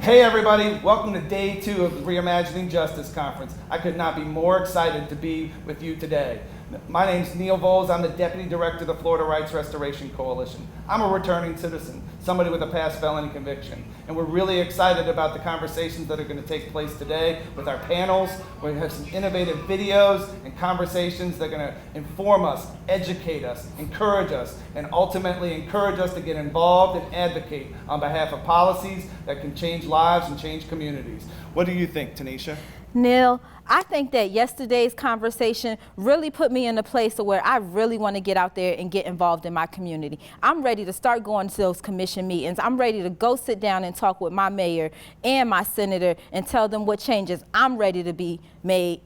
Hey everybody, welcome to day 2 of the Reimagining Justice Conference. I could not be more excited to be with you today. My name's Neil Voles. I'm the Deputy Director of the Florida Rights Restoration Coalition. I'm a returning citizen, somebody with a past felony conviction. And we're really excited about the conversations that are going to take place today with our panels. We have some innovative videos and conversations that are going to inform us, educate us, encourage us, and ultimately encourage us to get involved and advocate on behalf of policies that can change lives and change communities. What do you think, Tanisha? Neil, I think that yesterday's conversation really put me in a place where I really want to get out there and get involved in my community. I'm ready to start going to those commission meetings. I'm ready to go sit down and talk with my mayor and my senator and tell them what changes I'm ready to be made,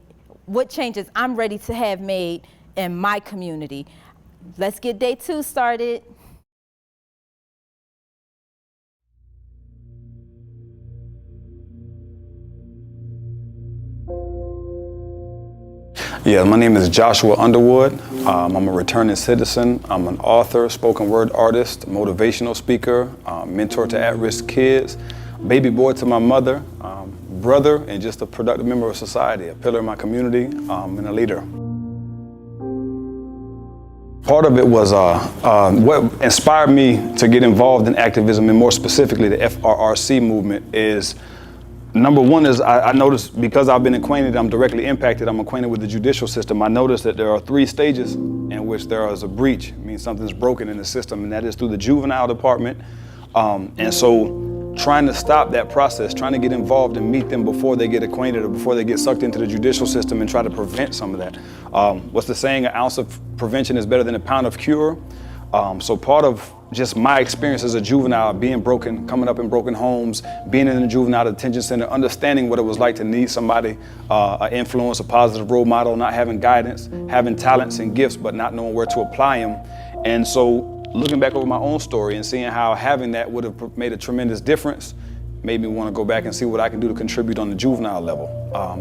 what changes I'm ready to have made in my community. Let's get day 2 started. Yeah, my name is Joshua Underwood. I'm a returning citizen. I'm an author, spoken word artist, motivational speaker, mentor to at-risk kids, baby boy to my mother, brother, and just a productive member of society, a pillar in my community, and a leader. Part of it was what inspired me to get involved in activism, and more specifically the FRRC movement, is number one is I noticed, because I've been acquainted, I'm directly impacted, I'm acquainted with the judicial system. I noticed that there are 3 stages in which there is a breach. It means something's broken in the system, and that is through the juvenile department. And so trying to stop that process, trying to get involved and meet them before they get acquainted or before they get sucked into the judicial system and try to prevent some of that. What's the saying? An ounce of prevention is better than a pound of cure. So part of just my experience as a juvenile, being broken, coming up in broken homes, being in a juvenile detention center, understanding what it was like to need somebody, an influence, a positive role model, not having guidance, having talents and gifts, but not knowing where to apply them. And so looking back over my own story and seeing how having that would have made a tremendous difference made me want to go back and see what I can do to contribute on the juvenile level.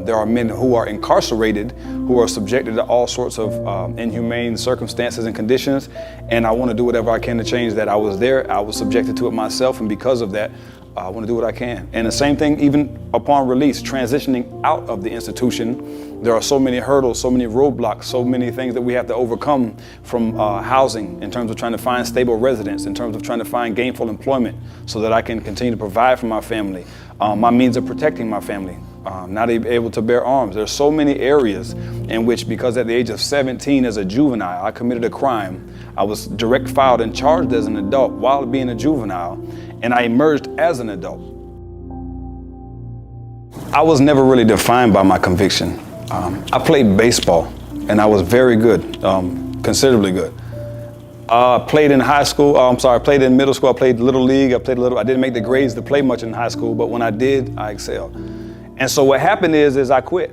There are men who are incarcerated, who are subjected to all sorts of inhumane circumstances and conditions, and I want to do whatever I can to change that. I was there, I was subjected to it myself, and because of that, I want to do what I can. And the same thing even upon release, transitioning out of the institution, there are so many hurdles, so many roadblocks, so many things that we have to overcome, from housing, in terms of trying to find stable residence, in terms of trying to find gainful employment so that I can continue to provide for my family, my means of protecting my family, not able to bear arms. There's so many areas in which, because at the age of 17 as a juvenile, I committed a crime. I was direct filed and charged as an adult while being a juvenile, and I emerged as an adult. I was never really defined by my conviction. I played baseball, and I was very good, considerably good. I played in high school, I played in middle school, I played Little League, I didn't make the grades to play much in high school, but when I did, I excelled. And so what happened is I quit.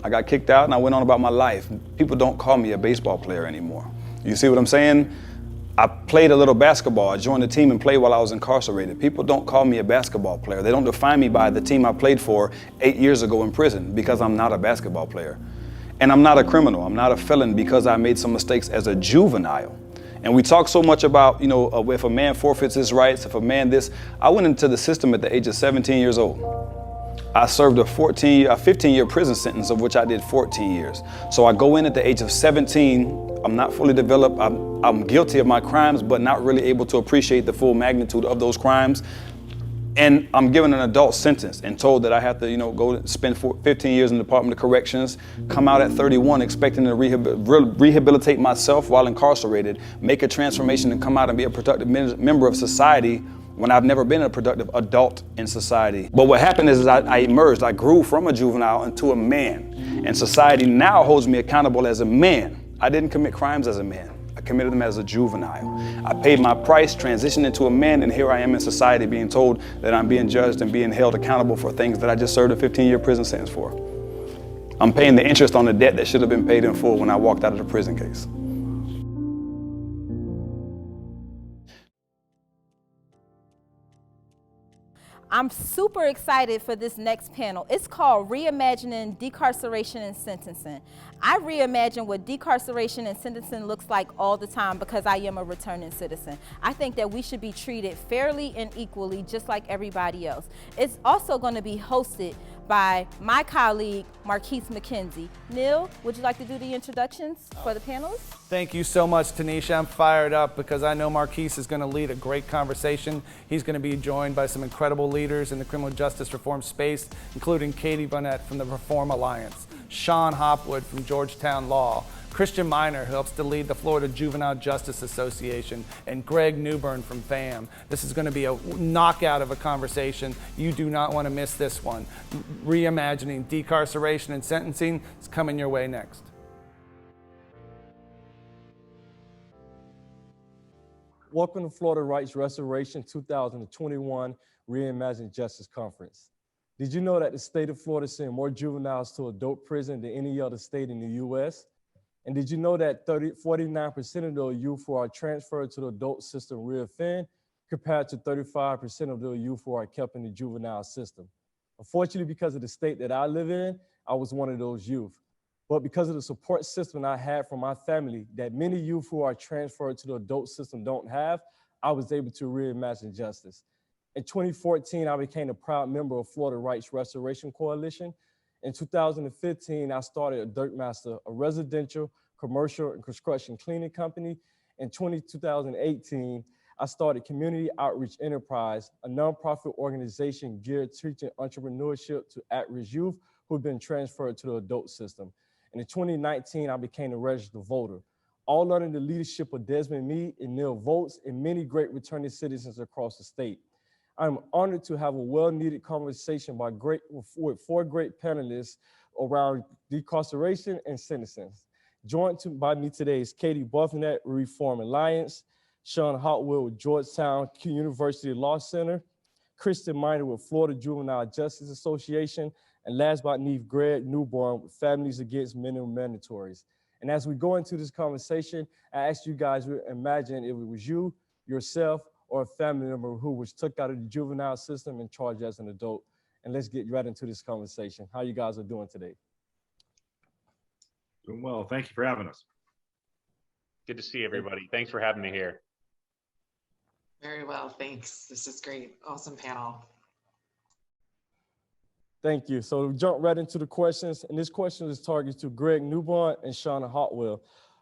I got kicked out and I went on about my life. People don't call me a baseball player anymore. You see what I'm saying? I played a little basketball. I joined the team and played while I was incarcerated. People don't call me a basketball player. They don't define me by the team I played for 8 years ago in prison, because I'm not a basketball player. And I'm not a criminal. I'm not a felon because I made some mistakes as a juvenile. And we talk so much about, if a man forfeits his rights, if a man this. I went into the system at the age of 17 years old. I served a 15-year prison sentence, of which I did 14 years. So I go in at the age of 17. I'm not fully developed. I'm guilty of my crimes, but not really able to appreciate the full magnitude of those crimes. And I'm given an adult sentence and told that I have to, go spend 15 years in the Department of Corrections, come out at 31 expecting to rehabilitate myself while incarcerated, make a transformation and come out and be a productive member of society, when I've never been a productive adult in society. But what happened is I emerged. I grew from a juvenile into a man. And society now holds me accountable as a man. I didn't commit crimes as a man. I committed them as a juvenile. I paid my price, transitioned into a man, and here I am in society being told that I'm being judged and being held accountable for things that I just served a 15-year prison sentence for. I'm paying the interest on the debt that should have been paid in full when I walked out of the prison case. I'm super excited for this next panel. It's called Reimagining Decarceration and Sentencing. I reimagine what decarceration and sentencing looks like all the time because I am a returning citizen. I think that we should be treated fairly and equally just like everybody else. It's also going to be hosted by my colleague, Marquis Mckenzie. Neil, would you like to do the introductions for the panelists? Thank you so much, Tanisha. I'm fired up because I know Marquis is going to lead a great conversation. He's going to be joined by some incredible leaders in the criminal justice reform space, including Katie Bohnett from the Reform Alliance, Shon Hopwood from Georgetown Law, Christian Miner, who helps to lead the Florida Juvenile Justice Association, and Greg Newburn from FAM. This is going to be a knockout of a conversation. You do not want to miss this one. Reimagining Decarceration and Sentencing is coming your way next. Welcome to Florida Rights Restoration 2021 Reimagining Justice Conference. Did you know that the state of Florida sent more juveniles to adult prison than any other state in the U.S.? And did you know that 49% of those youth who are transferred to the adult system reoffend, compared to 35% of the youth who are kept in the juvenile system? Unfortunately, because of the state that I live in, I was one of those youth. But because of the support system I had from my family that many youth who are transferred to the adult system don't have, I was able to reimagine justice. In 2014, I became a proud member of Florida Rights Restoration Coalition. In 2015, I started Dirtmaster, a residential, commercial, and construction cleaning company. In 2018, I started Community Outreach Enterprise, a nonprofit organization geared to teaching entrepreneurship to at-risk youth who've been transferred to the adult system. And in 2019, I became a registered voter, all under the leadership of Desmond Meade and Neil Volz and many great returning citizens across the state. I'm honored to have a well-needed conversation with four great panelists around decarceration and sentencing. Joined by me today is Katie Bohnett, Reform Alliance, Shon Hopwood with Georgetown University Law Center, Christian Miner with Florida Juvenile Justice Association, and last but not least, Greg Newburn with Families Against Minimum Mandatories. And as we go into this conversation, I ask you guys to imagine if it was you, yourself, or a family member who was took out of the juvenile system and charged as an adult. And let's get right into this conversation. How you guys are doing today? Doing well, thank you for having us. Good to see everybody. Thanks for having me here. Very well, thanks. This is great, awesome panel. Thank you. So we jump right into the questions. And this question is targeted to Greg Newburn and Shauna Hopwood.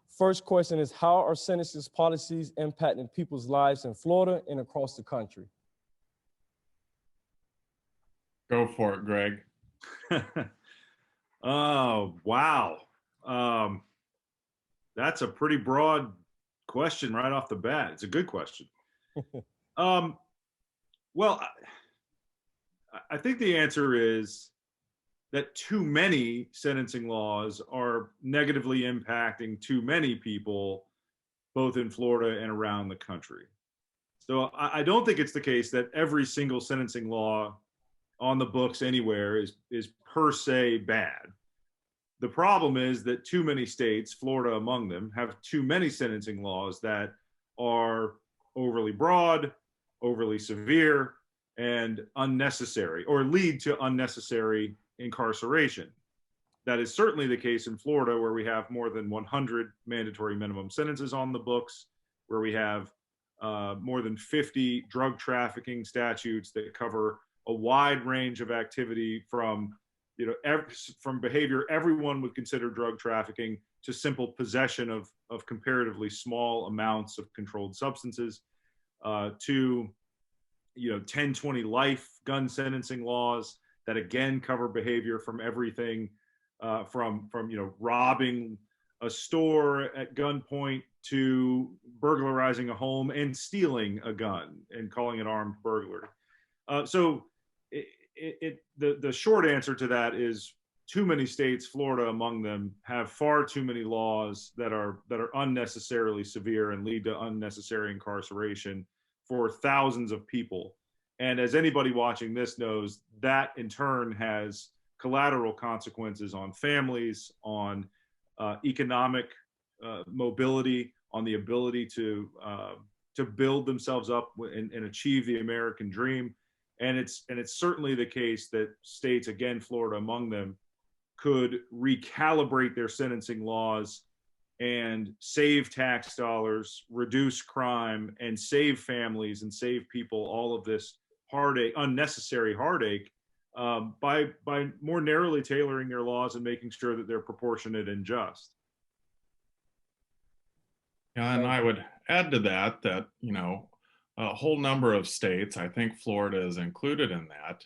First question is, how are sentencing policies impacting people's lives in Florida and across the country? Go for it, Greg. Oh, wow. That's a pretty broad question right off the bat. It's a good question. Well, I think the answer is that too many sentencing laws are negatively impacting too many people, both in Florida and around the country. So I don't think it's the case that every single sentencing law on the books anywhere is per se bad. The problem is that too many states, Florida among them, have too many sentencing laws that are overly broad, overly severe, and unnecessary, or lead to unnecessary incarceration. That is certainly the case in Florida, where we have more than 100 mandatory minimum sentences on the books, where we have more than 50 drug trafficking statutes that cover a wide range of activity from, from behavior everyone would consider drug trafficking to simple possession of comparatively small amounts of controlled substances, to 10-20 life gun sentencing laws that again cover behavior from everything from robbing a store at gunpoint to burglarizing a home and stealing a gun and calling it armed burglary. So the short answer to that is too many states, Florida among them, have far too many laws that are unnecessarily severe and lead to unnecessary incarceration for thousands of people. And as anybody watching this knows, that in turn has collateral consequences on families, on economic mobility, on the ability to build themselves up and achieve the American dream. And it's certainly the case that states, again, Florida among them, could recalibrate their sentencing laws and save tax dollars, reduce crime, and save families and save people all of this heartache, unnecessary heartache, by more narrowly tailoring their laws and making sure that they're proportionate and just. Yeah, and I would add to that a whole number of states, I think Florida is included in that,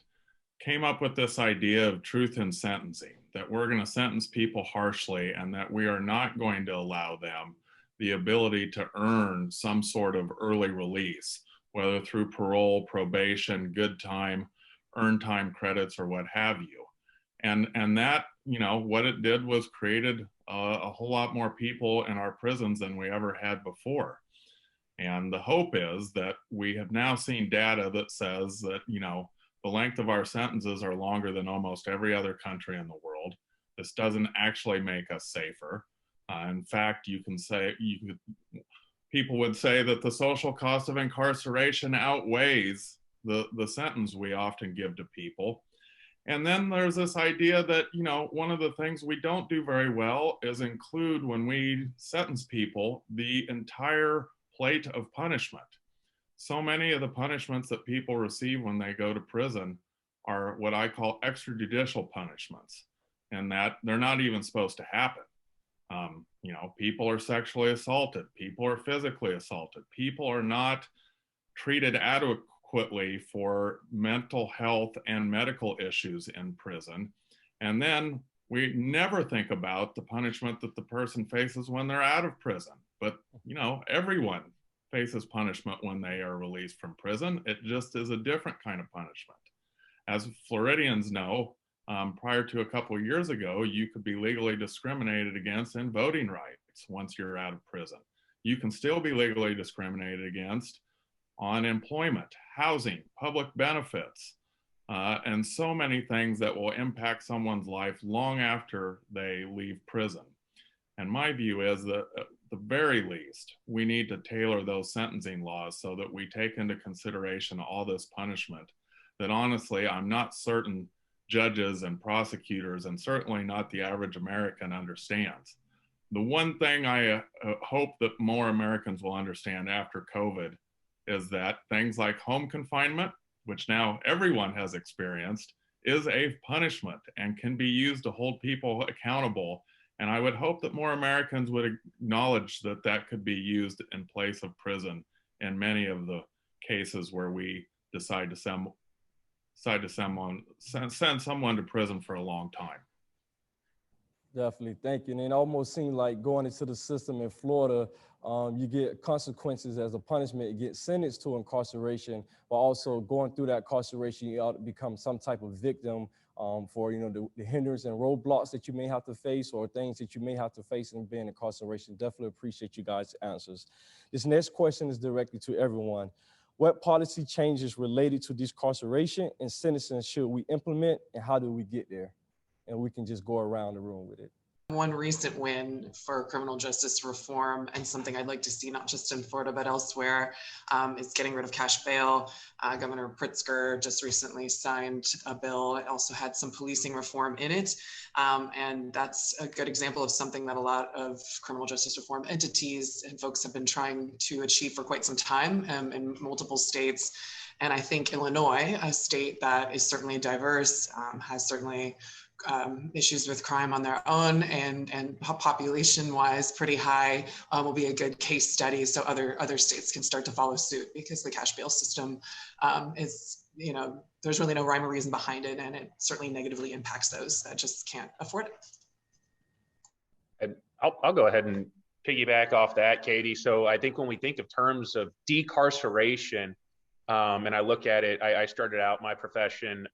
came up with this idea of truth in sentencing, that we're going to sentence people harshly and that we are not going to allow them the ability to earn some sort of early release, whether through parole, probation, good time, earned time credits, or what have you. And that, what it did was created a whole lot more people in our prisons than we ever had before. And the hope is that we have now seen data that says that, the length of our sentences are longer than almost every other country in the world. This doesn't actually make us safer. In fact, people would say that the social cost of incarceration outweighs the sentence we often give to people. And then there's this idea that, one of the things we don't do very well is include, when we sentence people, the entire plate of punishment. So many of the punishments that people receive when they go to prison are what I call extrajudicial punishments, and that they're not even supposed to happen. People are sexually assaulted, people are physically assaulted, people are not treated adequately for mental health and medical issues in prison. And then we never think about the punishment that the person faces when they're out of prison. But, everyone faces punishment when they are released from prison. It just is a different kind of punishment. As Floridians know, prior to a couple of years ago, you could be legally discriminated against in voting rights once you're out of prison. You can still be legally discriminated against on employment, housing, public benefits, and so many things that will impact someone's life long after they leave prison. And my view is that at the very least, we need to tailor those sentencing laws so that we take into consideration all this punishment that, honestly, I'm not certain judges and prosecutors, and certainly not the average American, understands. The one thing I hope that more Americans will understand after COVID is that things like home confinement, which now everyone has experienced, is a punishment and can be used to hold people accountable. And I would hope that more Americans would acknowledge that that could be used in place of prison in many of the cases where we decide to send someone to prison for a long time. Definitely, thank you. And it almost seemed like going into the system in Florida, you get consequences as a punishment. You get sentenced to incarceration, but also going through that incarceration, you ought to become some type of victim for the hindrance and roadblocks that you may have to face, or things that you may have to face in being incarceration. Definitely appreciate you guys' answers. This next question is directed to everyone. What policy changes related to decarceration and sentencing should we implement, and how do we get there? And we can just go around the room with it. One recent win for criminal justice reform, and something I'd like to see not just in Florida but elsewhere, is getting rid of cash bail. Governor Pritzker just recently signed a bill. It also had some policing reform in it. And that's a good example of something that a lot of criminal justice reform entities and folks have been trying to achieve for quite some time in multiple states. And I think Illinois, a state that is certainly diverse, has certainly issues with crime on their own, and population-wise pretty high, will be a good case study so other states can start to follow suit, because the cash bail system is, there's really no rhyme or reason behind it, and it certainly negatively impacts those that just can't afford it. And I'll go ahead and piggyback off that, Katie. So I think when we think of terms of decarceration, and I look at it, I started out my profession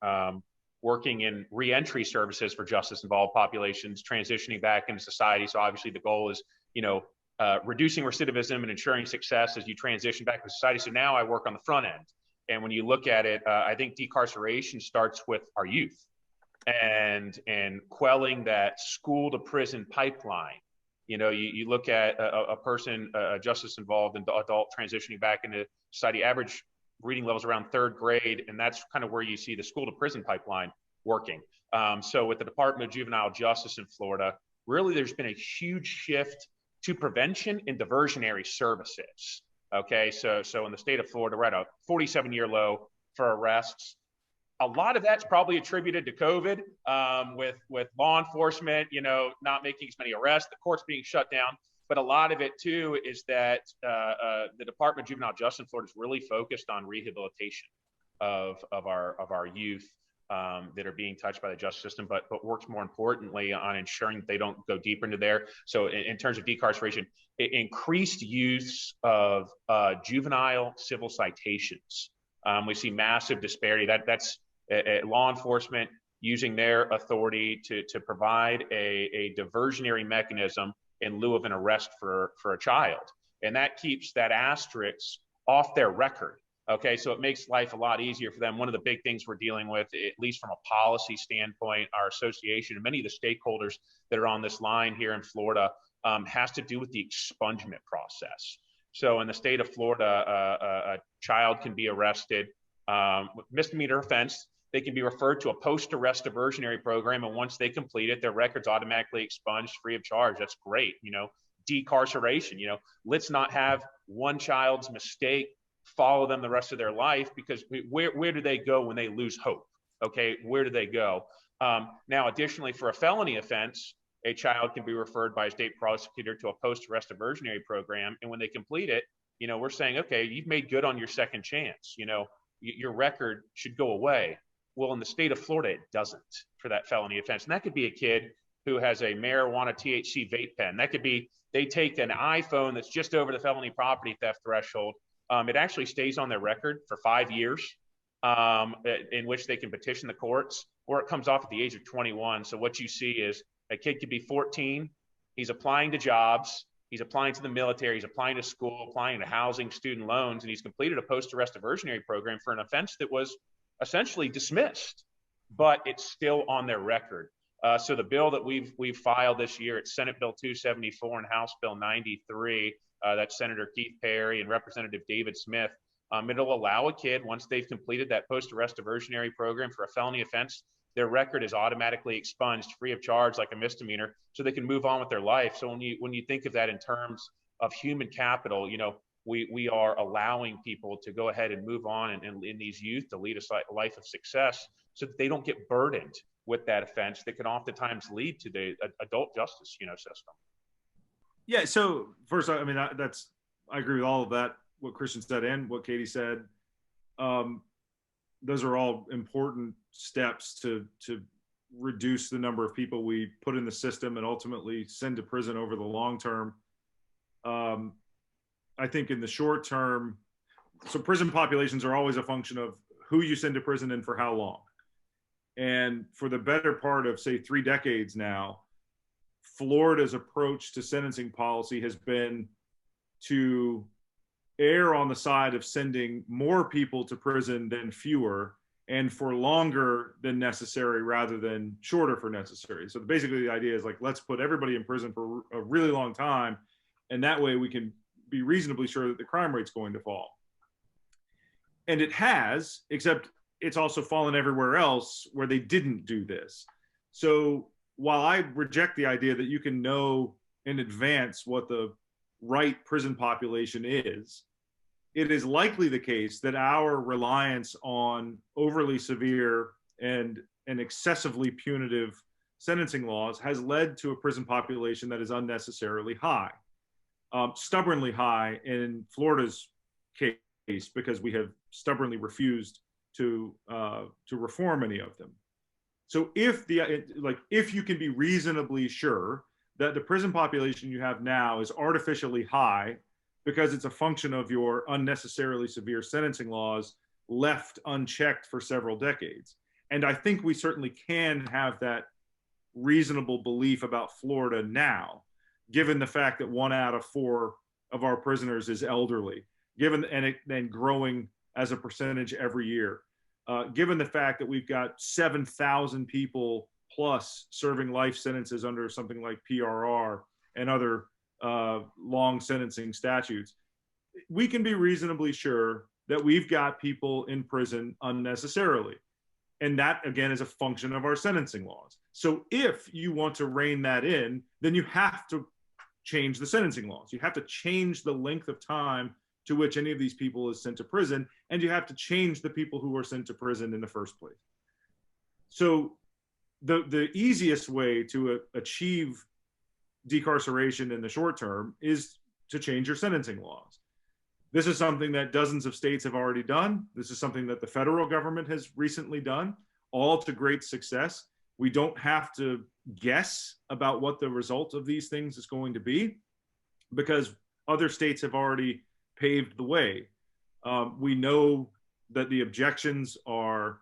working in reentry services for justice-involved populations, transitioning back into society. So obviously the goal is, reducing recidivism and ensuring success as you transition back to society. So now I work on the front end. And when you look at it, I think decarceration starts with our youth and quelling that school to prison pipeline. You look at a person, a justice involved in adult transitioning back into society, average reading levels around 3rd grade, and that's kind of where you see the school to prison pipeline working. So with the Department of Juvenile Justice in Florida, really there's been a huge shift to prevention and diversionary services. Okay, so in the state of Florida, we're at a 47-year low for arrests. A lot of that's probably attributed to COVID, with law enforcement, not making as many arrests, the courts being shut down. But a lot of it too is that the Department of Juvenile Justice in Florida is really focused on rehabilitation of our youth that are being touched by the justice system, but works more importantly on ensuring that they don't go deeper into there. So in terms of decarceration, increased use of juvenile civil citations. We see massive disparity. That's law enforcement using their authority to provide a diversionary mechanism in lieu of an arrest for a child. And that keeps that asterisk off their record. Okay, so it makes life a lot easier for them. One of the big things we're dealing with, at least from a policy standpoint, our association and many of the stakeholders that are on this line here in Florida, has to do with the expungement process. So in the state of Florida, a child can be arrested with misdemeanor offense. They can be referred to a post-arrest diversionary program, and once they complete it, their record's automatically expunged free of charge. That's great. Decarceration. Let's not have one child's mistake follow them the rest of their life, because where do they go when they lose hope? Okay, where do they go? Now, additionally, for a felony offense, a child can be referred by a state prosecutor to a post-arrest diversionary program, and when they complete it, we're saying, okay, you've made good on your second chance. Your record should go away. Well, in the state of Florida, it doesn't for that felony offense. And that could be a kid who has a marijuana THC vape pen. That could be, they take an iPhone that's just over the felony property theft threshold. It actually stays on their record for 5 years, in which they can petition the courts, or it comes off at the age of 21. So what you see is a kid could be 14. He's applying to jobs. He's applying to the military. He's applying to school, applying to housing, student loans, and he's completed a post-arrest diversionary program for an offense that was essentially dismissed, but it's still on their record. So the bill that we've filed this year, it's Senate Bill 274 and House Bill 93. That's Senator Keith Perry and Representative David Smith. It'll allow a kid, once they've completed that post-arrest diversionary program for a felony offense, their record is automatically expunged free of charge like a misdemeanor, so they can move on with their life. So when you think of that in terms of human capital, we are allowing people to go ahead and move on and in these youth to lead a life of success, so that they don't get burdened with that offense that can oftentimes lead to the adult justice system. Yeah. So first, I mean, I agree with all of that, what Christian said and what Katie said. Those are all important steps to reduce the number of people we put in the system and ultimately send to prison over the long term. I think in the short term, so prison populations are always a function of who you send to prison and for how long. And for the better part of, say, 3 decades now, Florida's approach to sentencing policy has been to err on the side of sending more people to prison than fewer, and for longer than necessary rather than shorter for necessary. So basically the idea is like, let's put everybody in prison for a really long time, and that way we can be reasonably sure that the crime rate's going to fall. And it has, except it's also fallen everywhere else where they didn't do this. So while I reject the idea that you can know in advance what the right prison population is, it is likely the case that our reliance on overly severe and excessively punitive sentencing laws has led to a prison population that is unnecessarily high, stubbornly high in Florida's case, because we have stubbornly refused to reform any of them. So if you can be reasonably sure that the prison population you have now is artificially high because it's a function of your unnecessarily severe sentencing laws left unchecked for several decades. And I think we certainly can have that reasonable belief about Florida now, given the fact that 1 out of 4 of our prisoners is elderly, and growing as a percentage every year. Given the fact that we've got 7,000 people plus serving life sentences under something like PRR and other long sentencing statutes, we can be reasonably sure that we've got people in prison unnecessarily. And that, again, is a function of our sentencing laws. So if you want to rein that in, then you have to change the sentencing laws. You have to change the length of time to which any of these people is sent to prison, and you have to change the people who are sent to prison in the first place. So the easiest way to achieve decarceration in the short term is to change your sentencing laws. This is something that dozens of states have already done. This is something that the federal government has recently done, all to great success. We don't have to guess about what the result of these things is going to be, because other states have already paved the way. We know that the objections are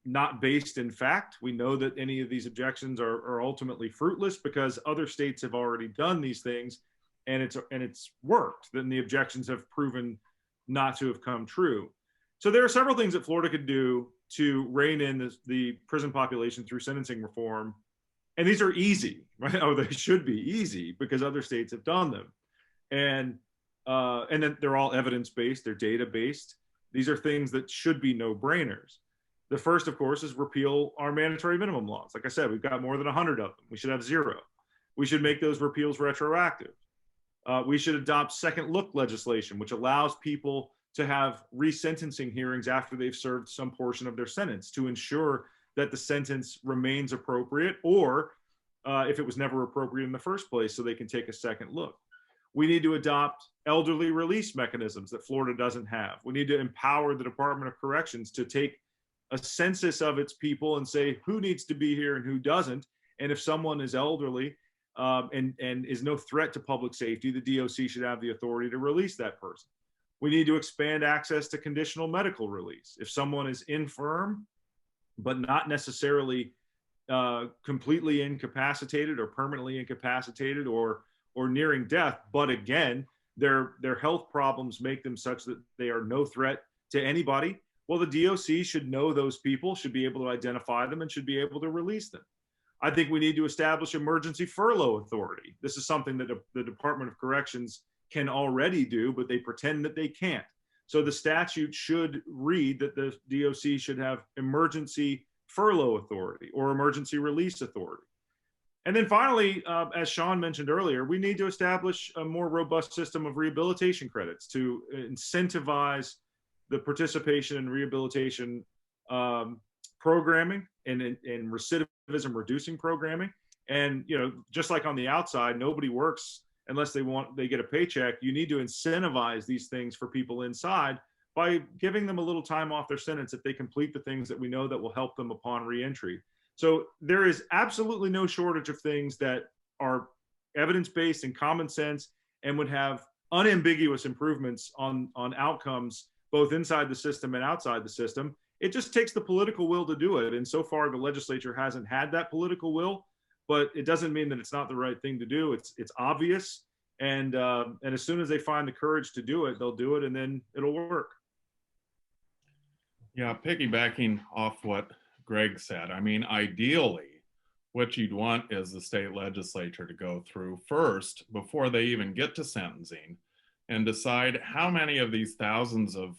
not based in fact. We know that any of these objections are ultimately fruitless because other states have already done these things, and it's worked. Then the objections have proven not to have come true. So there are several things that Florida could do to rein in the prison population through sentencing reform, and these are easy, right? Oh, they should be easy because other states have done them, and then they're all evidence-based, they're data-based. These are things that should be no-brainers. The first, of course, is repeal our mandatory minimum laws. Like I said, we've got more than 100 of them. We should have 0. We should make those repeals retroactive. We should adopt second look legislation, which allows people to have resentencing hearings after they've served some portion of their sentence to ensure that the sentence remains appropriate, or if it was never appropriate in the first place, so they can take a second look. We need to adopt elderly release mechanisms that Florida doesn't have. We need to empower the Department of Corrections to take a census of its people and say who needs to be here and who doesn't. And if someone is elderly and is no threat to public safety, the DOC should have the authority to release that person. We need to expand access to conditional medical release. If someone is infirm, but not necessarily completely incapacitated or permanently incapacitated or nearing death, but again, their health problems make them such that they are no threat to anybody, well, the DOC should know those people, should be able to identify them, and should be able to release them. I think we need to establish emergency furlough authority. This is something that the Department of Corrections can already do, but they pretend that they can't. So the statute should read that the DOC should have emergency furlough authority or emergency release authority. And then finally, as Shon mentioned earlier, we need to establish a more robust system of rehabilitation credits to incentivize the participation in rehabilitation programming and recidivism reducing programming. And, you know, just like on the outside, nobody works unless they get a paycheck. You need to incentivize these things for people inside by giving them a little time off their sentence if they complete the things that we know that will help them upon reentry. So there is absolutely no shortage of things that are evidence-based and common sense and would have unambiguous improvements on outcomes both inside the system and outside the system. It just takes the political will to do it. And so far, the legislature hasn't had that political will, but it doesn't mean that it's not the right thing to do. It's obvious. And as soon as they find the courage to do it, they'll do it, and then it'll work. Yeah, piggybacking off what Greg said, I mean, ideally, what you'd want is the state legislature to go through first before they even get to sentencing and decide how many of these thousands of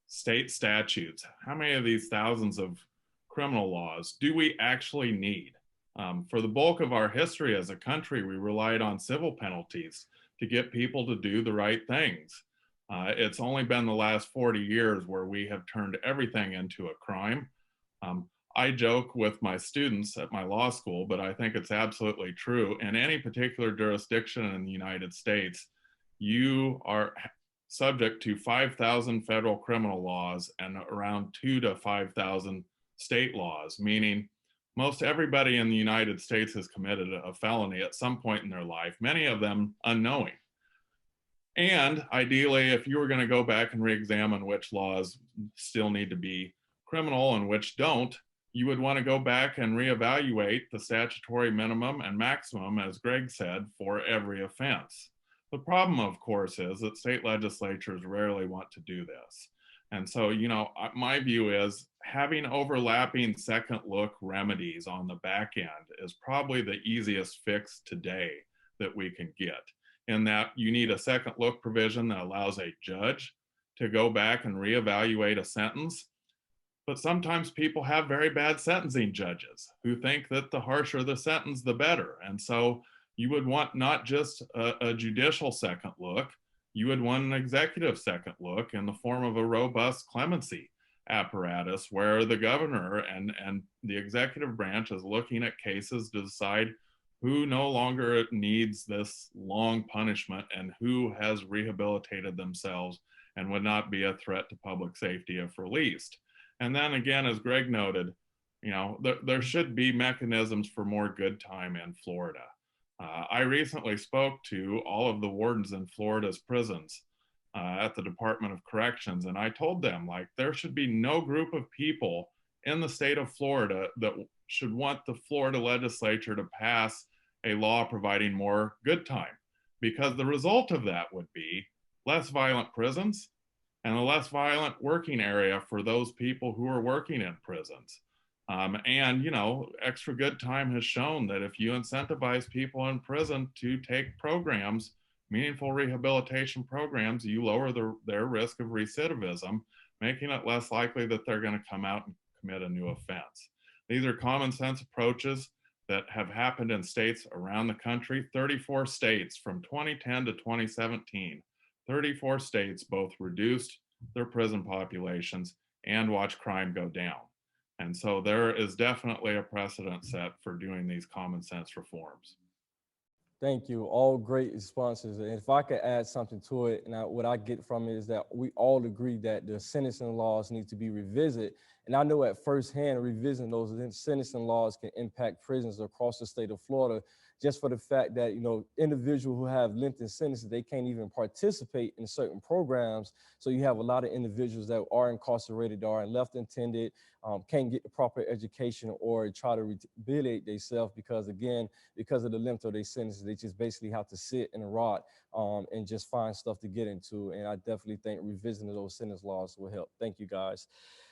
state statutes, how many of these thousands of criminal laws do we actually need? For the bulk of our history as a country, we relied on civil penalties to get people to do the right things. It's only been the last 40 years where we have turned everything into a crime. I joke with my students at my law school, but I think it's absolutely true. In any particular jurisdiction in the United States, you are subject to 5,000 federal criminal laws and around 2,000 to 5,000 state laws, meaning most everybody in the United States has committed a felony at some point in their life, many of them unknowing. And ideally, if you were going to go back and re-examine which laws still need to be criminal and which don't, you would want to go back and reevaluate the statutory minimum and maximum, as Greg said, for every offense. The problem, of course, is that state legislatures rarely want to do this. And so, you know, my view is having overlapping second look remedies on the back end is probably the easiest fix today that we can get. in that you need a second look provision that allows a judge to go back and reevaluate a sentence. But sometimes people have very bad sentencing judges who think that the harsher the sentence, the better. And so you would want not just a judicial second look, you would want an executive second look in the form of a robust clemency apparatus where the governor and the executive branch is looking at cases to decide who no longer needs this long punishment and who has rehabilitated themselves and would not be a threat to public safety if released. And then again, as Greg noted, you know, there should be mechanisms for more good time in Florida. I recently spoke to all of the wardens in Florida's prisons at the Department of Corrections, and I told them, like, there should be no group of people in the state of Florida that should want the Florida legislature to pass a law providing more good time, because the result of that would be less violent prisons and a less violent working area for those people who are working in prisons. And, you know, extra good time has shown that if you incentivize people in prison to take programs, meaningful rehabilitation programs, you lower their risk of recidivism, making it less likely that they're going to come out and commit a new offense. These are common sense approaches that have happened in states around the country. 34 states from 2010 to 2017, 34 states both reduced their prison populations and watched crime go down. And so there is definitely a precedent set for doing these common sense reforms. Thank you. All great responses. And if I could add something to it, and what I get from it is that we all agree that the sentencing laws need to be revisited. And I know at firsthand, revisiting those sentencing laws can impact prisons across the state of Florida, just for the fact that, you know, individuals who have lengthy sentences, they can't even participate in certain programs. So you have a lot of individuals that are incarcerated, are left intended, can't get the proper education or try to rehabilitate themselves because, again, because of the length of their sentences, they just basically have to sit and rot and just find stuff to get into. And I definitely think revisiting those sentence laws will help. Thank you, guys.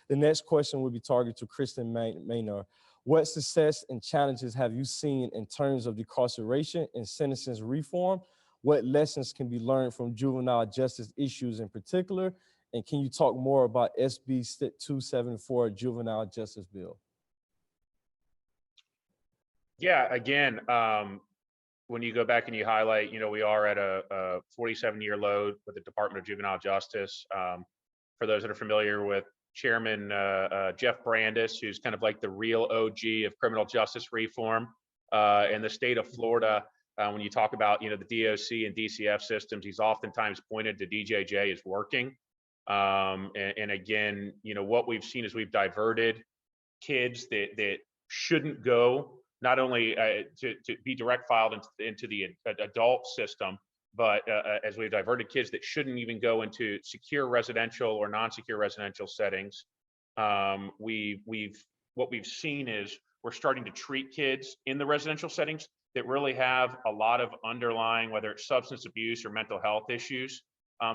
The next question will be targeted to Kristen Maynard. What success and challenges have you seen in terms of decarceration and sentencing reform? What lessons can be learned from juvenile justice issues in particular? And can you talk more about SB 274 Juvenile Justice Bill? Yeah, again, when you go back and you highlight, you know, we are at a 47-year load with the Department of Juvenile Justice. For those that are familiar with Chairman Jeff Brandis, who's kind of like the real OG of criminal justice reform in the state of Florida. When you talk about, you know, the DOC and DCF systems, he's oftentimes pointed to DJJ as working. And again, you know, what we've seen is we've diverted kids that shouldn't go, not only to be direct filed into the adult system, but as we've diverted kids that shouldn't even go into secure residential or non-secure residential settings, what we've seen is we're starting to treat kids in the residential settings that really have a lot of underlying, whether it's substance abuse or mental health issues.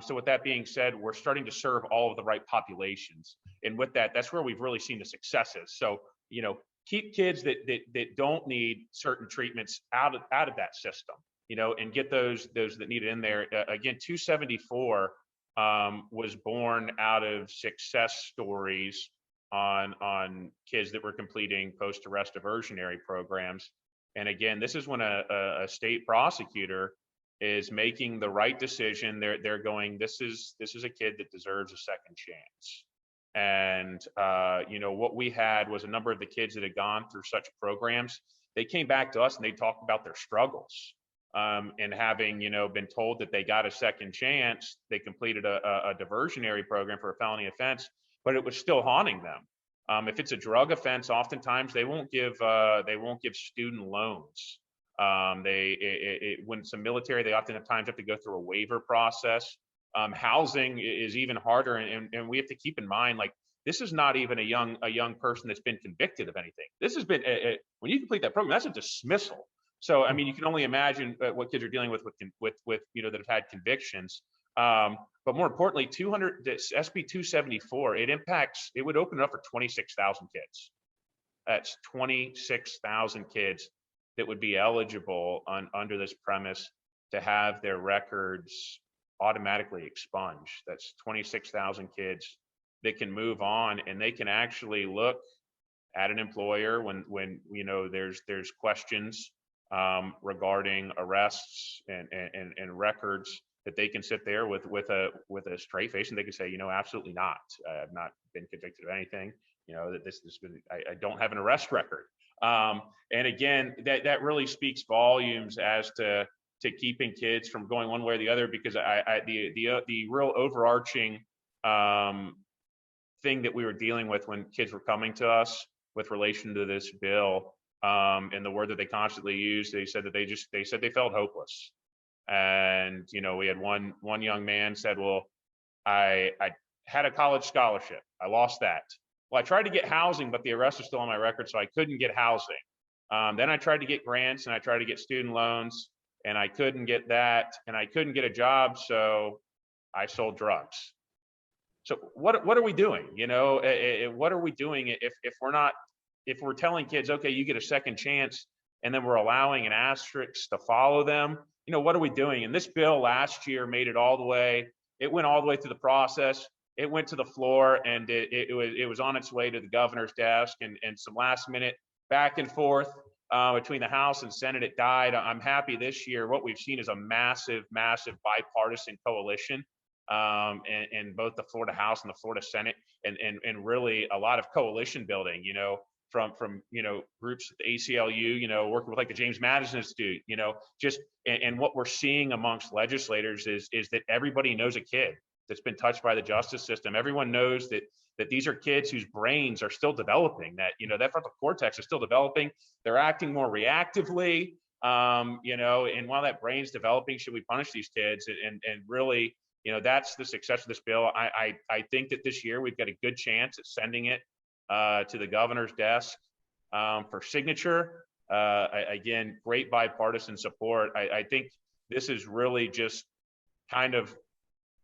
So with that being said, we're starting to serve all of the right populations. And with that, that's where we've really seen the successes. So, you know, keep kids that don't need certain treatments out of that system, you know, and get those that need it in there. Again, 274 was born out of success stories on kids that were completing post-arrest diversionary programs. And again, this is when a state prosecutor is making the right decision. They're going, this is a kid that deserves a second chance. And you know, what we had was a number of the kids that had gone through such programs. They came back to us and they talked about their struggles. And having, you know, been told that they got a second chance, they completed a diversionary program for a felony offense, but it was still haunting them. If it's a drug offense, oftentimes they won't give student loans. When it's a military, they oftentimes have to go through a waiver process. Housing is even harder, and we have to keep in mind, like, this is not even a young person that's been convicted of anything. This has been when you complete that program, that's a dismissal. So I mean, you can only imagine what kids are dealing with you know, that have had convictions. But more importantly, SB 274, it would open it up for 26,000 kids. That's 26,000 kids that would be eligible under this premise. to have their records automatically expunged. That's 26,000 kids that can move on, and they can actually look at an employer when you know there's questions regarding arrests and records, that they can sit there with a straight face and they can say, you know, absolutely not. I've not been convicted of anything. You know, that this has been, I don't have an arrest record. And again, that really speaks volumes as to keeping kids from going one way or the other, because the real overarching thing that we were dealing with when kids were coming to us with relation to this bill, and the word that they constantly used, they said that they felt hopeless. And, you know, we had one young man said, well, I had a college scholarship. I lost that. Well, I tried to get housing, but the arrest was still on my record, so I couldn't get housing. Then I tried to get grants and I tried to get student loans, and I couldn't get that, and I couldn't get a job, so I sold drugs. So what are we doing? You know, what are we doing if we're telling kids, okay, you get a second chance, and then we're allowing an asterisk to follow them? You know, what are we doing? And this bill last year made it all the way. It went all the way through the process. It went to the floor, and it was on its way to the governor's desk, and some last minute back and forth between the House and Senate. It died. I'm happy this year. What we've seen is a massive bipartisan coalition in both the Florida House and the Florida Senate, and really a lot of coalition building, you know, from you know, groups at the ACLU, you know, working with like the James Madison Institute, you know, just and what we're seeing amongst legislators is that everybody knows a kid that's been touched by the justice system. Everyone knows that these are kids whose brains are still developing, that, you know, that frontal cortex is still developing. They're acting more reactively, you know, and while that brain's developing, should we punish these kids? And really, you know, that's the success of this bill. I think that this year we've got a good chance at sending it to the governor's desk for signature. Again, great bipartisan support. I think this is really just kind of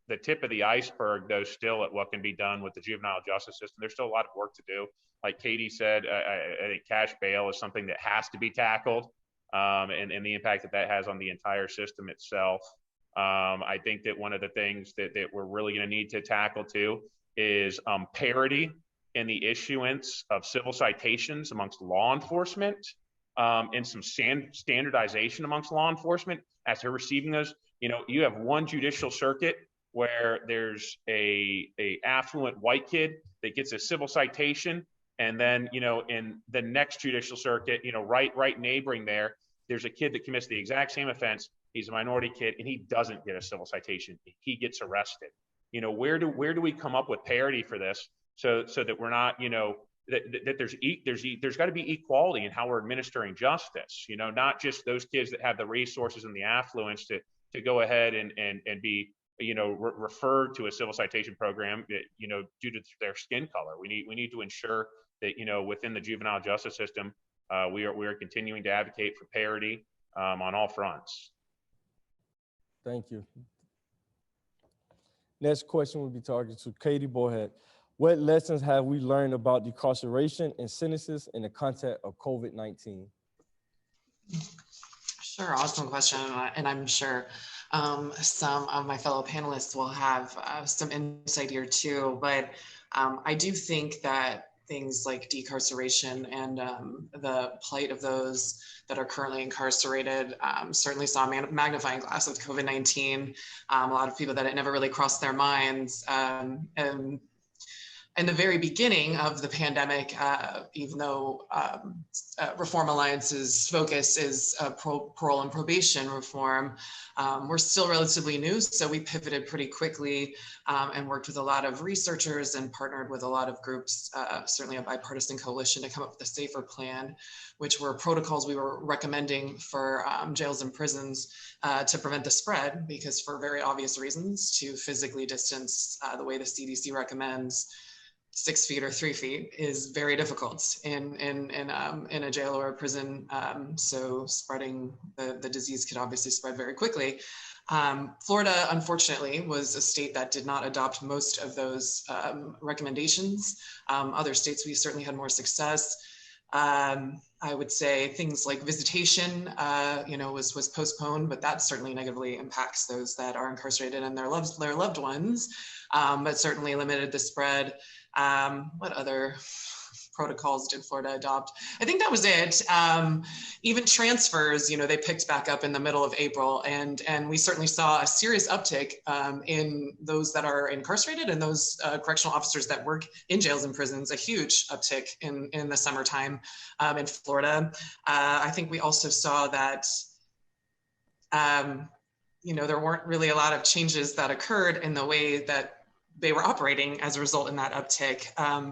the tip of the iceberg, though, still at what can be done with the juvenile justice system. There's still a lot of work to do. Like Katie said, I think cash bail is something that has to be tackled, and the impact that has on the entire system itself. I think that one of the things that we're really going to need to tackle too is parity in the issuance of civil citations amongst law enforcement, and some standardization amongst law enforcement as they're receiving those. You know, you have one judicial circuit where there's a affluent white kid that gets a civil citation, and then, you know, in the next judicial circuit, you know, right neighboring there's a kid that commits the exact same offense. He's a minority kid, and he doesn't get a civil citation. He gets arrested. You know, where do we come up with parity for this, so that we're not, you know, that there's got to be equality in how we're administering justice. You know, not just those kids that have the resources and the affluence to go ahead and be, you know, referred to a civil citation program, you know, due to their skin color. We need to ensure that, you know, within the juvenile justice system, we are continuing to advocate for parity on all fronts. Thank you. Next question will be targeted to Katie Bohnett. What lessons have we learned about decarceration and sentences in the context of COVID-19? Sure, awesome question. And I'm sure some of my fellow panelists will have some insight here too. But I do think that things like decarceration and the plight of those that are currently incarcerated certainly saw a magnifying glass with COVID-19. A lot of people that it never really crossed their minds. And in the very beginning of the pandemic, even though Reform Alliance's focus is parole and probation reform, we're still relatively new. So we pivoted pretty quickly and worked with a lot of researchers and partnered with a lot of groups, certainly a bipartisan coalition, to come up with a safer plan, which were protocols we were recommending for jails and prisons to prevent the spread, because for very obvious reasons, to physically distance the way the CDC recommends, 6 feet or 3 feet, is very difficult in a jail or a prison. So spreading the disease could obviously spread very quickly. Florida, unfortunately, was a state that did not adopt most of those recommendations. Other states, we certainly had more success. I would say things like visitation, was postponed, but that certainly negatively impacts those that are incarcerated and their loved ones, but certainly limited the spread. What other protocols did Florida adopt? I think that was it. Even transfers, they picked back up in the middle of April, and we certainly saw a serious uptick in those that are incarcerated and those correctional officers that work in jails and prisons, a huge uptick in the summertime in Florida. I think we also saw that there weren't really a lot of changes that occurred in the way that they were operating as a result in that uptick.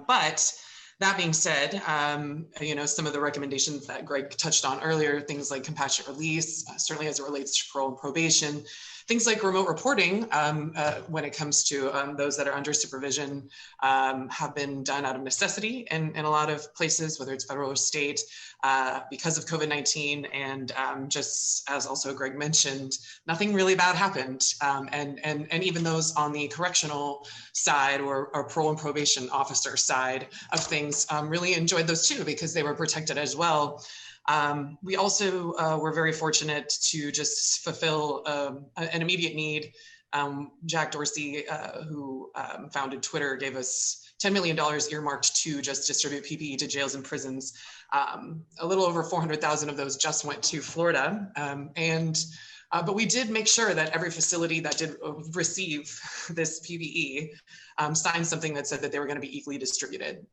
But that being said, some of the recommendations that Greg touched on earlier, things like compassionate release, certainly as it relates to parole and probation, things like remote reporting when it comes to those that are under supervision have been done out of necessity in a lot of places, whether it's federal or state, because of COVID-19. And just as also Greg mentioned, nothing really bad happened. And even those on the correctional side or parole and probation officer side of things really enjoyed those too, because they were protected as well. We also were very fortunate to just fulfill an immediate need. Jack Dorsey, who founded Twitter, gave us $10 million earmarked to just distribute PPE to jails and prisons. A little over 400,000 of those just went to Florida. But we did make sure that every facility that did receive this PPE signed something that said that they were going to be equally distributed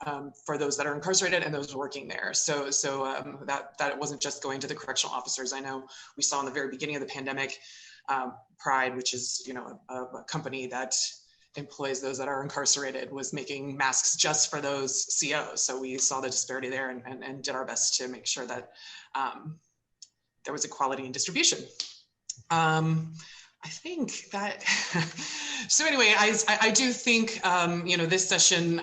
for those that are incarcerated and those working there. So that it wasn't just going to the correctional officers. I know we saw in the very beginning of the pandemic, Pride, which is a company that employs those that are incarcerated, was making masks just for those COs. So we saw the disparity there and did our best to make sure that there was equality in distribution. I think that, so anyway, I do think, this session,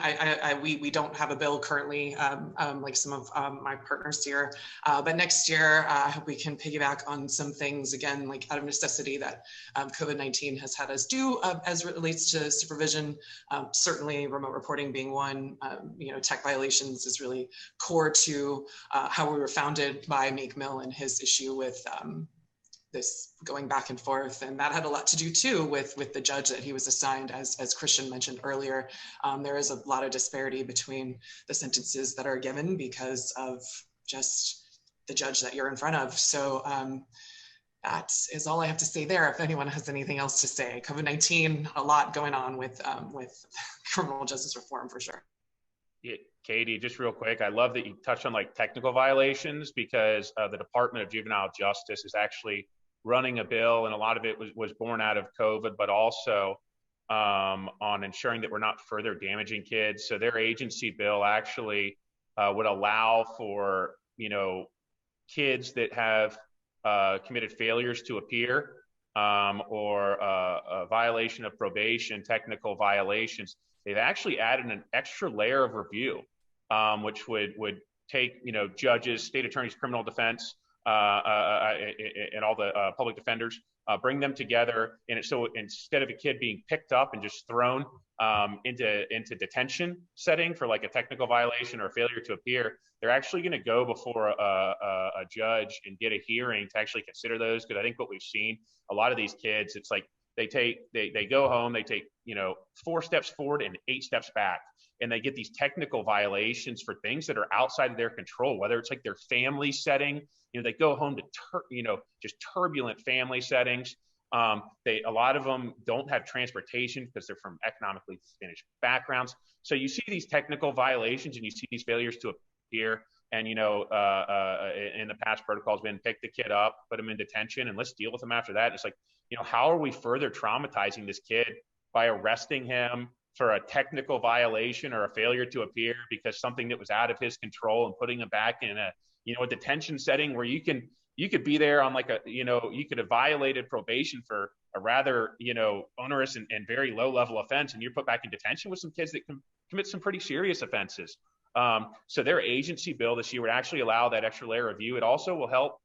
we don't have a bill currently, like some of my partners here, but next year, I hope we can piggyback on some things, again, like out of necessity that COVID-19 has had us do as it relates to supervision, certainly remote reporting being one. Tech violations is really core to how we were founded by Meek Mill and his issue with this going back and forth. And that had a lot to do too with the judge that he was assigned, as Christian mentioned earlier. There is a lot of disparity between the sentences that are given because of just the judge that you're in front of. So that is all I have to say there. If anyone has anything else to say, COVID-19, a lot going on with criminal justice reform for sure. Yeah, Katie, just real quick, I love that you touched on like technical violations, because the Department of Juvenile Justice is actually running a bill, and a lot of it was born out of COVID, but also on ensuring that we're not further damaging kids. So their agency bill actually would allow for, kids that have committed failures to appear or a violation of probation, technical violations. They've actually added an extra layer of review, which would take, judges, state attorneys, criminal defense, and all the public defenders, bring them together. And so instead of a kid being picked up and just thrown into detention setting for like a technical violation or a failure to appear, they're actually going to go before a judge and get a hearing to actually consider those. Because I think what we've seen, a lot of these kids, it's like they go home, they take 4 steps forward and 8 steps back. And they get these technical violations for things that are outside of their control, whether it's like their family setting, they go home to, just turbulent family settings. A lot of them don't have transportation because they're from economically disadvantaged backgrounds. So you see these technical violations and you see these failures to appear. And, in the past protocols been pick the kid up, put him in detention, and let's deal with him after that. It's like, how are we further traumatizing this kid by arresting him for a technical violation or a failure to appear because something that was out of his control, and putting him back in a detention setting where you could be there on like you could have violated probation for a rather, onerous and very low level offense, and you're put back in detention with some kids that can commit some pretty serious offenses. So their agency bill this year would actually allow that extra layer of review. It also will help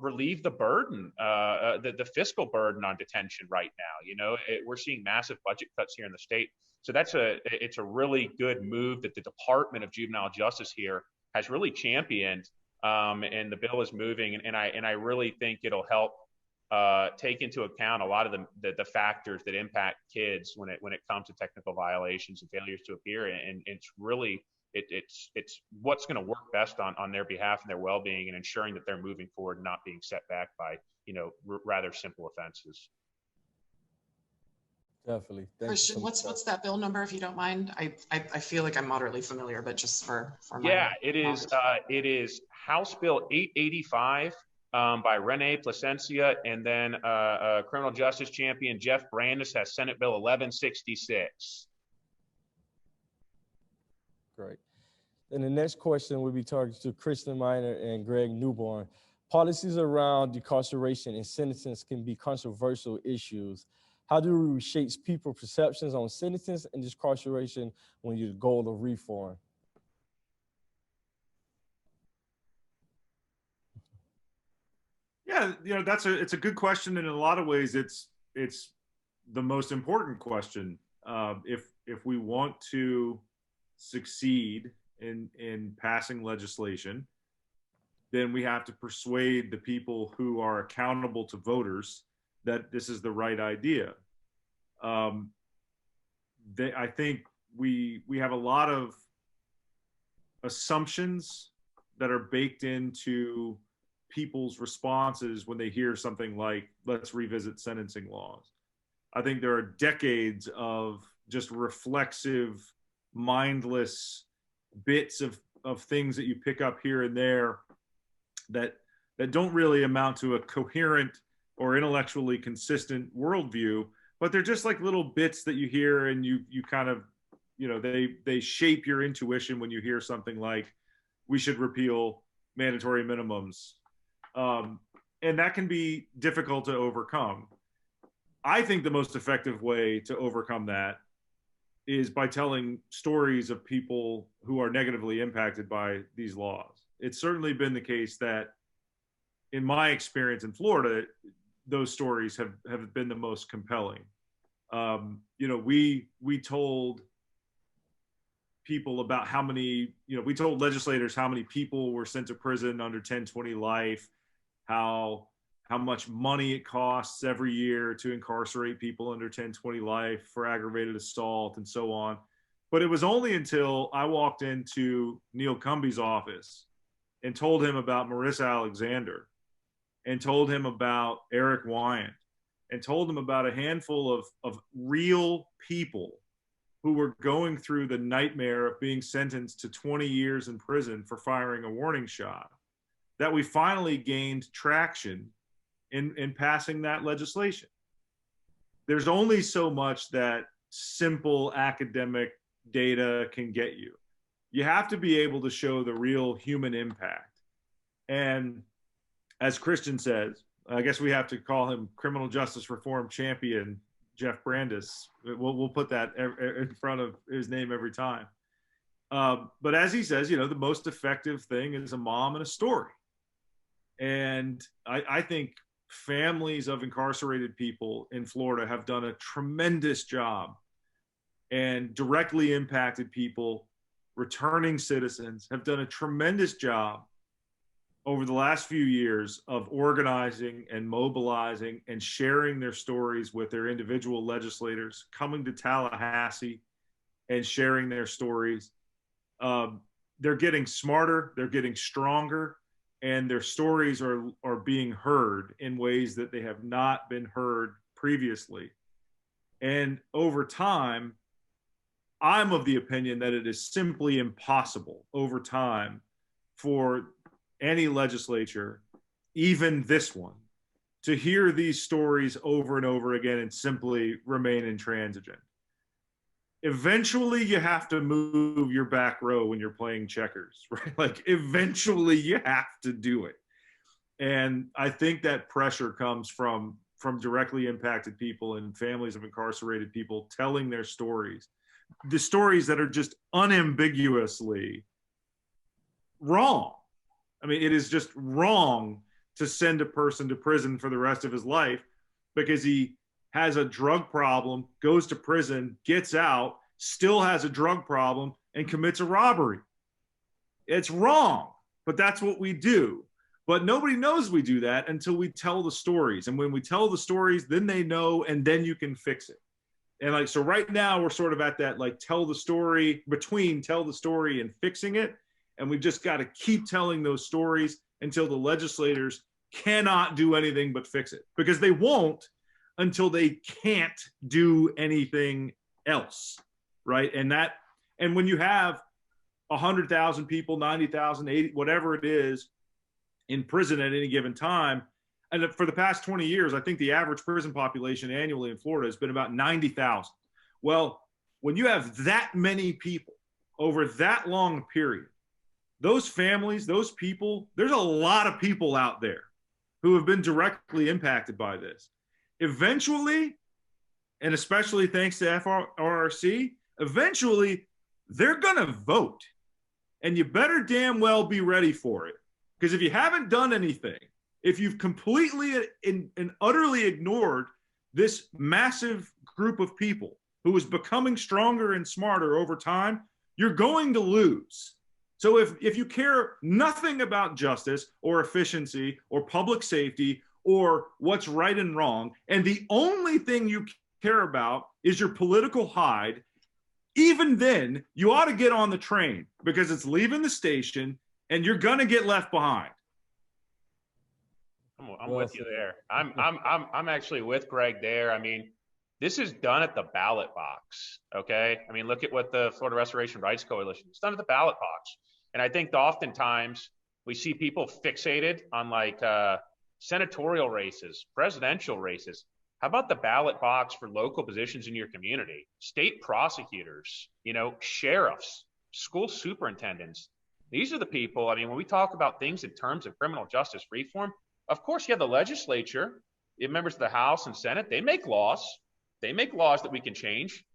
relieve the burden, the fiscal burden on detention right now. We're seeing massive budget cuts here in the state. So it's a really good move that the Department of Juvenile Justice here has really championed, and the bill is moving, and I really think it'll help take into account a lot of the factors that impact kids when it comes to technical violations and failures to appear, and it's really it's what's going to work best on their behalf and their well-being, and ensuring that they're moving forward and not being set back by rather simple offenses. Definitely. Thank you Christian, so much. what's that bill number, if you don't mind? I feel like I'm moderately familiar, but just for my Yeah, it is. knowledge. It is House Bill 885 by Rene Placencia, and then criminal justice champion Jeff Brandis has Senate Bill 1166. Great. And the next question will be targeted to Kristen Miner and Greg Newburn. Policies around decarceration and sentences can be controversial issues. How do we reshape people's perceptions on sentences and decarceration when you're the goal of reform? Yeah, it's a good question, and in a lot of ways, it's the most important question. If we want to succeed in passing legislation, then we have to persuade the people who are accountable to voters that this is the right idea. I think we have a lot of assumptions that are baked into people's responses when they hear something like, let's revisit sentencing laws. I think there are decades of just reflexive, mindless bits of things that you pick up here and there that don't really amount to a coherent or intellectually consistent worldview, but they're just like little bits that you hear, and you kind of, they shape your intuition when you hear something like, we should repeal mandatory minimums. And that can be difficult to overcome. I think the most effective way to overcome that is by telling stories of people who are negatively impacted by these laws. It's certainly been the case that, in my experience in Florida, those stories have been the most compelling. We told people about how many, we told legislators how many people were sent to prison under 1020 life, how much money it costs every year to incarcerate people under 1020 life for aggravated assault and so on. But it was only until I walked into Neil Cumby's office and told him about Marissa Alexander, and told him about Eric Wyant, and told him about a handful of real people who were going through the nightmare of being sentenced to 20 years in prison for firing a warning shot, that we finally gained traction in passing that legislation. There's only so much that simple academic data can get you. You have to be able to show the real human impact. And as Christian says, I guess we have to call him criminal justice reform champion Jeff Brandis. We'll put that in front of his name every time. But as he says, the most effective thing is a mom and a story. And I think families of incarcerated people in Florida have done a tremendous job, and directly impacted people, returning citizens, have done a tremendous job over the last few years of organizing and mobilizing and sharing their stories with their individual legislators, coming to Tallahassee and sharing their stories. They're getting smarter, they're getting stronger, and their stories are being heard in ways that they have not been heard previously. And over time, I'm of the opinion that it is simply impossible over time for any legislature, even this one, to hear these stories over and over again and simply remain intransigent. Eventually, you have to move your back row when you're playing checkers, right? Like, eventually you have to do it. And I think that pressure comes from directly impacted people and families of incarcerated people telling their stories, the stories that are just unambiguously wrong. I mean, it is just wrong to send a person to prison for the rest of his life because he has a drug problem, goes to prison, gets out, still has a drug problem, and commits a robbery. It's wrong, but that's what we do. But nobody knows we do that until we tell the stories. And when we tell the stories, then they know, and then you can fix it. And like, so right now we're sort of at that, like, tell the story and fixing it. And we've just got to keep telling those stories until the legislators cannot do anything but fix it, because they won't until they can't do anything else. Right. And when you have 100,000 people, 90,000, 80, whatever it is, in prison at any given time. And for the past 20 years, I think the average prison population annually in Florida has been about 90,000. Well, when you have that many people over that long a period, those families, those people, there's a lot of people out there who have been directly impacted by this. Eventually, and especially thanks to FRRC, eventually they're going to vote. And you better damn well be ready for it. Because if you haven't done anything, if you've completely and utterly ignored this massive group of people who is becoming stronger and smarter over time, you're going to lose. So if you care nothing about justice or efficiency or public safety or what's right and wrong, and the only thing you care about is your political hide, even then, you ought to get on the train, because it's leaving the station and you're going to get left behind. I'm with you there. I'm actually with Greg there. I mean, this is done at the ballot box. Okay. I mean, look at what the Florida Restoration Rights Coalition, it's done at the ballot box. And I think oftentimes we see people fixated on like senatorial races, presidential races. How about the ballot box for local positions in your community? State prosecutors, sheriffs, school superintendents. These are the people, I mean, when we talk about things in terms of criminal justice reform, of course, you have the legislature, the members of the House and Senate, they make laws. They make laws that we can change.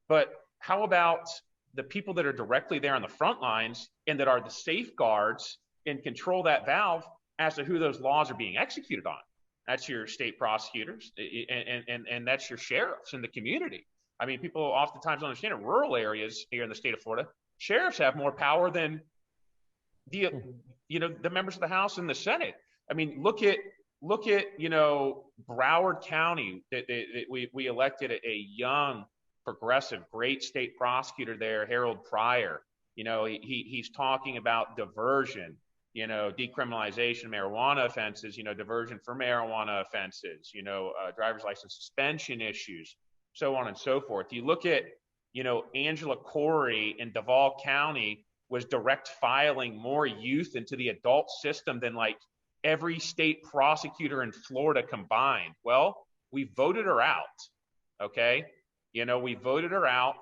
But how about the people that are directly there on the front lines and that are the safeguards and control that valve as to who those laws are being executed on? That's your state prosecutors, and that's your sheriffs in the community. I mean, people oftentimes don't understand in rural areas here in the state of Florida, sheriffs have more power than the members of the House and the Senate. I mean, look at Broward County. We elected a young, progressive, great state prosecutor there, Harold Pryor. He's talking about diversion, decriminalization of marijuana offenses, diversion for marijuana offenses, driver's license suspension issues, so on and so forth. You look at, Angela Corey in Duval County was direct filing more youth into the adult system than like every state prosecutor in Florida combined. Well, we voted her out. Okay. We voted her out,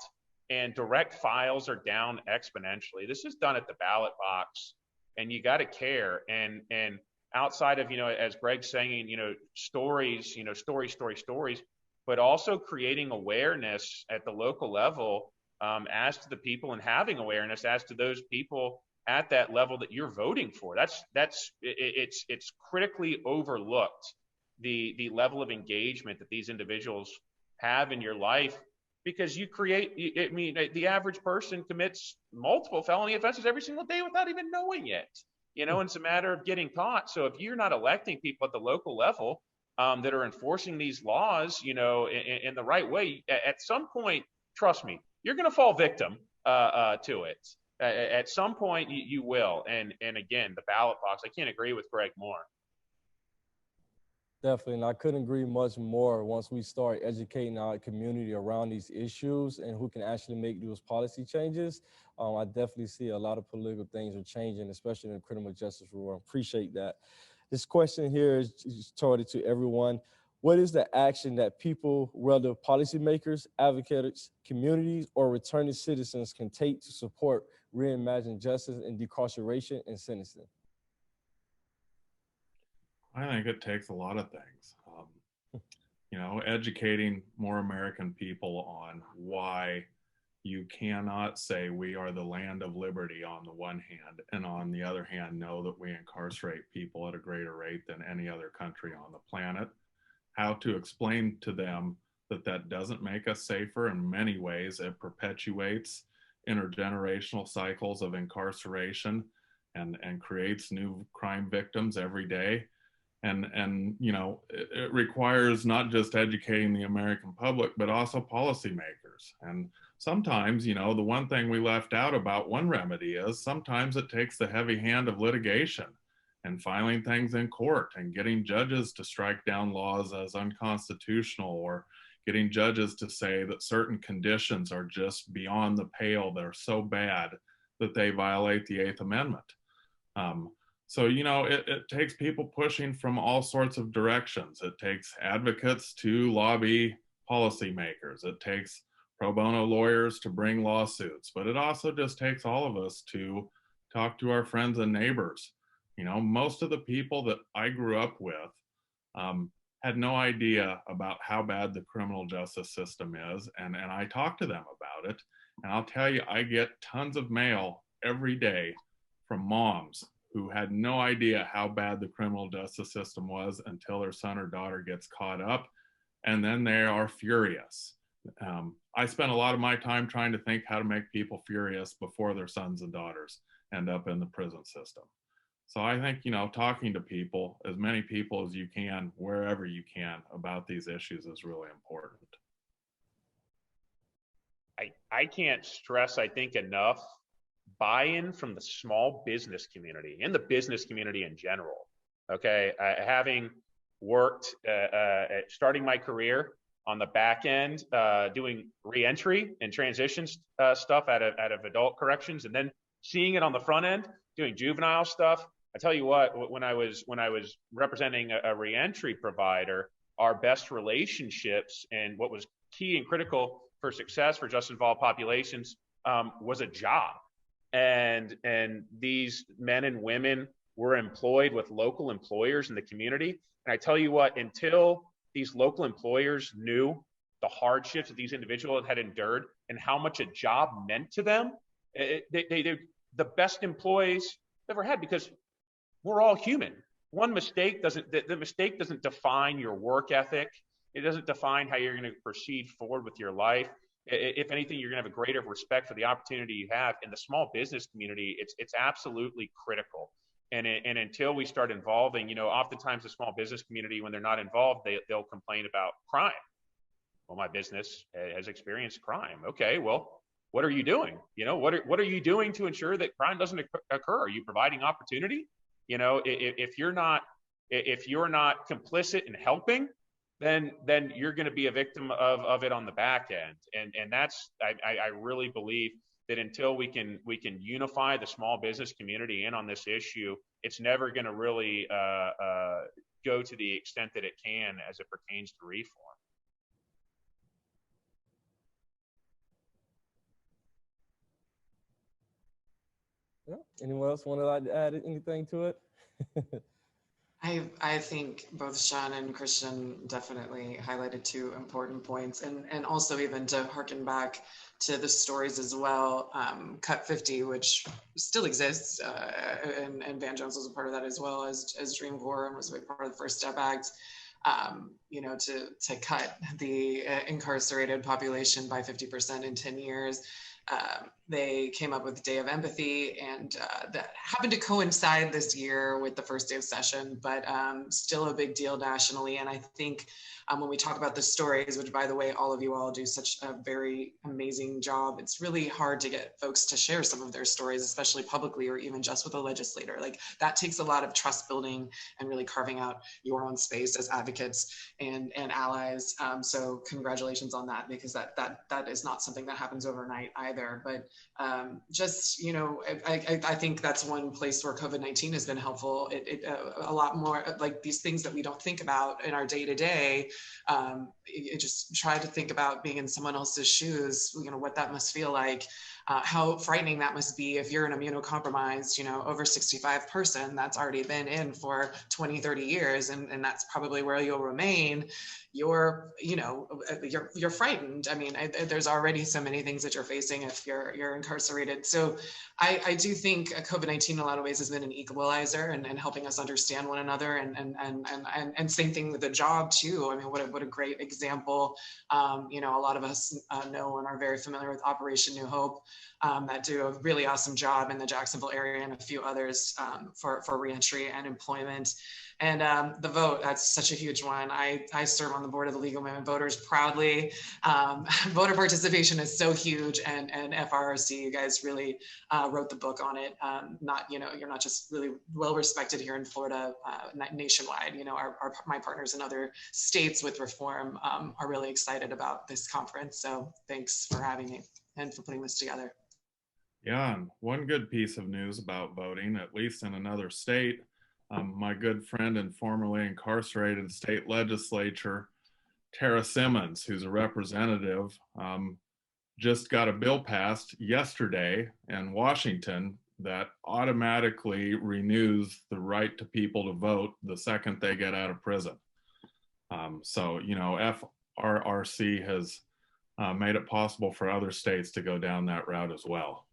and direct files are down exponentially. This is done at the ballot box, and you got to care. And outside of, as Greg's saying, stories, stories, but also creating awareness at the local level as to the people, and having awareness as to those people at that level that you're voting for. It's critically overlooked, the level of engagement that these individuals have in your life, because the average person commits multiple felony offenses every single day without even knowing it, and it's a matter of getting caught. So if you're not electing people at the local level that are enforcing these laws, in the right way, at some point, trust me, you're going to fall victim to it. At some point, you will. And again, the ballot box, I can't agree with Greg more. Definitely, and I couldn't agree much more. Once we start educating our community around these issues and who can actually make those policy changes, I definitely see a lot of political things are changing, especially in the criminal justice reform. Appreciate that. This question here is targeted to everyone. What is the action that people, whether policymakers, advocates, communities, or returning citizens, can take to support reimagining justice and decarceration and sentencing? I think it takes a lot of things. Educating more American people on why you cannot say we are the land of liberty on the one hand, and on the other hand, know that we incarcerate people at a greater rate than any other country on the planet. How to explain to them that doesn't make us safer. In many ways, it perpetuates intergenerational cycles of incarceration. and creates new crime victims every day. And you know, it requires not just educating the American public, but also policymakers. And sometimes, you know, the one thing we left out about one remedy is sometimes it takes the heavy hand of litigation and filing things in court and getting judges to strike down laws as unconstitutional, or getting judges to say that certain conditions are just beyond the pale. They're so bad that they violate the Eighth Amendment. So, you know, it takes people pushing from all sorts of directions. It takes advocates to lobby policymakers. It takes pro bono lawyers to bring lawsuits, but it also just takes all of us to talk to our friends and neighbors. You know, most of the people that I grew up with had no idea about how bad the criminal justice system is, and I talk to them about it. And I'll tell you, I get tons of mail every day from moms who had no idea how bad the criminal justice system was until their son or daughter gets caught up, and then they are furious. I spent a lot of my time trying to think how to make people furious before their sons and daughters end up in the prison system. So I think, you know, talking to people, as many people as you can, wherever you can, about these issues is really important. I can't stress, I think, enough buy-in from the small business community and the business community in general. Okay, having worked, starting my career on the back end, doing reentry and transitions stuff out of adult corrections, and then seeing it on the front end, doing juvenile stuff. I tell you what, when I was representing a reentry provider, our best relationships and what was key and critical for success for justice involved populations was a job. And these men and women were employed with local employers in the community. And I tell you what, until these local employers knew the hardships that these individuals had endured and how much a job meant to them, they're the best employees ever had, because we're all human. One mistake the mistake doesn't define your work ethic. It doesn't define how you're going to proceed forward with your life. If anything, you're going to have a greater respect for the opportunity you have. In the small business community, it's absolutely critical. And until we start involving, you know, oftentimes the small business community, when they're not involved, they'll complain about crime. Well, my business has experienced crime. Okay, well, what are you doing? You know, what are you doing to ensure that crime doesn't occur? Are you providing opportunity? You know, if you're not complicit in helping, then you're going to be a victim of it on the back end. And that's, I really believe that until we can unify the small business community in on this issue, it's never going to really go to the extent that it can as it pertains to reform. Yeah. Anyone else want to add anything to it? I think both Shon and Christian definitely highlighted two important points, and also even to harken back to the stories as well. Cut 50, which still exists, and Van Jones was a part of that, as well as Dream Corps, and was a big part of the First Step Act. You know, to cut the incarcerated population by 50% in 10 years. They came up with Day of Empathy, and that happened to coincide this year with the first day of session, but still a big deal nationally. And I think when we talk about the stories, which, by the way, all of you all do such a very amazing job, it's really hard to get folks to share some of their stories, especially publicly or even just with a legislator. Like, that takes a lot of trust building and really carving out your own space as advocates and allies. So congratulations on that, because that is not something that happens overnight either. But just, you know, I think that's one place where COVID-19 has been helpful. A lot more like these things that we don't think about in our day-to-day. Just try to think about being in someone else's shoes, you know, what that must feel like, how frightening that must be if you're an immunocompromised, you know, over 65 person that's already been in for 20, 30 years, and that's probably where you'll remain. You're frightened. I mean, there's already so many things that you're facing if you're incarcerated. So I do think COVID-19 in a lot of ways has been an equalizer and helping us understand one another, and same thing with the job too. I mean, what a great example. You know, a lot of us know and are very familiar with Operation New Hope. that do a really awesome job in the Jacksonville area, and a few others for reentry and employment. And the vote, that's such a huge one. I serve on the board of the League of Women Voters proudly. Voter participation is so huge, and FRRC, you guys really wrote the book on it. You're not just really well respected here in Florida, nationwide. My partners in other states with reform are really excited about this conference. So thanks for having me and for putting this together. Yeah, and one good piece of news about voting, at least in another state, my good friend and formerly incarcerated state legislature, Tara Simmons, who's a representative, just got a bill passed yesterday in Washington that automatically renews the right to people to vote the second they get out of prison. So, FRRC has made it possible for other states to go down that route as well.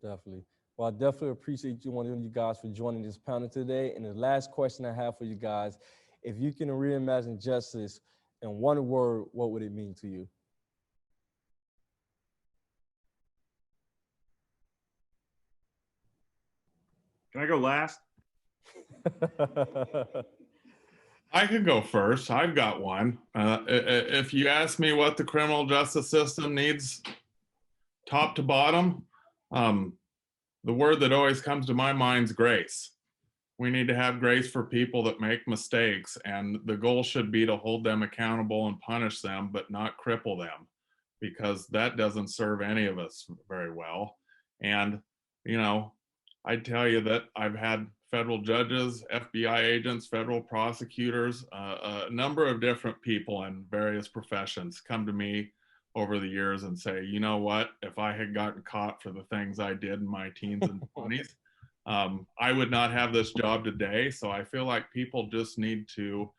Definitely. Well, I definitely appreciate you guys for joining this panel today. And the last question I have for you guys, if you can reimagine justice in one word, what would it mean to you? Can I go last? I can go first. I've got one. If you ask me what the criminal justice system needs top to bottom, the word that always comes to my mind is grace. We need to have grace for people that make mistakes, and the goal should be to hold them accountable and punish them, but not cripple them, because that doesn't serve any of us very well. And, I'd tell you that I've had federal judges, FBI agents, federal prosecutors, a number of different people in various professions come to me over the years and say, you know what, if I had gotten caught for the things I did in my teens and 20s, I would not have this job today. So I feel like people just need to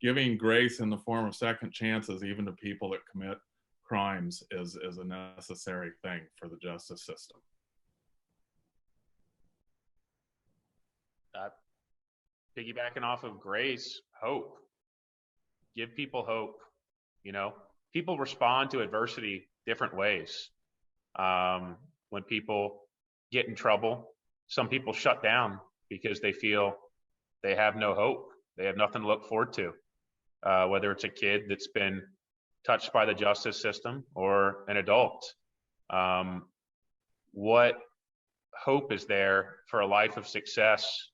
giving grace in the form of second chances, even to people that commit crimes, is a necessary thing for the justice system. Piggybacking off of grace, hope. Give people hope. People respond to adversity different ways. When people get in trouble, some people shut down because they feel they have no hope. They have nothing to look forward to. Whether it's a kid that's been touched by the justice system or an adult. What hope is there for a life of success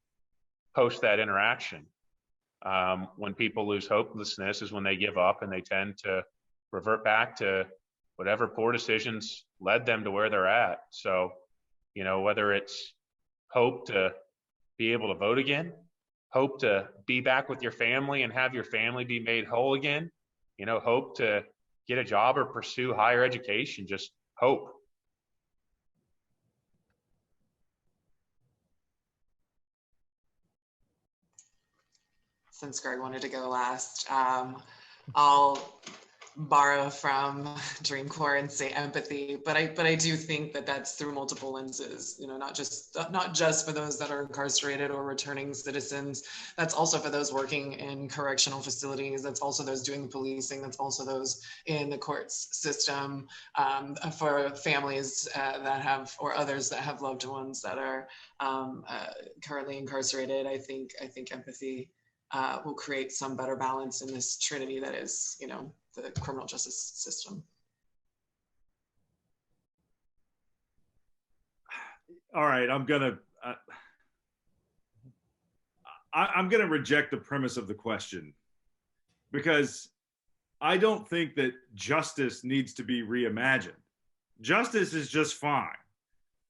post that interaction? When people lose hopelessness is when they give up, and they tend to revert back to whatever poor decisions led them to where they're at. So, whether it's hope to be able to vote again, hope to be back with your family and have your family be made whole again, hope to get a job or pursue higher education, just hope. Since Greg wanted to go last, I'll borrow from Dream Corps and say empathy, but I do think that that's through multiple lenses, not just for those that are incarcerated or returning citizens. That's also for those working in correctional facilities. That's also those doing the policing. That's also those in the courts system, for families that have, or others that have loved ones that are currently incarcerated. I think empathy will create some better balance in this trinity that is, the criminal justice system. All right, I'm gonna reject the premise of the question, because I don't think that justice needs to be reimagined. Justice is just fine.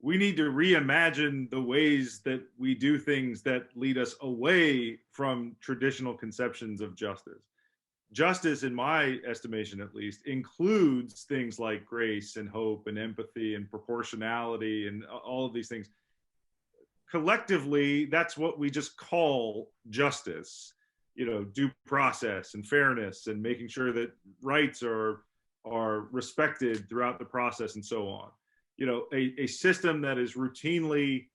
We need to reimagine the ways that we do things that lead us away from traditional conceptions of justice. Justice, in my estimation at least, includes things like grace and hope and empathy and proportionality and all of these things. Collectively, that's what we just call justice, due process and fairness and making sure that rights are respected throughout the process and so on. A system that is routinely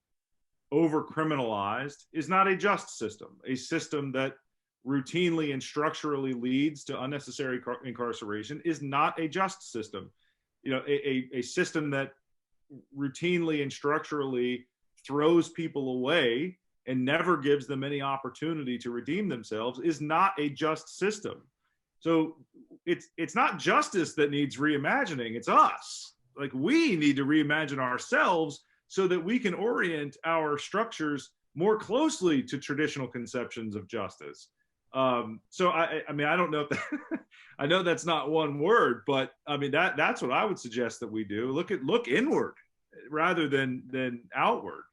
over-criminalized is not a just system. A system that routinely and structurally leads to unnecessary incarceration is not a just system. a system that routinely and structurally throws people away and never gives them any opportunity to redeem themselves is not a just system. So it's not justice that needs reimagining, it's us. Like, we need to reimagine ourselves so that we can orient our structures more closely to traditional conceptions of justice. So I mean, I don't know if that, I know that's not one word, but I mean, that's what I would suggest that we do. Look inward rather than outward.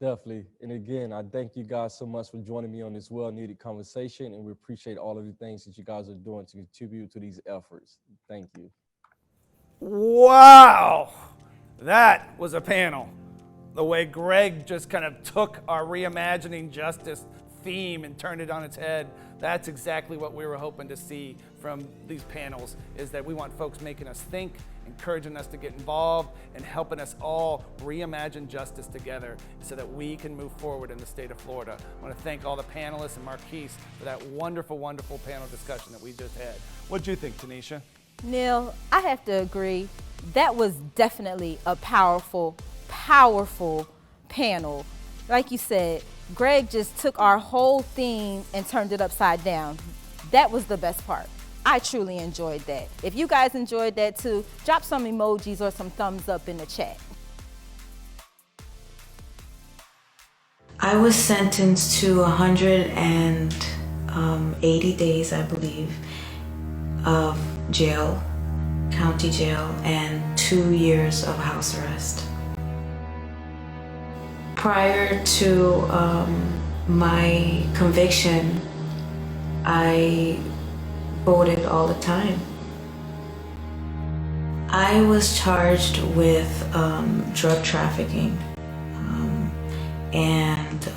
Definitely. And again, I thank you guys so much for joining me on this well-needed conversation, and we appreciate all of the things that you guys are doing to contribute to these efforts. Thank you. Wow, that was a panel. The way Greg just kind of took our reimagining justice theme and turned it on its head. That's exactly what we were hoping to see from these panels, is that we want folks making us think, encouraging us to get involved, and helping us all reimagine justice together so that we can move forward in the state of Florida. I want to thank all the panelists and Marquis for that wonderful, wonderful panel discussion that we just had. What'd you think, Tanisha? Neil, I have to agree. That was definitely a powerful, powerful panel. Like you said, Greg just took our whole theme and turned it upside down. That was the best part. I truly enjoyed that. If you guys enjoyed that too, drop some emojis or some thumbs up in the chat. I was sentenced to 180 days, I believe, of jail, county jail, and 2 years of house arrest. Prior to my conviction, I voted all the time. I was charged with drug trafficking and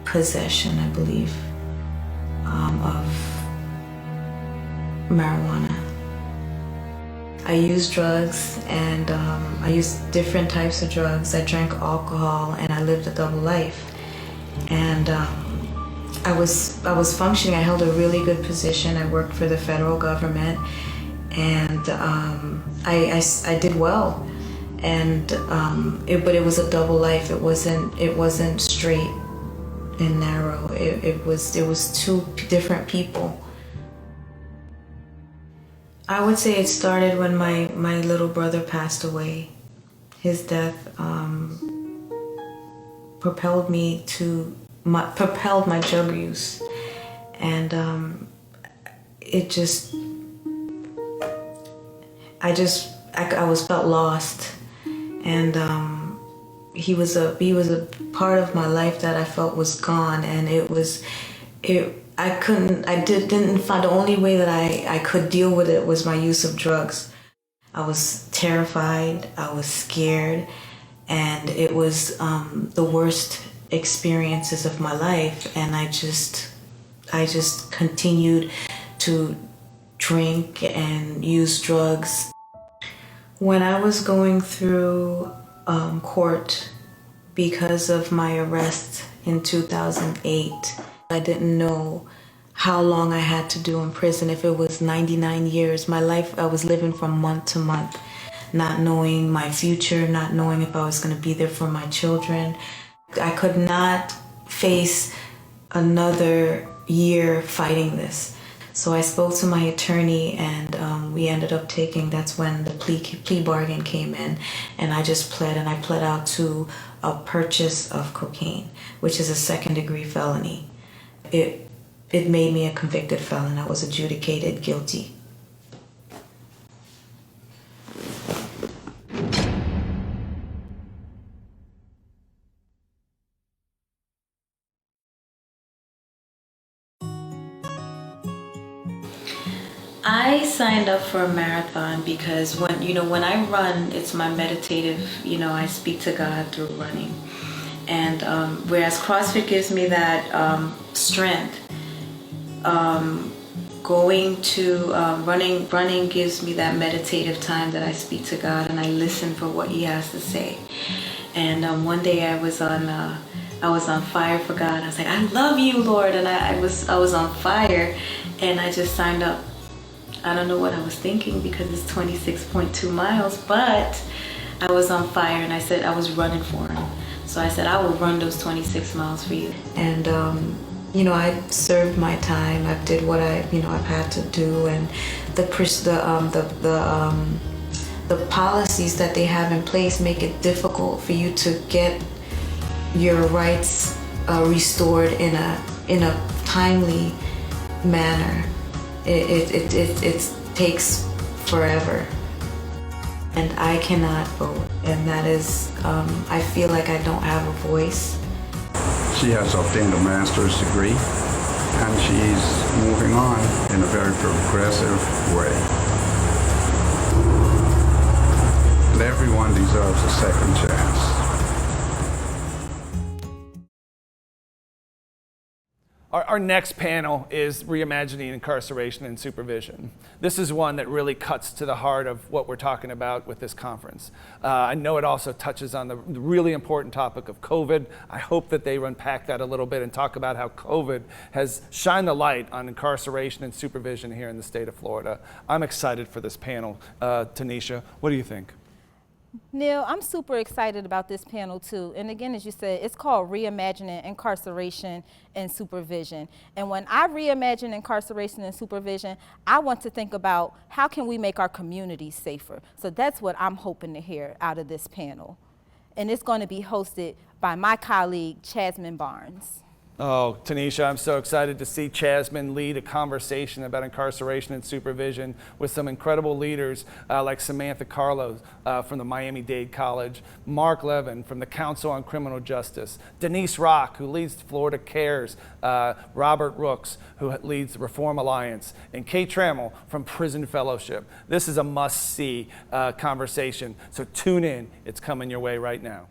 possession, I believe, of marijuana. I used drugs, and I used different types of drugs. I drank alcohol, and I lived a double life. And I was functioning. I held a really good position. I worked for the federal government, and I did well. And but it was a double life. It wasn't straight and narrow. It was two different people. I would say it started when my little brother passed away. His death propelled my drug use, and I felt lost, and he was a part of my life that I felt was gone, and didn't find the only way that I could deal with it was my use of drugs. I was terrified, I was scared, and it was the worst experiences of my life, and I just continued to drink and use drugs. When I was going through court because of my arrest in 2008, I didn't know how long I had to do in prison. If it was 99 years, my life, I was living from month to month, not knowing my future, not knowing if I was going to be there for my children. I could not face another year fighting this. So I spoke to my attorney, and we ended up that's when the plea bargain came in, and I just pled, and I pled out to a purchase of cocaine, which is a second-degree felony. It made me a convicted felon. I was adjudicated guilty. I signed up for a marathon because when I run, it's my meditative, I speak to God through running. And whereas CrossFit gives me that strength, running gives me that meditative time that I speak to God and I listen for what He has to say. And one day I was on fire for God. I was like, I love you, Lord, and I was on fire, and I just signed up I don't know what I was thinking because it's 26.2 miles, but I was on fire and I said I was running for him. So I said, I will run those 26 miles for you. And, you know, I served my time. I did what I've had to do. And the policies that they have in place make it difficult for you to get your rights restored in a timely manner. It takes forever, and I cannot vote, and that is, I feel like I don't have a voice. She has obtained a master's degree, and she's moving on in a very progressive way. And everyone deserves a second chance. Our next panel is Reimagining Incarceration and Supervision. This is one that really cuts to the heart of what we're talking about with this conference. I know it also touches on the really important topic of COVID. I hope that they unpack that a little bit and talk about how COVID has shined the light on incarceration and supervision here in the state of Florida. I'm excited for this panel. Tanisha, what do you think? Neil, I'm super excited about this panel too. And again, as you said, it's called Reimagining Incarceration and Supervision. And when I reimagine incarceration and supervision, I want to think about how can we make our communities safer. So that's what I'm hoping to hear out of this panel. And it's going to be hosted by my colleague, Chasman Barnes. Oh, Tanisha, I'm so excited to see Chasman lead a conversation about incarceration and supervision with some incredible leaders like Samantha, Carlo from the Miami-Dade College, Mark Levin from the Council on Criminal Justice, Denise Rock, who leads Florida Cares, Robert Rooks, who leads the Reform Alliance, and Kate Trammell from Prison Fellowship. This is a must-see conversation, so tune in. It's coming your way right now.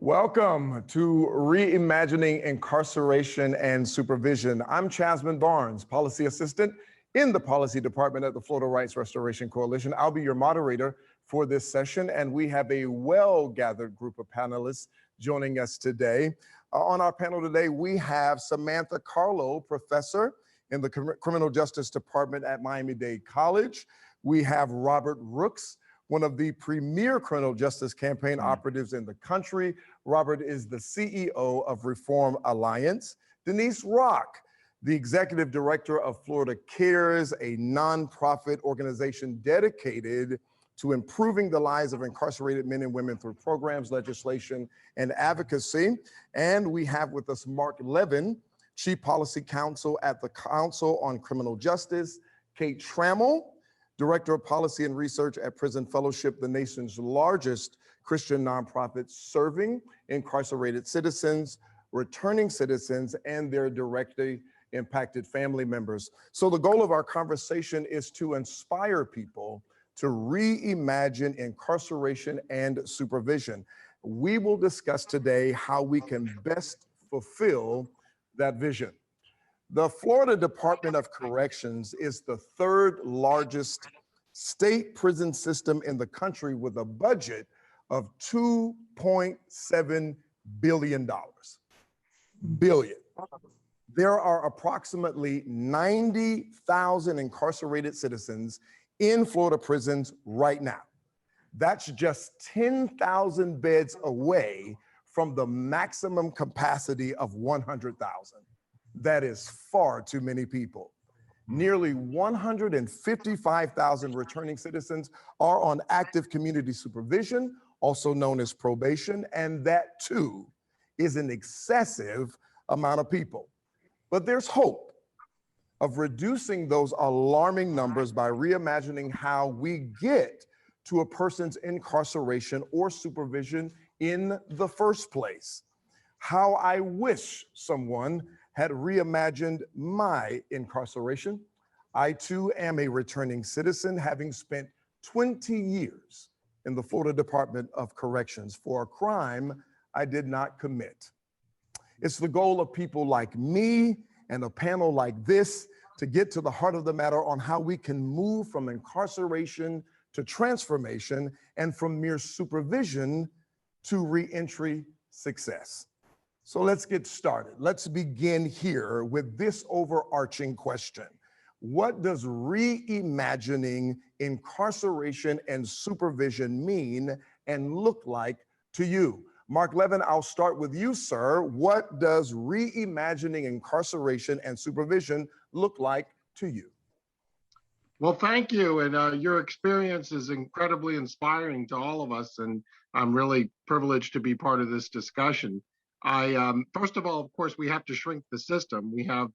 Welcome to Reimagining Incarceration and Supervision. I'm Chasman Barnes, Policy Assistant in the Policy Department at the Florida Rights Restoration Coalition. I'll be your moderator for this session, and we have a well-gathered group of panelists joining us today. On our panel today, we have Samantha Carlo, professor in the Criminal Justice Department at Miami-Dade College. We have Robert Rooks, one of the premier criminal justice campaign operatives in the country. Robert is the CEO of Reform Alliance. Denise Rock, the executive director of Florida Cares, a nonprofit organization dedicated to improving the lives of incarcerated men and women through programs, legislation, and advocacy. And we have with us Mark Levin, Chief Policy Counsel at the Council on Criminal Justice, Kate Trammell, Director of Policy and Research at Prison Fellowship, the nation's largest Christian nonprofit serving incarcerated citizens, returning citizens, and their directly impacted family members. So the goal of our conversation is to inspire people to reimagine incarceration and supervision. We will discuss today how we can best fulfill that vision. The Florida Department of Corrections is the third largest state prison system in the country with a budget of $2.7 billion. There are approximately 90,000 incarcerated citizens in Florida prisons right now. That's just 10,000 beds away from the maximum capacity of 100,000. That is far too many people. Nearly 155,000 returning citizens are on active community supervision, also known as probation, and that too is an excessive amount of people. But there's hope of reducing those alarming numbers by reimagining how we get to a person's incarceration or supervision in the first place. How I wish someone had reimagined my incarceration. I too am a returning citizen, having spent 20 years in the Florida Department of Corrections for a crime I did not commit. It's the goal of people like me and a panel like this to get to the heart of the matter on how we can move from incarceration to transformation and from mere supervision to reentry success. So let's get started. Let's begin here with this overarching question. What does reimagining incarceration and supervision mean and look like to you? Mark Levin, I'll start with you, sir. What does reimagining incarceration and supervision look like to you? Well, thank you. And your experience is incredibly inspiring to all of us. And I'm really privileged to be part of this discussion. First of all, of course, we have to shrink the system. We have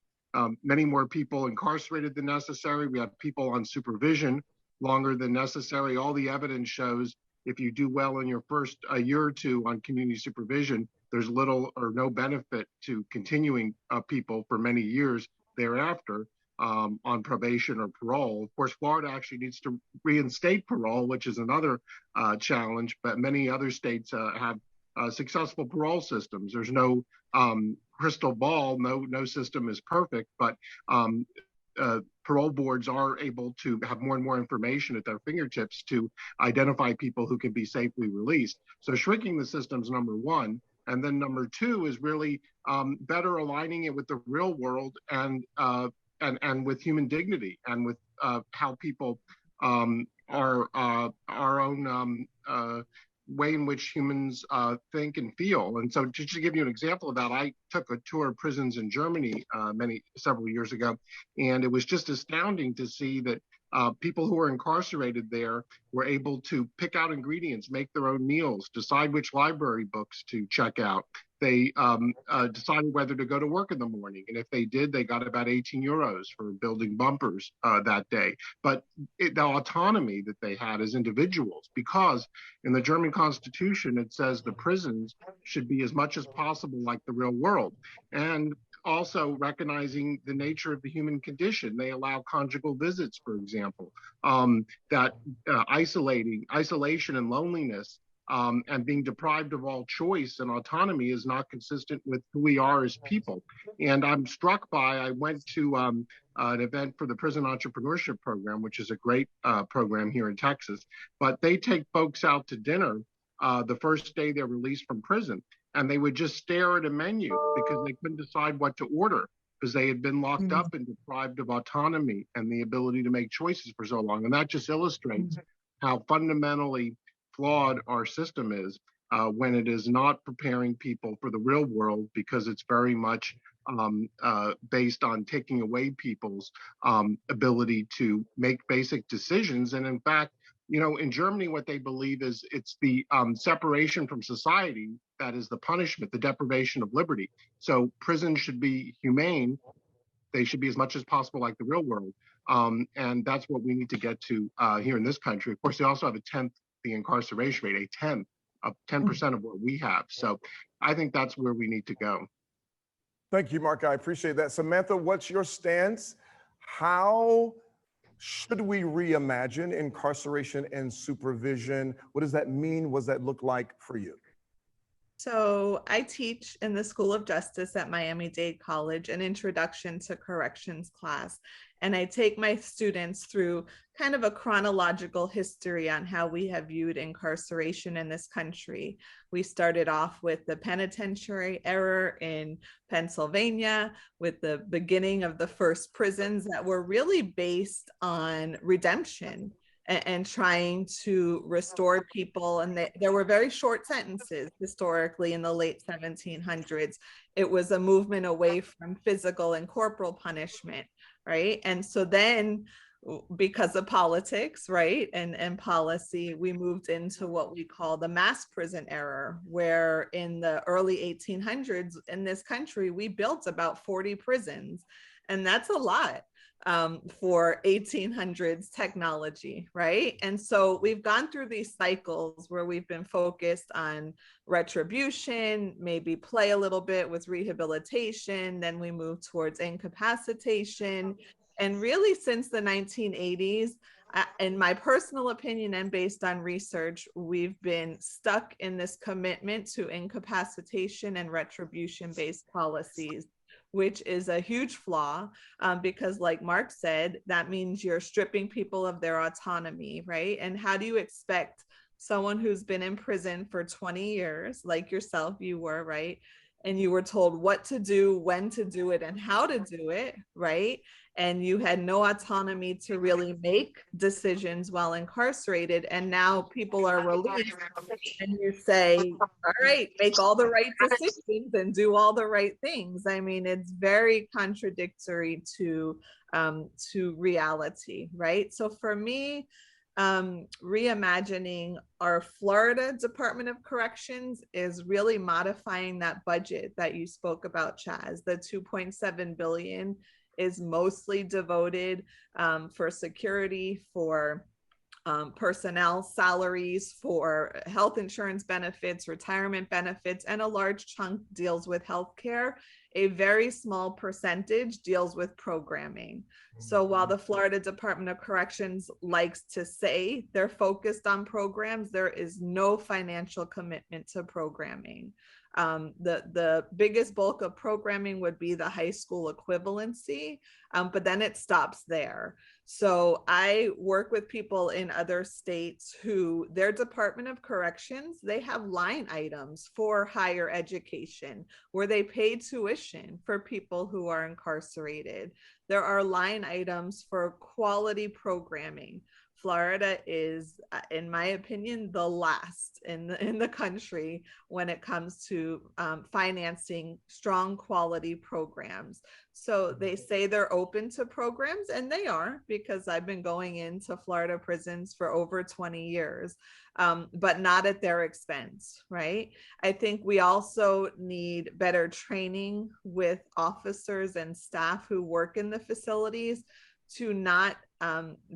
many more people incarcerated than necessary. We have people on supervision longer than necessary. All the evidence shows if you do well in your first year or two on community supervision, there's little or no benefit to continuing people for many years thereafter on probation or parole. Of course, Florida actually needs to reinstate parole, which is another challenge, but many other states have successful parole systems. There's no crystal ball, no system is perfect, but parole boards are able to have more and more information at their fingertips to identify people who can be safely released. So shrinking the system is number one. And then number two is really better aligning it with the real world and with human dignity and with how people are our own way in which humans think and feel. And so just to give you an example of that, I took a tour of prisons in Germany several years ago, and it was just astounding to see that people who were incarcerated there were able to pick out ingredients, make their own meals, decide which library books to check out. They decided whether to go to work in the morning. And if they did, they got about 18 euros for building bumpers that day. But the autonomy that they had as individuals, because in the German Constitution, it says the prisons should be as much as possible like the real world. And also recognizing the nature of the human condition. They allow conjugal visits, for example, that isolation and loneliness and being deprived of all choice and autonomy is not consistent with who we are as people. And I'm struck by, I went to an event for the Prison Entrepreneurship Program, which is a great program here in Texas, but they take folks out to dinner the first day they're released from prison. And they would just stare at a menu because they couldn't decide what to order because they had been locked up and deprived of autonomy and the ability to make choices for so long. And that just illustrates how fundamentally flawed our system is when it is not preparing people for the real world, because it's very much based on taking away people's ability to make basic decisions. And in fact, you know, in Germany, what they believe is it's the separation from society that is the punishment, the deprivation of liberty. So prisons should be humane. They should be as much as possible like the real world. And that's what we need to get to here in this country. Of course, they also have the incarceration rate, a 10% of what we have. So I think that's where we need to go. Thank you, Mark. I appreciate that. Samantha, what's your stance? How should we reimagine incarceration and supervision? What does that mean? What does that look like for you? So I teach in the School of Justice at Miami-Dade College an introduction to corrections class. And I take my students through kind of a chronological history on how we have viewed incarceration in this country. We started off with the penitentiary era in Pennsylvania, with the beginning of the first prisons that were really based on redemption and trying to restore people. And there were very short sentences historically in the late 1700s. It was a movement away from physical and corporal punishment, right? And so then, because of politics, right, and policy, we moved into what we call the mass prison era, where in the early 1800s in this country, we built about 40 prisons. And that's a lot for 1800s technology, right? And so we've gone through these cycles where we've been focused on retribution, maybe play a little bit with rehabilitation, then we move towards incapacitation. And really since the 1980s, in my personal opinion and based on research, we've been stuck in this commitment to incapacitation and retribution-based policies, which is a huge flaw because like Mark said, that means you're stripping people of their autonomy, right? And how do you expect someone who's been in prison for 20 years, like yourself, you were, right? and you were told what to do, when to do it, and how to do it, right? And you had no autonomy to really make decisions while incarcerated. And now people are released and you say, all right, make all the right decisions and do all the right things. I mean, it's very contradictory to reality, right? So for me, reimagining our Florida Department of Corrections is really modifying that budget that you spoke about, Chaz. The $2.7 billion is mostly devoted for security, for personnel salaries, for health insurance benefits, retirement benefits, and a large chunk deals with healthcare. A very small percentage deals with programming. So while the Florida Department of Corrections likes to say they're focused on programs, there is no financial commitment to programming. The biggest bulk of programming would be the high school equivalency, but then it stops there. So I work with people in other states who their Department of Corrections, they have line items for higher education where they pay tuition for people who are incarcerated. There are line items for quality programming. Florida is, in my opinion, the last in the country when it comes to financing strong quality programs. So they say they're open to programs, and they are, because I've been going into Florida prisons for over 20 years, but not at their expense, right? I think we also need better training with officers and staff who work in the facilities to not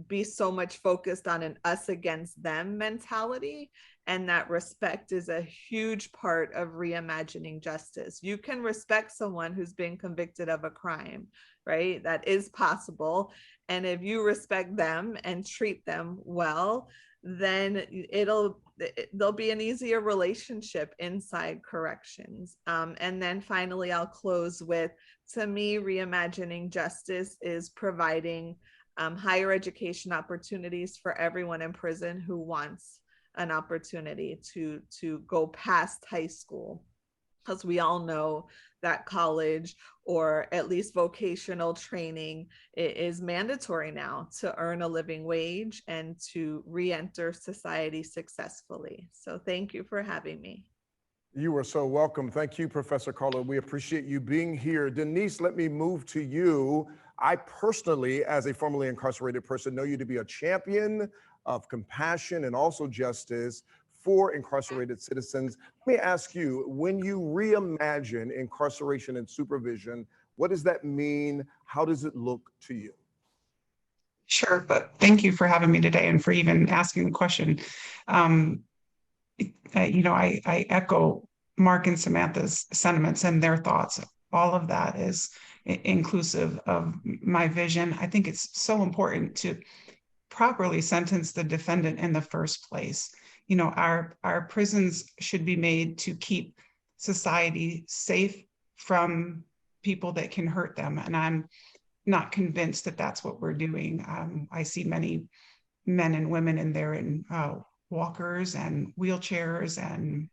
be so much focused on an us against them mentality, and that respect is a huge part of reimagining justice. You can respect someone who's been convicted of a crime, right? That is possible. And if you respect them and treat them well, then there'll be an easier relationship inside corrections. And then finally, I'll close with, to me, reimagining justice is providing higher education opportunities for everyone in prison who wants an opportunity to go past high school. Because we all know that college, or at least vocational training, is mandatory now to earn a living wage and to re-enter society successfully. So thank you for having me. You are so welcome. Thank you, Professor Carlo. We appreciate you being here. Denise, let me move to you. I personally, as a formerly incarcerated person, know you to be a champion of compassion and also justice for incarcerated citizens. Let me ask you, when you reimagine incarceration and supervision, what does that mean? How does it look to you? Sure, but thank you for having me today and for even asking the question. I echo Mark and Samantha's sentiments and their thoughts. All of that is inclusive of my vision. I think it's so important to properly sentence the defendant in the first place. You know, our prisons should be made to keep society safe from people that can hurt them. And I'm not convinced that that's what we're doing. I see many men and women in there in walkers and wheelchairs, and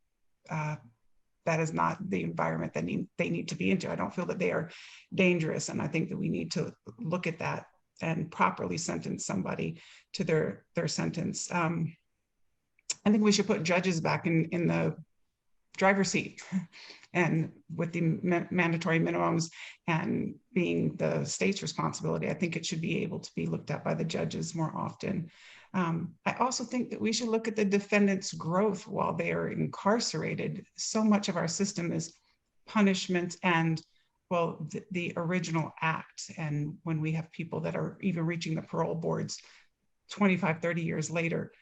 that is not the environment that they need to be into. I don't feel that they are dangerous. And I think that we need to look at that and properly sentence somebody to their sentence. I think we should put judges back in the driver's seat, and with the mandatory minimums and being the state's responsibility, I think it should be able to be looked at by the judges more often. I also think that we should look at the defendant's growth while they are incarcerated. So much of our system is punishment and, well, the original act. And when we have people that are even reaching the parole boards 25, 30 years later,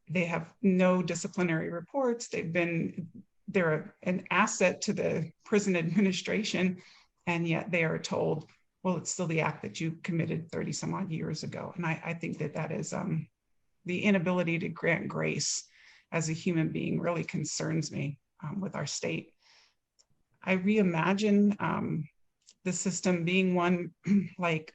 they have no disciplinary reports. They're an asset to the prison administration, and yet they are told, well, it's still the act that you committed 30 some odd years ago. And I think that is the inability to grant grace as a human being really concerns me with our state. I reimagine the system being one like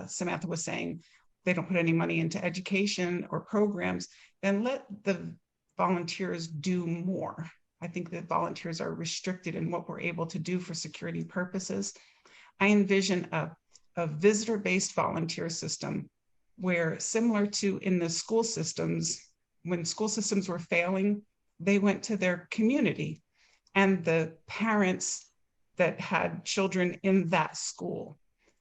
Samantha was saying, they don't put any money into education or programs, then let the volunteers do more. I think that volunteers are restricted in what we're able to do for security purposes. I envision a visitor-based volunteer system where, similar to in the school systems, when school systems were failing, they went to their community and the parents that had children in that school.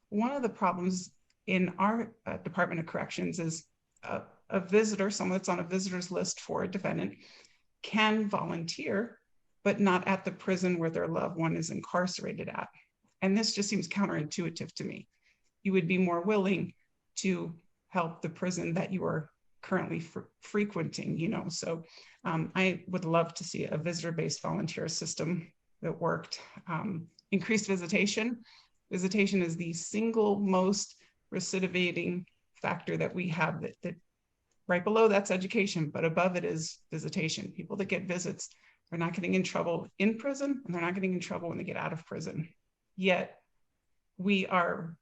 One of the problems in our Department of Corrections is a visitor, someone that's on a visitor's list for a defendant, can volunteer, but not at the prison where their loved one is incarcerated at. And this just seems counterintuitive to me. You would be more willing to help the prison that you are currently frequenting, you know. So I would love to see a visitor-based volunteer system that worked. Increased visitation. Visitation is the single most recidivating factor that we have, that right below that's education, but above it is visitation. People that get visits are not getting in trouble in prison, and they're not getting in trouble when they get out of prison. Yet we are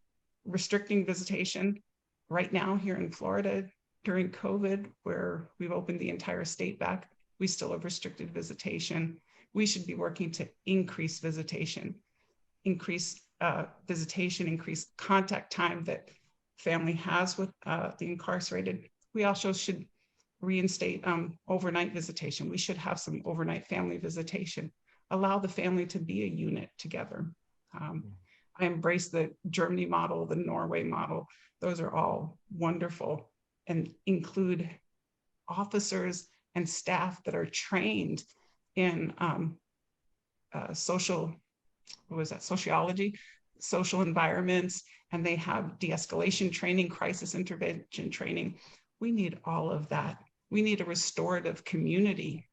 restricting visitation right now here in Florida during COVID, where we've opened the entire state back. We still have restricted visitation. We should be working to increase visitation, increase contact time that family has with the incarcerated. We also should reinstate overnight visitation. We should have some overnight family visitation, allow the family to be a unit together. I embrace the Germany model, the Norway model. Those are all wonderful and include officers and staff that are trained in sociology, social environments, and they have de-escalation training, crisis intervention training. We need all of that. We need a restorative community.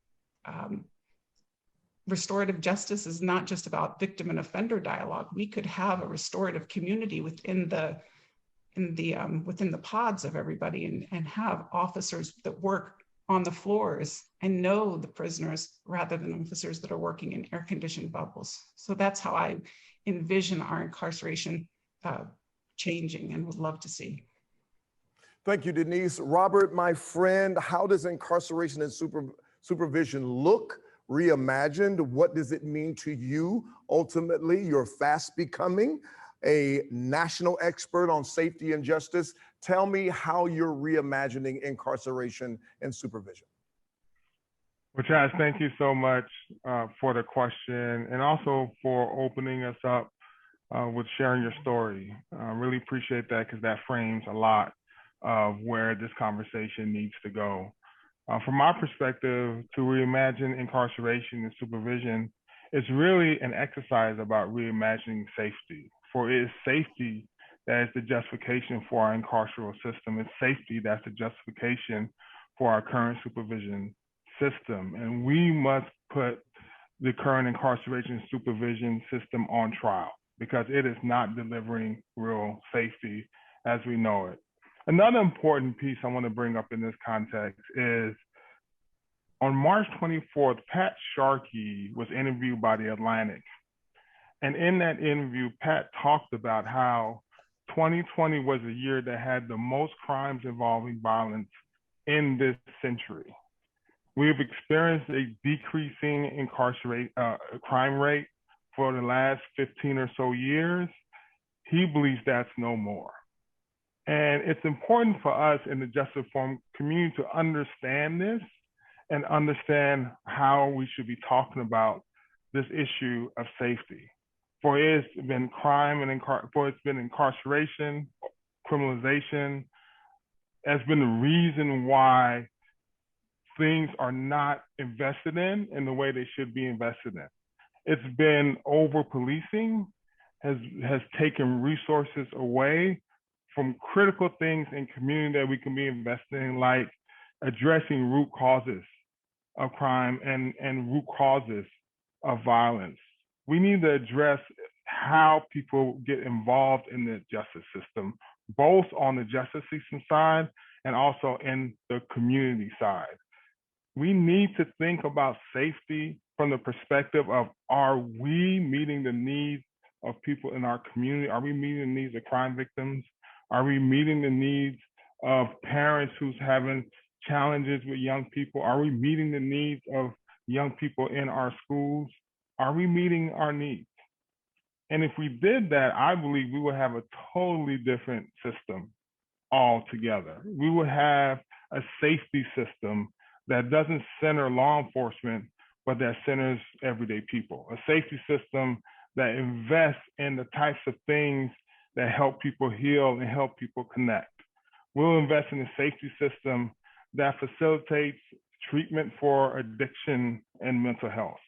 Restorative justice is not just about victim and offender dialogue. We could have a restorative community within the pods of everybody, and have officers that work on the floors and know the prisoners rather than officers that are working in air-conditioned bubbles. So that's how I envision our incarceration changing, and would love to see. Thank you, Denise. Robert, my friend, how does incarceration and supervision look reimagined? What does it mean to you? Ultimately, you're fast becoming a national expert on safety and justice. Tell me how you're reimagining incarceration and supervision. Well, Chaz, thank you so much for the question, and also for opening us up with sharing your story. I really appreciate that, because that frames a lot of where this conversation needs to go. From my perspective, to reimagine incarceration and supervision is really an exercise about reimagining safety. For it is safety that is the justification for our incarceral system. It's safety that's the justification for our current supervision system. And we must put the current incarceration supervision system on trial, because it is not delivering real safety as we know it. Another important piece I want to bring up in this context is, on March 24th, Pat Sharkey was interviewed by The Atlantic. And in that interview, Pat talked about how 2020 was a year that had the most crimes involving violence in this century. We have experienced a decreasing crime rate for the last 15 or so years. He believes that's no more. And it's important for us in the justice reform community to understand this and understand how we should be talking about this issue of safety. For it's been crime and it's been incarceration, criminalization, has been the reason why things are not invested in the way they should be invested in. It's been over-policing, has taken resources away from critical things in community that we can be invested in, like addressing root causes of crime and root causes of violence. We need to address how people get involved in the justice system, both on the justice system side and also in the community side. We need to think about safety from the perspective of, are we meeting the needs of people in our community? Are we meeting the needs of crime victims? Are we meeting the needs of parents who's having challenges with young people? Are we meeting the needs of young people in our schools, are we meeting our needs? And if we did that, I believe we would have a totally different system altogether. We would have a safety system that doesn't center law enforcement, but that centers everyday people. A safety system that invests in the types of things that help people heal and help people connect. We'll invest in a safety system that facilitates treatment for addiction and mental health.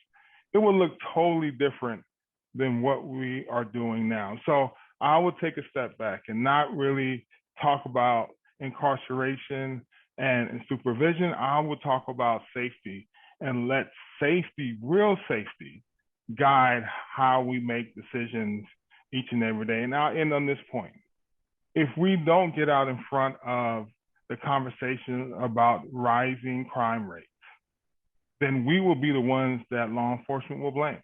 It will look totally different than what we are doing now. So I would take a step back and not really talk about incarceration and supervision. I would talk about safety and let safety, real safety, guide how we make decisions each and every day. And I'll end on this point. If we don't get out in front of the conversation about rising crime rates, then we will be the ones that law enforcement will blame.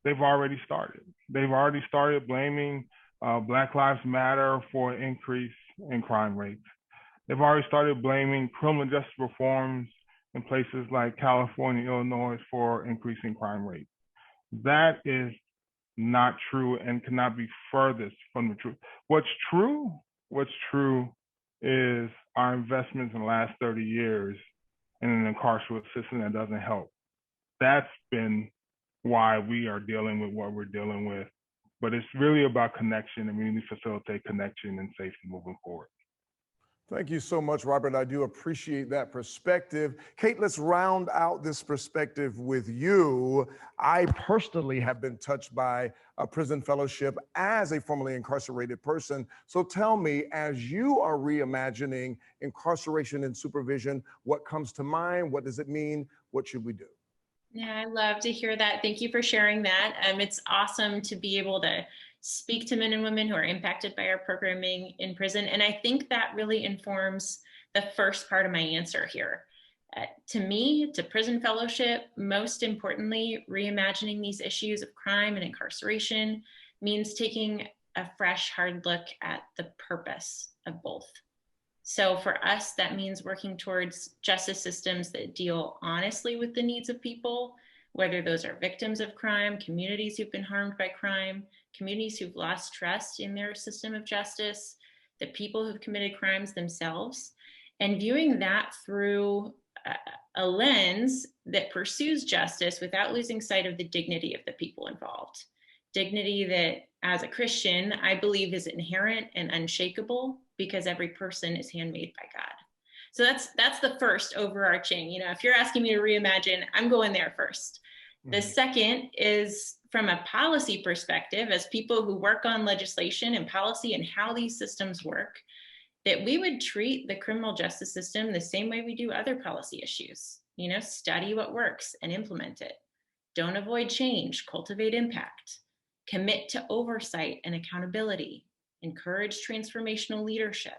They've already started. They've already started blaming Black Lives Matter for an increase in crime rates. They've already started blaming criminal justice reforms in places like California, Illinois for increasing crime rates. That is not true and cannot be furthest from the truth. What's true is our investments in the last 30 years in an incarcerated system that doesn't help. That's been why we are dealing with what we're dealing with. But it's really about connection, and we need to facilitate connection and safety moving forward. Thank you so much, Robert. I do appreciate that perspective. Kate, let's round out this perspective with you. I personally have been touched by a prison fellowship as a formerly incarcerated person. So tell me, as you are reimagining incarceration and supervision, what comes to mind? What does it mean? What should we do? Yeah, I love to hear that. Thank you for sharing that. It's awesome to be able to speak to men and women who are impacted by our programming in prison. And I think that really informs the first part of my answer here. To me, to prison fellowship, most importantly, reimagining these issues of crime and incarceration means taking a fresh, hard look at the purpose of both. So for us, that means working towards justice systems that deal honestly with the needs of people, whether those are victims of crime, communities who've been harmed by crime, communities who've lost trust in their system of justice, the people who've committed crimes themselves, and viewing that through a lens that pursues justice without losing sight of the dignity of the people involved. Dignity that, as a Christian, I believe is inherent and unshakable because every person is handmade by God. So that's the first overarching, if you're asking me to reimagine, I'm going there first. The second is from a policy perspective, as people who work on legislation and policy and how these systems work, that we would treat the criminal justice system the same way we do other policy issues. Study what works and implement it. Don't avoid change, cultivate impact. Commit to oversight and accountability. Encourage transformational leadership.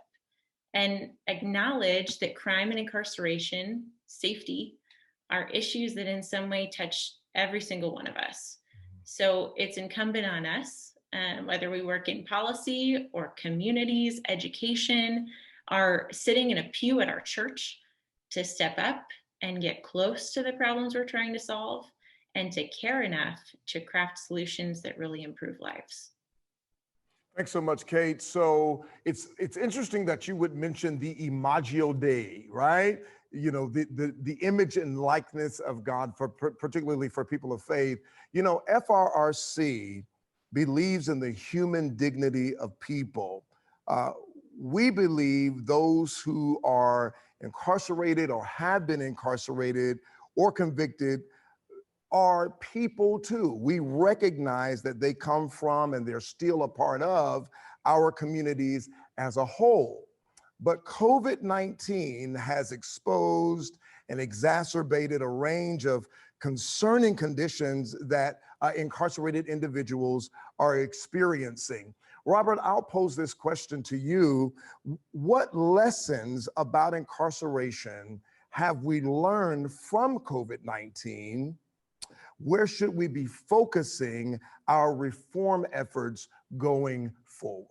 And acknowledge that crime and incarceration, safety, are issues that in some way touch every single one of us. So it's incumbent on us, whether we work in policy or communities, education, are sitting in a pew at our church, to step up and get close to the problems we're trying to solve, and to care enough to craft solutions that really improve lives. Thanks so much, Kate. So it's interesting that you would mention the Imago Dei, right? The image and likeness of God, particularly for people of faith. FRRC believes in the human dignity of people. We believe those who are incarcerated or have been incarcerated or convicted are people too. We recognize that they come from and they're still a part of our communities as a whole. But COVID-19 has exposed and exacerbated a range of concerning conditions that incarcerated individuals are experiencing. Robert, I'll pose this question to you. What lessons about incarceration have we learned from COVID-19? Where should we be focusing our reform efforts going forward?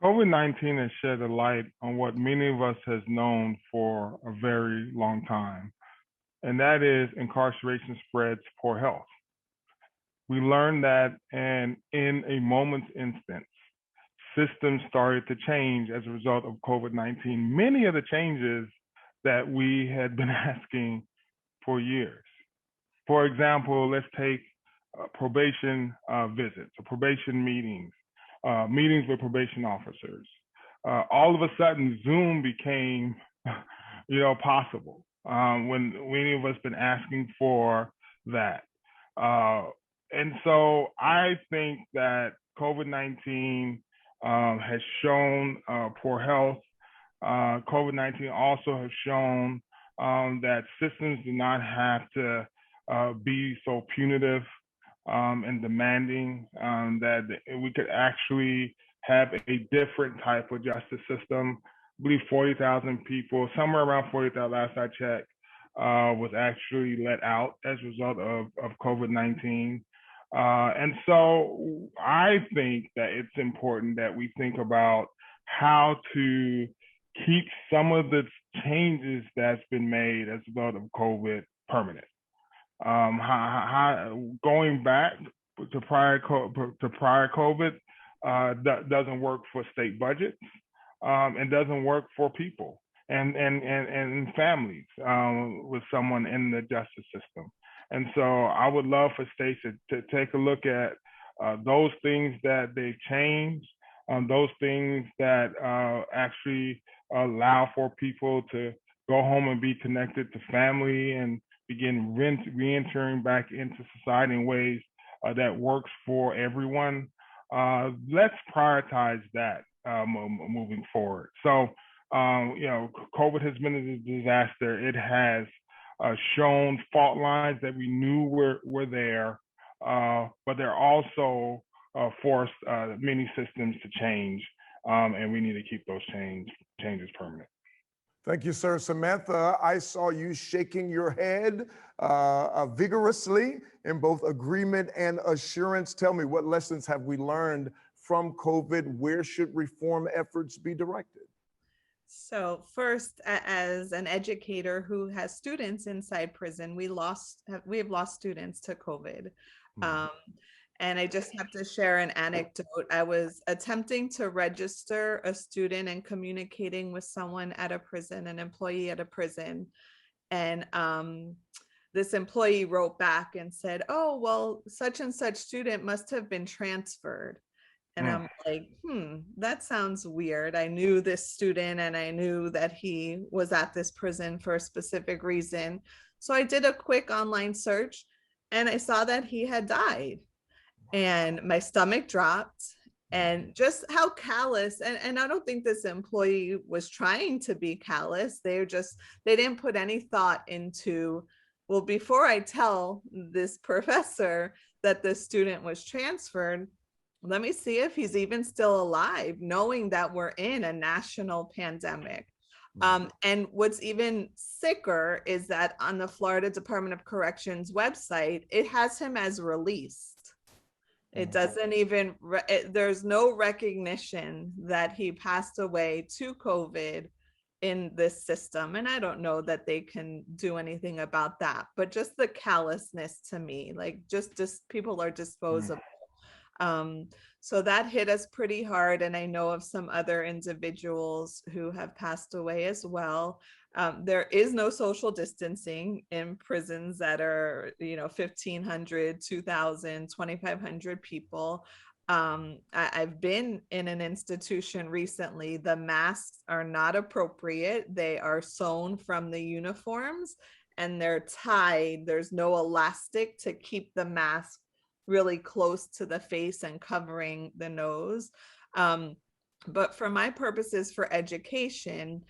COVID-19 has shed a light on what many of us has known for a very long time. and that is incarceration spreads poor health. We learned that, and in a moment's instance, systems started to change as a result of COVID-19. Many of the changes that we had been asking for years. For example, let's take probation visits or probation meetings, meetings with probation officers. All of a sudden, Zoom became, possible when many of us been asking for that. And so I think that COVID-19 has shown poor health. COVID-19 also has shown that systems do not have to be so punitive and demanding, that we could actually have a different type of justice system. I believe 40,000 people, somewhere around 40,000 last I checked, was actually let out as a result of COVID-19. And so I think that it's important that we think about how to keep some of the changes that's been made as a result of COVID permanent. Going back to prior COVID doesn't work for state budgets and doesn't work for people and families with someone in the justice system. And so I would love for states to take a look at those things that they've changed, those things that actually allow for people to go home and be connected to family and begin re-entering back into society in ways that works for everyone. Let's prioritize that moving forward. So, COVID has been a disaster. It has shown fault lines that we knew were there, but they're also forced many systems to change, and we need to keep those changes permanent. Thank you, sir. Samantha, I saw you shaking your head vigorously in both agreement and assurance. Tell me, what lessons have we learned from COVID? Where should reform efforts be directed? So first, as an educator who has students inside prison, we have lost students to COVID. And I just have to share an anecdote. I was attempting to register a student and communicating with someone at a prison, an employee at a prison. And this employee wrote back and said, "Oh, well, such and such student must have been transferred." And I'm like, that sounds weird. I knew this student and I knew that he was at this prison for a specific reason. So I did a quick online search and I saw that he had died. And my stomach dropped, and just how callous, and I don't think this employee was trying to be callous. They didn't put any thought into, well, before I tell this professor that the student was transferred, let me see if he's even still alive, knowing that we're in a national pandemic. And what's even sicker is that on the Florida Department of Corrections website, it has him as released. It doesn't even, there's no recognition that he passed away to COVID in this system. And I don't know that they can do anything about that, but just the callousness to me, like just people are disposable. So that hit us pretty hard. And I know of some other individuals who have passed away as well. There is no social distancing in prisons that are, 1,500, 2,000, 2,500 people. I've been in an institution recently. The masks are not appropriate. They are sewn from the uniforms and they're tied. There's no elastic to keep the mask really close to the face and covering the nose. But for my purposes for education,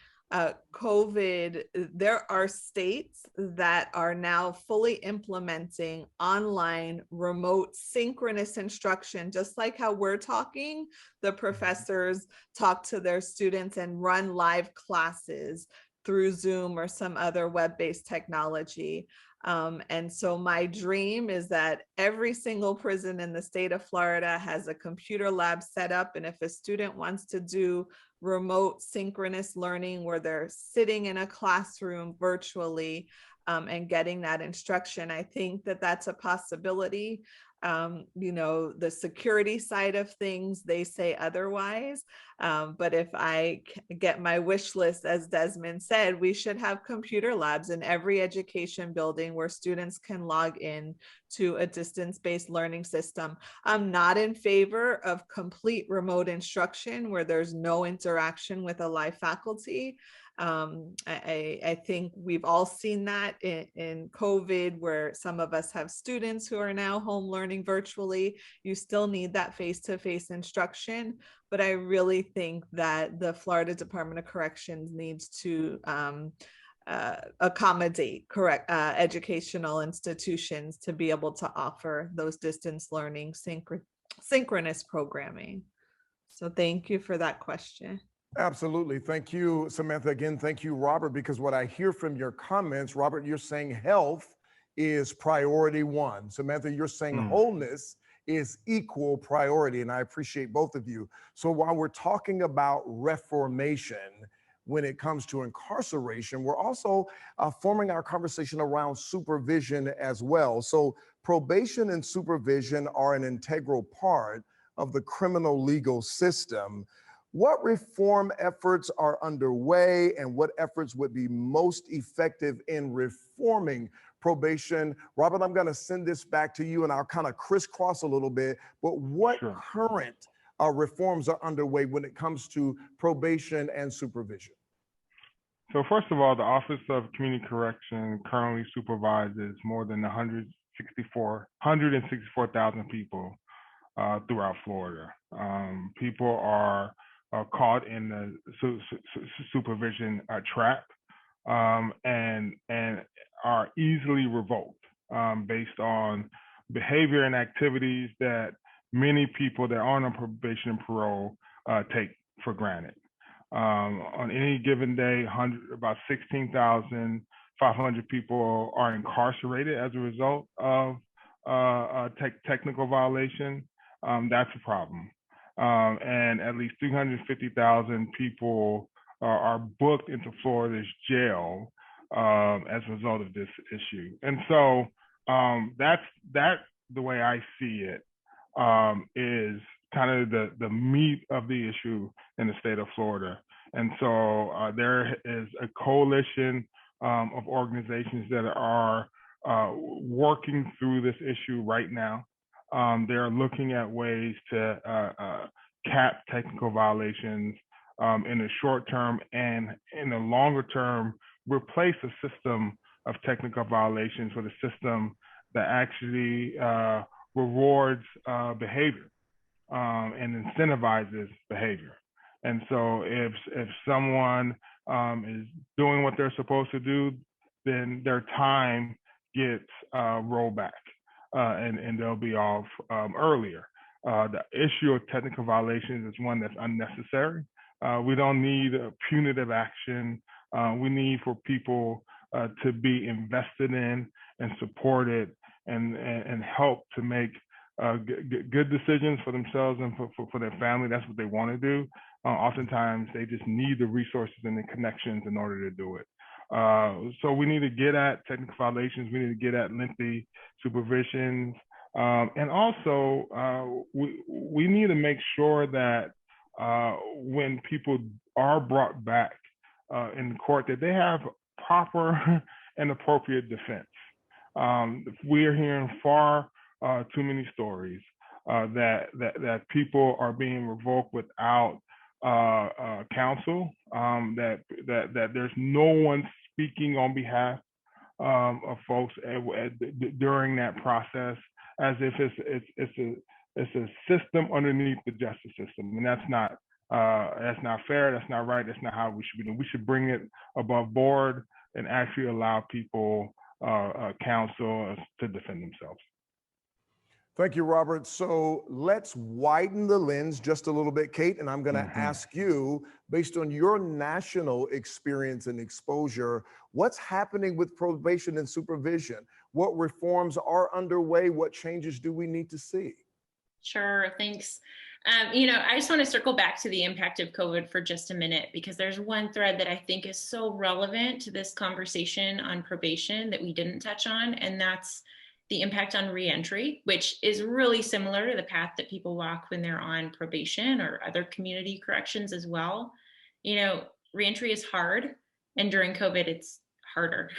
COVID, there are states that are now fully implementing online, remote, synchronous instruction, just like how we're talking. The professors talk to their students and run live classes through Zoom or some other web-based technology. And so my dream is that every single prison in the state of Florida has a computer lab set up. And if a student wants to do remote synchronous learning where they're sitting in a classroom virtually, and getting that instruction. I think that that's a possibility. You know, the security side of things, they say otherwise. But if I get my wish list, as Desmond said, we should have computer labs in every education building where students can log in to a distance-based learning system. I'm not in favor of complete remote instruction where there's no interaction with a live faculty. I think we've all seen that in COVID, where some of us have students who are now home learning virtually. You still need that face-to-face instruction, but I really think that the Florida Department of Corrections needs to accommodate educational institutions to be able to offer those distance learning synchronous programming. So thank you for that question. Absolutely. Thank you, Samantha. Again, thank you, Robert, because what I hear from your comments, Robert, you're saying health is priority one. Samantha, you're saying wholeness is equal priority, and I appreciate both of you. So while we're talking about reformation, when it comes to incarceration, we're also forming our conversation around supervision as well. So probation and supervision are an integral part of the criminal legal system. What reform efforts are underway and what efforts would be most effective in reforming probation? Robert, I'm going to send this back to you and I'll kind of crisscross a little bit, but what current reforms are underway when it comes to probation and supervision? So first of all, the Office of Community Correction currently supervises more than 164,000 people throughout Florida. People are caught in the supervision trap and are easily revoked based on behavior and activities that many people that are on probation and parole take for granted. On any given day, about 16,500 people are incarcerated as a result of technical violation. That's a problem. And at least 350,000 people are booked into Florida's jail as a result of this issue. And so that's the way I see it, is kind of the meat of the issue in the state of Florida. And so there is a coalition of organizations that are working through this issue right now. They're looking at ways to cap technical violations in the short term, and in the longer term, replace a system of technical violations with a system that actually rewards behavior and incentivizes behavior. And so if someone is doing what they're supposed to do, then their time gets rolled back and they'll be off earlier. The issue of technical violations is one that's unnecessary. We don't need punitive action. We need for people to be invested in and supported and help to make good decisions for themselves and for their family. That's what they want to do. Oftentimes, they just need the resources and the connections in order to do it. So we need to get at technical violations. We need to get at lengthy supervisions. And also, we need to make sure that when people are brought back in court, that they have proper and appropriate defense. We are hearing far too many stories that people are being revoked without counsel, that there's no one speaking on behalf of folks during that process, as if it's a system underneath the justice system, and that's not fair. That's not right. That's not how we should be doing. We should bring it above board and actually allow people counsel to defend themselves. Thank you, Robert. So let's widen the lens just a little bit, Kate, and I'm going to ask you, based on your national experience and exposure, what's happening with probation and supervision? What reforms are underway? What changes do we need to see? Sure, thanks. I just want to circle back to the impact of COVID for just a minute, because there's one thread that I think is so relevant to this conversation on probation that we didn't touch on, and that's the impact on reentry, which is really similar to the path that people walk when they're on probation or other community corrections as well. Reentry is hard, and during COVID, it's harder.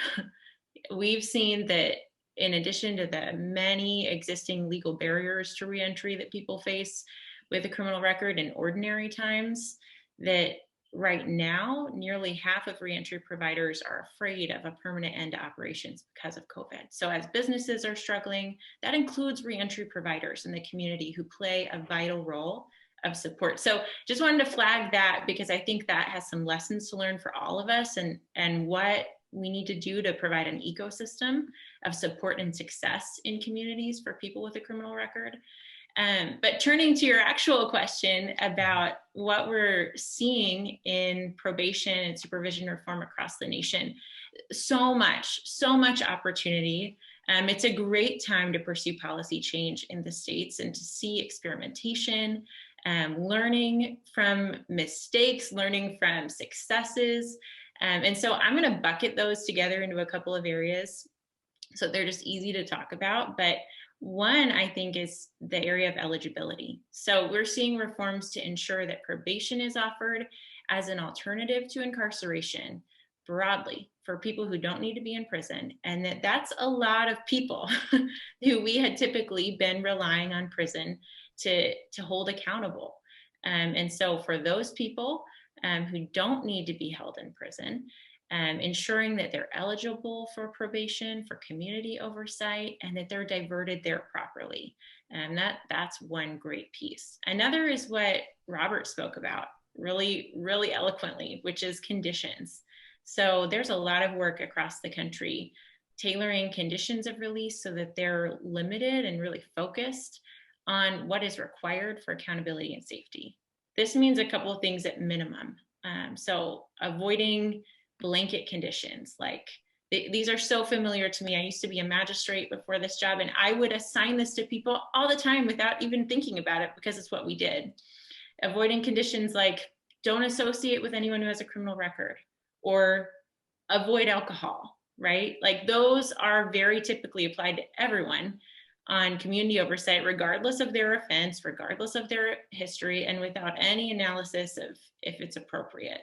We've seen that in addition to the many existing legal barriers to reentry that people face with a criminal record in ordinary times, that right now, nearly half of reentry providers are afraid of a permanent end to operations because of COVID. So as businesses are struggling, that includes reentry providers in the community who play a vital role of support. So just wanted to flag that, because I think that has some lessons to learn for all of us, and what we need to do to provide an ecosystem of support and success in communities for people with a criminal record. But turning to your actual question about what we're seeing in probation and supervision reform across the nation, so much opportunity. It's a great time to pursue policy change in the states and to see experimentation, learning from mistakes, learning from successes. And so I'm going to bucket those together into a couple of areas so they're just easy to talk about. But one, I think, is the area of eligibility. So we're seeing reforms to ensure that probation is offered as an alternative to incarceration broadly for people who don't need to be in prison. And that's a lot of people who we had typically been relying on prison to hold accountable. And so for those people who don't need to be held in prison, ensuring that they're eligible for probation, for community oversight, and that they're diverted there properly. And that's one great piece. Another is what Robert spoke about really, really eloquently, which is conditions. So there's a lot of work across the country tailoring conditions of release so that they're limited and really focused on what is required for accountability and safety. This means a couple of things at minimum. So avoiding blanket conditions, like these are so familiar to me. I used to be a magistrate before this job, and I would assign this to people all the time without even thinking about it, because it's what we did. Avoiding conditions like don't associate with anyone who has a criminal record, or avoid alcohol, right? Like those are very typically applied to everyone on community oversight, regardless of their offense, regardless of their history, and without any analysis of if it's appropriate.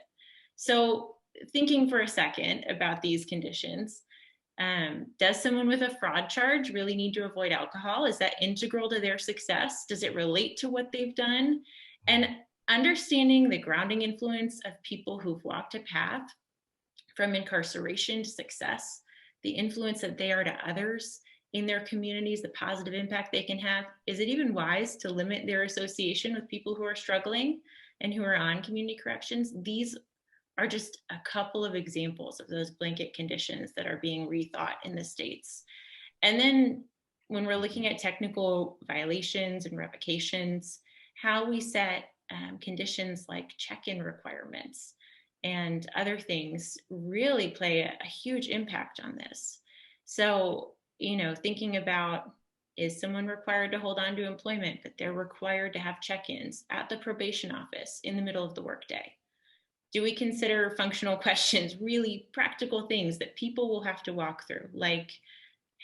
So thinking for a second about these conditions, does someone with a fraud charge really need to avoid alcohol? Is that integral to their success? Does it relate to what they've done? And understanding the grounding influence of people who've walked a path from incarceration to success, the influence that they are to others in their communities, the positive impact they can have. Is it even wise to limit their association with people who are struggling and who are on community corrections? These are just a couple of examples of those blanket conditions that are being rethought in the states. And then when we're looking at technical violations and revocations, how we set conditions like check-in requirements and other things really play a huge impact on this. So, thinking about, is someone required to hold on to employment, but they're required to have check-ins at the probation office in the middle of the workday? Do we consider functional questions, really practical things that people will have to walk through, like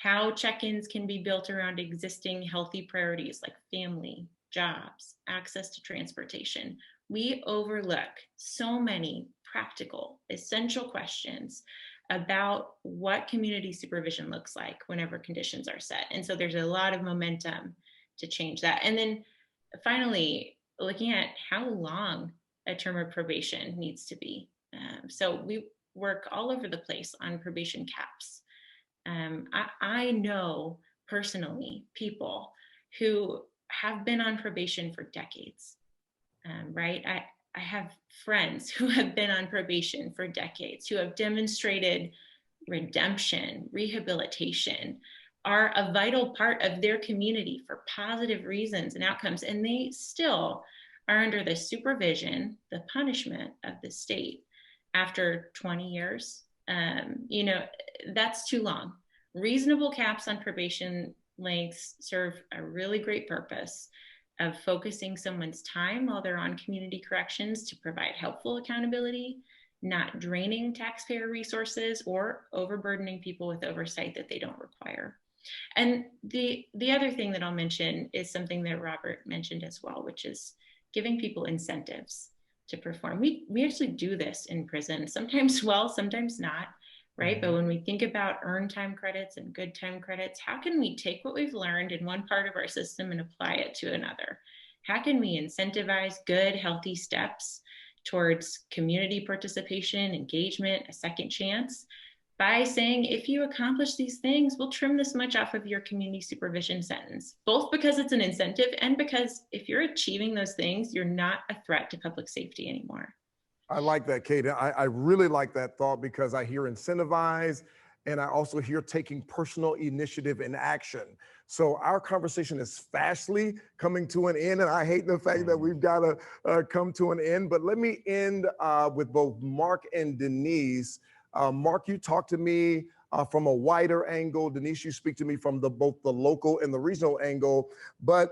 how check-ins can be built around existing healthy priorities like family, jobs, access to transportation? We overlook so many practical, essential questions about what community supervision looks like whenever conditions are set. And so there's a lot of momentum to change that. And then finally, looking at how long a term of probation needs to be. So we work all over the place on probation caps. I know personally people who have been on probation for decades, right? I have friends who have been on probation for decades, who have demonstrated redemption, rehabilitation, are a vital part of their community for positive reasons and outcomes, and they still are under the supervision, the punishment of the state after 20 years. That's too long. Reasonable caps on probation lengths serve a really great purpose. of focusing someone's time while they're on community corrections to provide helpful accountability, not draining taxpayer resources or overburdening people with oversight that they don't require. And the other thing that I'll mention is something that Robert mentioned as well, which is giving people incentives to perform. We actually do this in prison, sometimes well, sometimes not, right? But when we think about earned time credits and good time credits, how can we take what we've learned in one part of our system and apply it to another? How can we incentivize good, healthy steps towards community participation, engagement, a second chance, by saying, if you accomplish these things, we'll trim this much off of your community supervision sentence, both because it's an incentive and because if you're achieving those things, you're not a threat to public safety anymore. I like that, Kate. I really like that thought because I hear incentivize and I also hear taking personal initiative and action. So our conversation is fastly coming to an end, and I hate the fact that we've got to come to an end, but let me end with both Mark and Denise. Mark, you talk to me from a wider angle. Denise, you speak to me from both the local and the regional angle, but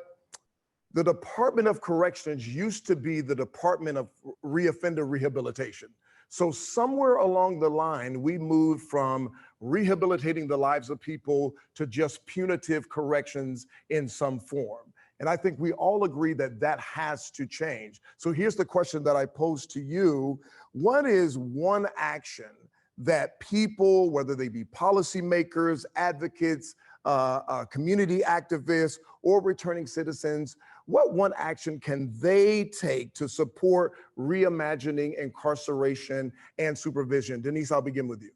the Department of Corrections used to be the Department of Reoffender Rehabilitation. So somewhere along the line, we moved from rehabilitating the lives of people to just punitive corrections in some form. And I think we all agree that that has to change. So here's the question that I pose to you. What is one action that people, whether they be policymakers, advocates, community activists, or returning citizens, what one action can they take to support reimagining incarceration and supervision? Denise, I'll begin with you.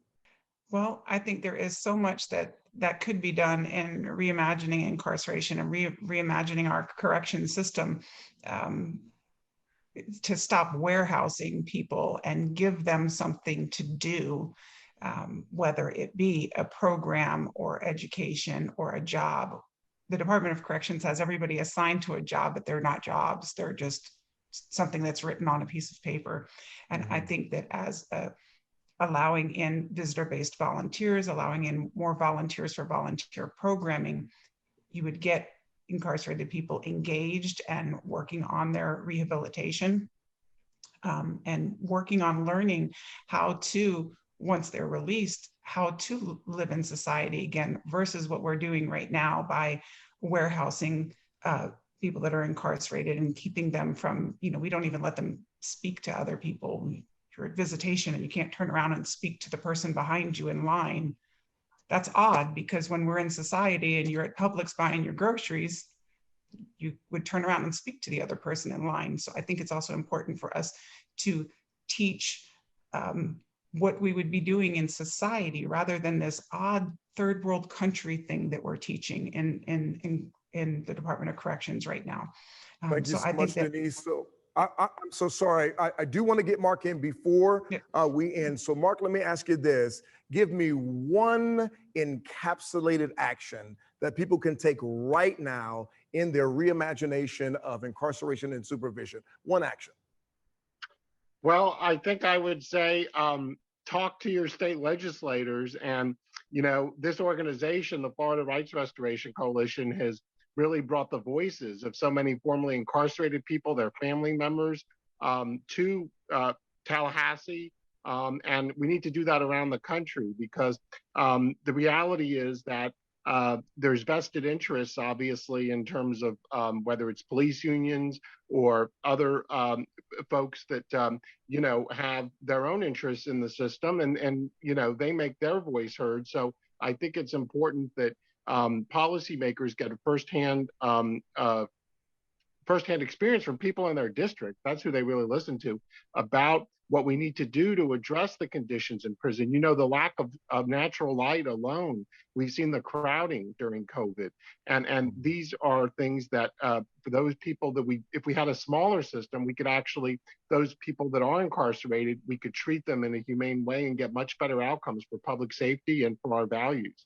Well, I think there is so much that could be done in reimagining incarceration and reimagining our correction system to stop warehousing people and give them something to do, whether it be a program or education or a job. The Department of Corrections has everybody assigned to a job, but they're not jobs. They're just something that's written on a piece of paper. And I think that as allowing in visitor-based volunteers, allowing in more volunteers for volunteer programming, you would get incarcerated people engaged and working on their rehabilitation and working on learning how to, once they're released, how to live in society again versus what we're doing right now by warehousing people that are incarcerated and keeping them from, we don't even let them speak to other people. You're at visitation and you can't turn around and speak to the person behind you in line. That's odd because when we're in society and you're at Publix buying your groceries, you would turn around and speak to the other person in line. So I think it's also important for us to teach what we would be doing in society rather than this odd third world country thing that we're teaching in the Department of Corrections right now. Thank you so much, Denise. So I'm so sorry. I do want to get Mark in before we end. So Mark, let me ask you this. Give me one encapsulated action that people can take right now in their reimagination of incarceration and supervision. One action. Well, I think I would say talk to your state legislators. And, this organization, the Florida Rights Restoration Coalition, has really brought the voices of so many formerly incarcerated people, their family members, to Tallahassee. And we need to do that around the country because the reality is that there's vested interests, obviously, in terms of whether it's police unions or other folks that, have their own interests in the system and they make their voice heard. So I think it's important that policymakers get a firsthand experience from people in their district. That's who they really listen to about what we need to do to address the conditions in prison. The lack of natural light alone. We've seen the crowding during COVID. And these are things that for those people that if we had a smaller system, we could actually, those people that are incarcerated, we could treat them in a humane way and get much better outcomes for public safety and for our values.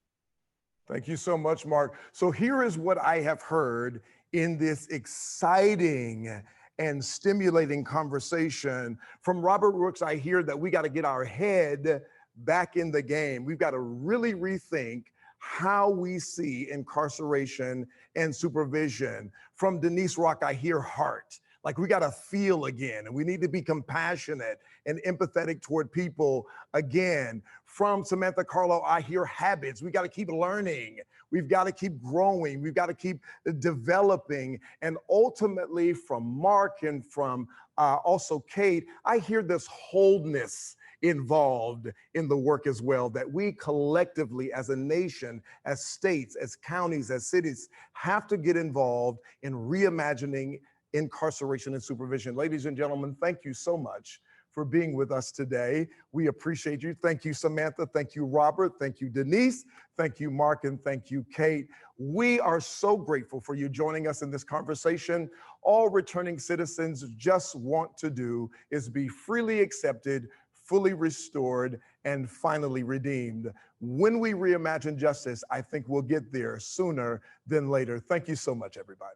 Thank you so much, Mark. So here is what I have heard in this exciting and stimulating conversation. From Robert Rooks, I hear that we got to get our head back in the game. We've got to really rethink how we see incarceration and supervision. From Denise Rock, I hear heart. Like we got to feel again, and we need to be compassionate and empathetic toward people again. From Samantha, Carlo, I hear habits. We got to keep learning. We've got to keep growing. We've got to keep developing. And ultimately from Mark and from also Kate, I hear this wholeness involved in the work as well, that we collectively as a nation, as states, as counties, as cities, have to get involved in reimagining incarceration and supervision. Ladies and gentlemen, thank you so much for being with us today. We appreciate you. Thank you, Samantha. Thank you, Robert. Thank you, Denise. Thank you, Mark, and thank you, Kate. We are so grateful for you joining us in this conversation. All returning citizens just want to do is be freely accepted, fully restored, and finally redeemed. When we reimagine justice, I think we'll get there sooner than later. Thank you so much, everybody.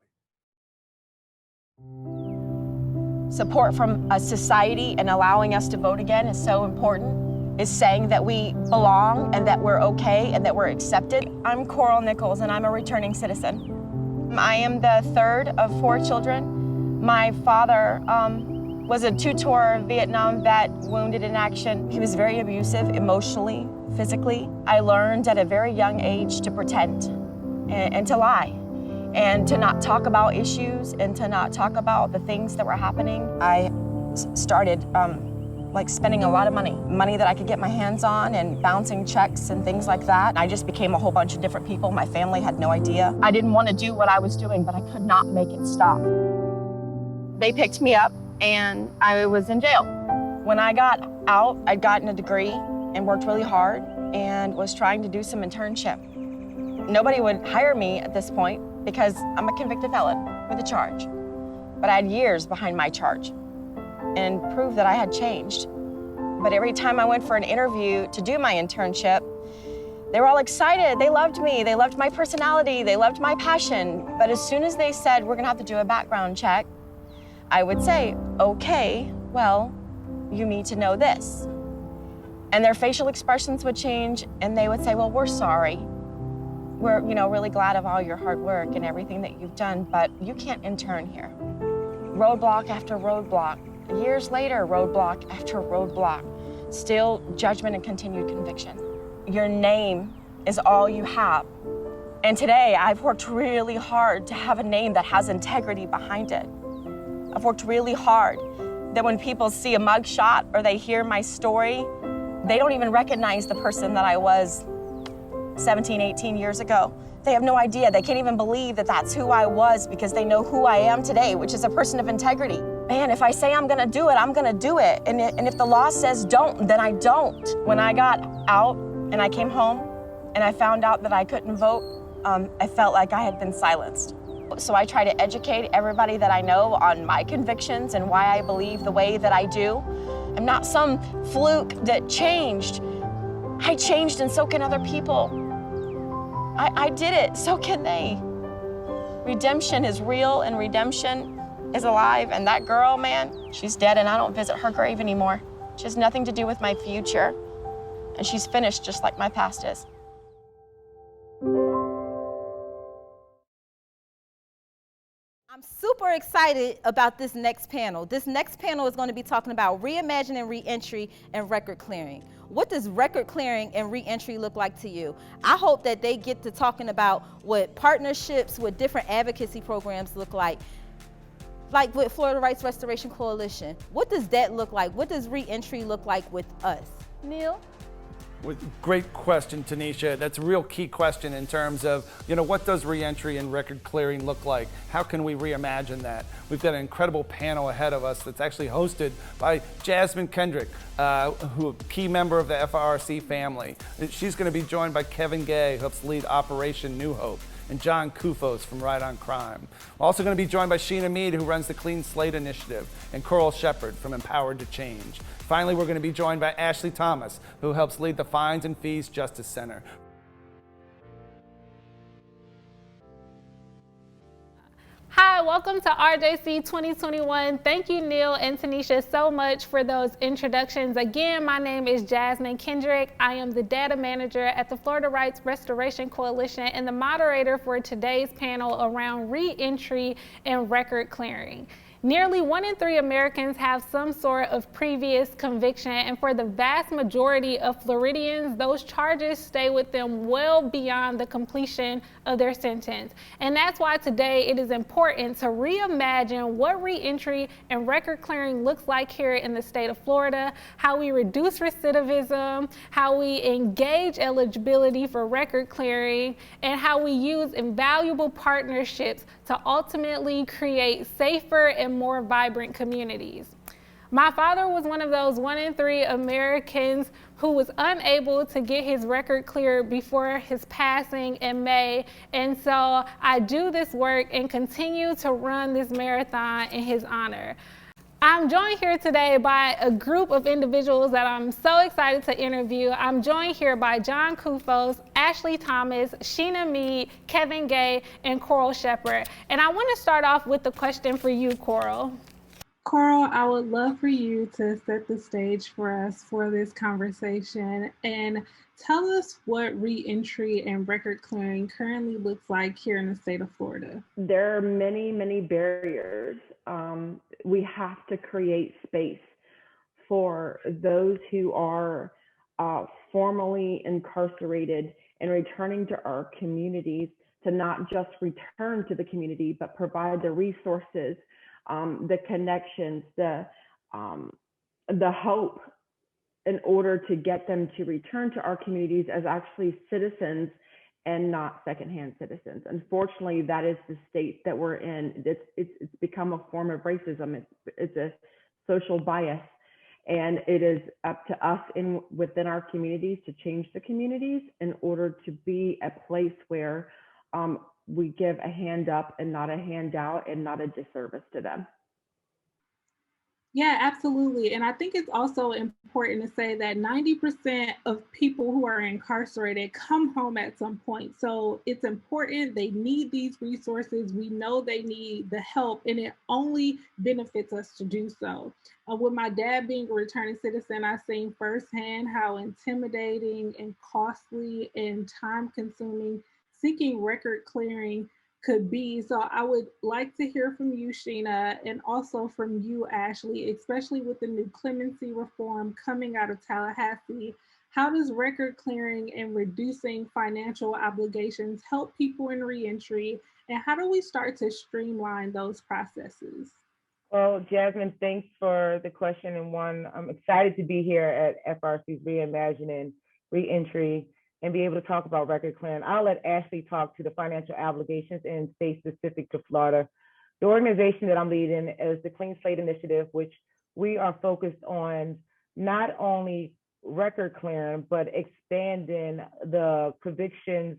Support from a society and allowing us to vote again is so important. Is saying that we belong and that we're okay and that we're accepted. I'm Coral Nichols and I'm a returning citizen. I am the third of 4 children. My father was a 2-tour Vietnam vet, wounded in action. He was very abusive emotionally, physically. I learned at a very young age to pretend and to lie. And to not talk about issues and to not talk about the things that were happening. I started like spending a lot of money that I could get my hands on and bouncing checks and things like that. I just became a whole bunch of different people. My family had no idea. I didn't want to do what I was doing, but I could not make it stop. They picked me up and I was in jail. When I got out, I'd gotten a degree and worked really hard and was trying to do some internship. Nobody would hire me at this point because I'm a convicted felon with a charge. But I had years behind my charge and proved that I had changed. But every time I went for an interview to do my internship, they were all excited. They loved me. They loved my personality. They loved my passion. But as soon as they said, we're gonna have to do a background check, I would say, okay, well, you need to know this. And their facial expressions would change and they would say, well, we're sorry. We're, really glad of all your hard work and everything that you've done, but you can't intern here. Roadblock after roadblock. Years later, roadblock after roadblock. Still judgment and continued conviction. Your name is all you have. And today, I've worked really hard to have a name that has integrity behind it. I've worked really hard that when people see a mugshot or they hear my story, they don't even recognize the person that I was 17, 18 years ago. They have no idea. They can't even believe that that's who I was because they know who I am today, which is a person of integrity. Man, if I say I'm gonna do it, I'm gonna do it. And if the law says don't, then I don't. When I got out and I came home and I found out that I couldn't vote, I felt like I had been silenced. So I try to educate everybody that I know on my convictions and why I believe the way that I do. I'm not some fluke that changed. I changed and so can other people. I did it, so can they. Redemption is real and redemption is alive. And that girl, man, she's dead and I don't visit her grave anymore. She has nothing to do with my future. And she's finished just like my past is. I'm super excited about this next panel. This next panel is going to be talking about reimagining reentry and record clearing. What does record clearing and reentry look like to you? I hope that they get to talking about what partnerships with different advocacy programs look like with Florida Rights Restoration Coalition. What does that look like? What does reentry look like with us? Neil? Great question, Tanisha. That's a real key question in terms of, what does reentry and record clearing look like? How can we reimagine that? We've got an incredible panel ahead of us that's actually hosted by Jasmine Kendrick, who a key member of the FRRC family. She's going to be joined by Kevin Gay, who helps lead Operation New Hope, and John Koufos from Right on Crime. We're also going to be joined by Sheena Meade, who runs the Clean Slate Initiative, and Coral Sheppard from Empowered to Change. Finally, we're going to be joined by Ashley Thomas, who helps lead the Fines and Fees Justice Center. Hi, welcome to RJC 2021. Thank you, Neil and Tanisha, so much for those introductions. Again, my name is Jasmine Kendrick. I am the data manager at the Florida Rights Restoration Coalition and the moderator for today's panel around reentry and record clearing. Nearly 1 in 3 Americans have some sort of previous conviction, and for the vast majority of Floridians, those charges stay with them well beyond the completion of their sentence. And that's why today it is important to reimagine what reentry and record clearing looks like here in the state of Florida, how we reduce recidivism, how we engage eligibility for record clearing, and how we use invaluable partnerships to ultimately create safer and more vibrant communities. My father was one of those 1 in 3 Americans who was unable to get his record cleared before his passing in May. And so I do this work and continue to run this marathon in his honor. I'm joined here today by a group of individuals that I'm so excited to interview. I'm joined here by John Koufos, Ashley Thomas, Sheena Meade, Kevin Gay, and Coral Sheppard. And I want to start off with the question for you, Coral. Coral, I would love for you to set the stage for us for this conversation and tell us what reentry and record clearing currently looks like here in the state of Florida. There are many, many barriers. We have to create space for those who are formally incarcerated and returning to our communities to not just return to the community, but provide the resources, the connections, the hope in order to get them to return to our communities as actually citizens and not secondhand citizens. Unfortunately, that is the state that we're in. It's become a form of racism. It's a social bias, and it is up to us within our communities to change the communities in order to be a place where we give a hand up and not a handout and not a disservice to them. Yeah, absolutely. And I think it's also important to say that 90% of people who are incarcerated come home at some point. So it's important. They need these resources. We know they need the help, and it only benefits us to do so. With my dad being a returning citizen, I've seen firsthand how intimidating and costly and time-consuming seeking record clearing could be. So I would like to hear from you, Sheena, and also from you, Ashley, especially with the new clemency reform coming out of Tallahassee. How does record clearing and reducing financial obligations help people in reentry? And how do we start to streamline those processes? Well, Jasmine, thanks for the question. And one, I'm excited to be here at FRRC's Reimagining Reentry and be able to talk about record clearing. I'll let Ashley talk to the financial obligations and stay specific to Florida. The organization that I'm leading is the Clean Slate Initiative, which we are focused on not only record clearing, but expanding the convictions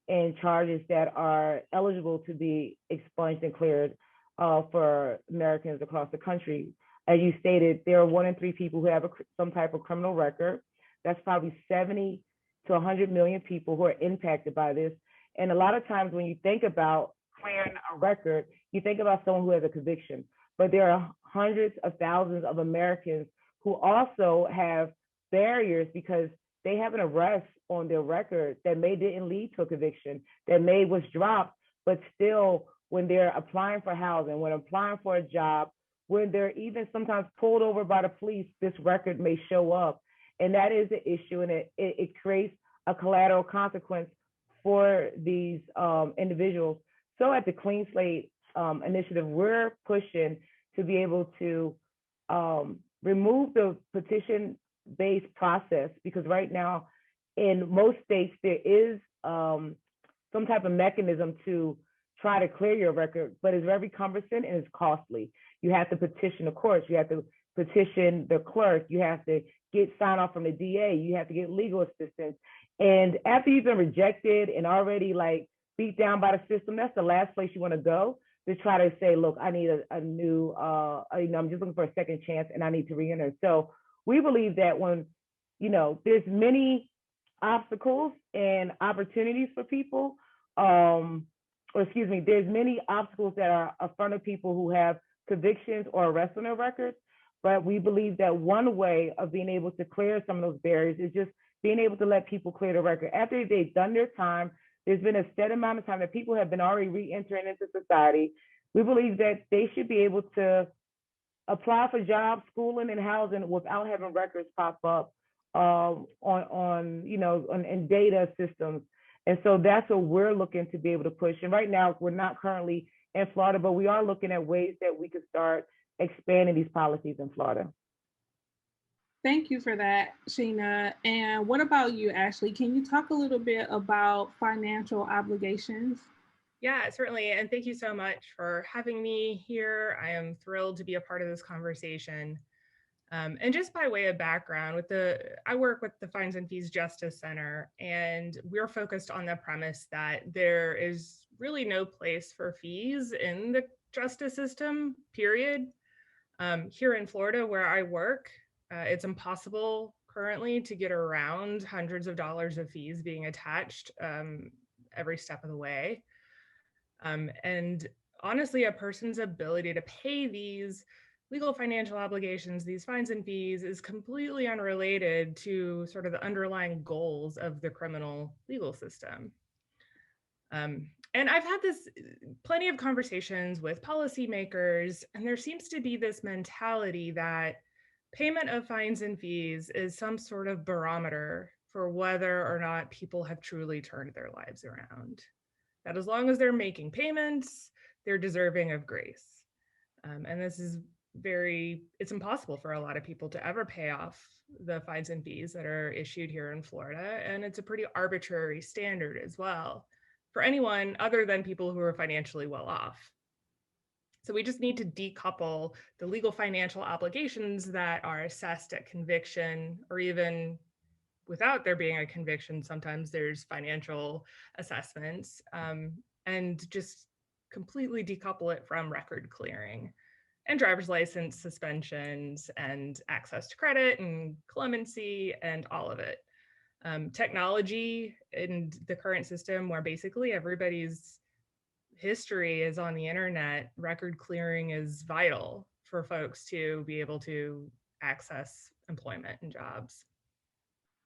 and charges that are eligible to be expunged and cleared for Americans across the country. As you stated, there are 1 in 3 people who have some type of criminal record. That's probably 70 to 100 million people who are impacted by this. And a lot of times when you think about clearing a record, you think about someone who has a conviction, but there are hundreds of thousands of Americans who also have barriers because they have an arrest on their record that may didn't lead to a conviction, that may was dropped, but still when they're applying for housing, when applying for a job, when they're even sometimes pulled over by the police, this record may show up. And that is an issue, and it creates a collateral consequence for these individuals. So at the Clean Slate Initiative, we're pushing to be able to remove the petition-based process, because right now in most states there is some type of mechanism to try to clear your record, but it's very cumbersome and it's costly. You have to petition the courts, you have to petition the clerk, you have to get sign off from the DA, you have to get legal assistance. And after you've been rejected and already like beat down by the system, that's the last place you want to go to try to say, look, I need a new, I'm just looking for a second chance and I need to reenter. So we believe that when, there's many obstacles and opportunities for people, there's many obstacles that are in front of people who have convictions or arrests on their records. But we believe that one way of being able to clear some of those barriers is just being able to let people clear the record. After they've done their time, there's been a set amount of time that people have been already re-entering into society. We believe that they should be able to apply for jobs, schooling, and housing without having records pop up in data systems. And so that's what we're looking to be able to push. And right now, we're not currently in Florida, but we are looking at ways that we could start expanding these policies in Florida. Thank you for that, Sheena. And what about you, Ashley? Can you talk a little bit about financial obligations? Yeah, certainly. And thank you so much for having me here. I am thrilled to be a part of this conversation. And just by way of background, I work with the Fines and Fees Justice Center, and we're focused on the premise that there is really no place for fees in the justice system, period. Here in Florida, where I work, it's impossible currently to get around hundreds of dollars of fees being attached every step of the way. And honestly, a person's ability to pay these legal financial obligations, these fines and fees, is completely unrelated to sort of the underlying goals of the criminal legal system. And I've had plenty of conversations with policymakers, and there seems to be this mentality that payment of fines and fees is some sort of barometer for whether or not people have truly turned their lives around. That as long as they're making payments, they're deserving of grace. And this is it's impossible for a lot of people to ever pay off the fines and fees that are issued here in Florida. And it's a pretty arbitrary standard as well for anyone other than people who are financially well off. So we just need to decouple the legal financial obligations that are assessed at conviction, or even without there being a conviction, sometimes there's financial assessments, and just completely decouple it from record clearing and driver's license suspensions and access to credit and clemency and all of it. Technology in the current system, where basically everybody's history is on the internet, record clearing is vital for folks to be able to access employment and jobs.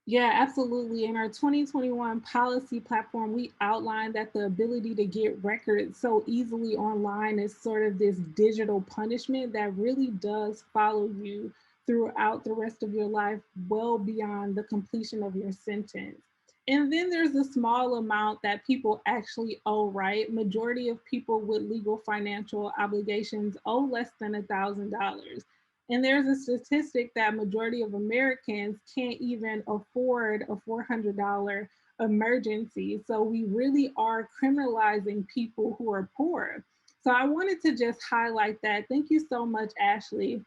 Yeah, absolutely. In our 2021 policy platform, we outlined that the ability to get records so easily online is sort of this digital punishment that really does follow you throughout the rest of your life, well beyond the completion of your sentence. And then there's a small amount that people actually owe, right? Majority of people with legal financial obligations owe less than $1,000. And there's a statistic that majority of Americans can't even afford a $400 emergency. So we really are criminalizing people who are poor. So I wanted to just highlight that. Thank you so much, Ashley.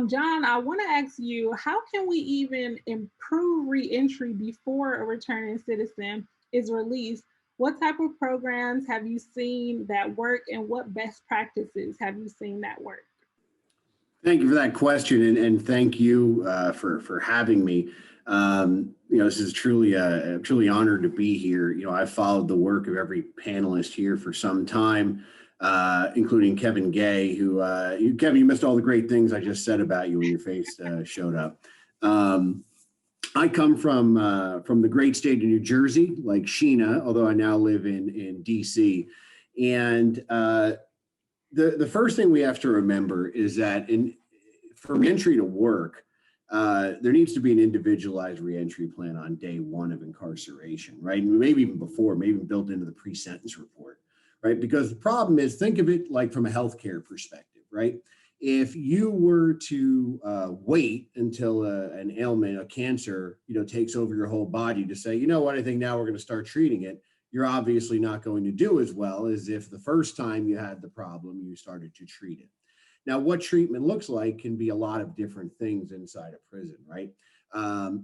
John, I want to ask you, how can we even improve reentry before a returning citizen is released? What type of programs have you seen that work, and what best practices have you seen that work? Thank you for that question, and thank you for having me. This is truly honored to be here. I've followed the work of every panelist here for some time, including Kevin Gay, who Kevin, you missed all the great things I just said about you when your face showed up. I come from the great state of New Jersey, like Sheena, although I now live in DC, and the first thing we have to remember is that for reentry to work, there needs to be an individualized reentry plan on day one of incarceration, right? Maybe even before, maybe even built into the pre-sentence report, right? Because the problem is, think of it like from a healthcare perspective, right? If you were to wait until an ailment, a cancer, takes over your whole body to say, you know what, I think now we're going to start treating it, you're obviously not going to do as well as if the first time you had the problem, you started to treat it. Now, what treatment looks like can be a lot of different things inside a prison, right?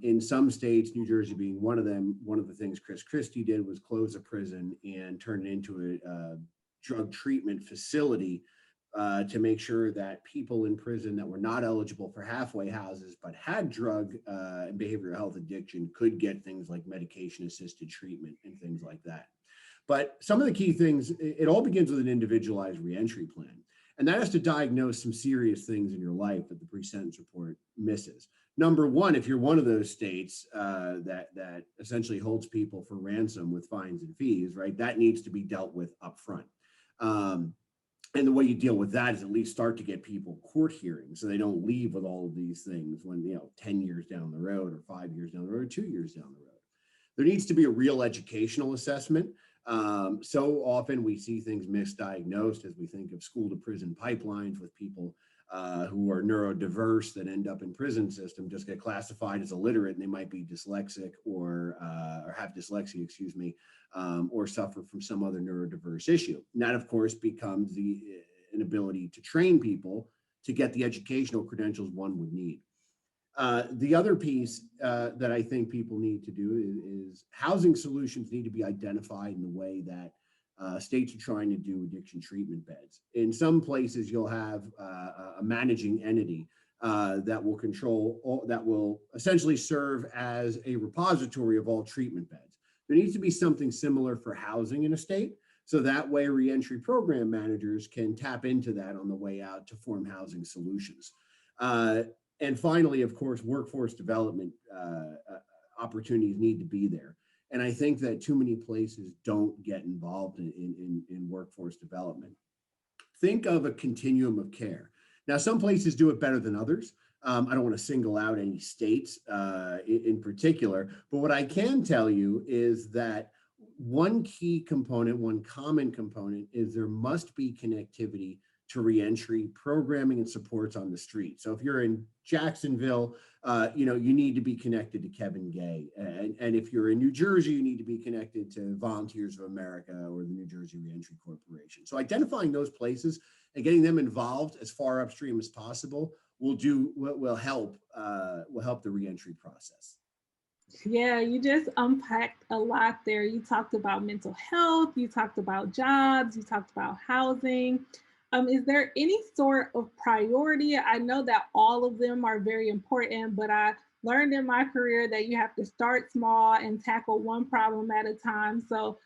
In some states, New Jersey being one of them, one of the things Chris Christie did was close a prison and turn it into a drug treatment facility to make sure that people in prison that were not eligible for halfway houses but had drug and behavioral health addiction could get things like medication-assisted treatment and things like that. But some of the key things, it all begins with an individualized reentry plan. And that has to diagnose some serious things in your life that the pre-sentence report misses. Number one, if you're one of those states that essentially holds people for ransom with fines and fees, right, that needs to be dealt with upfront. And the way you deal with that is at least start to get people court hearings so they don't leave with all of these things when, 10 years down the road or 5 years down the road or 2 years down the road. There needs to be a real educational assessment. So often we see things misdiagnosed as we think of school to prison pipelines with people who are neurodiverse that end up in prison system, just get classified as illiterate, and they might be dyslexic or have dyslexia, excuse me, or suffer from some other neurodiverse issue. And that, of course, becomes the inability to train people to get the educational credentials one would need. The other piece that I think people need to do is housing solutions need to be identified in the way that states are trying to do addiction treatment beds. In some places, you'll have a managing entity that will control, that will essentially serve as a repository of all treatment beds. There needs to be something similar for housing in a state, so that way reentry program managers can tap into that on the way out to form housing solutions. And finally, of course, workforce development opportunities need to be there. And I think that too many places don't get involved in workforce development. Think of a continuum of care. Now, some places do it better than others. I don't want to single out any states in particular, but what I can tell you is that one key component, one common component is there must be connectivity to reentry programming and supports on the street. So if you're in Jacksonville, you need to be connected to Kevin Gay. And if you're in New Jersey, you need to be connected to Volunteers of America or the New Jersey Reentry Corporation. So identifying those places and getting them involved as far upstream as possible will help the reentry process. Yeah, you just unpacked a lot there. You talked about mental health, you talked about jobs, you talked about housing. Is there any sort of priority? I know that all of them are very important, but I learned in my career that you have to start small and tackle one problem at a time. So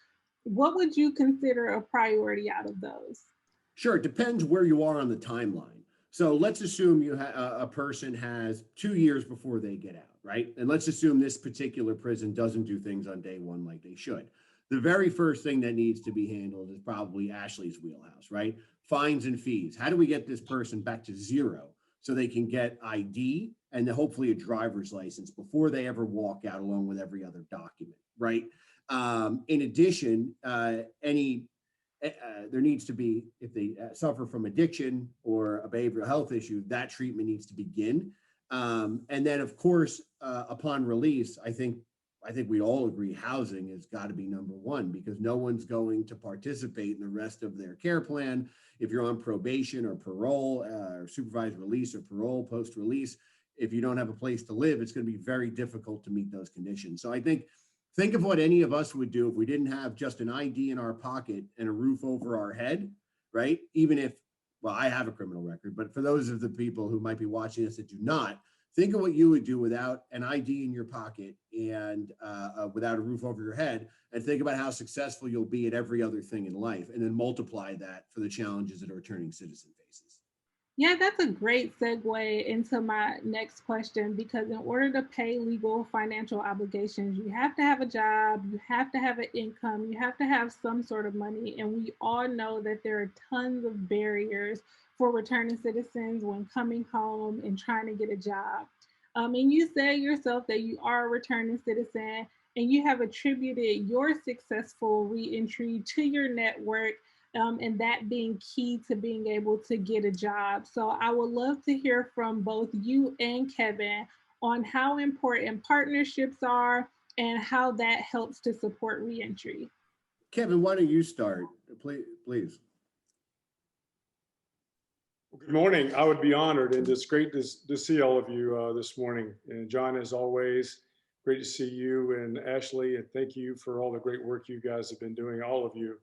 what would you consider a priority out of those? Sure, it depends where you are on the timeline. So let's assume a person has 2 years before they get out, right? And let's assume this particular prison doesn't do things on day one like they should. The very first thing that needs to be handled is probably Ashley's wheelhouse, right? Fines and fees. How do we get this person back to zero so they can get ID and then hopefully a driver's license before they ever walk out along with every other document, right? In addition, there needs to be, if they suffer from addiction or a behavioral health issue, that treatment needs to begin. And then, of course, upon release, I think we all agree housing has got to be number one, because no one's going to participate in the rest of their care plan if you're on probation or parole, or supervised release or parole post-release. If you don't have a place to live, it's going to be very difficult to meet those conditions. So I think of what any of us would do if we didn't have just an ID in our pocket and a roof over our head, right? Even if, well, I have a criminal record, but for those of the people who might be watching this that do not, think of what you would do without an ID in your pocket and without a roof over your head, and think about how successful you'll be at every other thing in life, and then multiply that for the challenges that a returning citizen faces. Yeah, that's a great segue into my next question, because in order to pay legal financial obligations, you have to have a job, you have to have an income, you have to have some sort of money. And we all know that there are tons of barriers for returning citizens when coming home and trying to get a job. And you say yourself that you are a returning citizen, and you have attributed your successful reentry to your network, and that being key to being able to get a job. So I would love to hear from both you and Kevin on how important partnerships are and how that helps to support reentry. Kevin, why don't you start, please? Good morning. I would be honored, and it's great to see all of you this morning. And John, as always, great to see you, and Ashley, and thank you for all the great work you guys have been doing, all of you.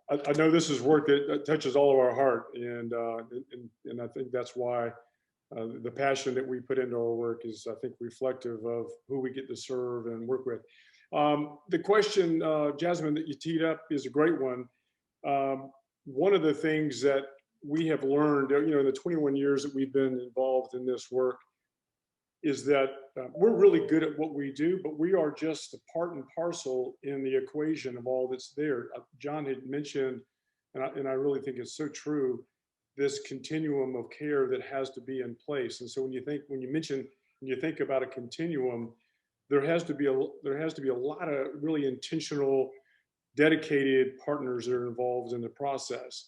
I know this is work that touches all of our heart, and I think that's why the passion that we put into our work is, I think, reflective of who we get to serve and work with. The question, Jasmine, that you teed up is a great one. One of the things that we have learned, in the 21 years that we've been involved in this work, is that we're really good at what we do, but we are just a part and parcel in the equation of all that's there. John had mentioned, and I really think it's so true, this continuum of care that has to be in place. And so when you think about a continuum, there has to be a lot of really intentional, dedicated partners that are involved in the process.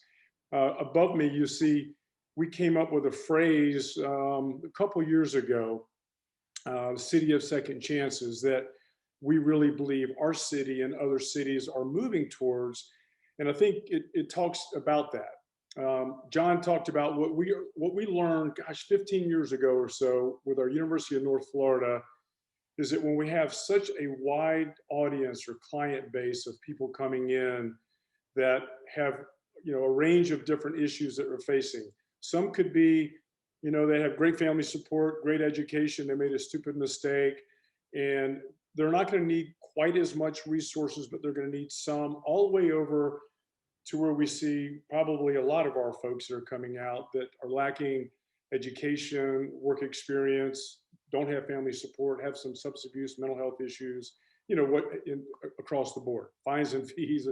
Above me, you see, we came up with a phrase a couple years ago, City of Second Chances, that we really believe our city and other cities are moving towards. And I think it talks about that. John talked about what we learned, 15 years ago or so with our University of North Florida, is that when we have such a wide audience or client base of people coming in that have a range of different issues that we're facing. Some could be, they have great family support, great education, they made a stupid mistake, and they're not going to need quite as much resources, but they're going to need some, all the way over to where we see probably a lot of our folks that are coming out that are lacking education, work experience, don't have family support, have some substance abuse, mental health issues, across the board, fines and fees.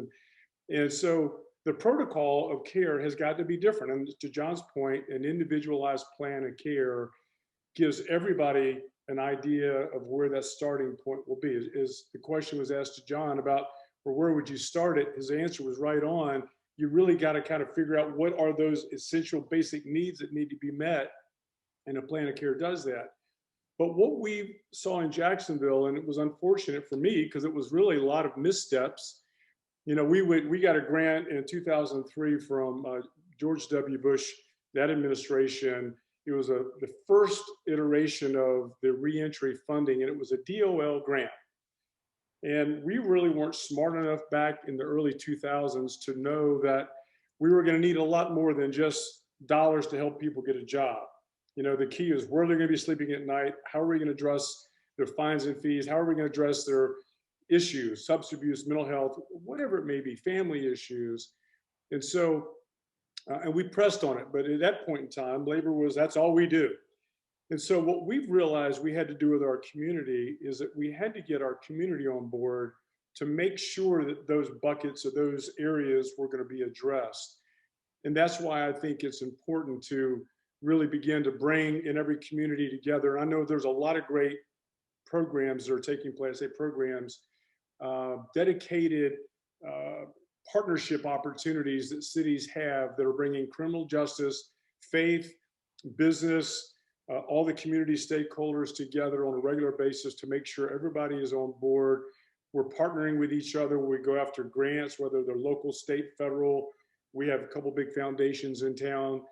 And so the protocol of care has got to be different. And to John's point, an individualized plan of care gives everybody an idea of where that starting point will be. As the question was asked to John about, well, where would you start it? His answer was right on. You really got to kind of figure out what are those essential basic needs that need to be met, and a plan of care does that. But what we saw in Jacksonville, and it was unfortunate for me because it was really a lot of missteps. We got a grant in 2003 from George W. Bush, that administration. It was the first iteration of the reentry funding, and it was a DOL grant. And we really weren't smart enough back in the early 2000s to know that we were going to need a lot more than just dollars to help people get a job. The key is where they're going to be sleeping at night, how are we going to address their fines and fees, how are we going to address their issues, substance abuse, mental health, whatever it may be, family issues. And so, and we pressed on it, but at that point in time, labor that's all we do. And so what we've realized we had to do with our community is that we had to get our community on board to make sure that those buckets or those areas were going to be addressed. And that's why I think it's important to really begin to bring in every community together. I know there's a lot of great programs that are taking place, dedicated partnership opportunities that cities have that are bringing criminal justice, faith, business, all the community stakeholders together on a regular basis to make sure everybody is on board. We're partnering with each other when we go after grants, whether they're local, state, federal. We have a couple big foundations in town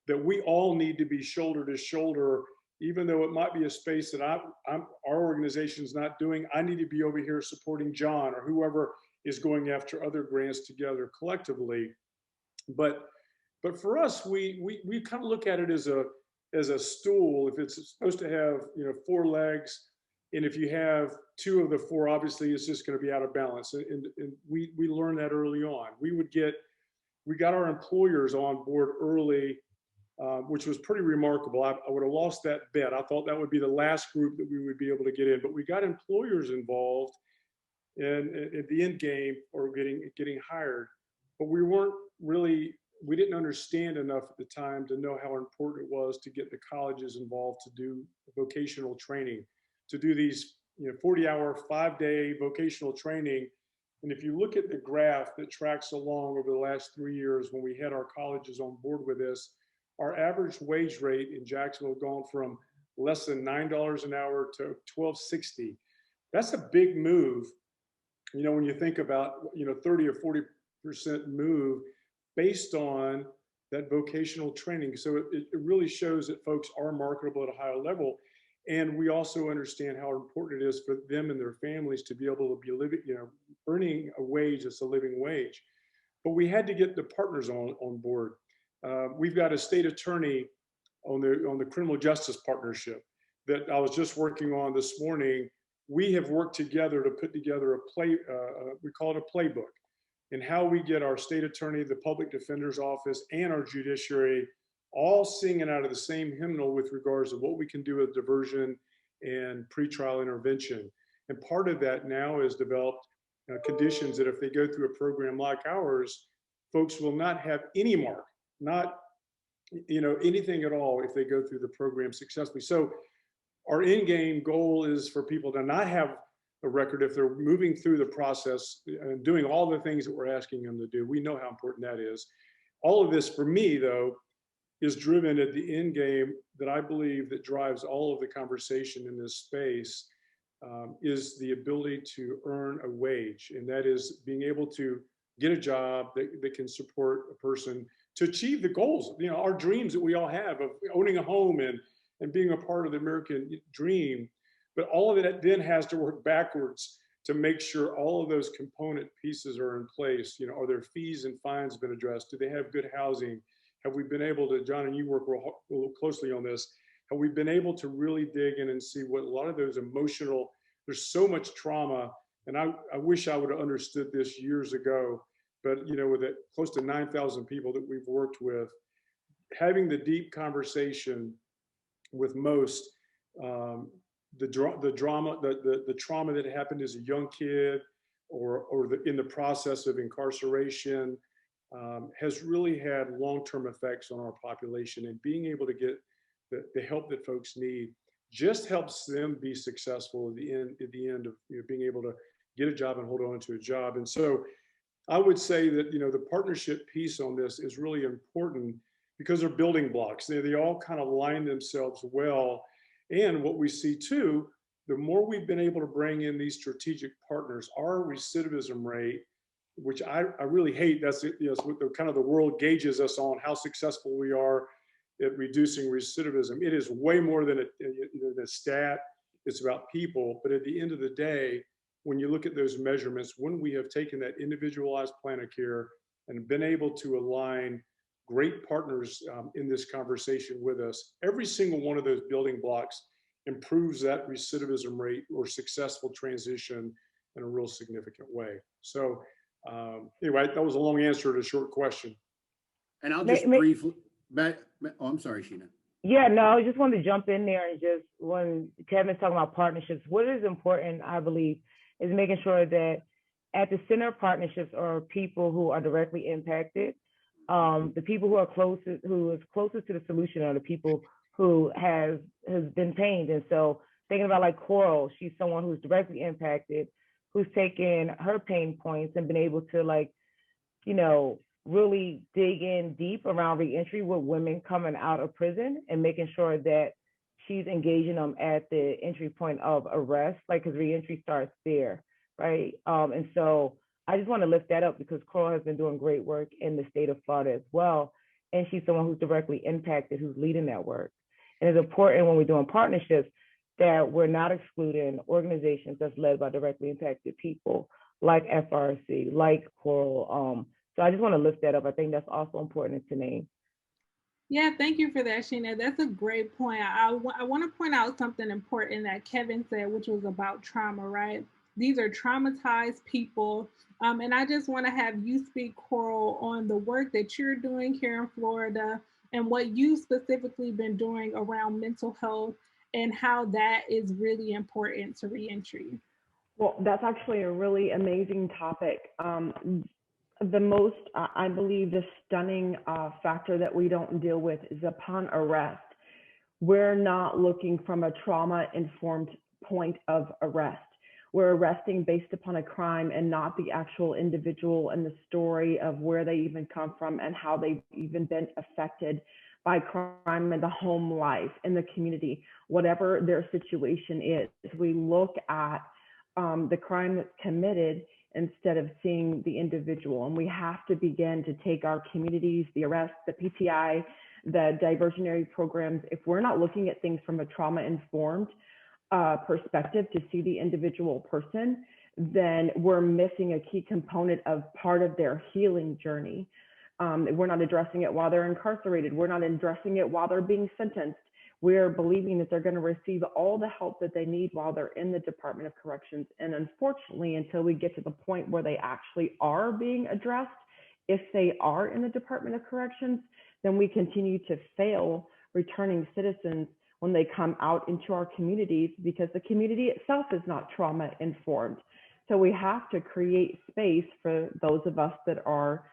that we all need to be shoulder to shoulder, even though it might be a space that our organization's not doing. I need to be over here supporting John or whoever is going after other grants together collectively. But for us, we kind of look at it as a stool. If it's supposed to have 4 legs, and if you have 2 of the 4, obviously it's just going to be out of balance. And we learned that early on. We got our employers on board early, which was pretty remarkable. I would have lost that bet. I thought that would be the last group that we would be able to get in, but we got employers involved and at the end game or getting hired. But we didn't understand enough at the time to know how important it was to get the colleges involved to do vocational training, to do these 40-hour, 5-day vocational training. And if you look at the graph that tracks along over the last 3 years when we had our colleges on board with this, our average wage rate in Jacksonville has gone from less than $9 an hour to $12.60. That's a big move. When you think about 30 or 40% move based on that vocational training. So it really shows that folks are marketable at a higher level. And we also understand how important it is for them and their families to be able to be living, earning a wage that's a living wage. But we had to get the partners on board. We've got a state attorney on the criminal justice partnership that I was just working on this morning we have worked together to put together we call it a playbook, and how we get our state attorney, the public defender's office, and our judiciary all singing out of the same hymnal with regards to what we can do with diversion and pretrial intervention. And part of that now is developed conditions that if they go through a program like ours, folks will not have any mark, not anything at all if they go through the program successfully. So our end game goal is for people to not have a record if they're moving through the process and doing all the things that we're asking them to do. We know how important that is. All of this for me, though, is driven at the end game that I believe that drives all of the conversation in this space, is the ability to earn a wage. And that is being able to get a job that can support a person to achieve the goals, our dreams that we all have of owning a home and being a part of the American dream. But all of it then has to work backwards to make sure all of those component pieces are in place. Are their fees and fines been addressed? Do they have good housing? Have we been able to, John, and you work a little closely on this, have we been able to really dig in and see what a lot of those emotional, there's so much trauma, and I wish I would have understood this years ago, but with it, close to 9,000 people that we've worked with, having the deep conversation with most, the trauma that happened as a young kid or in the process of incarceration has really had long-term effects on our population, and being able to get the help that folks need just helps them be successful at the end of being able to get a job and hold on to a job. And so I would say that the partnership piece on this is really important because they're building blocks. They all kind of line themselves well. And what we see too, the more we've been able to bring in these strategic partners, our recidivism rate, which I really hate, that's what the world gauges us on, how successful we are at reducing recidivism. It is way more than a stat. It's about people. But at the end of the day, when you look at those measurements, when we have taken that individualized plan of care and been able to align great partners in this conversation with us, every single one of those building blocks improves that recidivism rate or successful transition in a real significant way. So anyway, that was a long answer to a short question. And I'll just briefly, I'm sorry, Sheena. Yeah, no, I just wanted to jump in there and just, when Kevin's talking about partnerships, what is important, I believe, is making sure that at the center of partnerships are people who are directly impacted. The people who is closest to the solution are the people who has been pained. And so thinking about like Coral, she's someone who's directly impacted, who's taken her pain points and been able to really dig in deep around reentry with women coming out of prison and making sure that she's engaging them at the entry point of arrest, because reentry starts there, right? And so I just want to lift that up because Coral has been doing great work in the state of Florida as well. And she's someone who's directly impacted, who's leading that work. And it's important when we're doing partnerships that we're not excluding organizations that's led by directly impacted people like FRRC, like Coral. So I just want to lift that up. I think that's also important to name. Yeah, thank you for that, Sheena. That's a great point. I want to point out something important that Kevin said, which was about trauma, right? These are traumatized people. And I just want to have you speak, Coral, on the work that you're doing here in Florida and what you've specifically been doing around mental health and how that is really important to reentry. Well, that's actually a really amazing topic. The most, I believe, the stunning factor that we don't deal with is upon arrest. We're not looking from a trauma-informed point of arrest. We're arresting based upon a crime and not the actual individual and the story of where they even come from and how they've even been affected by crime in the home life, in the community, whatever their situation is. We look at the crime that's committed instead of seeing the individual. And we have to begin to take our communities, the arrests, the PTI, the diversionary programs, if we're not looking at things from a trauma-informed perspective to see the individual person, then we're missing a key component of part of their healing journey. We're not addressing it while they're incarcerated. We're not addressing it while they're being sentenced. we're believing that they're going to receive all the help that they need while they're in the Department of Corrections. And unfortunately, until we get to the point where they actually are being addressed, if they are in the Department of Corrections, then we continue to fail returning citizens when they come out into our communities, because the community itself is not trauma informed. So we have to create space for those of us that are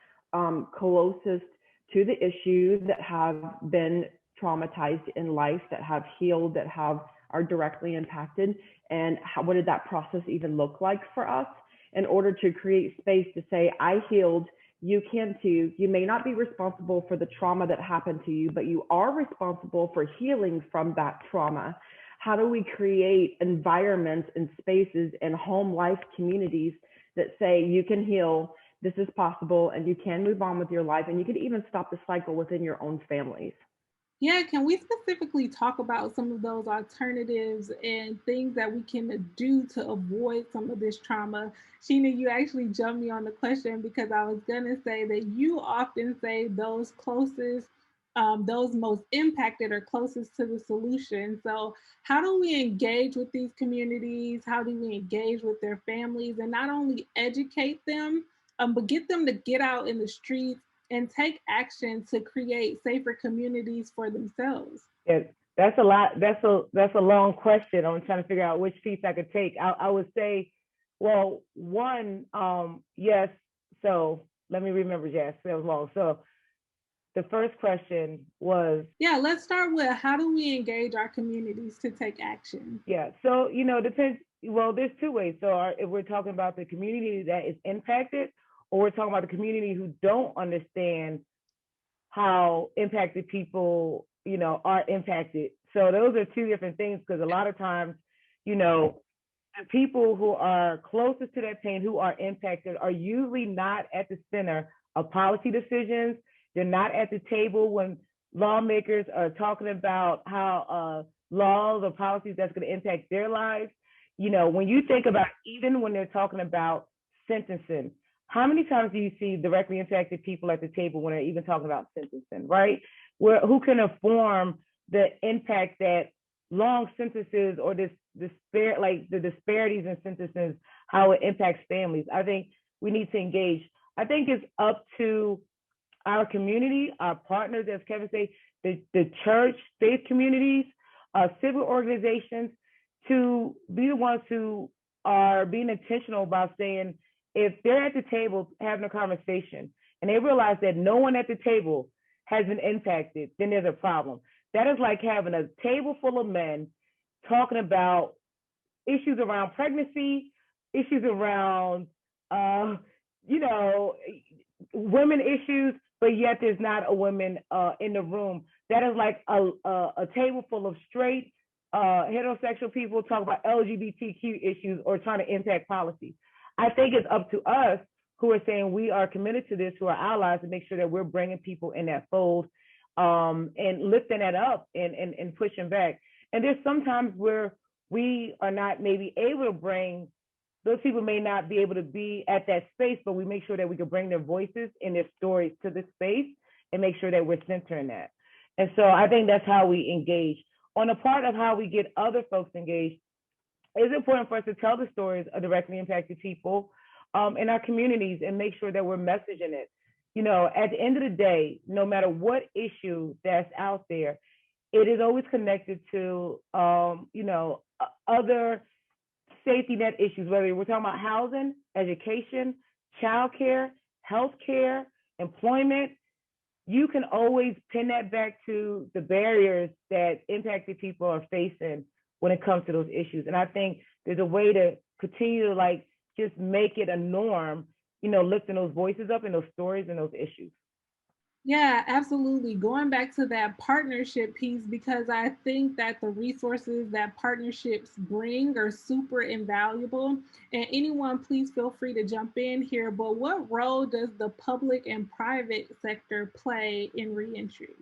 closest to the issue, that have been traumatized in life, that have healed, that are directly impacted. And what did that process even look like for us, in order to create space to say, I healed, you can too. You may not be responsible for the trauma that happened to you, but you are responsible for healing from that trauma. How do we create environments and spaces and home life communities that say you can heal, this is possible, and you can move on with your life, and you can even stop the cycle within your own families? Yeah, can we specifically talk about some of those alternatives and things that we can do to avoid some of this trauma? Sheena, you actually jumped me on the question, because I was gonna say that you often say those closest, those most impacted are closest to the solution. So how do we engage with these communities? How do we engage with their families, and not only educate them, but get them to get out in the streets and take action to create safer communities for themselves? Yeah, that's a lot. That's a long question. I'm trying to figure out which piece I could take. I would say, well, one, yes. So let me remember. Yes, that was long. So the first question was, yeah, let's start with, how do we engage our communities to take action? Yeah. So depends. Well, there's two ways. So if we're talking about the community that is impacted, or we're talking about the community who don't understand how impacted people, are impacted. So those are two different things, because a lot of times, the people who are closest to that pain, who are impacted, are usually not at the center of policy decisions. They're not at the table when lawmakers are talking about how laws or policies that's going to impact their lives. When you think about, even when they're talking about sentencing, how many times do you see directly impacted people at the table when they're even talking about sentencing, right? Who can inform the impact that long sentences, or the disparities in sentences, how it impacts families? I think we need to engage. I think it's up to our community, our partners, as Kevin said, the church, faith communities, civil organizations, to be the ones who are being intentional about saying, if they're at the table having a conversation and they realize that no one at the table has been impacted, then there's a problem. That is like having a table full of men talking about issues around pregnancy, issues around, women issues, but yet there's not a woman in the room. That is like a table full of straight heterosexual people talking about LGBTQ issues or trying to impact policy. I think it's up to us who are saying we are committed to this, who are allies, to make sure that we're bringing people in that fold, and lifting that up and pushing back. And there's sometimes where we are not maybe able to bring, those people may not be able to be at that space, but we make sure that we can bring their voices and their stories to the space and make sure that we're centering that. And so I think that's how we engage. On the part of how we get other folks engaged, it's important for us to tell the stories of directly impacted people in our communities and make sure that we're messaging it. At the end of the day, no matter what issue that's out there, it is always connected to, other safety net issues, whether we're talking about housing, education, childcare, healthcare, employment. You can always pin that back to the barriers that impacted people are facing when it comes to those issues. And I think there's a way to continue to just make it a norm, lifting those voices up and those stories and those issues. Yeah, absolutely. Going back to that partnership piece, because I think that the resources that partnerships bring are super invaluable. And anyone, please feel free to jump in here. But what role does the public and private sector play in reentry?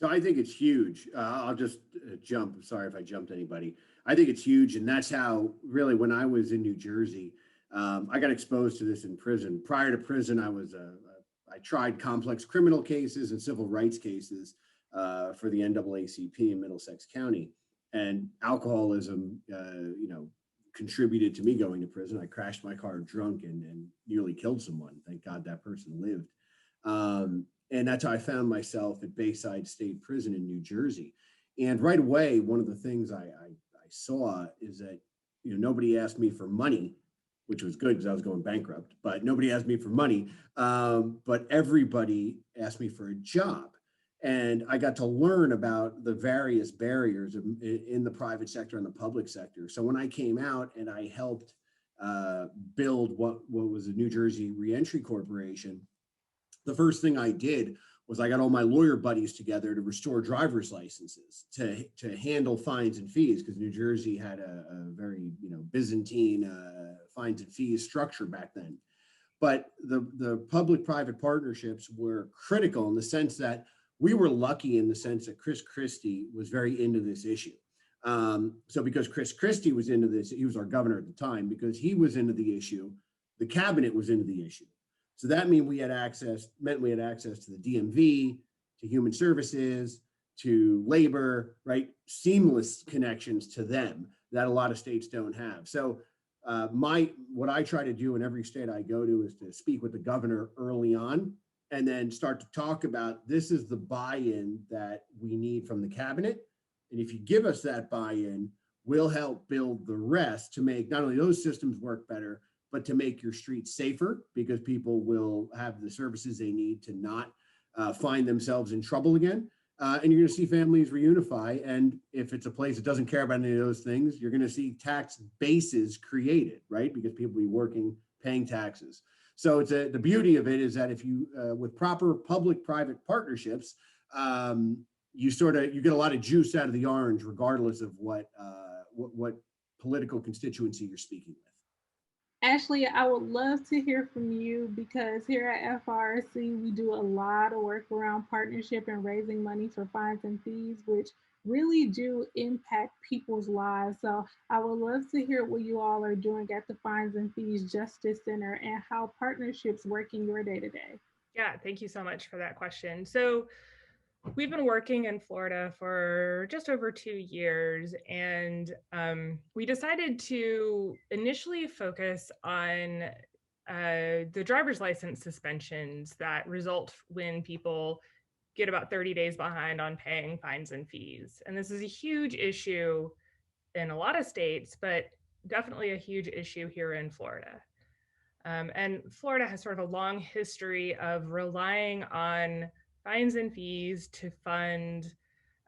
So I think it's huge. I'll just jump. Sorry if I jumped anybody. I think it's huge. And that's how, really, when I was in New Jersey, I got exposed to this in prison. Prior to prison, I tried complex criminal cases and civil rights cases. for the NAACP in Middlesex County. And alcoholism, contributed to me going to prison. I crashed my car drunk and nearly killed someone. Thank God that person lived. And that's how I found myself at Bayside State Prison in New Jersey. And right away, one of the things I saw is that, nobody asked me for money, which was good because I was going bankrupt, but nobody asked me for money. But everybody asked me for a job. And I got to learn about the various barriers in the private sector and the public sector. So when I came out and I helped build what was the New Jersey Reentry Corporation, the first thing I did was I got all my lawyer buddies together to restore driver's licenses to handle fines and fees, because New Jersey had a very Byzantine fines and fees structure back then. But the public-private partnerships were critical in the sense that we were lucky in the sense that Chris Christie was very into this issue. So because Chris Christie was into this, he was our governor at the time, because he was into the issue, the cabinet was into the issue. So that meant we had access to the DMV, to human services, to labor, right? Seamless connections to them that a lot of states don't have. So what I try to do in every state I go to is to speak with the governor early on, and then start to talk about, this is the buy-in that we need from the cabinet. And if you give us that buy-in, we'll help build the rest to make not only those systems work better, but to make your streets safer, because people will have the services they need to not find themselves in trouble again. And you're gonna see families reunify. And if it's a place that doesn't care about any of those things, you're gonna see tax bases created, right? Because people will be working, paying taxes. So it's the beauty of it is that if you, with proper public-private partnerships, you get a lot of juice out of the orange, regardless of what political constituency you're speaking with. Ashley, I would love to hear from you, because here at FRRC, we do a lot of work around partnership and raising money for fines and fees, which really do impact people's lives. So I would love to hear what you all are doing at the Fines and Fees Justice Center and how partnerships work in your day-to-day. Yeah, thank you so much for that question. So we've been working in Florida for just over 2 years, and we decided to initially focus on the driver's license suspensions that result when people get about 30 days behind on paying fines and fees. And this is a huge issue in a lot of states, but definitely a huge issue here in Florida. And Florida has sort of a long history of relying on fines and fees to fund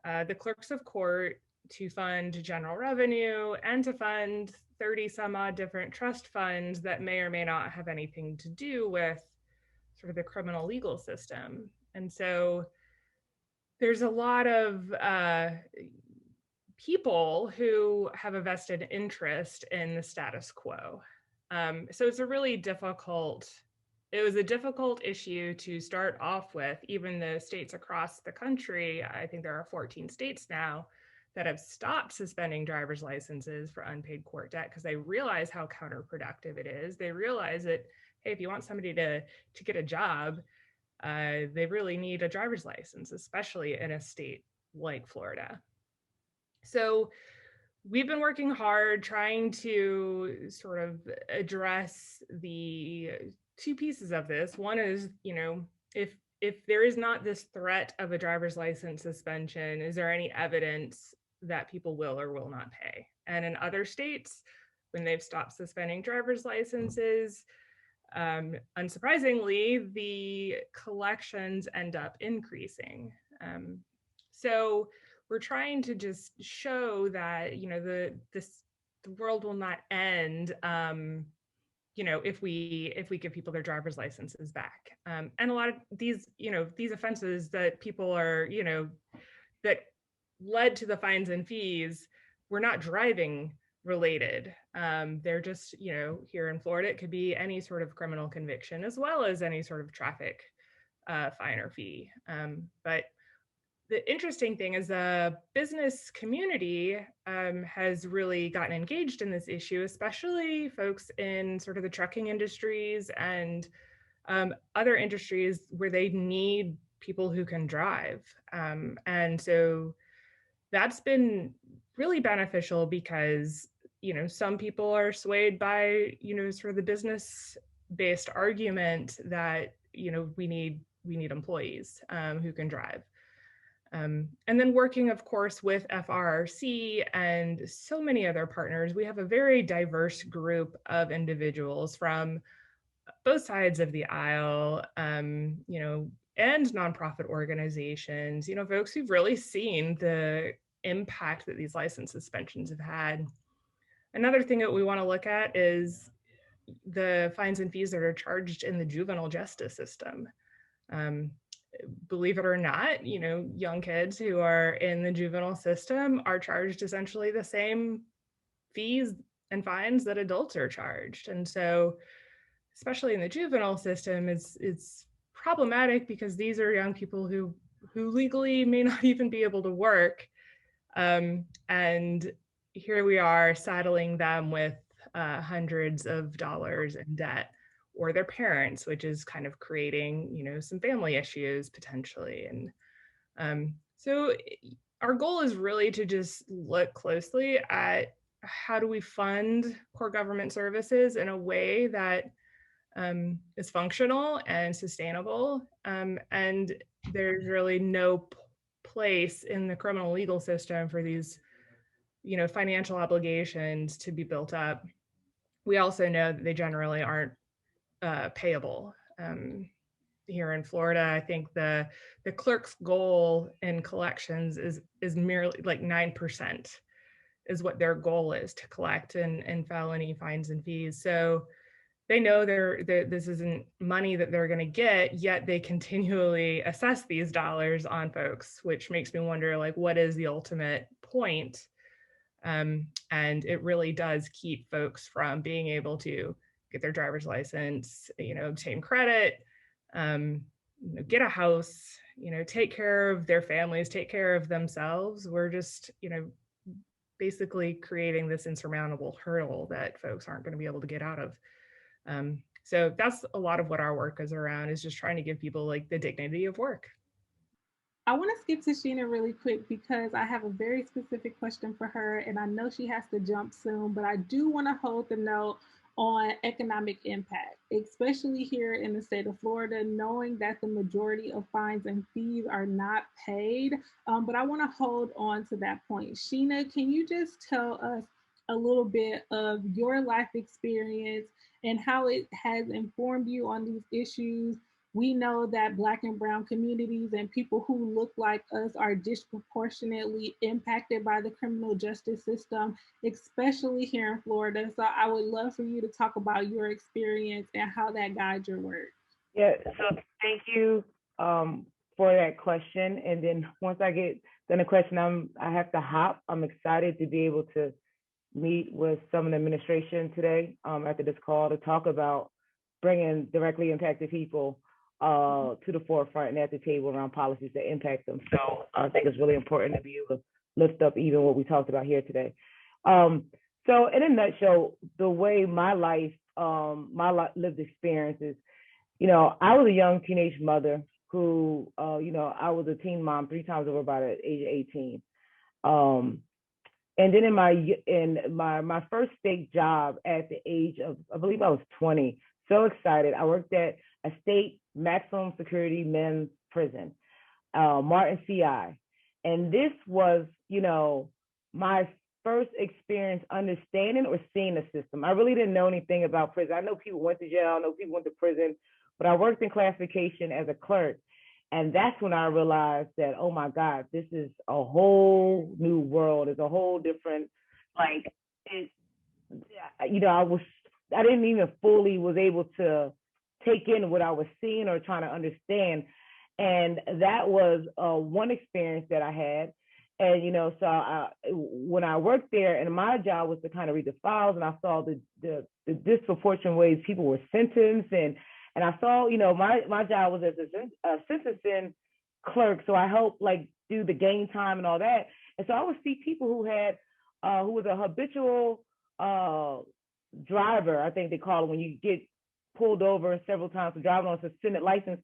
the clerks of court, to fund general revenue, and to fund 30 some odd different trust funds that may or may not have anything to do with sort of the criminal legal system. And so there's a lot of people who have a vested interest in the status quo. So it's a really difficult, it was a difficult issue to start off with. Even the states across the country, I think there are 14 states now that have stopped suspending driver's licenses for unpaid court debt, because they realize how counterproductive it is. They realize that, hey, if you want somebody to get a job, they really need a driver's license, especially in a state like Florida. So we've been working hard trying to sort of address the two pieces of this. One is, if there is not this threat of a driver's license suspension, is there any evidence that people will or will not pay? And in other states, when they've stopped suspending driver's licenses, unsurprisingly, the collections end up increasing. So we're trying to just show that, the world will not end, if we give people their driver's licenses back. And a lot of these offenses that people are, that led to the fines and fees were not driving related. They're just, here in Florida, it could be any sort of criminal conviction as well as any sort of traffic fine or fee. But the interesting thing is the business community has really gotten engaged in this issue, especially folks in sort of the trucking industries and other industries where they need people who can drive. And so that's been really beneficial because, some people are swayed by, sort of the business-based argument that, we need employees who can drive. And then working, of course, with FRRC and so many other partners, we have a very diverse group of individuals from both sides of the aisle, and nonprofit organizations, folks who've really seen the impact that these license suspensions have had. Another thing that we want to look at is the fines and fees that are charged in the juvenile justice system. Believe it or not, young kids who are in the juvenile system are charged essentially the same fees and fines that adults are charged. And so, especially in the juvenile system, it's problematic because these are young people who legally may not even be able to work. And here we are saddling them with hundreds of dollars in debt, or their parents, which is kind of creating, some family issues potentially. And so our goal is really to just look closely at how do we fund core government services in a way that is functional and sustainable. And there's really no place in the criminal legal system for these, financial obligations to be built up. We also know that they generally aren't payable. Here in Florida, I think the clerk's goal in collections is merely like 9% is what their goal is to collect in felony fines and fees. So they know this isn't money that they're going to get, yet they continually assess these dollars on folks, which makes me wonder, like, what is the ultimate point? And it really does keep folks from being able to get their driver's license, obtain credit, get a house, take care of their families, take care of themselves. We're just, basically creating this insurmountable hurdle that folks aren't going to be able to get out of. So that's a lot of what our work is around, is just trying to give people like the dignity of work. I want to skip to Sheena really quick because I have a very specific question for her, and I know she has to jump soon, but I do want to hold the note on economic impact, especially here in the state of Florida, knowing that the majority of fines and fees are not paid. But I want to hold on to that point. Sheena, can you just tell us a little bit of your life experience and how it has informed you on these issues? We know that Black and Brown communities and people who look like us are disproportionately impacted by the criminal justice system, especially here in Florida. So I would love for you to talk about your experience and how that guides your work. Yeah, so thank you for that question. And then once I get done the question, I have to hop. I'm excited to be able to meet with some of the administration today after this call to talk about bringing directly impacted people to the forefront and at the table around policies that impact them. So I think it's really important to be able to lift up even what we talked about here today. So in a nutshell, the way my life, lived experiences, I was a young teenage mother who, I was a teen mom 3 times over by the age of 18. And then in my first state job at the age of, I believe I was 20, so excited. I worked at a state maximum security men's prison, Martin CI. And this was, my first experience understanding or seeing the system. I really didn't know anything about prison. I know people went to jail, I know people went to prison, but I worked in classification as a clerk. And that's when I realized that, oh my God, this is a whole new world. It's a whole different, I didn't even fully was able to take in what I was seeing or trying to understand. And that was one experience that I had. And, when I worked there, and my job was to kind of read the files, and I saw the disproportionate ways people were sentenced, and I saw, my job was as a sentencing clerk, so I helped do the game time and all that. And so I would see people who had, who was a habitual driver, I think they call it when you get pulled over several times for driving on a suspended license.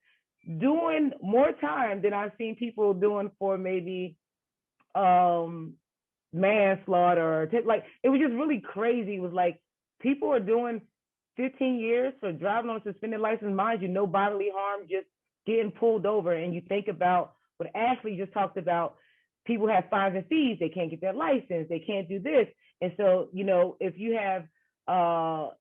doing more time than I've seen people doing for maybe manslaughter. Like, it was just really crazy. It was like people are doing 15 years for driving on a suspended license, mind you, no bodily harm, just getting pulled over. And you think about what Ashley just talked about, people have fines and fees, they can't get their license, they can't do this. And so, you know, if you have,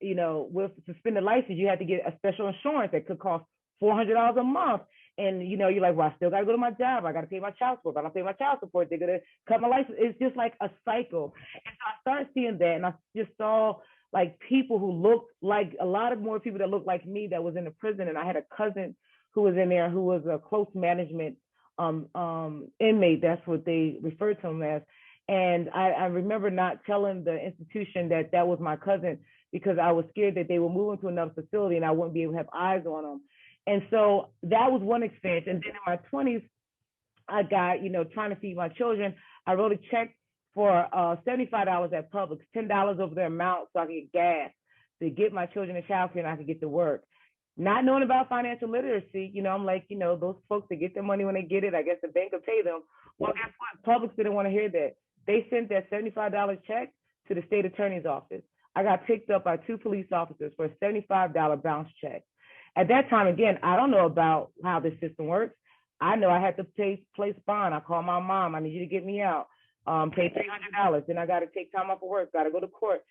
you know, with suspended license, you have to get a special insurance that could cost $400 a month. And, you know, you're like, well, I still got to go to my job. I got to pay my child support. If I don't pay my child support, they're going to cut my license. It's just like a cycle. And so I started seeing that, and I just saw like people who looked like a lot of more people that looked like me that was in the prison. And I had a cousin who was in there who was a close management inmate. That's what they referred to him as. And I remember not telling the institution that that was my cousin because I was scared that they were moving to another facility and I wouldn't be able to have eyes on them. And so that was one experience. And then in my 20s, I got, you know, trying to feed my children. I wrote a check for $75 at Publix, $10 over their amount so I could get gas to get my children to childcare and I could get to work. Not knowing about financial literacy, you know, I'm like, you know, those folks that get their money when they get it, I guess the bank will pay them. Well, guess what? Publix didn't want to hear that. They sent that $75 check to the state attorney's office. I got picked up by 2 police officers for a $75 bounce check. At that time, again, I don't know about how this system works. I know I had to place bond. I called my mom. I need you to get me out. Pay $300. Then I got to take time off of work. Got to go to court.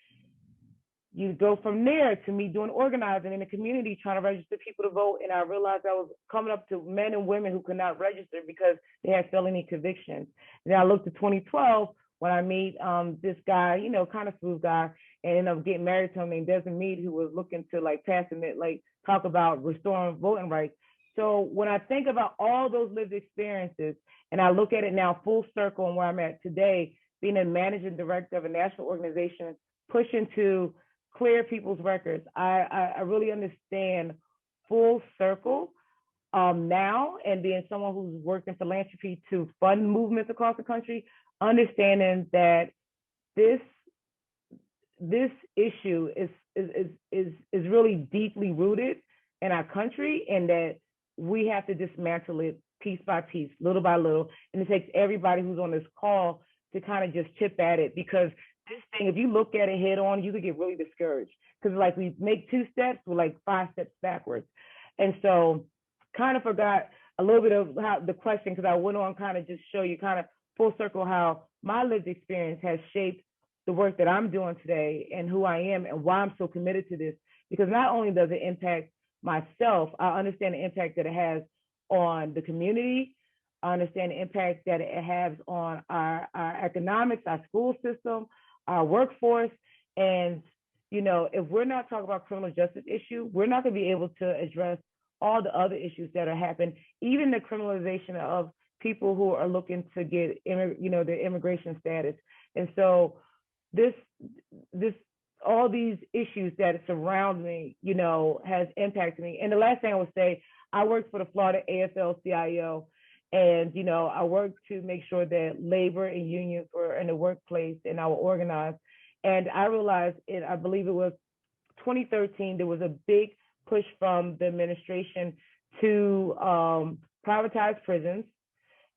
You go from there to me doing organizing in the community, trying to register people to vote. And I realized I was coming up to men and women who could not register because they had felony convictions. And then I looked to 2012 when I meet this guy, you know, kind of smooth guy, and ended up getting married to him named Meade, who was looking to like pass it, like talk about restoring voting rights. So when I think about all those lived experiences, and I look at it now full circle and where I'm at today, being a managing director of a national organization, pushing to clear people's records, I really understand full circle now, and being someone who's worked in philanthropy to fund movements across the country, understanding that this issue is really deeply rooted in our country, and that we have to dismantle it piece by piece, little by little. And it takes everybody who's on this call to kind of just chip at it, because this thing, if you look at it head on, you could get really discouraged, because like we make 2 steps, we're like 5 steps backwards. And so kind of forgot a little bit of how the question, because I went on kind of just show you kind of full circle how my lived experience has shaped the work that I'm doing today and who I am and why I'm so committed to this. Because not only does it impact myself, I understand the impact that it has on the community. I understand the impact that it has on our economics, our school system, our workforce. And, you know, if we're not talking about criminal justice issue, we're not going to be able to address all the other issues that are happening, even the criminalization of people who are looking to get, you know, their immigration status. And so all these issues that surround me, you know, has impacted me. And the last thing I would say, I worked for the Florida AFL-CIO, and, you know, I worked to make sure that labor and unions were in the workplace and I were organized. And I realized I believe it was 2013, there was a big push from the administration to privatize prisons.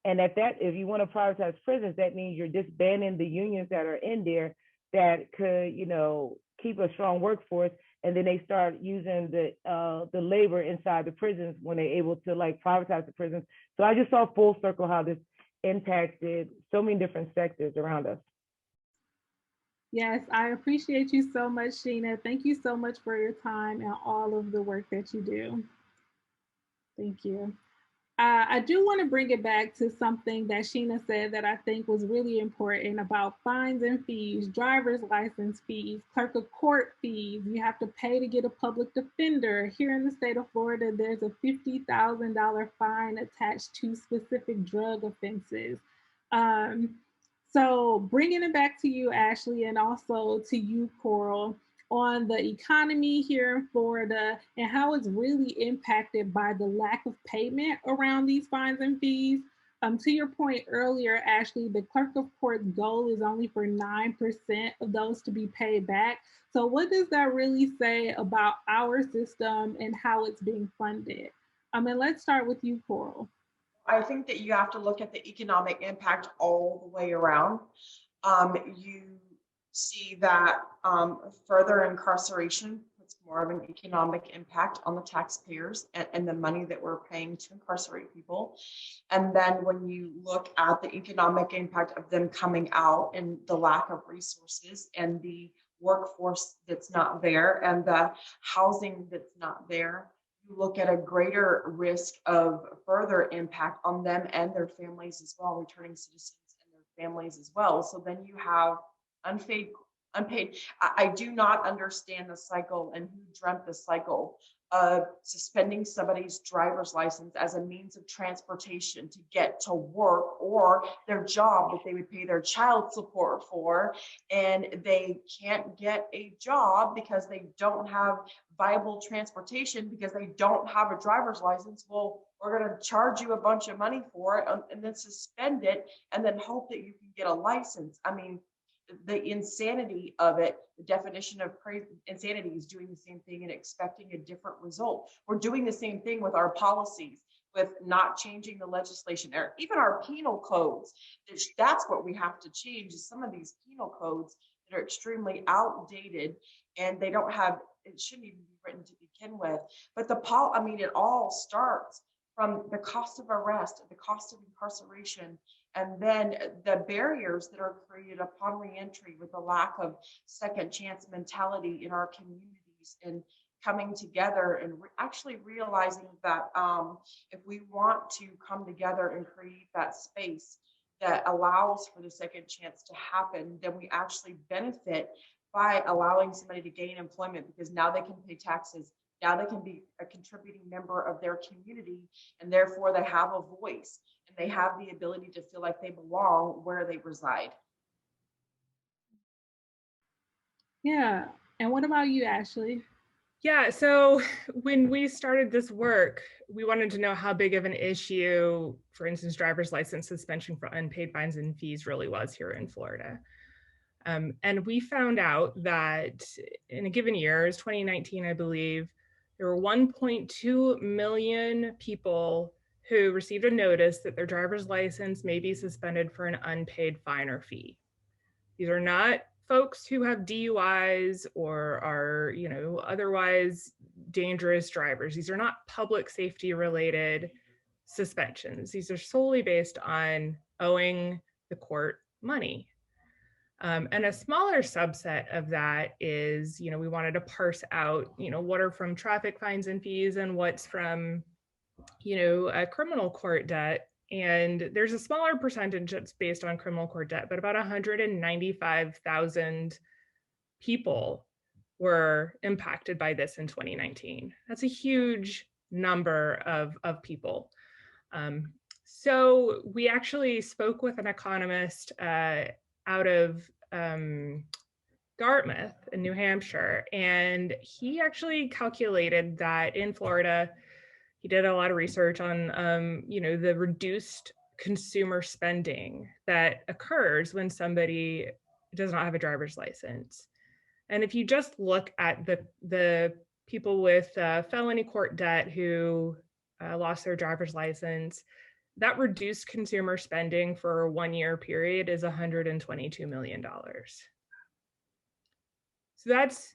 And if you want to privatize prisons, that means you're disbanding the unions that are in there that could, you know, keep a strong workforce. And then they start using the labor inside the prisons when they're able to like privatize the prisons. So I just saw full circle how this impacted so many different sectors around us. Yes, I appreciate you so much, Sheena. Thank you so much for your time and all of the work that you do. Thank you. I do want to bring it back to something that Sheena said that I think was really important about fines and fees, driver's license fees, clerk of court fees. You have to pay to get a public defender. Here in the state of Florida, there's a $50,000 fine attached to specific drug offenses. So bringing it back to you, Ashley, and also to you, Coral, on the economy here in Florida and how it's really impacted by the lack of payment around these fines and fees. To your point earlier, Ashley, the clerk of court's goal is only for 9% of those to be paid back. So what does that really say about our system and how it's being funded? And let's start with you, Coral. I think that you have to look at the economic impact all the way around. You see that further incarceration puts more of an economic impact on the taxpayers and the money that we're paying to incarcerate people. And then when you look at the economic impact of them coming out and the lack of resources and the workforce that's not there and the housing that's not there, you look at a greater risk of further impact on them and their families as well, returning citizens and their families as well. So then you have unpaid. I do not understand the cycle and who dreamt the cycle of suspending somebody's driver's license as a means of transportation to get to work or their job that they would pay their child support for, and they can't get a job because they don't have viable transportation because they don't have a driver's license. Well, we're going to charge you a bunch of money for it and then suspend it and then hope that you can get a license. I mean, the insanity of it, the definition of insanity is doing the same thing and expecting a different result. We're doing the same thing with our policies, with not changing the legislation, or even our penal codes. That's what we have to change, is some of these penal codes that are extremely outdated and they don't have, it shouldn't even be written to begin with. But it all starts from the cost of arrest, the cost of incarceration, and then the barriers that are created upon reentry with the lack of second chance mentality in our communities, and coming together and actually realizing that if we want to come together and create that space that allows for the second chance to happen, then we actually benefit by allowing somebody to gain employment, because now they can pay taxes. Now they can be a contributing member of their community, and therefore they have a voice and they have the ability to feel like they belong where they reside. Yeah. And what about you, Ashley? Yeah, so when we started this work, we wanted to know how big of an issue, for instance, driver's license suspension for unpaid fines and fees really was here in Florida. And we found out that in a given year, 2019, I believe, there were 1.2 million people who received a notice that their driver's license may be suspended for an unpaid fine or fee. These are not folks who have DUIs or are, otherwise dangerous drivers. These are not public safety related suspensions. These are solely based on owing the court money. And a smaller subset of that is, we wanted to parse out, what are from traffic fines and fees and what's from, a criminal court debt. And there's a smaller percentage that's based on criminal court debt, but about 195,000 people were impacted by this in 2019. That's a huge number of people. So we actually spoke with an economist out of Dartmouth in New Hampshire, and he actually calculated that in Florida, he did a lot of research on the reduced consumer spending that occurs when somebody does not have a driver's license. And if you just look at the people with felony court debt who lost their driver's license, that reduced consumer spending for a 1-year period is $122 million. So that's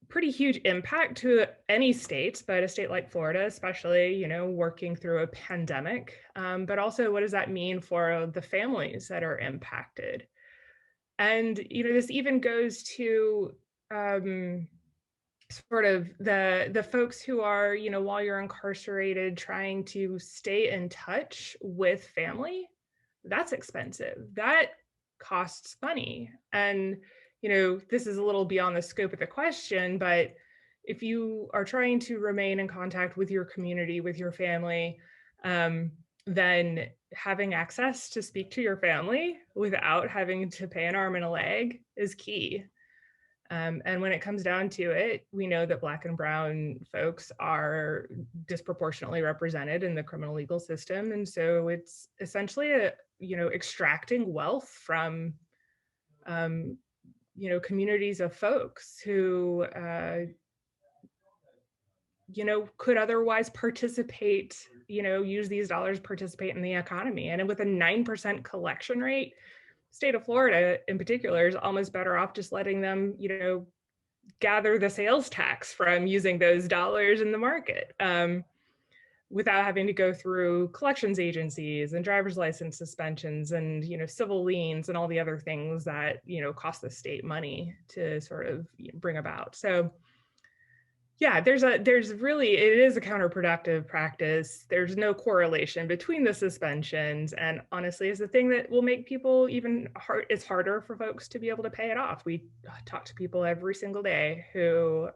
pretty huge impact to any states, but a state like Florida, especially, working through a pandemic. But also, what does that mean for the families that are impacted? And, this even goes to sort of the folks who are, while you're incarcerated, trying to stay in touch with family. That's expensive. That costs money. And, this is a little beyond the scope of the question, but if you are trying to remain in contact with your community, with your family, then having access to speak to your family without having to pay an arm and a leg is key. And when it comes down to it, we know that Black and Brown folks are disproportionately represented in the criminal legal system. And so it's essentially extracting wealth from, communities of folks who could otherwise participate, use these dollars, participate in the economy. And with a 9% collection rate, state of Florida in particular is almost better off just letting them, gather the sales tax from using those dollars in the market, without having to go through collections agencies and driver's license suspensions and, civil liens and all the other things that, cost the state money to sort of bring about. So yeah, it is a counterproductive practice. There's no correlation between the suspensions, and honestly, it's the thing that will make people it's harder for folks to be able to pay it off. We talk to people every single day who,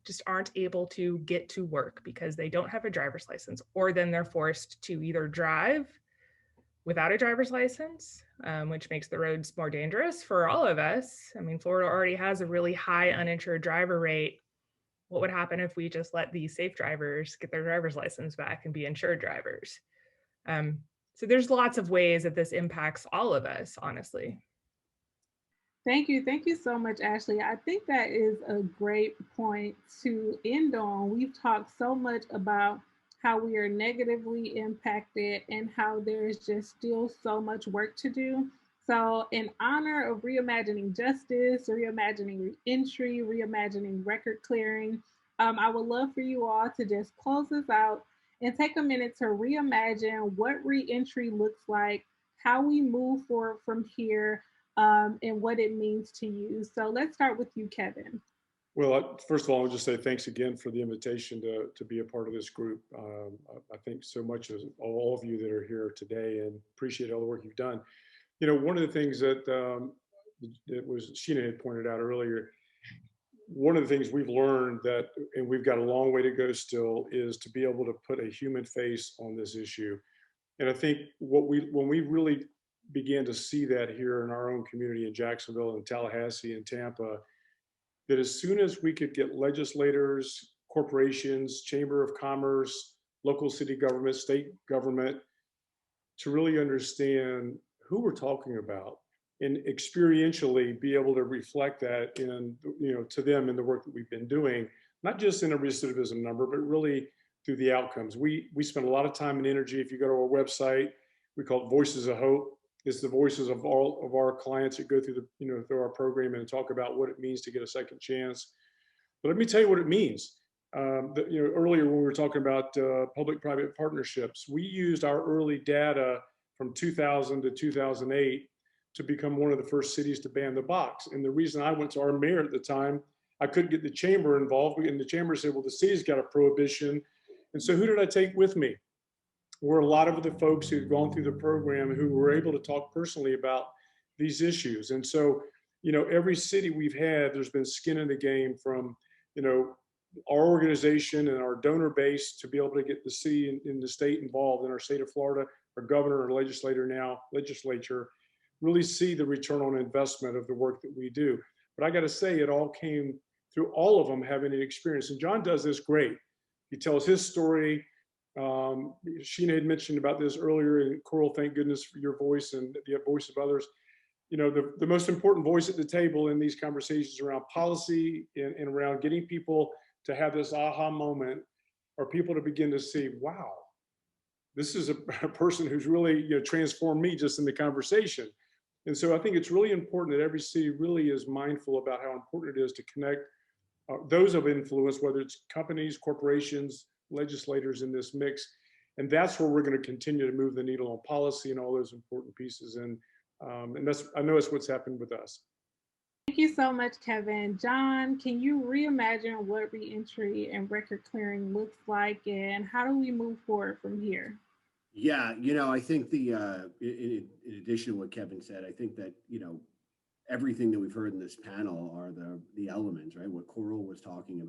just aren't able to get to work because they don't have a driver's license, or then they're forced to either drive without a driver's license, which makes the roads more dangerous for all of us. I mean, Florida already has a really high uninsured driver rate. What would happen if we just let these safe drivers get their driver's license back and be insured drivers? So there's lots of ways that this impacts all of us, honestly. Thank you. Thank you so much, Ashley. I think that is a great point to end on. We've talked so much about how we are negatively impacted and how there's just still so much work to do. So in honor of reimagining justice, reimagining reentry, reimagining record clearing, I would love for you all to just close this out and take a minute to reimagine what reentry looks like, how we move forward from here, and what it means to you. So let's start with you, Kevin. Well, first of all, I'll just say thanks again for the invitation to be a part of this group. I think so much of all of you that are here today, and appreciate all the work you've done. One of the things that Sheena had pointed out earlier, one of the things we've learned and we've got a long way to go still, is to be able to put a human face on this issue. And I think when we really began to see that here in our own community in Jacksonville and Tallahassee and Tampa, that as soon as we could get legislators, corporations, Chamber of Commerce, local city government, state government, to really understand who we're talking about and experientially be able to reflect that to them in the work that we've been doing, not just in a recidivism number, but really through the outcomes. We spend a lot of time and energy. If you go to our website, we call it Voices of Hope. It's the voices of all of our clients that go through through our program and talk about what it means to get a second chance. But let me tell you what it means. Earlier when we were talking about public-private partnerships, we used our early data from 2000 to 2008 to become one of the first cities to ban the box. And the reason I went to our mayor at the time, I couldn't get the chamber involved, and the chamber said, well, the city's got a prohibition. And so who did I take with me? Were a lot of the folks who'd gone through the program who were able to talk personally about these issues. And so, every city we've had, there's been skin in the game from, our organization and our donor base to be able to get the city and the state involved in our state of Florida, our governor or legislature, really see the return on investment of the work that we do. But I got to say, it all came through all of them having an experience. And John does this great. He tells his story. Sheena had mentioned about this earlier, and Coral, thank goodness for your voice and the voice of others. The most important voice at the table in these conversations around policy and around getting people to have this aha moment, or people to begin to see, wow, this is a person who's really transformed me just in the conversation. And so I think it's really important that every city really is mindful about how important it is to connect those of influence, whether it's companies, corporations, legislators in this mix. And that's where we're going to continue to move the needle on policy and all those important pieces. And I know it's what's happened with us. Thank you so much, Kevin. John, can you reimagine what reentry and record clearing looks like, and how do we move forward from here? Yeah, I think in addition to what Kevin said, I think that, everything that we've heard in this panel are the elements, right? What Coral was talking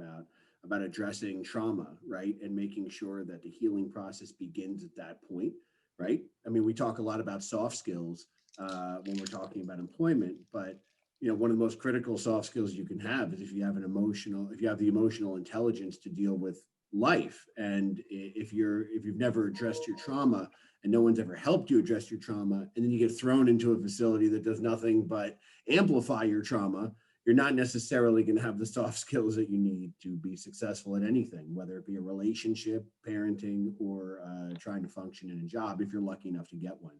about addressing trauma, right? And making sure that the healing process begins at that point, right? I mean, we talk a lot about soft skills when we're talking about employment, but one of the most critical soft skills you can have is if you have the emotional intelligence to deal with life. And if you've never addressed your trauma and no one's ever helped you address your trauma, and then you get thrown into a facility that does nothing but amplify your trauma, you're not necessarily going to have the soft skills that you need to be successful at anything, whether it be a relationship, parenting, or trying to function in a job, if you're lucky enough to get one.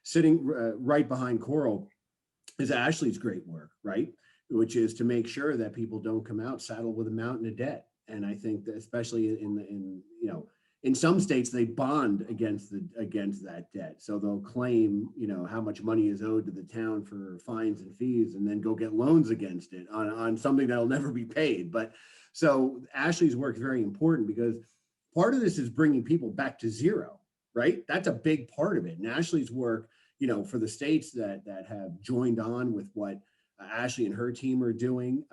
Sitting right behind Coral is Ashley's great work, right? Which is to make sure that people don't come out saddled with a mountain of debt. And I think that especially in some states, they bond against that debt. So they'll claim, how much money is owed to the town for fines and fees, and then go get loans against it on something that'll never be paid. But so Ashley's work is very important, because part of this is bringing people back to zero, right? That's a big part of it. And Ashley's work, for the states that have joined on with what Ashley and her team are doing,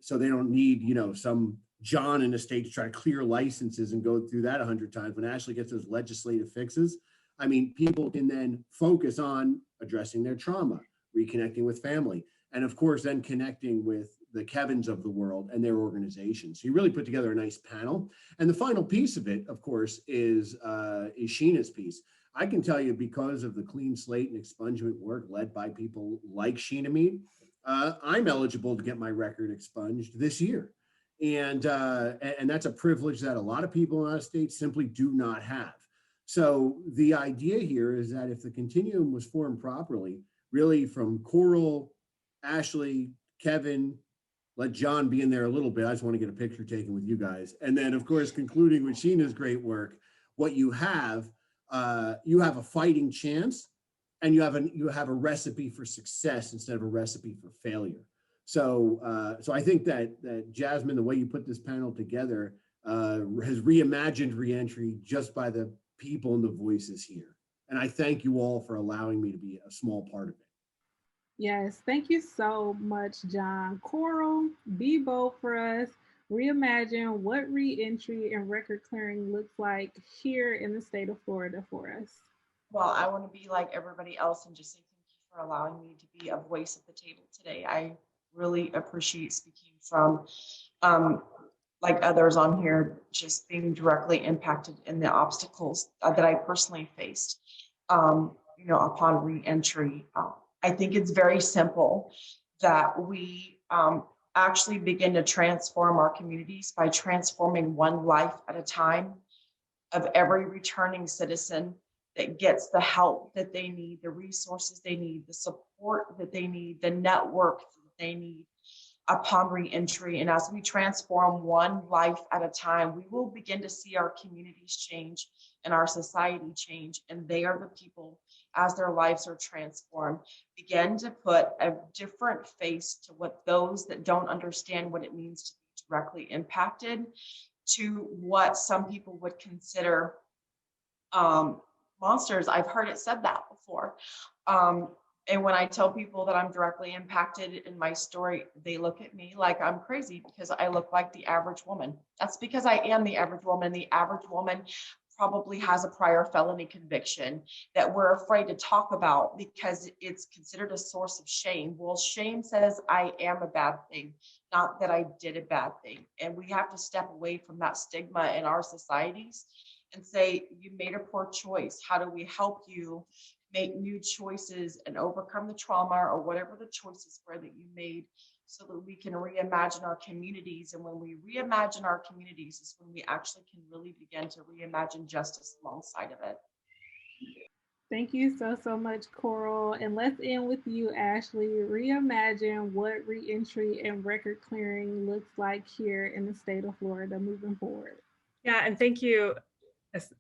so they don't need, some John in the state to try to clear licenses and go through that 100 times. When Ashley gets those legislative fixes, I mean, people can then focus on addressing their trauma, reconnecting with family, and of course, then connecting with the Kevins of the world and their organizations. So you really put together a nice panel. And the final piece of it, of course, is Sheena's piece. I can tell you, because of the clean slate and expungement work led by people like Sheena Meade, I'm eligible to get my record expunged this year. And that's a privilege that a lot of people in our state simply do not have. So the idea here is that if the continuum was formed properly, really from Coral, Ashley, Kevin, let John be in there a little bit. I just want to get a picture taken with you guys. And then, of course, concluding with Sheena's great work, what you have a fighting chance, and you have a recipe for success instead of a recipe for failure. So I think that Jasmine, the way you put this panel together, has reimagined reentry just by the people and the voices here. And I thank you all for allowing me to be a small part of it. Yes, thank you so much, John. Coral, be bold for us. Reimagine what reentry and record clearing looks like here in the state of Florida for us. Well, I want to be like everybody else and just say thank you for allowing me to be a voice at the table today. I really appreciate speaking from, like others on here, just being directly impacted in the obstacles that I personally faced, upon reentry. I think it's very simple that we actually begin to transform our communities by transforming one life at a time, of every returning citizen that gets the help that they need, the resources they need, the support that they need, the network that they need upon reentry. And as we transform one life at a time, we will begin to see our communities change and our society change. And they are the people, as their lives are transformed, begin to put a different face to what those that don't understand what it means to be directly impacted, to what some people would consider monsters. I've heard it said that before. And when I tell people that I'm directly impacted in my story, they look at me like I'm crazy because I look like the average woman. That's because I am the average woman. The average woman probably has a prior felony conviction that we're afraid to talk about because it's considered a source of shame. Well, shame says I am a bad thing, not that I did a bad thing. And we have to step away from that stigma in our societies and say, you made a poor choice. How do we help you make new choices and overcome the trauma or whatever the choices were that you made, so that we can reimagine our communities? And when we reimagine our communities is when we actually can really begin to reimagine justice alongside of it. Thank you so much, Coral. And let's end with you, Ashley. Reimagine what reentry and record clearing looks like here in the state of Florida moving forward. Yeah, and thank you.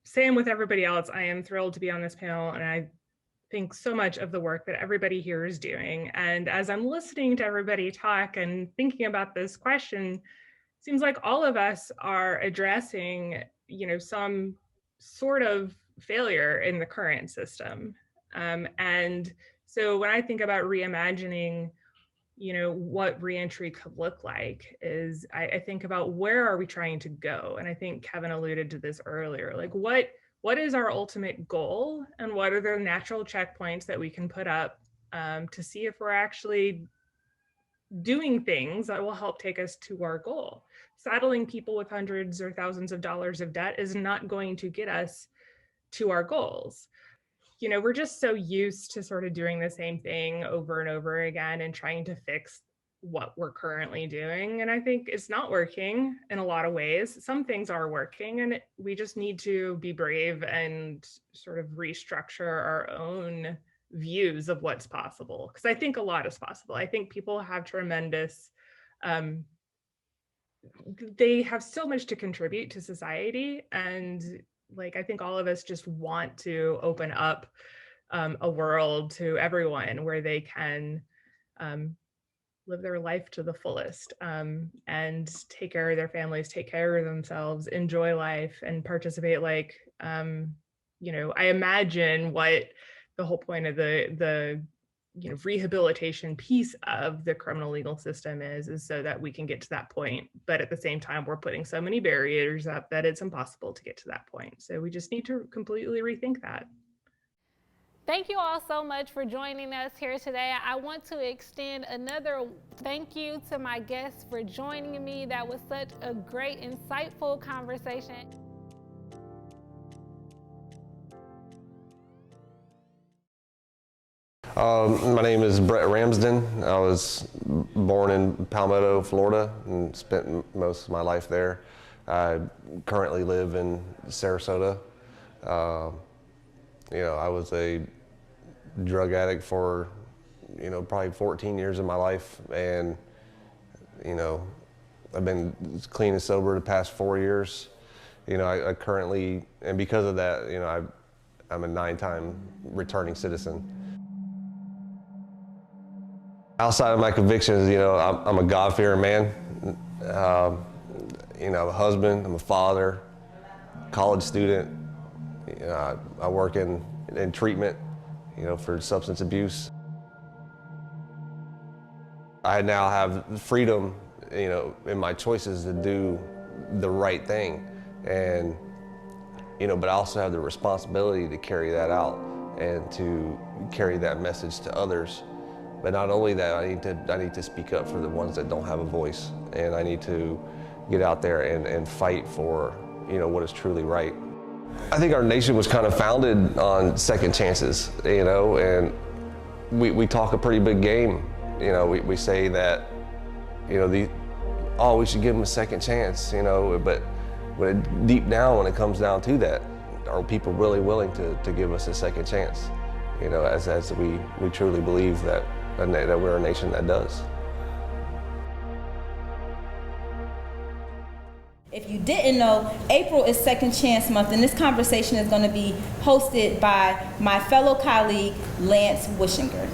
Same with everybody else. I am thrilled to be on this panel, and I think so much of the work that everybody here is doing. And as I'm listening to everybody talk and thinking about this question, it seems like all of us are addressing, some sort of failure in the current system. And so when I think about reimagining, what reentry could look like, is I think about where are we trying to go? And I think Kevin alluded to this earlier, like what is our ultimate goal, and what are the natural checkpoints that we can put up to see if we're actually doing things that will help take us to our goal. Saddling people with hundreds or thousands of dollars of debt is not going to get us to our goals. We're just so used to sort of doing the same thing over and over again and trying to fix what we're currently doing. And I think it's not working in a lot of ways. Some things are working, and we just need to be brave and sort of restructure our own views of what's possible. Because I think a lot is possible. I think people have tremendous, they have so much to contribute to society. And like, I think all of us just want to open up a world to everyone where they can live their life to the fullest, and take care of their families, take care of themselves, enjoy life, and participate. Like, you know, I imagine what the whole point of the you know, rehabilitation piece of the criminal legal system is so that we can get to that point. But at the same time, we're putting so many barriers up that it's impossible to get to that point. So we just need to completely rethink that. Thank you all so much for joining us here today. I want to extend another thank you to my guests for joining me. That was such a great, insightful conversation. My name is Brett Ramsden. I was born in Palmetto, Florida, and spent most of my life there. I currently live in Sarasota. You know, I was a drug addict for, you know, probably 14 years of my life, and, you know, I've been clean and sober the past 4 years. You know, I currently, and because of that, you know, I'm a 9-time returning citizen. Outside of my convictions, you know, I'm a God-fearing man. You know, I'm a husband, I'm a father, college student. You know, I work in treatment, you know, for substance abuse. I now have freedom, you know, in my choices to do the right thing. And, you know, but I also have the responsibility to carry that out and to carry that message to others. But not only that, I need to speak up for the ones that don't have a voice, and I need to get out there and fight for, you know, what is truly right. I think our nation was kind of founded on second chances, you know, and we talk a pretty big game. You know, we say that, you know, we should give them a second chance, you know, but deep down, when it comes down to that, are people really willing to give us a second chance? You know, as we truly believe that we're a nation that does. If you didn't know, April is Second Chance Month, and this conversation is going to be hosted by my fellow colleague, Lance Wissinger.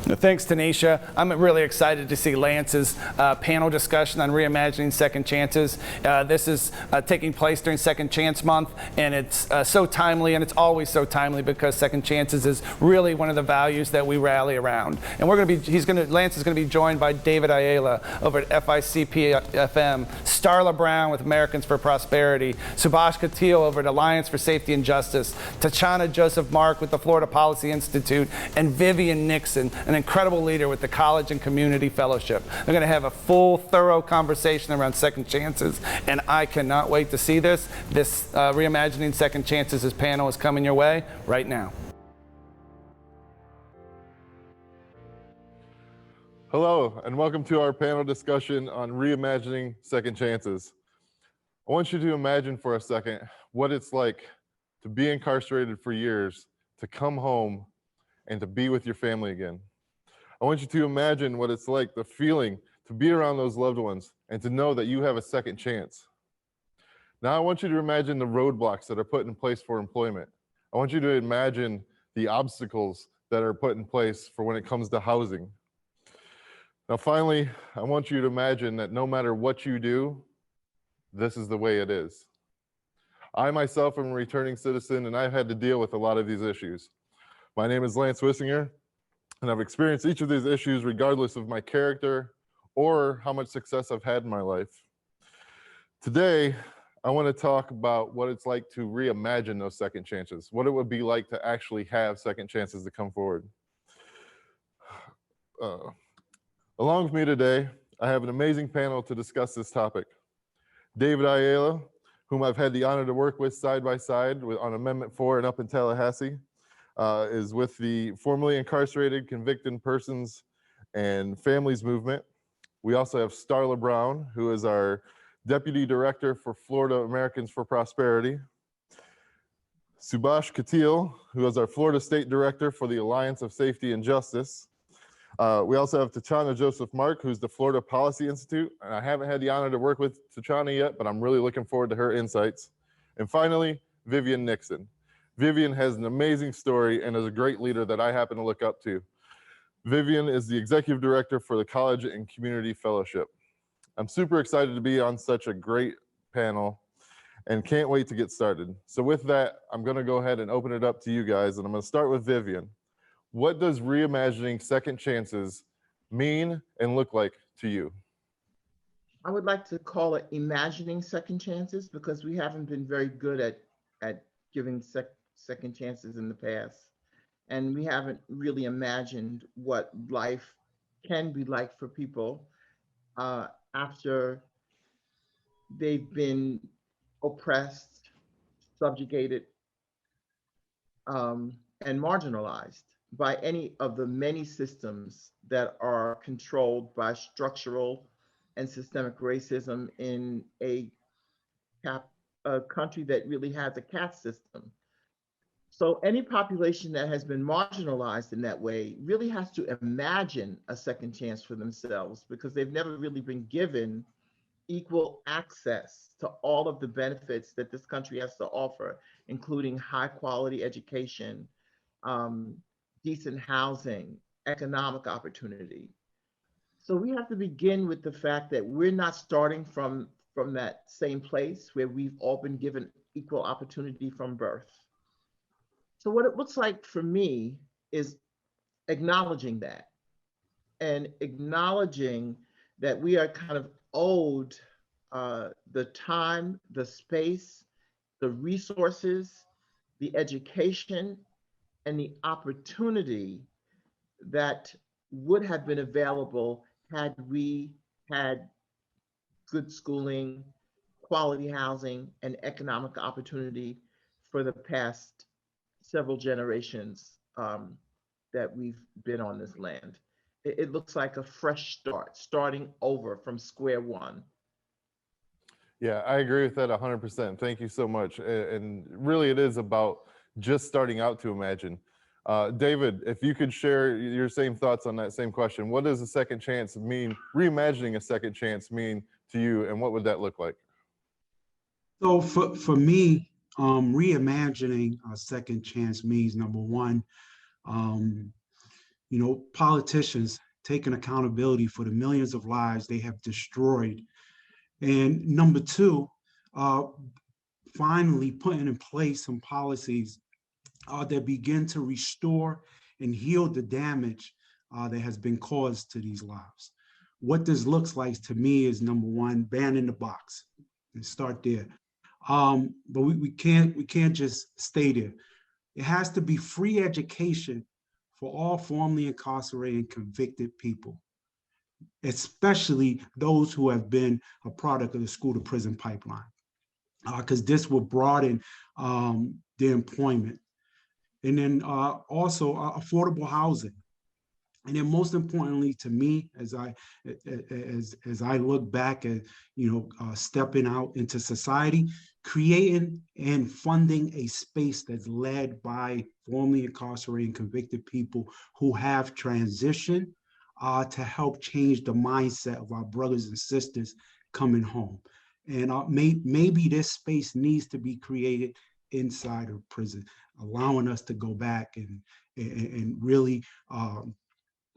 Thanks, Tanisha. I'm really excited to see Lance's panel discussion on reimagining second chances. This is taking place during Second Chance Month, and it's so timely, and it's always so timely because second chances is really one of the values that we rally around. And Lance is going to be joined by David Ayala over at FICP-FM, Starla Brown with Americans for Prosperity, Subhash over at Alliance for Safety and Justice, Tachana Joseph-Marc with the Florida Policy Institute, and Vivian Nixon, an incredible leader with the College and Community Fellowship. They're going to have a full, thorough conversation around second chances, and I cannot wait to see this. This Reimagining Second Chances, this panel is coming your way right now. Hello, and welcome to our panel discussion on reimagining second chances. I want you to imagine for a second what it's like to be incarcerated for years, to come home, and to be with your family again. I want you to imagine what it's like, the feeling to be around those loved ones and to know that you have a second chance. Now I want you to imagine the roadblocks that are put in place for employment. I want you to imagine the obstacles that are put in place for when it comes to housing. Now finally, I want you to imagine that no matter what you do, this is the way it is. I myself am a returning citizen, and I've had to deal with a lot of these issues. My name is Lance Wissinger, and I've experienced each of these issues regardless of my character or how much success I've had in my life. Today, I want to talk about what it's like to reimagine those second chances, what it would be like to actually have second chances to come forward. Along with me today, I have an amazing panel to discuss this topic. David Ayala, whom I've had the honor to work with side by side on Amendment 4 and up in Tallahassee, is with the formerly incarcerated convicted persons and families movement. We also have Starla Brown, who is our Deputy Director for Florida Americans for Prosperity. Subhash Katil, who is our Florida State Director for the Alliance of Safety and Justice. We also have Tachana Joseph-Marc, who's the Florida Policy Institute. And I haven't had the honor to work with Tachana yet, but I'm really looking forward to her insights. And finally, Vivian Nixon. Vivian has an amazing story and is a great leader that I happen to look up to. Vivian is the Executive Director for the College and Community Fellowship. I'm super excited to be on such a great panel and can't wait to get started. So with that, I'm gonna go ahead and open it up to you guys, and I'm gonna start with Vivian. What does reimagining second chances mean and look like to you? I would like to call it imagining second chances, because we haven't been very good at giving second chances in the past. And we haven't really imagined what life can be like for people after they've been oppressed, subjugated, and marginalized by any of the many systems that are controlled by structural and systemic racism in a country that really has a caste system. So any population that has been marginalized in that way really has to imagine a second chance for themselves, because they've never really been given equal access to all of the benefits that this country has to offer, including high quality education, decent housing, economic opportunity. So we have to begin with the fact that we're not starting from that same place where we've all been given equal opportunity from birth. So what it looks like for me is acknowledging that, and acknowledging that we are kind of owed the time, the space, the resources, the education, and the opportunity that would have been available had we had good schooling, quality housing, and economic opportunity for the past several generations that we've been on this land. It looks like a fresh start, starting over from square one. Yeah, I agree with that 100%. Thank you so much. And really it is about just starting out to imagine. David, if you could share your same thoughts on that same question, what does a second chance mean, reimagining a second chance mean to you, and what would that look like? So for me, reimagining a second chance means, number one, politicians taking accountability for the millions of lives they have destroyed. And number two, finally putting in place some policies that begin to restore and heal the damage that has been caused to these lives. What this looks like to me is, number one, banning the box, and start there. But we can't just stay there. It has to be free education for all formerly incarcerated and convicted people, especially those who have been a product of the school to prison pipeline, because this will broaden their employment. And then also affordable housing. And then most importantly to me, as I look back at, stepping out into society, creating and funding a space that's led by formerly incarcerated and convicted people who have transitioned to help change the mindset of our brothers and sisters coming home. And maybe this space needs to be created inside of prison, allowing us to go back and really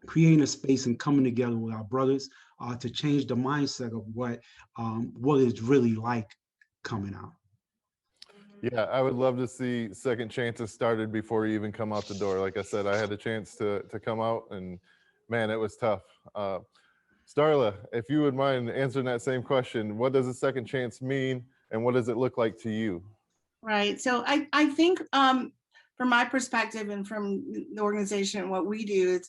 creating a space and coming together with our brothers to change the mindset of what it's really like coming out. Yeah, I would love to see second chances started before you even come out the door. Like I said, I had a chance to come out, and man, it was tough. Starla, if you would mind answering that same question, what does a second chance mean, and what does it look like to you? Right. So I think from my perspective and from the organization and what we do,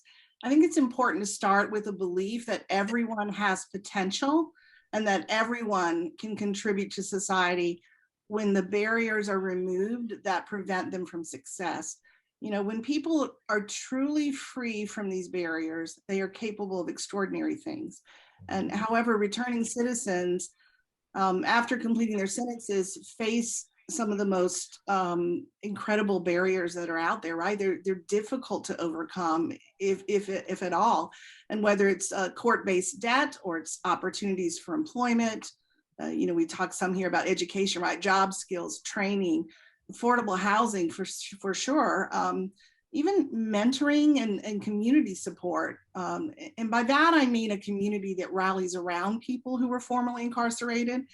I think it's important to start with a belief that everyone has potential and that everyone can contribute to society when the barriers are removed that prevent them from success. When people are truly free from these barriers, they are capable of extraordinary things. And however, returning citizens, after completing their sentences, face some of the most incredible barriers that are out there, right? They're difficult to overcome, if at all. And whether it's court-based debt or it's opportunities for employment, we talk some here about education, right? Job skills, training, affordable housing for sure. Even mentoring and community support. And by that, I mean a community that rallies around people who were formerly incarcerated.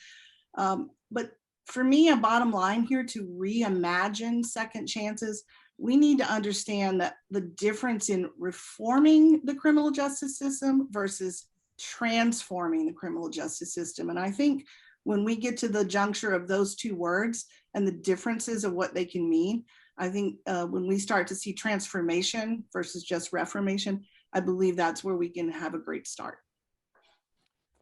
But for me, a bottom line here to reimagine second chances, we need to understand that the difference in reforming the criminal justice system versus transforming the criminal justice system. And I think when we get to the juncture of those two words and the differences of what they can mean, I think when we start to see transformation versus just reformation, I believe that's where we can have a great start.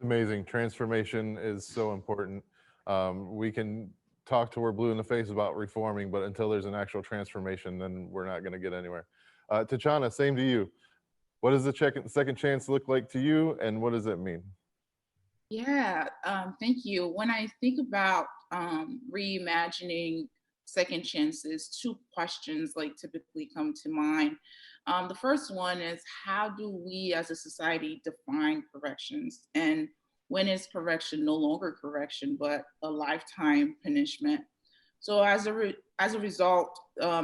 Amazing. Transformation is so important. We can talk till we're blue in the face about reforming, but until there's an actual transformation, then we're not going to get anywhere. Tachana, same to you. What does the second chance look like to you, and what does it mean? Yeah, thank you. When I think about reimagining second chances, two questions typically come to mind. The first one is, how do we as a society define corrections? And when is correction no longer correction, but a lifetime punishment? So as a result,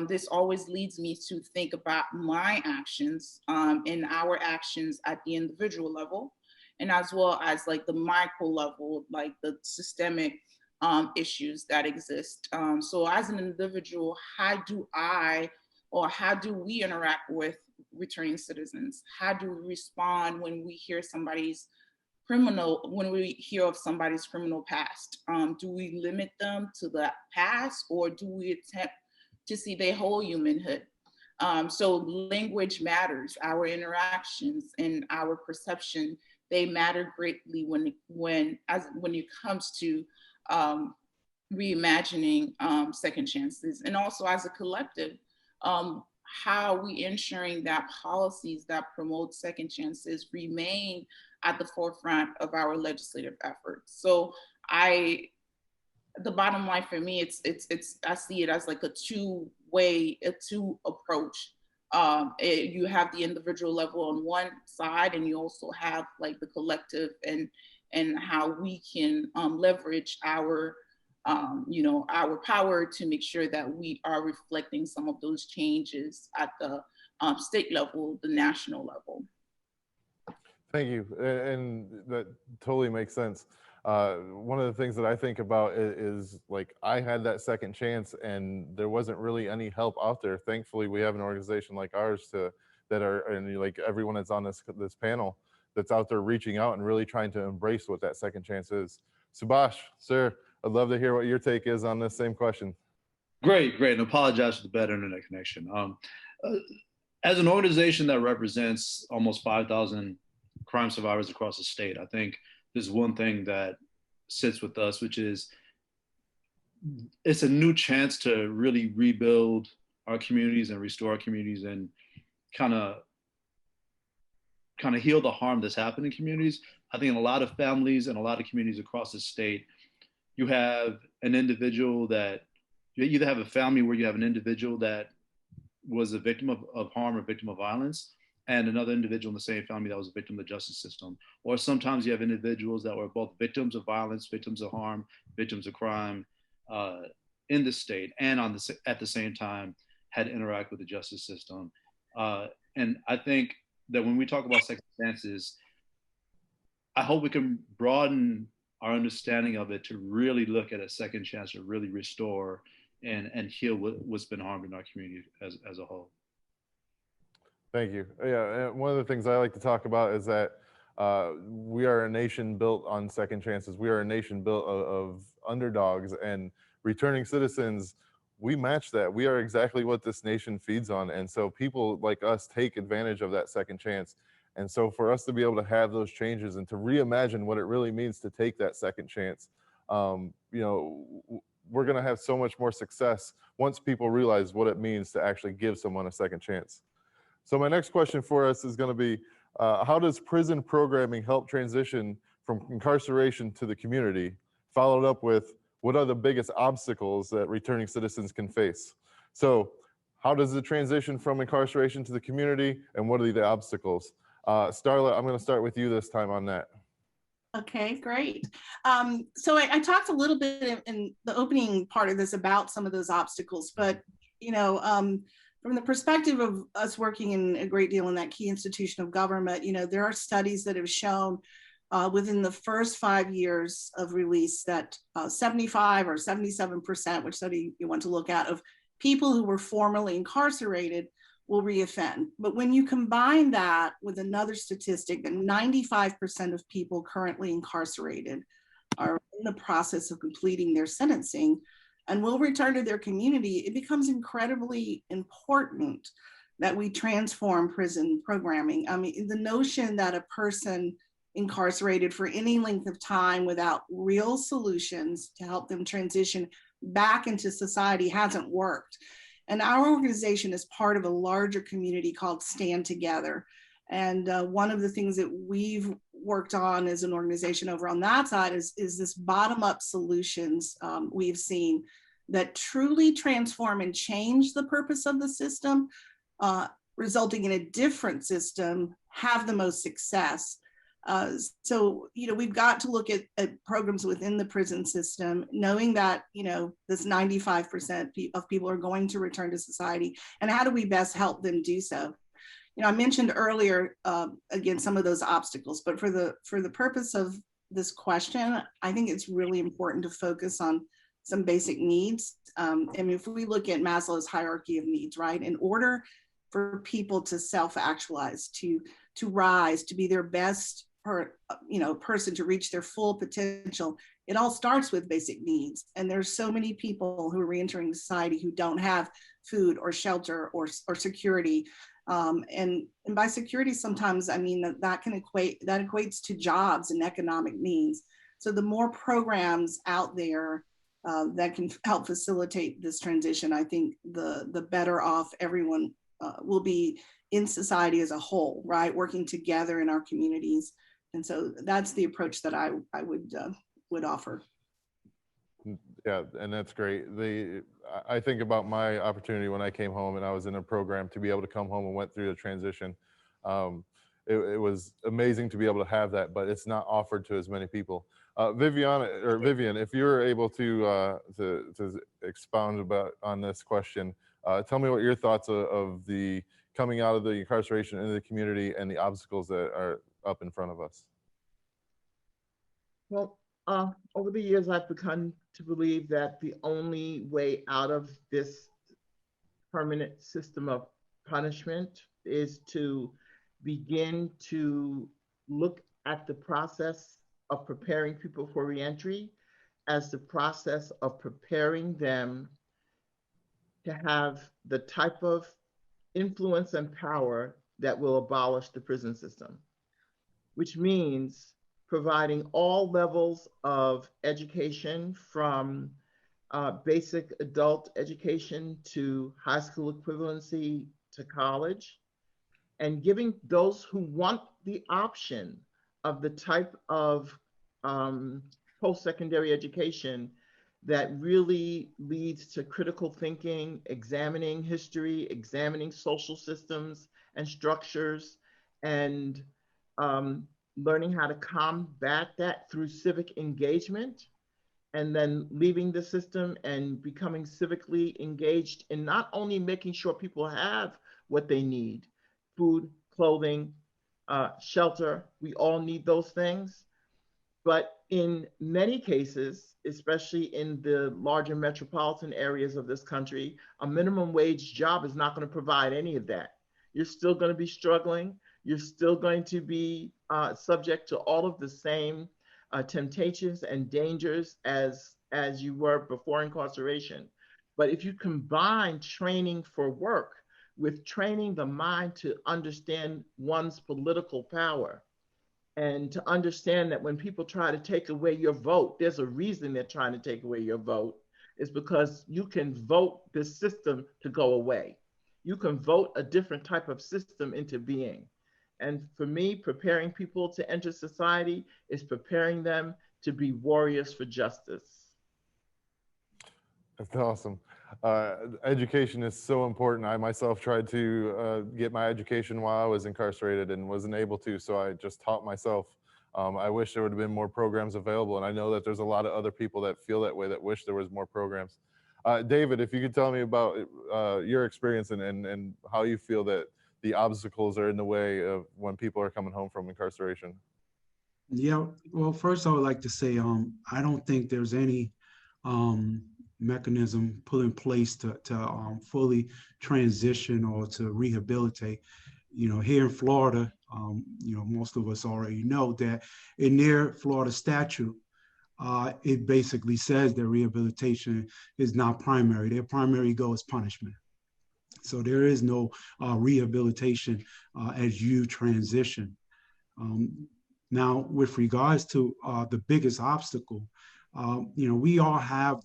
this always leads me to think about my actions and our actions at the individual level, and as well as the micro level, the systemic issues that exist. So as an individual, how do we interact with returning citizens? How do we respond when we hear of somebody's criminal past? Do we limit them to that past, or do we attempt to see their whole humanhood? So language matters. Our interactions and our perception, they matter greatly when it comes to reimagining second chances. And also as a collective, how are we ensuring that policies that promote second chances remain at the forefront of our legislative efforts? So the bottom line for me, I see it as a two approach. You have the individual level on one side, and you also have the collective and how we can leverage our power to make sure that we are reflecting some of those changes at the state level, the national level. Thank you, and that totally makes sense. One of the things that I think about is I had that second chance, and there wasn't really any help out there. Thankfully, we have an organization like ours and everyone that's on this panel that's out there reaching out and really trying to embrace what that second chance is. Subhash, sir, I'd love to hear what your take is on this same question. Great, and apologize for the bad internet connection. As an organization that represents almost 5,000 crime survivors across the state, I think there's one thing that sits with us, which is it's a new chance to really rebuild our communities and restore our communities and kind of heal the harm that's happened in communities. I think in a lot of families and a lot of communities across the state, you have an individual that you either have a family where you have an individual that was a victim of harm or victim of violence, and another individual in the same family that was a victim of the justice system. Or sometimes you have individuals that were both victims of violence, victims of harm, victims of crime in the state, and at the same time had to interact with the justice system. And I think that when we talk about second chances, I hope we can broaden our understanding of it to really look at a second chance to really restore and heal what's been harmed in our community as a whole. Thank you. Yeah, one of the things I like to talk about is that we are a nation built on second chances. We are a nation built of underdogs, and returning citizens, we match that. We are exactly what this nation feeds on. And so people like us take advantage of that second chance. And so for us to be able to have those changes and to reimagine what it really means to take that second chance, we're going to have so much more success once people realize what it means to actually give someone a second chance. So my next question for us is going to be, How does prison programming help transition from incarceration to the community? Followed up with, what are the biggest obstacles that returning citizens can face? So how does the transition from incarceration to the community, and what are the obstacles? Starla, I'm going to start with you this time on that. Okay, great. So I talked a little bit in the opening part of this about some of those obstacles, but from the perspective of us working in a great deal in that key institution of government, there are studies that have shown within the first 5 years of release that 75 or 77%, which study you want to look at, of people who were formerly incarcerated will reoffend. But when you combine that with another statistic, that 95% of people currently incarcerated are in the process of completing their sentencing and will return to their community, it becomes incredibly important that we transform prison programming. I mean, the notion that a person incarcerated for any length of time without real solutions to help them transition back into society hasn't worked. And our organization is part of a larger community called Stand Together. And one of the things that we've worked on as an organization over on that side is this bottom-up solutions we've seen that truly transform and change the purpose of the system, resulting in a different system, have the most success. So, we've got to look at programs within the prison system, knowing that, this 95% of people are going to return to society, and how do we best help them do so? I mentioned earlier, again, some of those obstacles, but for the purpose of this question, I think it's really important to focus on some basic needs. If we look at Maslow's hierarchy of needs, right, in order for people to self-actualize, to rise, to be their best person, to reach their full potential, it all starts with basic needs. And there's so many people who are reentering society who don't have food or shelter or security. And by security, sometimes I mean that equates to jobs and economic means. So the more programs out there that can help facilitate this transition, I think the better off everyone will be in society as a whole, right? Working together in our communities. And so that's the approach that I would offer. Yeah, and that's great. I think about my opportunity when I came home and I was in a program to be able to come home and went through the transition. It was amazing to be able to have that, but it's not offered to as many people. Vivian, if you're able to expound on this question, tell me what your thoughts of the coming out of the incarceration into the community and the obstacles that are up in front of us. Well, over the years, I've begun to believe that the only way out of this permanent system of punishment is to begin to look at the process of preparing people for reentry as the process of preparing them to have the type of influence and power that will abolish the prison system, which means providing all levels of education from basic adult education to high school equivalency to college, and giving those who want the option of the type of post-secondary education that really leads to critical thinking, examining history, examining social systems and structures, and learning how to combat that through civic engagement, and then leaving the system and becoming civically engaged in not only making sure people have what they need, food, clothing, shelter, we all need those things. But in many cases, especially in the larger metropolitan areas of this country, a minimum wage job is not going to provide any of that. You're still going to be struggling. You're still going to be subject to all of the same temptations and dangers as you were before incarceration. But if you combine training for work with training the mind to understand one's political power, and to understand that when people try to take away your vote, there's a reason they're trying to take away your vote. It's because you can vote this system to go away. You can vote a different type of system into being. And for me, preparing people to enter society is preparing them to be warriors for justice. That's awesome. Education is so important. I myself tried to get my education while I was incarcerated and wasn't able to, so I just taught myself. I wish there would have been more programs available, and I know that there's a lot of other people that feel that way, that wish there was more programs. David, if you could tell me about your experience and how you feel that the obstacles are in the way of when people are coming home from incarceration. Yeah, well, first I would like to say I don't think there's any mechanism put in place to fully transition or to rehabilitate. You know, here in Florida, you know, most of us already know that in their Florida statute, it basically says that rehabilitation is not primary. Their primary goal is punishment. So there is no rehabilitation as you transition. Now, with regards to the biggest obstacle, you know, we all have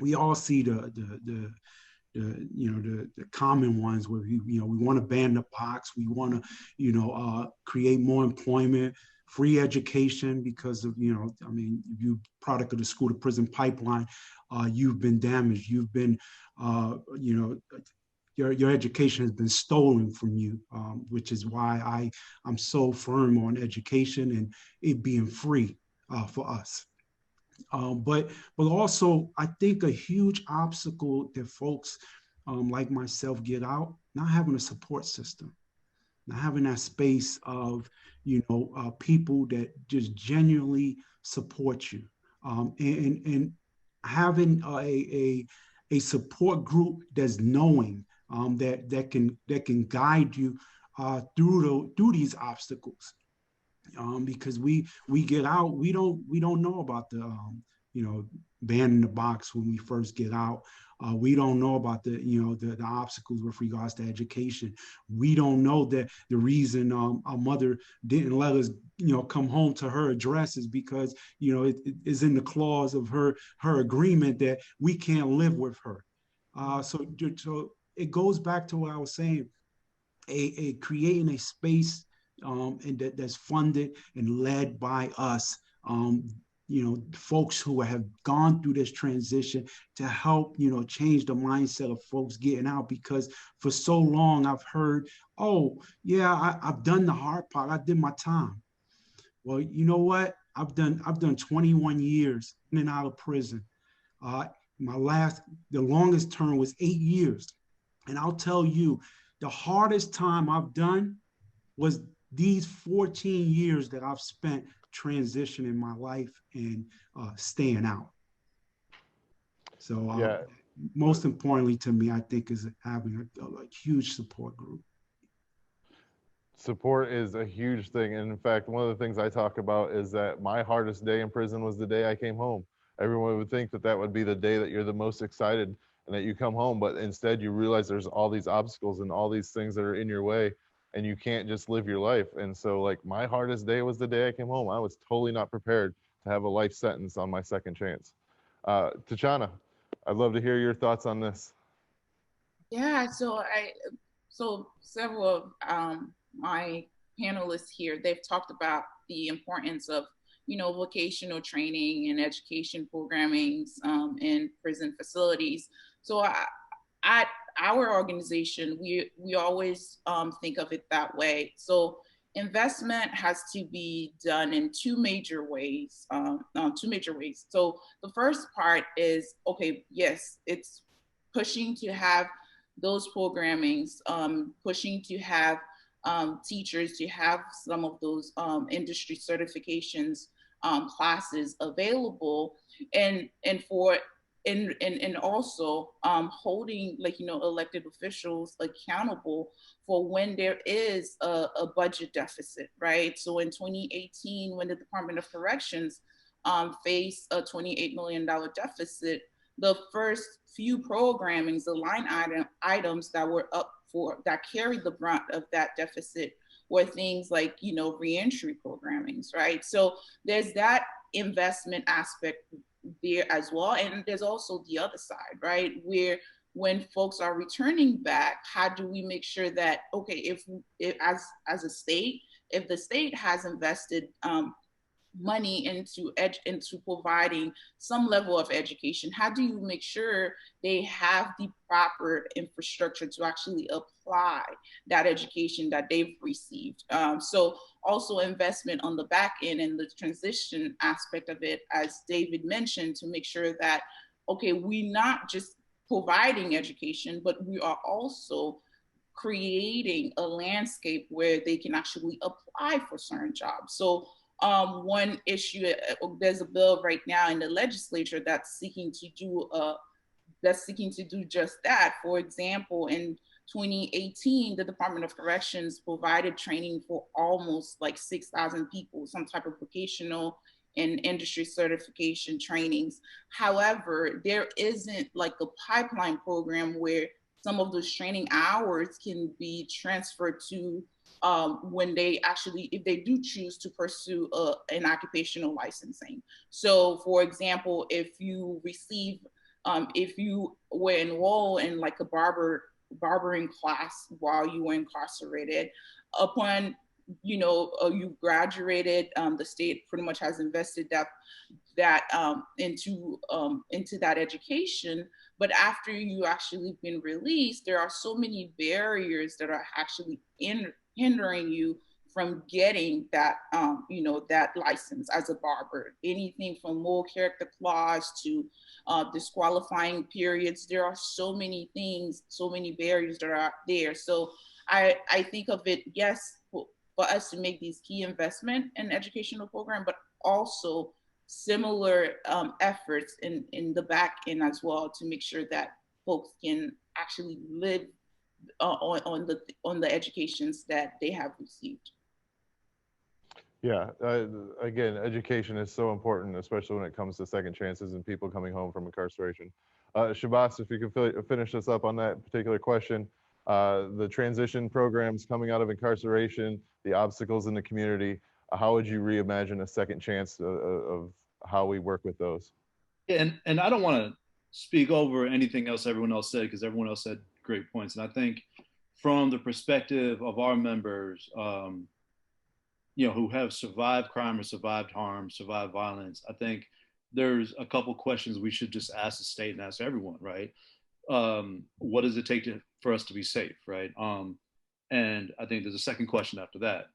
we all see the common ones where we want to ban the box, we want to create more employment, free education, because of I mean, you product of the school to prison pipeline, you've been damaged, you've been your education has been stolen from you, which is why I'm so firm on education and it being free for us. But also, I think a huge obstacle that folks like myself get out, not having a support system, not having that space of, people that just genuinely support you, and having a support group that's knowing that can guide you through these obstacles. Because we get out, we don't know about the banning the box when we first get out. We don't know about the obstacles with regards to education. We don't know that the reason our mother didn't let us come home to her address is because it is in the clause of her agreement that we can't live with her. So it goes back to what I was saying, creating a space and that's funded and led by us, folks who have gone through this transition to help, change the mindset of folks getting out. Because for so long I've heard, oh yeah, I've done the hard part, I did my time. Well, you know what? I've done 21 years in and out of prison. The longest term was 8 years. And I'll tell you, the hardest time I've done was these 14 years that I've spent transitioning my life and staying out. So most importantly to me, I think, is having a huge support group. Support is a huge thing. And in fact, one of the things I talk about is that my hardest day in prison was the day I came home. Everyone would think that would be the day that you're the most excited and that you come home, but instead you realize there's all these obstacles and all these things that are in your way, and you can't just live your life. And so, like, my hardest day was the day I came home. I was totally not prepared to have a life sentence on my second chance. Tachana, I'd love to hear your thoughts on this. Yeah, so several of my panelists here, they've talked about the importance of vocational training and education programming in prison facilities. So at our organization, we always think of it that way. So investment has to be done in two major ways. So the first part is, okay, yes, it's pushing to have those programmings, pushing to have teachers to have some of those industry certifications classes available, and also holding elected officials accountable for when there is a budget deficit, right? So in 2018, when the Department of Corrections faced a $28 million deficit, the first few programmings, the line items that were up for, that carried the brunt of that deficit, were things like, reentry programmings, right? So there's that investment aspect there as well. And there's also the other side, right? Where when folks are returning back, how do we make sure that, okay, if as a state, if the state has invested money into providing some level of education, how do you make sure they have the proper infrastructure to actually apply that education that they've received? So also investment on the back end and the transition aspect of it, as David mentioned, to make sure that, okay, we're not just providing education, but we are also creating a landscape where they can actually apply for certain jobs. So one issue, there's a bill right now in the legislature that's seeking to do just that. For example, in 2018, the Department of Corrections provided training for almost like 6,000 people, some type of vocational and industry certification trainings. However, there isn't like a pipeline program where some of those training hours can be transferred to when they actually, if they do choose to pursue an occupational licensing. So for example, if you receive, if you were enrolled in like a barbering class while you were incarcerated, upon you graduated, the state pretty much has invested that into that education. But after you actually been released, there are so many barriers that are actually hindering you from getting that that license as a barber. Anything from moral character clause to disqualifying periods. There are so many things, so many barriers that are there. So I think of it, yes, for us to make these key investment in educational program, but also similar efforts in the back end as well, to make sure that folks can actually live on the educations that they have received. Yeah, again, education is so important, especially when it comes to second chances and people coming home from incarceration. Subhash, if you could finish us up on that particular question, the transition programs coming out of incarceration, the obstacles in the community, how would you reimagine a second chance of how we work with those? Yeah, and I don't want to speak over anything else everyone else said, because everyone else said great points. And I think from the perspective of our members, who have survived crime or survived harm, survived violence, I think there's a couple questions we should just ask the state and ask everyone, right? What does it take for us to be safe, right? And I think there's a second question after that.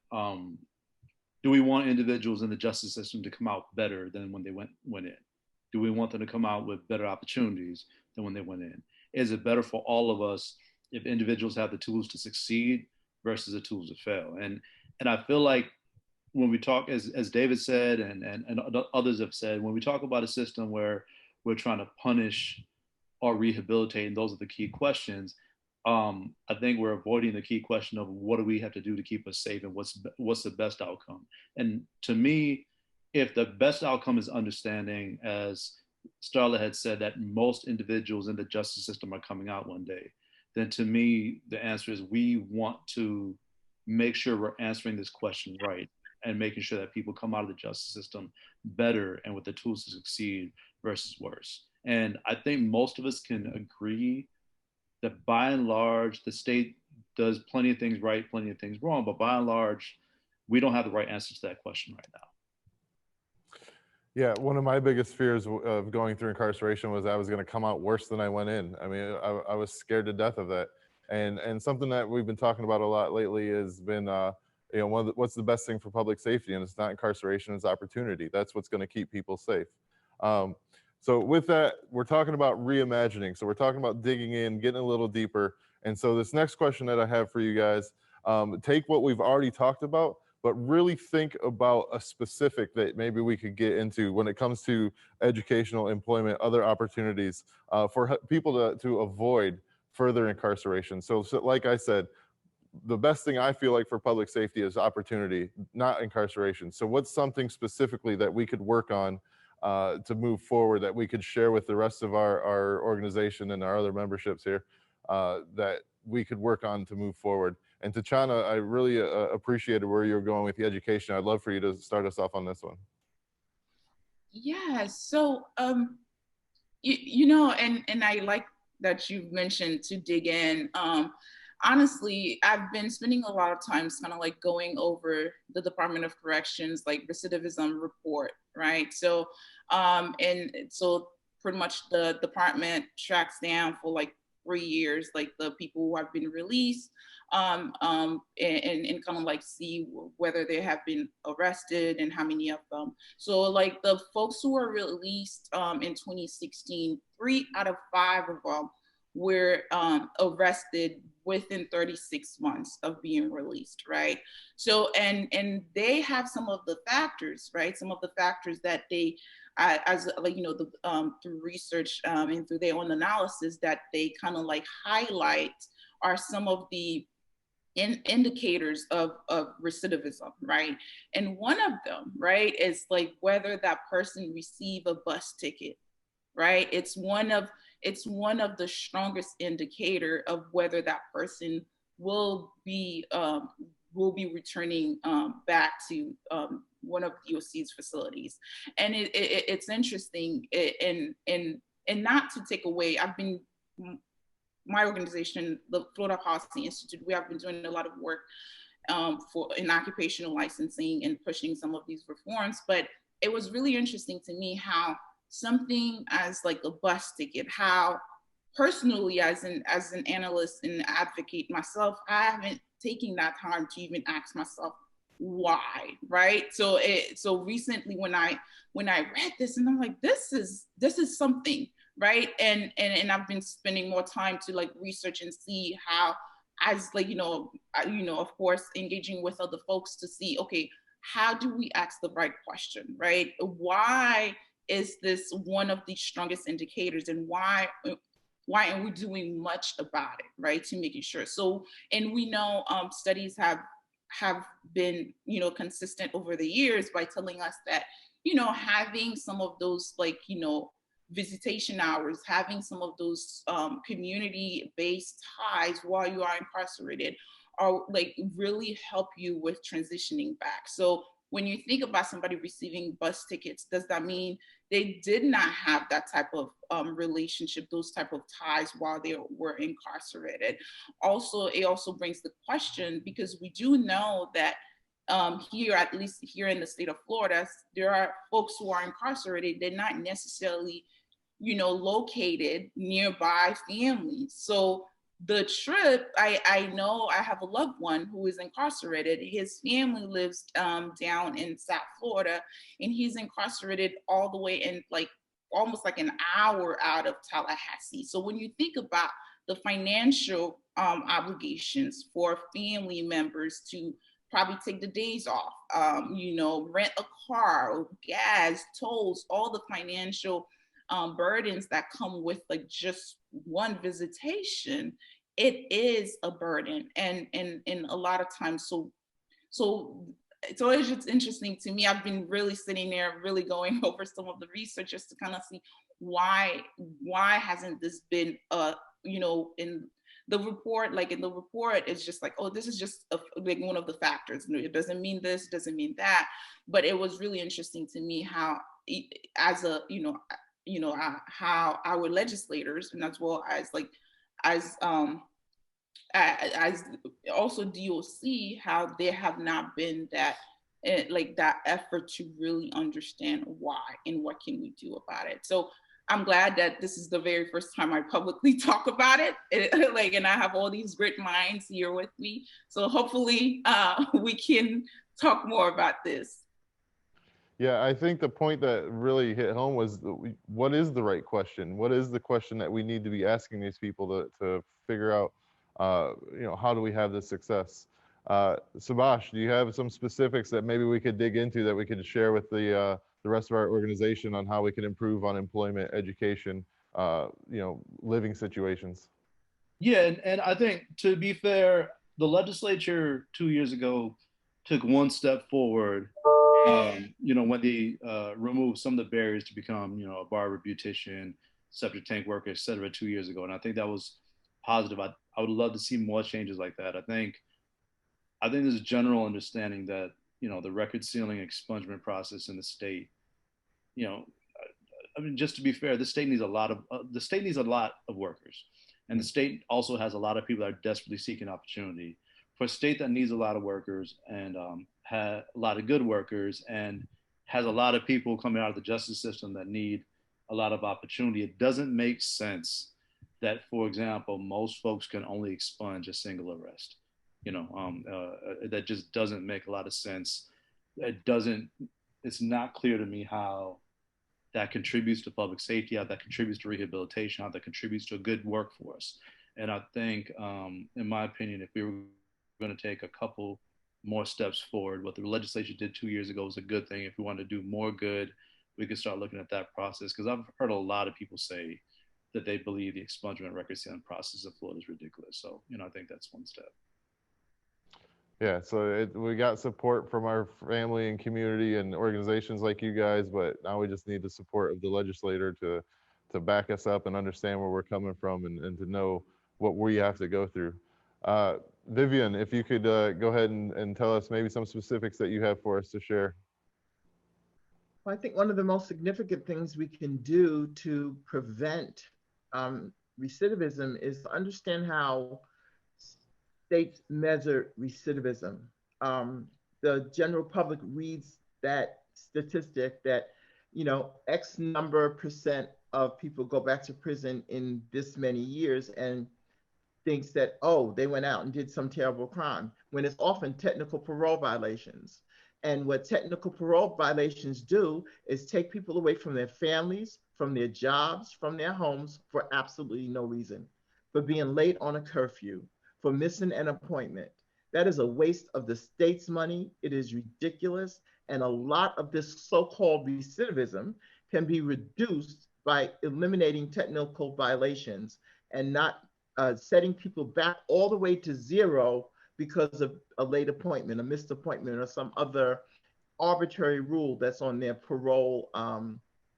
Do we want individuals in the justice system to come out better than when they went in? Do we want them to come out with better opportunities than when they went in? Is it better for all of us if individuals have the tools to succeed versus the tools to fail? And I feel like when we talk, as David said, and others have said, when we talk about a system where we're trying to punish or rehabilitate, and those are the key questions, I think we're avoiding the key question of what do we have to do to keep us safe and what's the best outcome. And to me, if the best outcome is understanding, as Starla had said, that most individuals in the justice system are coming out one day, then to me, the answer is we want to make sure we're answering this question right and making sure that people come out of the justice system better and with the tools to succeed versus worse. And I think most of us can agree that by and large, the state does plenty of things right, plenty of things wrong, but by and large, we don't have the right answer to that question right now. Yeah, one of my biggest fears of going through incarceration was I was going to come out worse than I went in. I mean, I was scared to death of that. And something that we've been talking about a lot lately has been, what's the best thing for public safety? And it's not incarceration, it's opportunity. That's what's going to keep people safe. So with that, we're talking about reimagining. So we're talking about digging in, getting a little deeper. And so this next question that I have for you guys, take what we've already talked about, but really think about a specific that maybe we could get into when it comes to educational, employment, other opportunities for people to avoid further incarceration. So like I said, the best thing I feel like for public safety is opportunity, not incarceration. So what's something specifically that we could work on to move forward that we could share with the rest of our organization and our other memberships here that we could work on to move forward? And Tachana, I really appreciated where you're going with the education. I'd love for you to start us off on this one. Yeah, so, and I like that you've mentioned to dig in. Honestly, I've been spending a lot of time kind of like going over the Department of Corrections, like recidivism report, right? So, and so pretty much the department tracks down for like 3 years, like the people who have been released, and kind of like see whether they have been arrested and how many of them. So like the folks who were released in 2016, 3 out of 5 of them were arrested within 36 months of being released, right? So, and they have some of the factors, right? Some of the factors that they, as like, you know, through research and through their own analysis that they kind of like highlight are some of the indicators of recidivism, right? And one of them, right, is like whether that person received a bus ticket, right? It's one of the strongest indicator of whether that person will be returning back to one of DOC's facilities. And it's interesting, and not to take away, my organization, the Florida Policy Institute, we have been doing a lot of work in occupational licensing and pushing some of these reforms, but it was really interesting to me how something as like a bus ticket, how personally as an analyst and advocate myself, I haven't taken that time to even ask myself why, right? So recently when I read this, and I'm like, this is something, right? And I've been spending more time to like research and see how, as like, of course, engaging with other folks to see, okay, how do we ask the right question, right? Why is this one of the strongest indicators, and why aren't we doing much about it, right? To making sure. So, and we know studies have been, consistent over the years by telling us that, having some of those like, visitation hours, having some of those community-based ties while you are incarcerated are like really help you with transitioning back. So when you think about somebody receiving bus tickets, does that mean they did not have that type of relationship, those type of ties while they were incarcerated? Also, it also brings the question, because we do know that here, at least here in the state of Florida, there are folks who are incarcerated, they're not necessarily, located nearby families. So the trip, I know I have a loved one who is incarcerated. His family lives down in South Florida, and he's incarcerated all the way in like almost like an hour out of Tallahassee. So when you think about the financial obligations for family members to probably take the days off, rent a car, gas, tolls, all the financial burdens that come with like just one visitation, it is a burden. And a lot of times, so it's just interesting to me. I've been really sitting there, really going over some of the research just to kind of see why hasn't this been, in the report, like in the report, it's just like, oh, this is just like one of the factors. It doesn't mean this, doesn't mean that. But it was really interesting to me how, as a, how our legislators, and as well as like, as also DOC, how there have not been that like that effort to really understand why and what can we do about it. So I'm glad that this is the very first time I publicly talk about it. And I have all these great minds here with me. So hopefully we can talk more about this. Yeah, I think the point that really hit home was what is the right question? What is the question that we need to be asking these people to figure out, how do we have this success? Subhash, do you have some specifics that maybe we could dig into that we could share with the rest of our organization on how we can improve on employment, education, living situations? Yeah, and I think, to be fair, the legislature 2 years ago took one step forward, when they removed some of the barriers to become, a barber, beautician, septic tank worker, et cetera, 2 years ago. And I think that was positive. I would love to see more changes like that. I think there's a general understanding that, the record sealing expungement process in the state, I mean, just to be fair, the state needs a lot of workers, and the state also has a lot of people that are desperately seeking opportunity. For a state that needs a lot of workers and has a lot of good workers and has a lot of people coming out of the justice system that need a lot of opportunity, it doesn't make sense that, for example, most folks can only expunge a single arrest. That just doesn't make a lot of sense. It's not clear to me how that contributes to public safety, how that contributes to rehabilitation, how that contributes to a good workforce. And I think, in my opinion, if we were going to take a couple more steps forward, what the legislature did 2 years ago was a good thing. If we want to do more good, we could start looking at that process. Because I've heard a lot of people say that they believe the expungement record sealing process of Florida is ridiculous. So, I think that's one step. Yeah, so we got support from our family and community and organizations like you guys, but now we just need the support of the legislator to back us up and understand where we're coming from and to know what we have to go through. Vivian, if you could go ahead and tell us maybe some specifics that you have for us to share. Well, I think one of the most significant things we can do to prevent recidivism is to understand how states measure recidivism. The general public reads that statistic that, X number % of people go back to prison in this many years and thinks that, oh, they went out and did some terrible crime, when it's often technical parole violations. And what technical parole violations do is take people away from their families, from their jobs, from their homes for absolutely no reason, for being late on a curfew, for missing an appointment. That is a waste of the state's money. It is ridiculous. And a lot of this so-called recidivism can be reduced by eliminating technical violations and not setting people back all the way to zero because of a late appointment, a missed appointment, or some other arbitrary rule that's on their parole,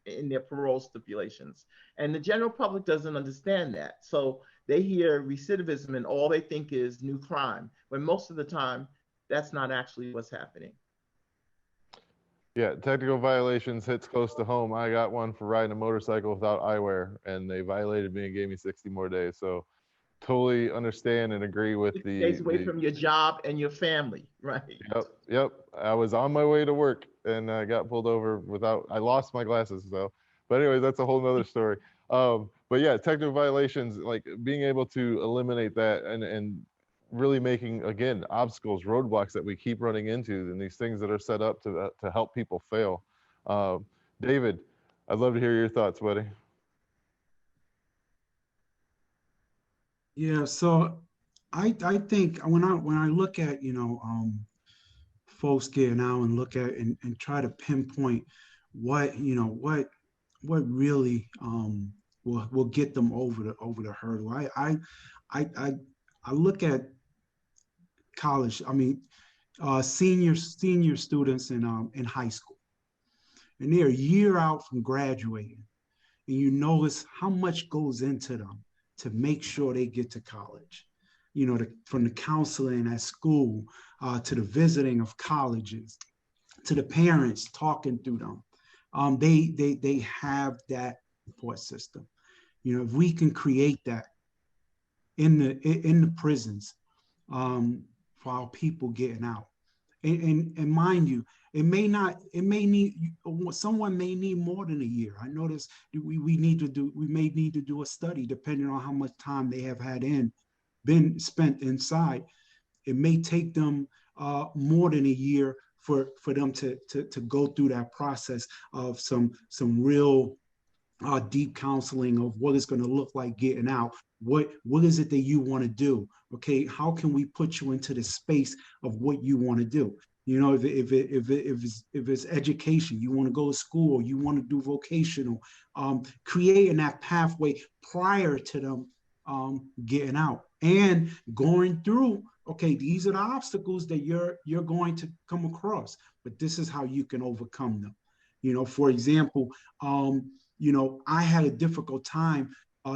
in their parole stipulations. And the general public doesn't understand that. So they hear recidivism and all they think is new crime, when most of the time, that's not actually what's happening. Yeah, technical violations hits close to home. I got one for riding a motorcycle without eyewear, and they violated me and gave me 60 more days. So totally understand and agree with the— Stays away from your job and your family, right? Yep. I was on my way to work and I got pulled over I lost my glasses, so. But anyway, that's a whole nother story. But yeah, technical violations, like being able to eliminate that and really making, again, obstacles, roadblocks that we keep running into, and these things that are set up to help people fail. David, I'd love to hear your thoughts, buddy. Yeah, so I think when I look at, folks getting out and look at and try to pinpoint what really will get them over the hurdle. I look at college, senior students in high school, and they're a year out from graduating, and you notice how much goes into them to make sure they get to college. From the counseling at school, to the visiting of colleges, to the parents talking through them. They have that support system. If we can create that in the prisons, for our people getting out, and mind you, someone may need more than a year. I notice we may need to do a study depending on how much time they have been spent inside. It may take them more than a year for them to go through that process of some real deep counseling of what it's going to look like getting out. What is it that you want to do? Okay, how can we put you into the space of what you want to do? If it's education, you want to go to school, you want to do vocational, creating that pathway prior to them getting out and going through. Okay, these are the obstacles that you're going to come across, but this is how you can overcome them. For example, I had a difficult time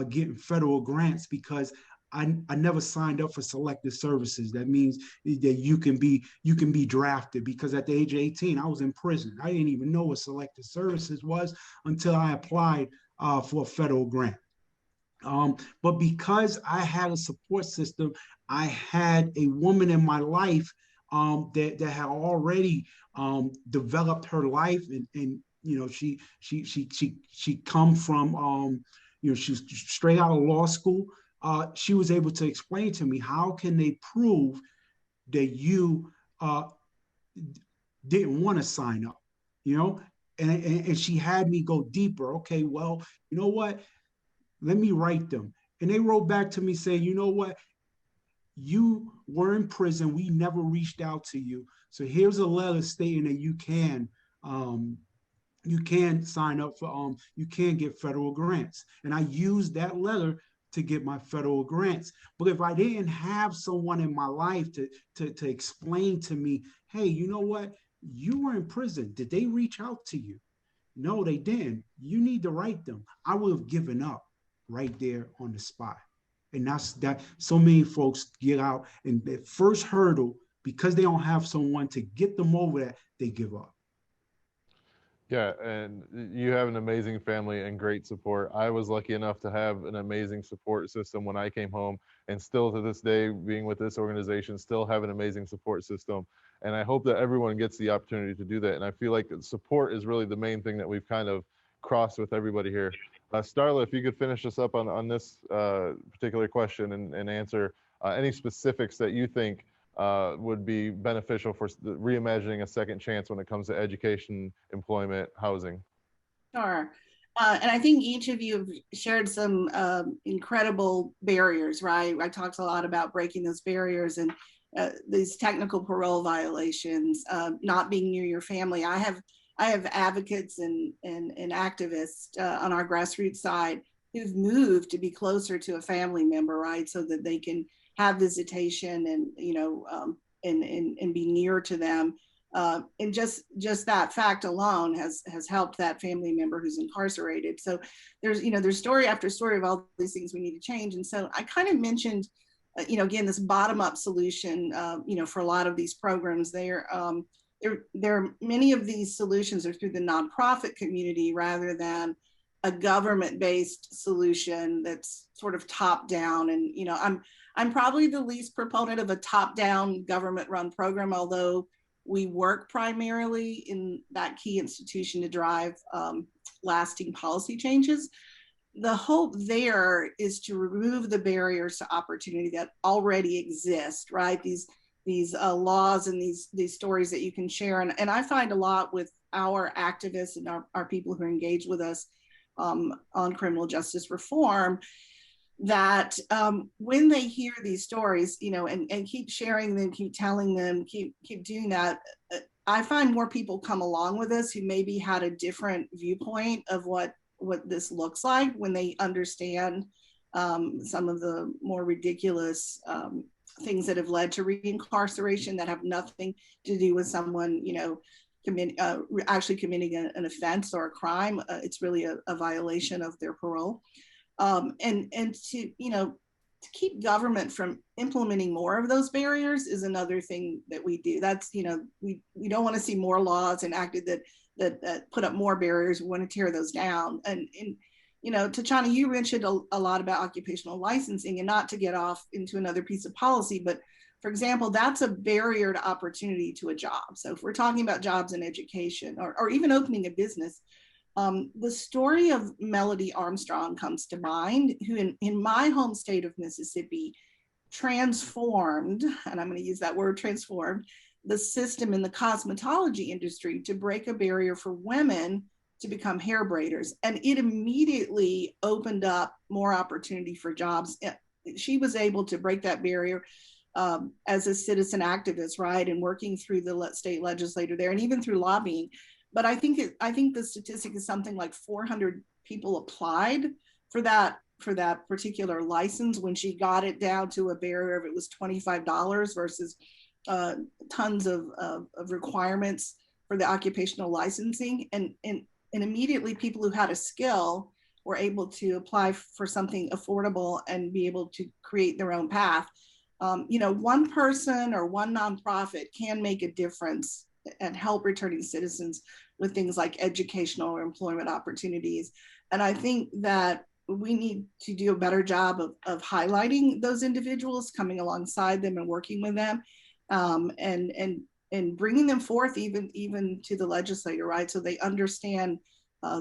getting federal grants because I never signed up for selective services. That means that you can be drafted, because at the age of 18, I was in prison. I didn't even know what selective services was until I applied for a federal grant. But because I had a support system, I had a woman in my life that had already developed her life, and you know, she come from you know, she's straight out of law school. She was able to explain to me, how can they prove that you didn't want to sign up, you know? And she had me go deeper. Okay, well, you know what? Let me write them. And they wrote back to me saying, you know what? You were in prison. We never reached out to you. So here's a letter stating that you can sign up for, you can get federal grants. And I used that letter to get my federal grants. But if I didn't have someone in my life to explain to me, hey, you know what? You were in prison. Did they reach out to you? No, they didn't. You need to write them. I would have given up right there on the spot. And that's that. So many folks get out, and the first hurdle, because they don't have someone to get them over that, they give up. Yeah, and you have an amazing family and great support. I was lucky enough to have an amazing support system when I came home, and still to this day, being with this organization, still have an amazing support system. And I hope that everyone gets the opportunity to do that. And I feel like support is really the main thing that we've kind of crossed with everybody here. Starla, if you could finish us up on this particular question and answer any specifics that you think would be beneficial for reimagining a second chance when it comes to education, employment, housing. Sure. And I think each of you have shared some incredible barriers, right? I talked a lot about breaking those barriers and these technical parole violations, not being near your family. I have advocates and activists on our grassroots side who've moved to be closer to a family member, right? So that they can have visitation and, you know, and be near to them. And just that fact alone has helped that family member who's incarcerated. So there's story after story of all these things we need to change. And so I kind of mentioned, you know, again, this bottom-up solution, you know, for a lot of these programs, there are many of these solutions are through the nonprofit community rather than a government-based solution that's sort of top-down. And, you know, I'm probably the least proponent of a top-down government-run program, although we work primarily in that key institution to drive lasting policy changes. The hope there is to remove the barriers to opportunity that already exist, right? These laws and these stories that you can share. And I find a lot with our activists and our people who are engaged with us on criminal justice reform, that when they hear these stories, you know, and keep sharing them, keep telling them, keep doing that, I find more people come along with us who maybe had a different viewpoint of what this looks like when they understand some of the more ridiculous things that have led to reincarceration that have nothing to do with someone, you know, actually committing an offense or a crime. It's really a violation of their parole. And to, you know, to keep government from implementing more of those barriers is another thing that we do. That's, you know, we don't want to see more laws enacted that put up more barriers. We want to tear those down. And you know, Tachana, you mentioned a lot about occupational licensing, and not to get off into another piece of policy, but for example, that's a barrier to opportunity to a job. So if we're talking about jobs in education or even opening a business, the story of Melody Armstrong comes to mind, who in my home state of Mississippi transformed, and I'm going to use that word, transformed, the system in the cosmetology industry to break a barrier for women to become hair braiders. And it immediately opened up more opportunity for jobs. She was able to break that barrier as a citizen activist, right? And working through the state legislature there and even through lobbying. But I think the statistic is something like 400 people applied for that particular license when she got it down to a barrier of it was $25 versus tons of requirements for the occupational licensing. And immediately people who had a skill were able to apply for something affordable and be able to create their own path. One person or one nonprofit can make a difference and help returning citizens with things like educational or employment opportunities. And I think that we need to do a better job of highlighting those individuals, coming alongside them and working with them, and bringing them forth even to the legislator, right? So they understand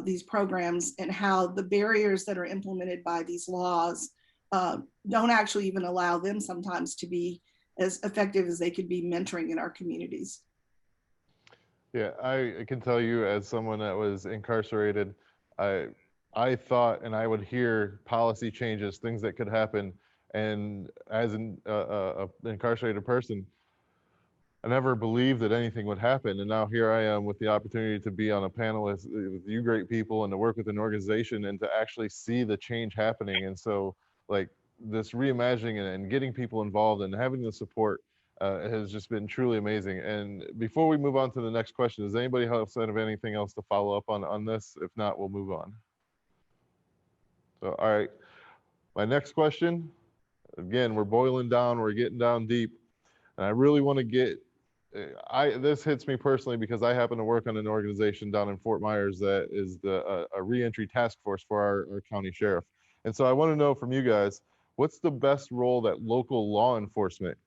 these programs and how the barriers that are implemented by these laws don't actually even allow them sometimes to be as effective as they could be mentoring in our communities. Yeah, I can tell you, as someone that was incarcerated, I thought, and I would hear policy changes, things that could happen, and as an incarcerated person, I never believed that anything would happen. And now here I am with the opportunity to be on a panel with you great people and to work with an organization and to actually see the change happening. And so, like, this reimagining and getting people involved and having the support has just been truly amazing. And before we move on to the next question, does anybody else have anything else to follow up on this? If not, we'll move on. So, all right, my next question, again, we're boiling down, we're getting down deep, and I really want to get, this hits me personally because I happen to work on an organization down in Fort Myers that is a reentry task force for our county sheriff. And so I want to know from you guys, what's the best role that local law enforcement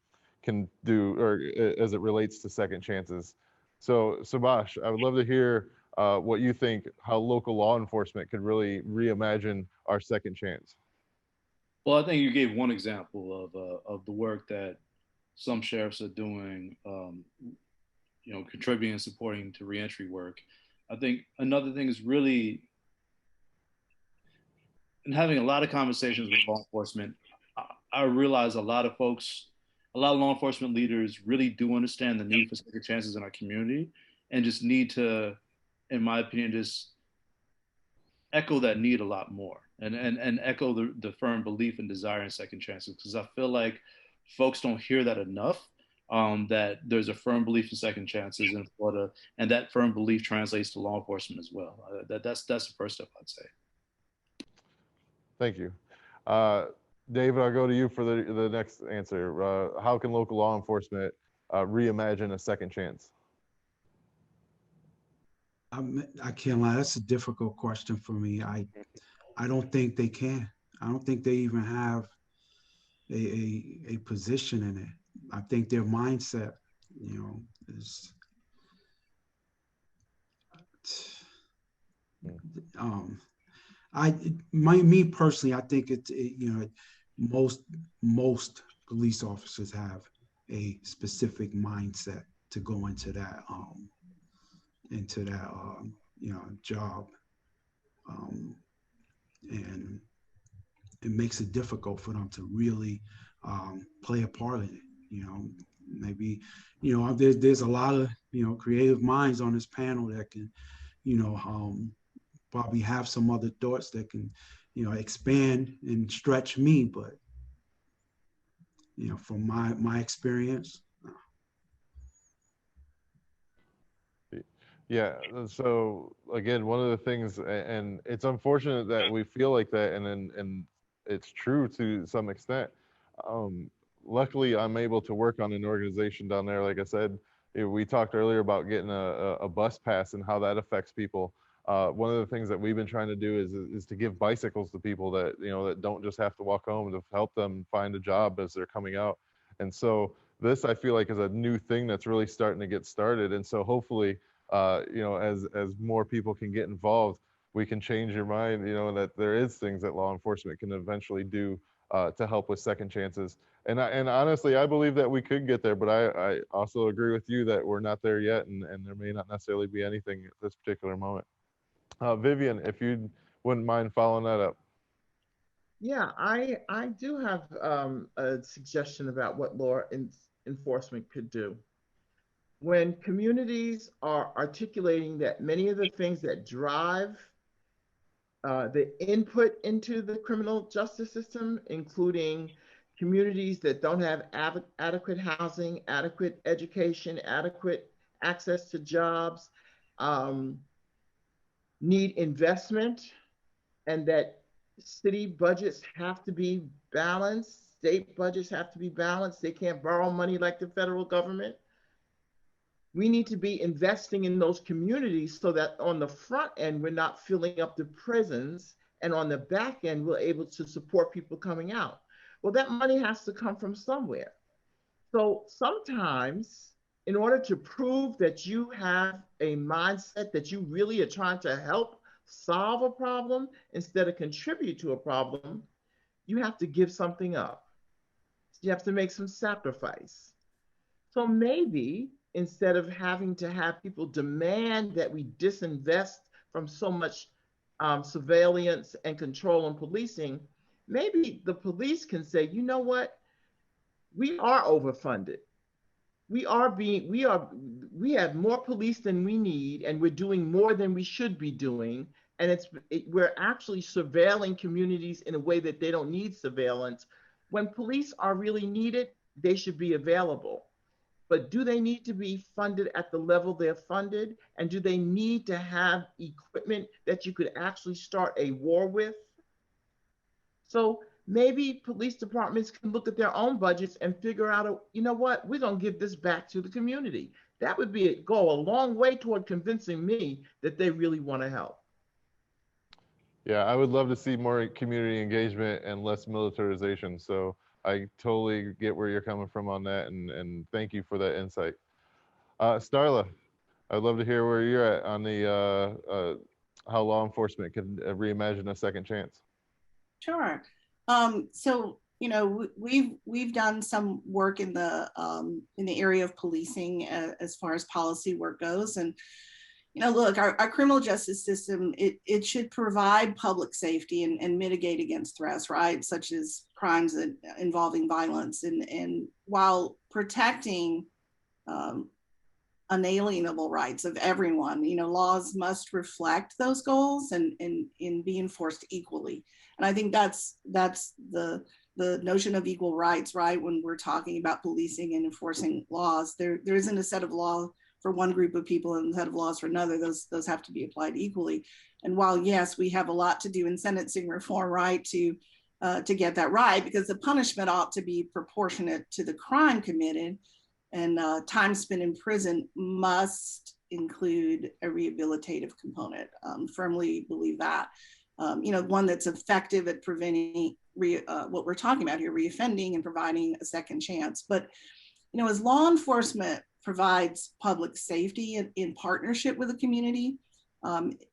can do, or as it relates to second chances? So Subhash, I would love to hear what you think, how local law enforcement could really reimagine our second chance. Well, I think you gave one example of the work that some sheriffs are doing, contributing and supporting to reentry work. I think another thing is really, in having a lot of conversations with law enforcement, I realize a lot of law enforcement leaders really do understand the need for second chances in our community and just need to, in my opinion, just echo that need a lot more and echo the firm belief and desire in second chances, because I feel like folks don't hear that enough, that there's a firm belief in second chances in Florida, and that firm belief translates to law enforcement as well. That's the first step, I'd say. Thank you. David, I'll go to you for the next answer. How can local law enforcement reimagine a second chance? I can't lie, that's a difficult question for me. I don't think they can. I don't think they even have a position in it. I think their mindset, is me personally, I think most police officers have a specific mindset to go into that job, and it makes it difficult for them to really play a part in it. Maybe there's a lot of creative minds on this panel that can probably have some other thoughts that can expand and stretch me, but from my experience. Yeah, so again, one of the things, and it's unfortunate that we feel like that, and it's true to some extent. Luckily, I'm able to work on an organization down there. Like I said, we talked earlier about getting a bus pass and how that affects people. One of the things that we've been trying to do is to give bicycles to people that that don't just have to walk home, to help them find a job as they're coming out. And so this, I feel like, is a new thing that's really starting to get started. And so hopefully, as more people can get involved, we can change your mind, that there is things that law enforcement can eventually do to help with second chances. And honestly, I believe that we could get there, but I also agree with you that we're not there yet, and there may not necessarily be anything at this particular moment. Vivian, if you wouldn't mind following that up. Yeah, I do have a suggestion about what law enforcement could do. When communities are articulating that many of the things that drive the input into the criminal justice system, including communities that don't have adequate housing, adequate education, adequate access to jobs, need investment and that city budgets have to be balanced, state budgets have to be balanced. They can't borrow money like the federal government. We need to be investing in those communities so that on the front end, we're not filling up the prisons, and on the back end, we're able to support people coming out. Well, that money has to come from somewhere. So sometimes, in order to prove that you have a mindset that you really are trying to help solve a problem instead of contribute to a problem, you have to give something up. You have to make some sacrifice. So maybe instead of having to have people demand that we disinvest from so much surveillance and control and policing, maybe the police can say, you know what, we are overfunded. We have more police than we need, and we're doing more than we should be doing. And we're actually surveilling communities in a way that they don't need surveillance. When police are really needed, they should be available. But do they need to be funded at the level they're funded? And do they need to have equipment that you could actually start a war with? So maybe police departments can look at their own budgets and figure out, you know what, we're gonna give this back to the community. That would go a long way toward convincing me that they really wanna help. Yeah, I would love to see more community engagement and less militarization. So I totally get where you're coming from on that, and thank you for that insight. Starla, I'd love to hear where you're at on the how law enforcement can reimagine a second chance. Sure. So, you know, we've done some work in the area of policing as far as policy work goes. And, you know, look, our criminal justice system, it should provide public safety and mitigate against threats, right? Such as crimes involving violence. And while protecting unalienable rights of everyone, you know, laws must reflect those goals and be enforced equally. And I think that's the notion of equal rights, right? When we're talking about policing and enforcing laws, there isn't a set of law for one group of people and a set of laws for another. Those have to be applied equally. And while yes, we have a lot to do in sentencing reform, right, to get that right, because the punishment ought to be proportionate to the crime committed, and time spent in prison must include a rehabilitative component. Firmly believe that. You know, one that's effective at preventing what we're talking about here, reoffending and providing a second chance. But, you know, as law enforcement provides public safety in partnership with the community,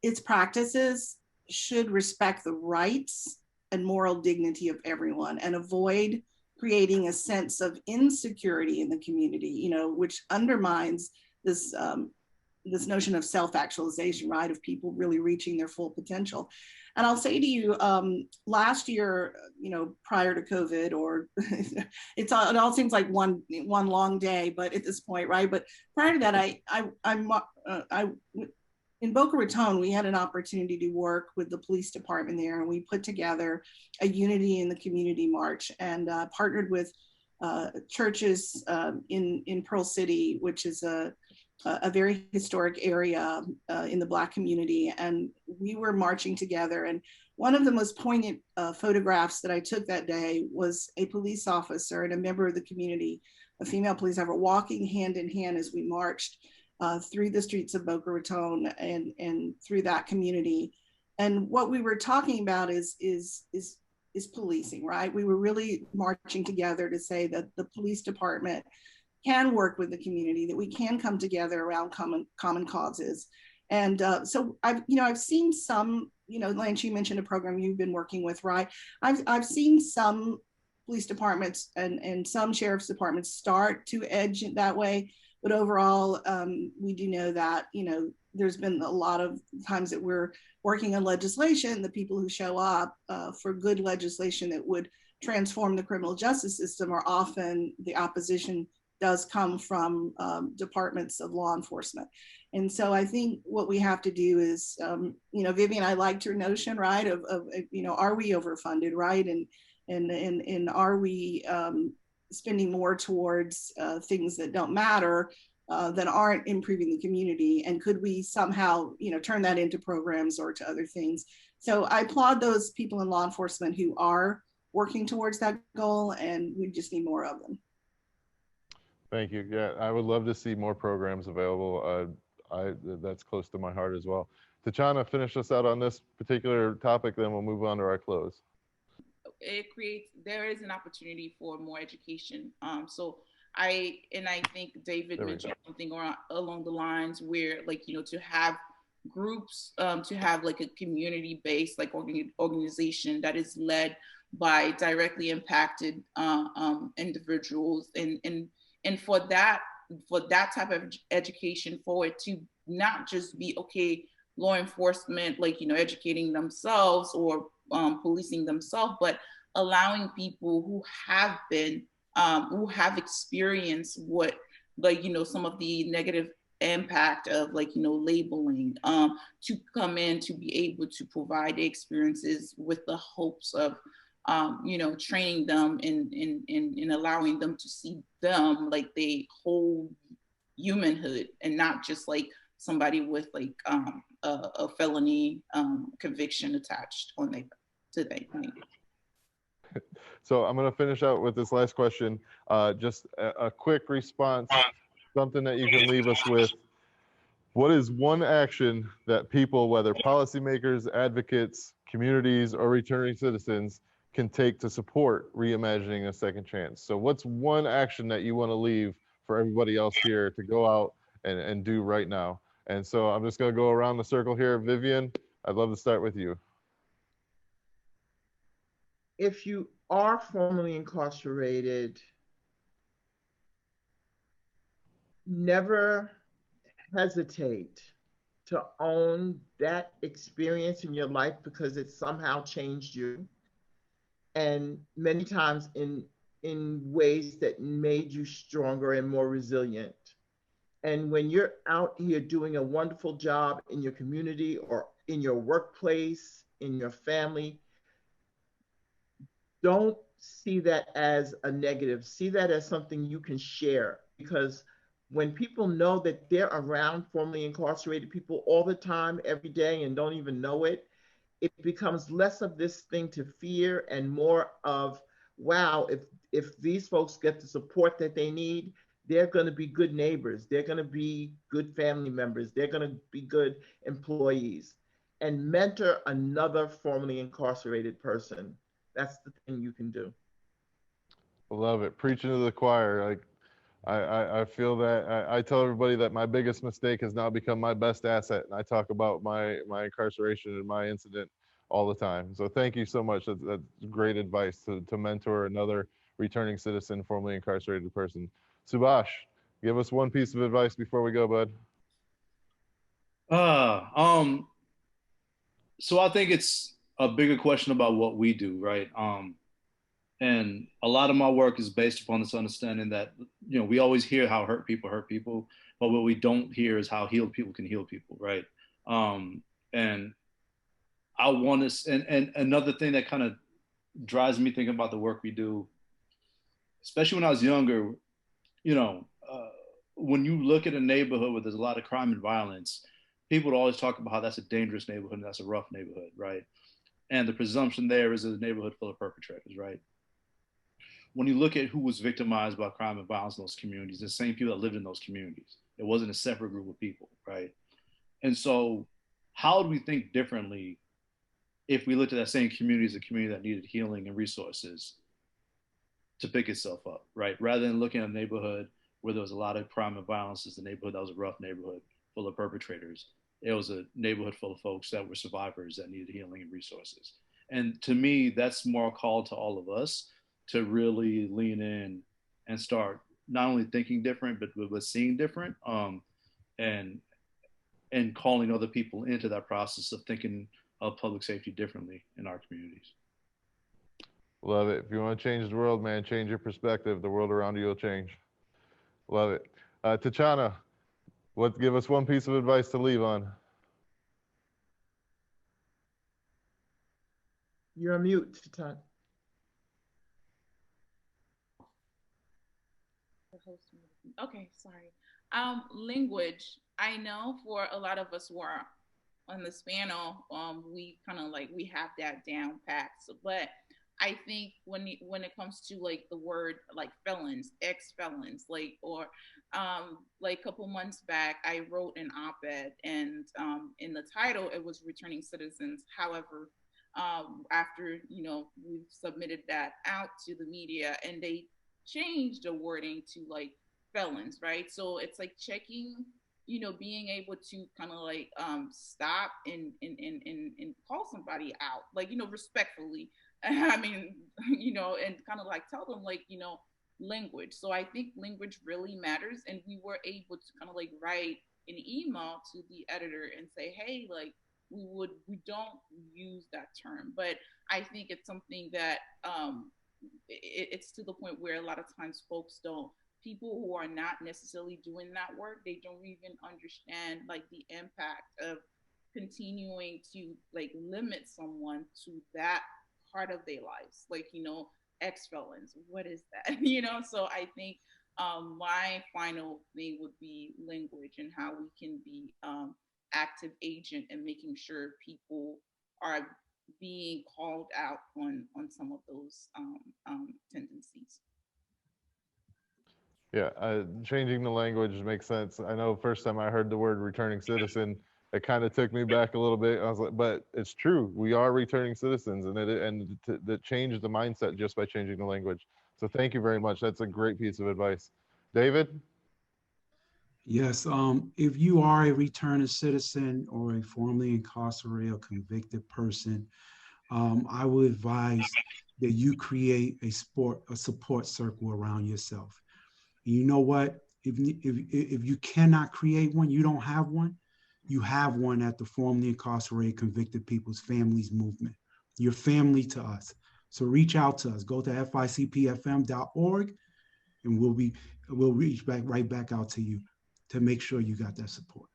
its practices should respect the rights and moral dignity of everyone and avoid creating a sense of insecurity in the community, you know, which undermines this this notion of self-actualization, right, of people really reaching their full potential. And I'll say to you, last year, you know, prior to COVID, or it all seems like one long day, but at this point, right? But prior to that, in Boca Raton, we had an opportunity to work with the police department there, and we put together a Unity in the Community March and partnered with churches in Pearl City, which is a very historic area in the Black community. And we were marching together. And one of the most poignant photographs that I took that day was a police officer and a member of the community, a female police officer, walking hand in hand as we marched through the streets of Boca Raton and through that community. And what we were talking about is policing, right? We were really marching together to say that the police department can work with the community, that we can come together around common causes. And so I've seen some, you know, Lance, you mentioned a program you've been working with, right? I've seen some police departments and some sheriff's departments start to edge it that way. But overall, we do know that, you know, there's been a lot of times that we're working on legislation, the people who show up for good legislation that would transform the criminal justice system are often the opposition does come from departments of law enforcement. And so I think what we have to do is, you know, Vivian, I liked your notion, right, of you know, are we overfunded, right? And are we spending more towards things that don't matter that aren't improving the community, and could we somehow, turn that into programs or to other things? So I applaud those people in law enforcement who are working towards that goal, and we just need more of them. Thank you. Yeah, I would love to see more programs available. That's close to my heart as well. Tachana, finish us out on this particular topic, then we'll move on to our close. There is an opportunity for more education. So I think David mentioned something along the lines where, to have groups, to have like a community-based organization that is led by directly impacted individuals, and for that type of education, for it to not just be law enforcement educating themselves or policing themselves, but allowing people who have been who have experienced what some of the negative impact of labeling to come in to be able to provide the experiences with the hopes of training them and allowing them to see them like they whole humanhood, and not just like somebody with a felony conviction attached on to their name. So I'm going to finish out with this last question. Just a quick response, something that you can leave us with. What is one action that people, whether policymakers, advocates, communities, or returning citizens, can take to support reimagining a second chance? So what's one action that you want to leave for everybody else here to go out and do right now? And so I'm just going to go around the circle here. Vivian, I'd love to start with you. If you are formerly incarcerated, never hesitate to own that experience in your life, because it somehow changed you, and many times in ways that made you stronger and more resilient. And when you're out here doing a wonderful job in your community or in your workplace, in your family, don't see that as a negative. See that as something you can share, because when people know that they're around formerly incarcerated people all the time, every day, and don't even know it, it becomes less of this thing to fear and more of, wow, if these folks get the support that they need, they're going to be good neighbors. They're going to be good family members. They're going to be good employees. And mentor another formerly incarcerated person. That's the thing you can do. Love it. Preaching to the choir. Like, I feel that I tell everybody that my biggest mistake has now become my best asset. And I talk about my incarceration and my incident all the time. So thank you so much. That's great advice to mentor another returning citizen, formerly incarcerated person. Subhash, give us one piece of advice before we go, bud. So I think it's a bigger question about what we do, right? And a lot of my work is based upon this understanding that, we always hear how hurt people, but what we don't hear is how healed people can heal people, right? And I want to, and another thing that kind of drives me thinking about the work we do, especially when I was younger, when you look at a neighborhood where there's a lot of crime and violence, people would always talk about how that's a dangerous neighborhood and that's a rough neighborhood, right? And the presumption there is a neighborhood full of perpetrators, right? When you look at who was victimized by crime and violence in those communities, the same people that lived in those communities. It wasn't a separate group of people, right? And so how do we think differently if we looked at that same community as a community that needed healing and resources to pick itself up, right? Rather than looking at a neighborhood where there was a lot of crime and violence as the neighborhood that was a rough neighborhood full of perpetrators. It was a neighborhood full of folks that were survivors that needed healing and resources. And to me, that's more a call to all of us to really lean in and start not only thinking different, but seeing different, and calling other people into that process of thinking of public safety differently in our communities. Love it. If you want to change the world, man, change your perspective. The world around you will change. Love it. Tachana, give us one piece of advice to leave on. You're on mute, Tachana. Okay, sorry. Language. I know for a lot of us who are on this panel, we kind of like, we have that down pat. So, but I think when it comes to like the word like felons, ex-felons, like, or like a couple months back, I wrote an op-ed, and in the title it was returning citizens. However, after we submitted that out to the media, and they changed the wording to like felons, right? So it's like checking, being able to kind of like stop and call somebody out, like, respectfully. I mean, and kind of like tell them like, language. So I think language really matters. And we were able to kind of like write an email to the editor and say, hey, like, we don't use that term. But I think it's something that it's to the point where a lot of times people who are not necessarily doing that work, they don't even understand like the impact of continuing to like limit someone to that part of their lives, like, ex-felons, what is that? So I think my final thing would be language, and how we can be active agent in making sure people are being called out on some of those tendencies. Yeah, changing the language makes sense. I know first time I heard the word returning citizen, it kind of took me back a little bit. I was like, but it's true. We are returning citizens, and that changed the mindset just by changing the language. So thank you very much. That's a great piece of advice. David? Yes, if you are a returning citizen or a formerly incarcerated or convicted person, I would advise that you create a support circle around yourself. You know what? If you cannot create one, you don't have one, you have one at the formerly incarcerated convicted people's families movement. You're family to us. So reach out to us. Go to ficpfm.org, and we'll reach right back out to you to make sure you got that support.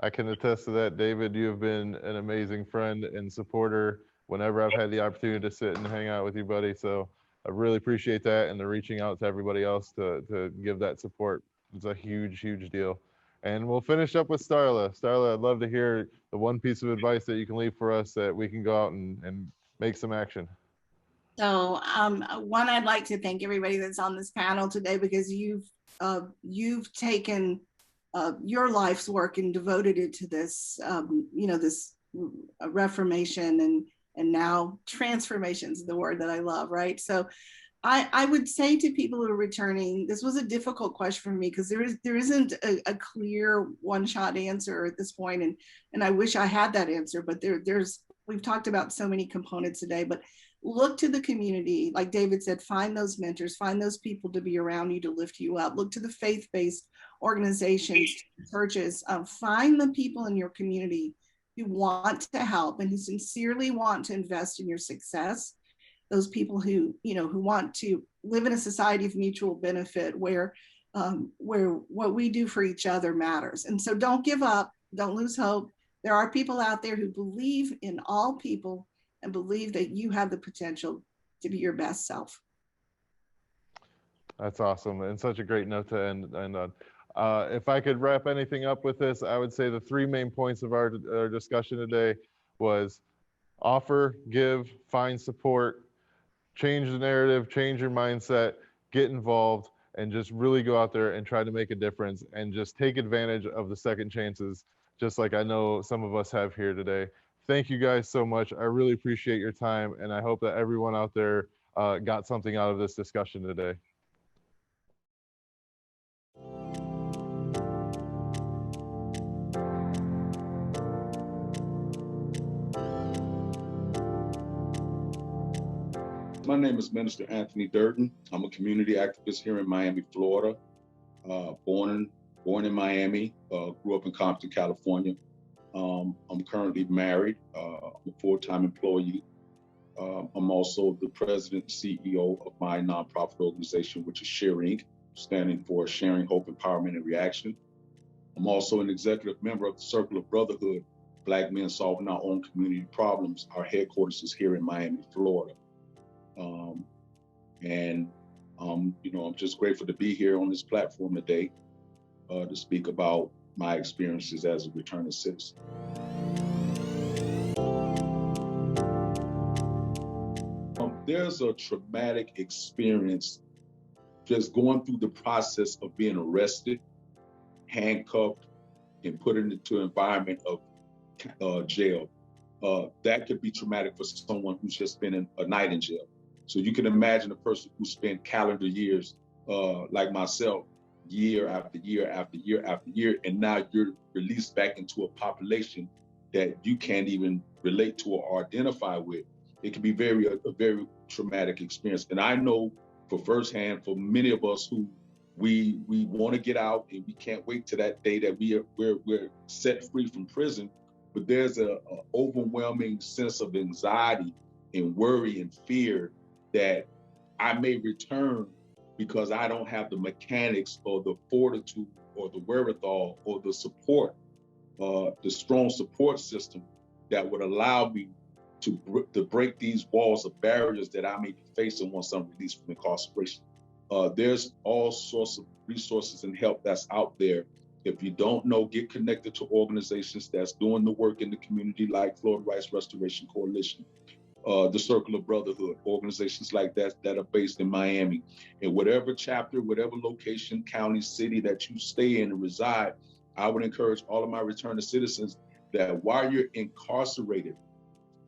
I can attest to that, David. You have been an amazing friend and supporter whenever I've had the opportunity to sit and hang out with you, buddy. So I really appreciate that, and the reaching out to everybody else to give that support. It's a huge, huge deal. And we'll finish up with Starla. Starla, I'd love to hear the one piece of advice that you can leave for us that we can go out and make some action. So one, I'd like to thank everybody that's on this panel today, because you've taken your life's work and devoted it to this, this reformation and now transformation is the word that I love, right? So I would say to people who are returning, this was a difficult question for me, because there isn't a clear one-shot answer at this point, and I wish I had that answer, but we've talked about so many components today, but look to the community. Like David said, find those mentors, find those people to be around you to lift you up. Look to the faith-based organizations, churches, find the people in your community who want to help and who sincerely want to invest in your success. Those people who want to live in a society of mutual benefit where what we do for each other matters. And so don't give up, don't lose hope. There are people out there who believe in all people and believe that you have the potential to be your best self. That's awesome, and such a great note to end on. If I could wrap anything up with this, I would say the three main points of our discussion today was offer, give, find support, change the narrative, change your mindset, get involved, and just really go out there and try to make a difference, and just take advantage of the second chances, just like I know some of us have here today. Thank you guys so much. I really appreciate your time, and I hope that everyone out there got something out of this discussion today. My name is Minister Anthony Durden. I'm a community activist here in Miami, Florida. Born in Miami, grew up in Compton, California. I'm currently married. I'm a full-time employee. I'm also the president and CEO of my nonprofit organization, which is SHARE, standing for Sharing Hope, Empowerment, and Reaction. I'm also an executive member of the Circle of Brotherhood, Black Men Solving Our Own Community Problems. Our headquarters is here in Miami, Florida. And I'm just grateful to be here on this platform today to speak about my experiences as a returning citizen. There's a traumatic experience just going through the process of being arrested, handcuffed, and put into an environment of jail. That could be traumatic for someone who's just been a night in jail. So you can imagine a person who spent calendar years, like myself, year after year after year after year, and now you're released back into a population that you can't even relate to or identify with. It can be a very traumatic experience. And I know for firsthand, for many of us who we want to get out and we can't wait to that day that we're set free from prison, but there's a overwhelming sense of anxiety and worry and fear that I may return because I don't have the mechanics or the fortitude or the wherewithal or the support, the strong support system that would allow me to break these walls of barriers that I may be facing once I'm released from incarceration. There's all sorts of resources and help that's out there. If you don't know, get connected to organizations that's doing the work in the community, like Florida Rights Restoration Coalition, the Circle of Brotherhood, organizations like that are based in Miami. In whatever chapter, whatever location, county, city that you stay in and reside, I would encourage all of my returning citizens that while you're incarcerated,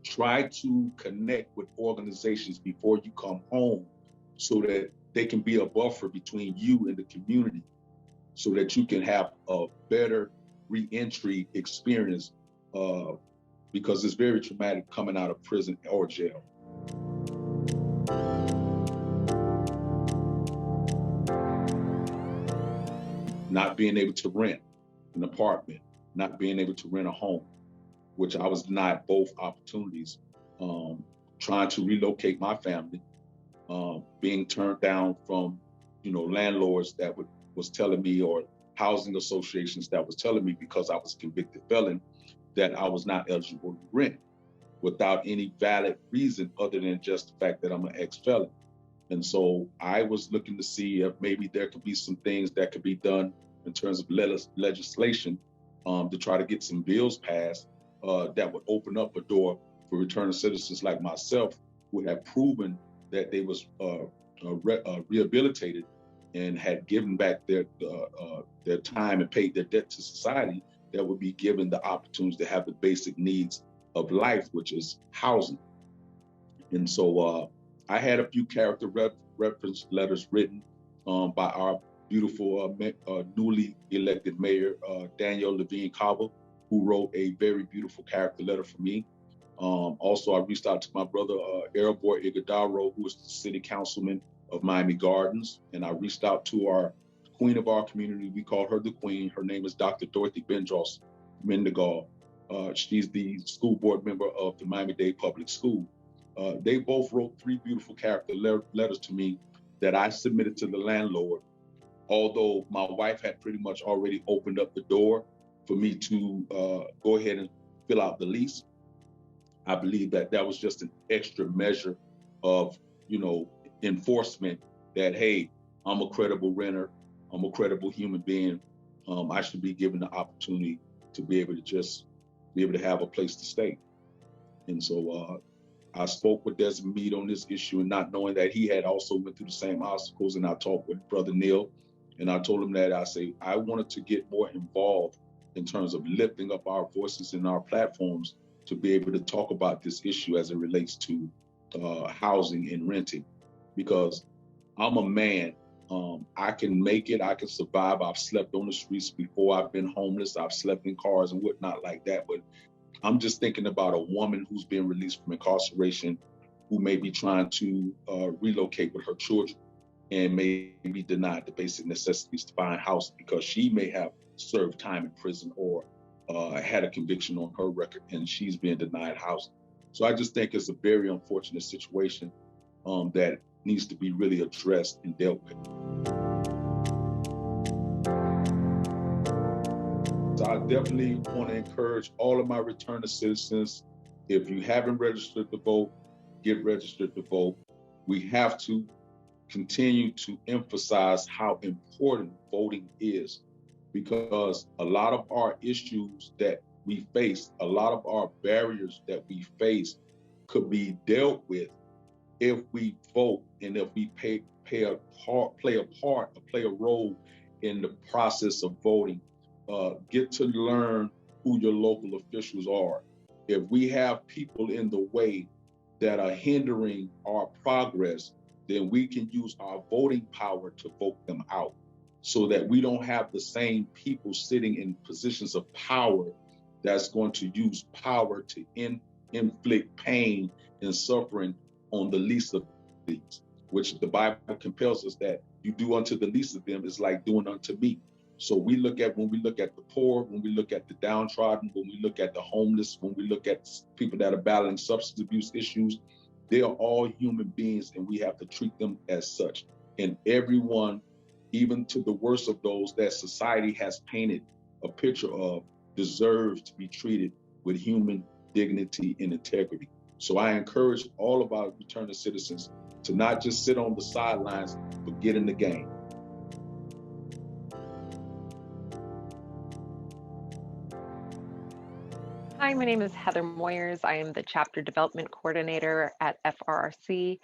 try to connect with organizations before you come home so that they can be a buffer between you and the community so that you can have a better reentry experience because it's very traumatic coming out of prison or jail. Not being able to rent an apartment, not being able to rent a home, which I was denied both opportunities, trying to relocate my family, being turned down from, landlords that was telling me, or housing associations that was telling me because I was a convicted felon that I was not eligible to rent without any valid reason other than just the fact that I'm an ex-felon. And so I was looking to see if maybe there could be some things that could be done in terms of legislation to try to get some bills passed that would open up a door for returning citizens like myself who have proven that they was rehabilitated and had given back their time and paid their debt to society, that would be given the opportunity to have the basic needs of life, which is housing. And so I had a few character reference letters written by our beautiful newly elected mayor, Daniel Levin Cava, who wrote a very beautiful character letter for me. Also, I reached out to my brother, Errol Iguodaro, who is the city councilman of Miami Gardens. And I reached out to our queen of our community. We call her the queen. Her name is Dr. Dorothy Bendros Mendigal. She's the school board member of the Miami-Dade Public School. They both wrote 3 beautiful character letters to me that I submitted to the landlord. Although my wife had pretty much already opened up the door for me to go ahead and fill out the lease, I believe that that was just an extra measure of, enforcement that, hey, I'm a credible renter, I'm a credible human being. I should be given the opportunity to be able to have a place to stay. And so I spoke with Desmond Meade on this issue, and not knowing that he had also went through the same obstacles. And I talked with Brother Neil, and I told him that I wanted to get more involved in terms of lifting up our voices in our platforms to be able to talk about this issue as it relates to housing and renting, because I'm a man. I can make it, I can survive. I've slept on the streets before. I've been homeless. I've slept in cars and whatnot like that. But I'm just thinking about a woman who's been released from incarceration, who may be trying to relocate with her children and may be denied the basic necessities to find housing because she may have served time in prison or had a conviction on her record and she's being denied housing. So I just think it's a very unfortunate situation that needs to be really addressed and dealt with. So I definitely want to encourage all of my returning citizens, if you haven't registered to vote, get registered to vote. We have to continue to emphasize how important voting is, because a lot of our issues that we face, a lot of our barriers that we face could be dealt with if we vote and if we play a role in the process of voting. Get to learn who your local officials are. If we have people in the way that are hindering our progress, then we can use our voting power to vote them out, so that we don't have the same people sitting in positions of power that's going to use power to inflict pain and suffering on the least of these, which the Bible compels us that you do unto the least of them is like doing unto me. So when we look at the poor, when we look at the downtrodden, when we look at the homeless, when we look at people that are battling substance abuse issues, they are all human beings, and we have to treat them as such. And everyone, even to the worst of those that society has painted a picture of, deserves to be treated with human dignity and integrity. So I encourage all of our returning citizens to not just sit on the sidelines, but get in the game. Hi, my name is Heather Moyers. I am the Chapter Development Coordinator at FRRC.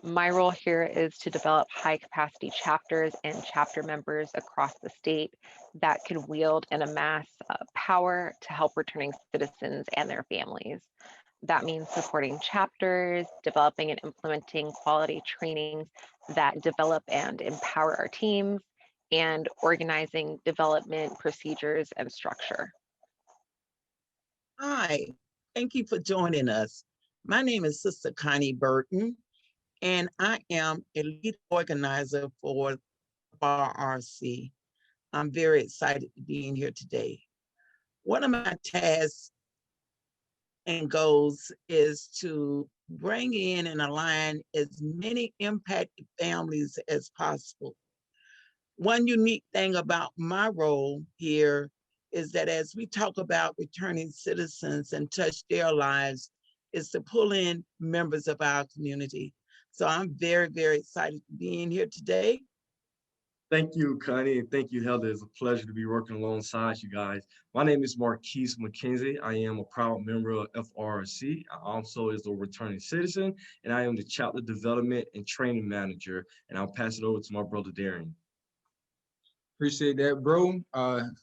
My role here is to develop high-capacity chapters and chapter members across the state that can wield and amass power to help returning citizens and their families. That means supporting chapters, developing and implementing quality trainings that develop and empower our teams, and organizing development procedures and structure. Hi, thank you for joining us. My name is Sister Connie Burton, and I am a lead organizer for FRRC. I'm very excited to be in here today. One of my tasks and goals is to bring in and align as many impacted families as possible. One unique thing about my role here is that as we talk about returning citizens and touch their lives, is to pull in members of our community. So I'm very, very excited to be in here today. Thank you, Connie, and thank you, Heather. It's a pleasure to be working alongside you guys. My name is Marquis Mckenzie. I am a proud member of FRRC. I also is a returning citizen, and I am the Chapter Development and Training Manager, and I'll pass it over to my brother, Darren. Appreciate that, bro.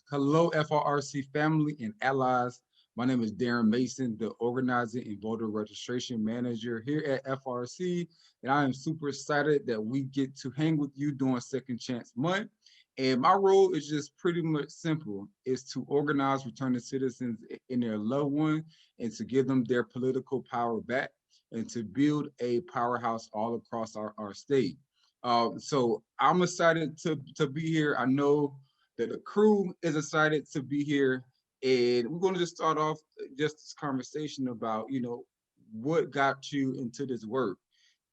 Hello, FRRC family and allies. My name is Darren Mason, the Organizing and Voter Registration Manager here at FRRC, and I am super excited that we get to hang with you during Second Chance Month. And my role is just pretty much simple, is to organize returning citizens and their loved one and to give them their political power back and to build a powerhouse all across our state. So I'm excited to be here. I know that the crew is excited to be here, and we're going to just start off just this conversation about, what got you into this work.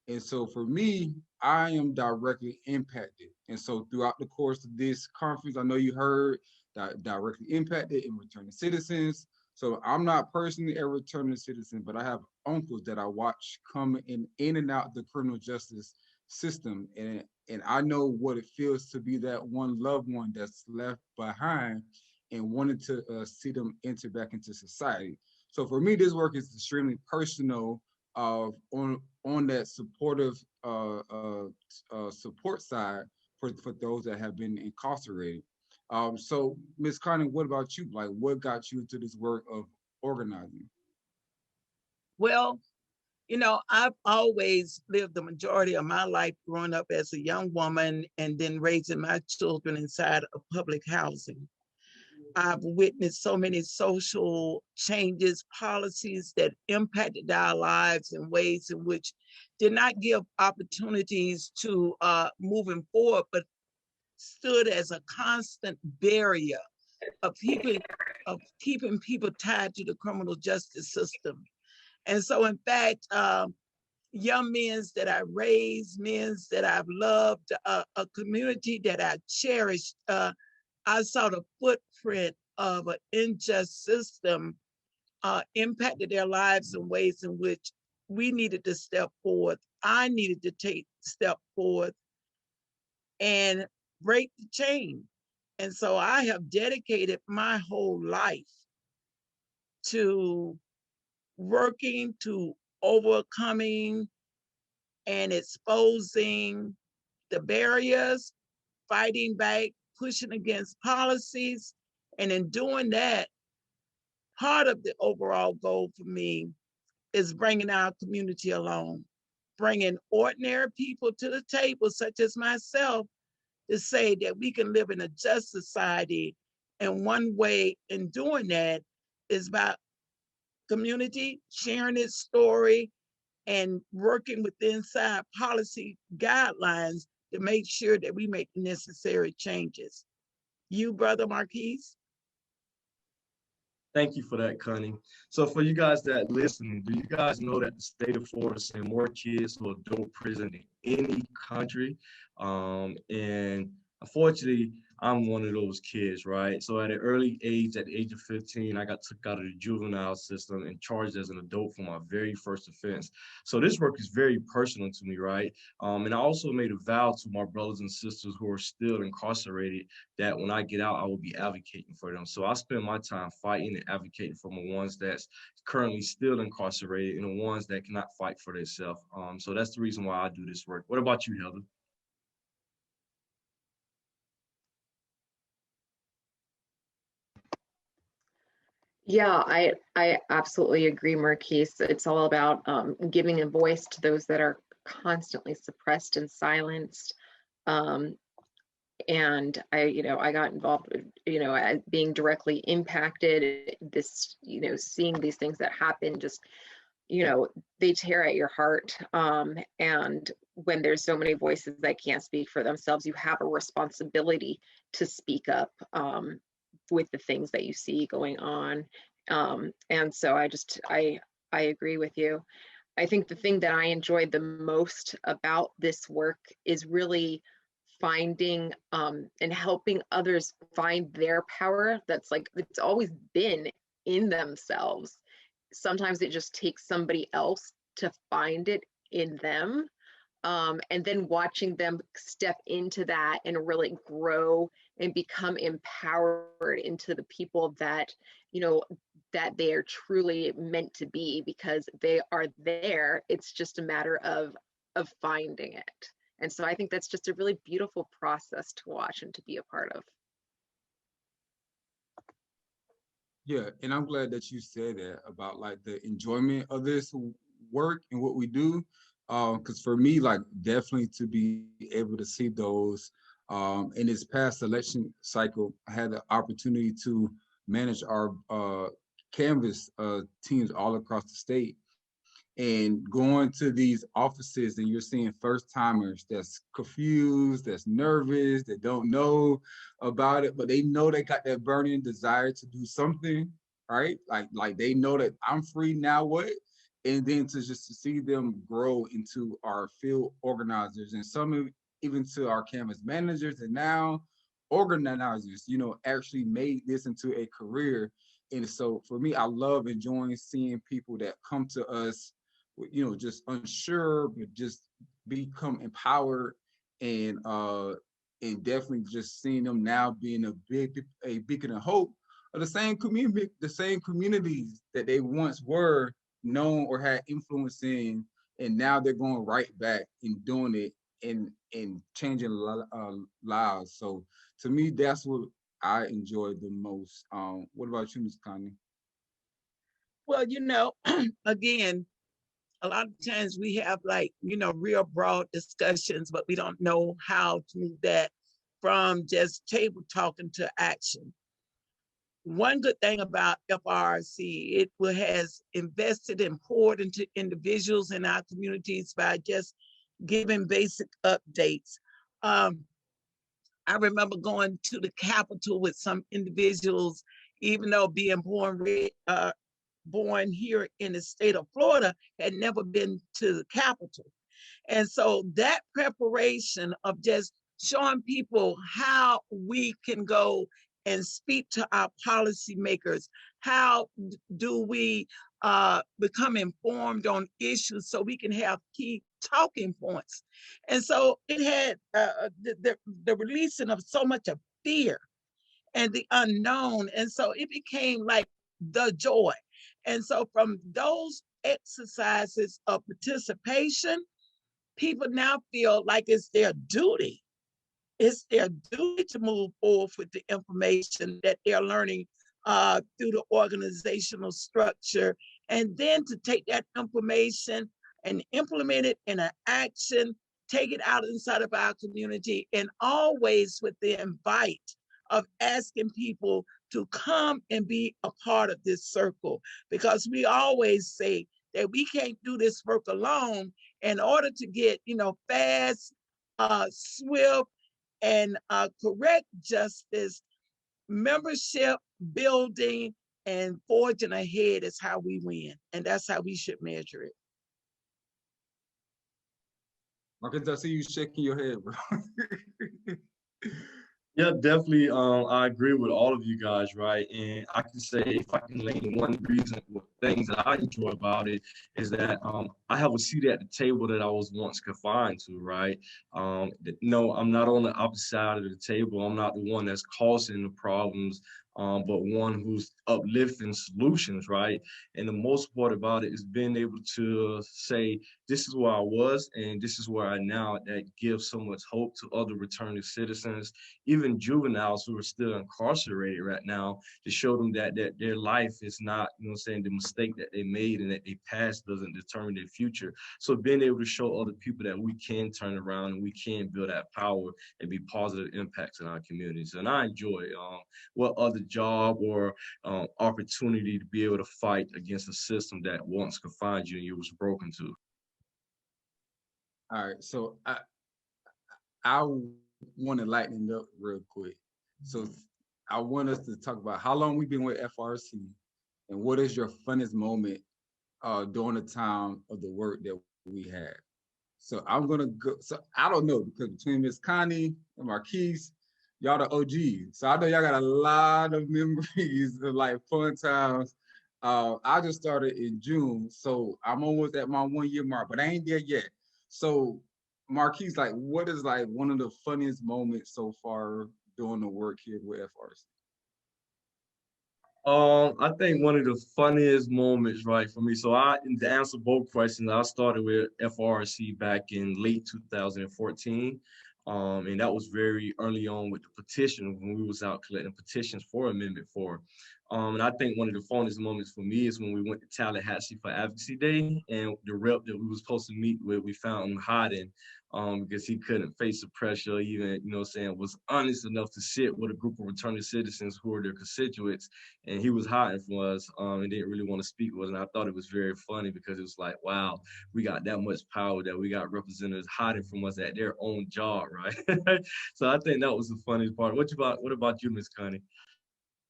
And so for me, I am directly impacted. And so throughout the course of this conference, I know you heard that directly impacted in returning citizens. So I'm not personally a returning citizen, but I have uncles that I watch come in and out the criminal justice system, and I know what it feels to be that one loved one that's left behind and wanted to see them enter back into society. So for me, this work is extremely personal on that supportive support side for those that have been incarcerated. So Ms. Connie, what about you? Like, what got you into this work of organizing? Well, I've always lived the majority of my life growing up as a young woman and then raising my children inside of public housing. I've witnessed so many social changes, policies that impacted our lives in ways in which did not give opportunities to moving forward, but stood as a constant barrier of keeping people tied to the criminal justice system. And so, in fact, young men that I raised, men that I've loved, a community that I cherished, I saw the footprint of an unjust system impacted their lives in ways in which we needed to step forward. I needed to step forward and break the chain. And so I have dedicated my whole life to working to overcoming and exposing the barriers, fighting back, pushing against policies. And in doing that, part of the overall goal for me is bringing our community along, bringing ordinary people to the table, such as myself, to say that we can live in a just society. And one way in doing that is by community sharing its story and working with inside policy guidelines to make sure that we make necessary changes. You, Brother Marquis? Thank you for that, Connie. So for you guys that listen, do you guys know that the state of Florida sends more kids to adult prison than any country? And unfortunately, I'm one of those kids, right? So at an early age, at the age of 15, I got took out of the juvenile system and charged as an adult for my very first offense. So this work is very personal to me, right? And I also made a vow to my brothers and sisters who are still incarcerated that when I get out, I will be advocating for them. So I spend my time fighting and advocating for the ones that's currently still incarcerated and the ones that cannot fight for themselves. So that's the reason why I do this work. What about you, Heather? Yeah, I absolutely agree, Marquis. It's all about giving a voice to those that are constantly suppressed and silenced. And I got involved with, being directly impacted, this, seeing these things that happen, just, they tear at your heart. And when there's so many voices that can't speak for themselves, you have a responsibility to speak up with the things that you see going on. And so I agree with you. I think the thing that I enjoyed the most about this work is really finding and helping others find their power that's like, it's always been in themselves. Sometimes it just takes somebody else to find it in them. And then watching them step into that and really grow and become empowered into the people that, that they are truly meant to be, because they are there. It's just a matter of finding it. And so I think that's just a really beautiful process to watch and to be a part of. Yeah, and I'm glad that you said that about like the enjoyment of this work and what we do. Because for me, like definitely to be able to see those in this past election cycle, I had the opportunity to manage our Canvas teams all across the state. And going to these offices and you're seeing first timers that's confused, that's nervous, that don't know about it, but they know they got that burning desire to do something, right? Like they know that I'm free, now what? And then to see them grow into our field organizers and some even to our Canvas managers and now organizers, actually made this into a career. And so for me, I love enjoying seeing people that come to us, just unsure, but just become empowered, and definitely just seeing them now being a beacon of hope of the same communities that they once were known or had influence in, and now they're going right back and doing it and changing lives. So to me, that's what I enjoyed the most. What about you, Ms. Connie? Well, again, a lot of times we have real broad discussions, but we don't know how to move that from just table talking to action. One good thing about FRRC, it has invested and poured into individuals in our communities by just giving basic updates. I remember going to the Capitol with some individuals, even though being born here in the state of Florida, had never been to the Capitol. And so that preparation of just showing people how we can go and speak to our policymakers? How do we become informed on issues so we can have key talking points? And so it had the releasing of so much of fear and the unknown. And so it became like the joy. And so from those exercises of participation, people now feel like it's their duty. It's their duty to move forward with the information that they're learning through the organizational structure, and then to take that information and implement it in an action, take it out inside of our community, and always with the invite of asking people to come and be a part of this circle. Because we always say that we can't do this work alone. In order to get, fast, swift, and correct justice, membership building and forging ahead is how we win. And that's how we should measure it. Marcus, I see you shaking your head, bro. Yeah, definitely. I agree with all of you guys, right? And I can say, if I can name one reason, things that I enjoy about it is that I have a seat at the table that I was once confined to, right? No, I'm not on the opposite side of the table. I'm not the one that's causing the problems, but one who's uplifting solutions, right? And the most part about it is being able to say, this is where I was and this is where I am now. That gives so much hope to other returning citizens, even juveniles who are still incarcerated right now, to show them that their life is not, the mistake that they made and that their past doesn't determine their future. So being able to show other people that we can turn around and we can build that power and be positive impacts in our communities. And I enjoy what other job or opportunity to be able to fight against a system that once confined you and you was broken to. All right, so I want to lighten it up real quick. So I want us to talk about how long we've been with FRRC and what is your funnest moment during the time of the work that we had. So I'm gonna go, so I don't know, because between Miss Connie and Marquis, y'all the OGs. So I know y'all got a lot of memories of like fun times. I just started in June, so I'm almost at my 1 year mark, but I ain't there yet. So Marquis, like, what is like one of the funniest moments so far doing the work here with FRRC? I think one of the funniest moments, right, for me. So to answer both questions, I started with FRRC back in late 2014. And that was very early on with the petition when we was out collecting petitions for Amendment 4. And I think one of the funnest moments for me is when we went to Tallahassee for Advocacy Day, and the rep that we were supposed to meet with, we found him hiding because he couldn't face the pressure, even, was honest enough to sit with a group of returning citizens who were their constituents, and he was hiding from us and didn't really want to speak with us. And I thought it was very funny because it was like, wow, we got that much power that we got representatives hiding from us at their own job, right? So I think that was the funniest part. What about you, Miss Connie?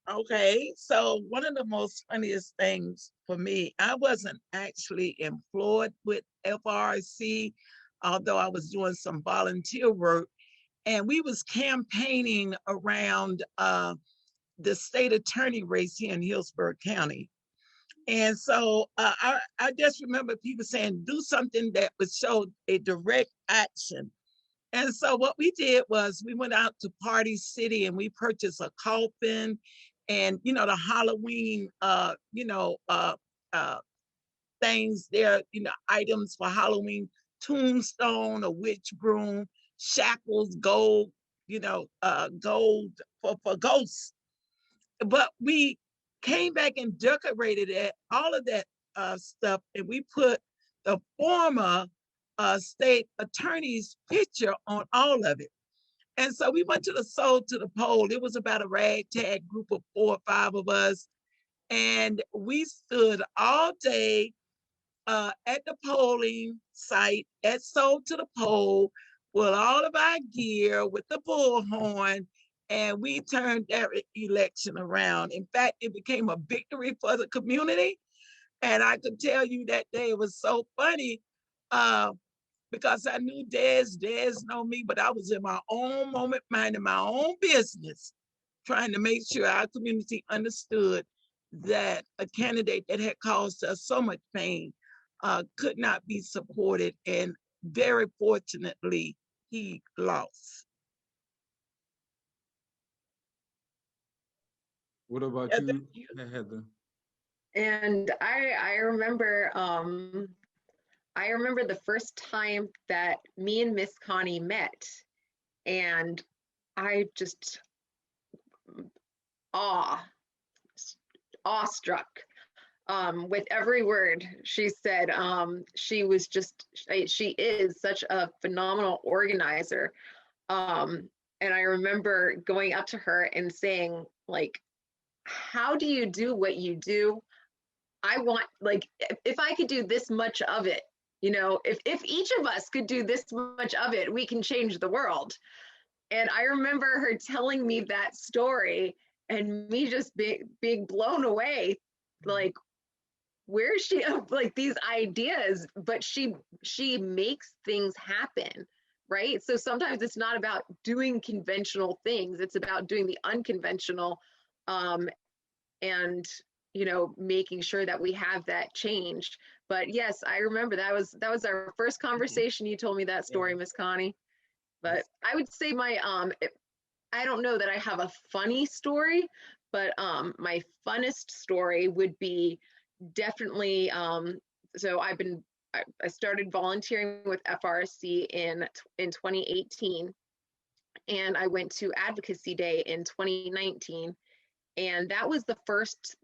Okay, so one of the most funniest things for me, I wasn't actually employed with FRRC, although I was doing some volunteer work, and we was campaigning around the state attorney race here in Hillsborough County. And so I just remember people saying, do something that would show a direct action. And so what we did was we went out to Party City and we purchased a coffin and, the Halloween, things there, items for Halloween, tombstone, a witch broom, shackles, gold, gold for ghosts. But we came back and decorated it, all of that stuff, and we put the former state attorney's picture on all of it. And so we went to the Soul to the Poll. It was about a ragtag group of 4 or 5 of us. And we stood all day at the polling site at Soul to the Poll with all of our gear, with the bullhorn, and we turned that election around. In fact, it became a victory for the community. And I could tell you that day it was so funny because I knew Des know me, but I was in my own moment, minding my own business, trying to make sure our community understood that a candidate that had caused us so much pain could not be supported, and very fortunately, he lost. What about you, Heather? And I remember the first time that me and Miss Connie met, and I just awestruck with every word she said. She is such a phenomenal organizer. And I remember going up to her and saying, like, how do you do what you do? I want, like, if I could do this much of it, you know, if each of us could do this much of it, we can change the world. And I remember her telling me that story and me just being blown away, like, where is she of like these ideas? But she makes things happen, right? So sometimes it's not about doing conventional things, it's about doing the unconventional, and you know, making sure that we have that changed. But yes, I remember that was our first conversation. You told me that story, Miss Connie. But I would say my I don't know that I have a funny story, but my funnest story would be definitely so I started volunteering with FRRC in 2018, and I went to Advocacy Day in 2019, and that was the first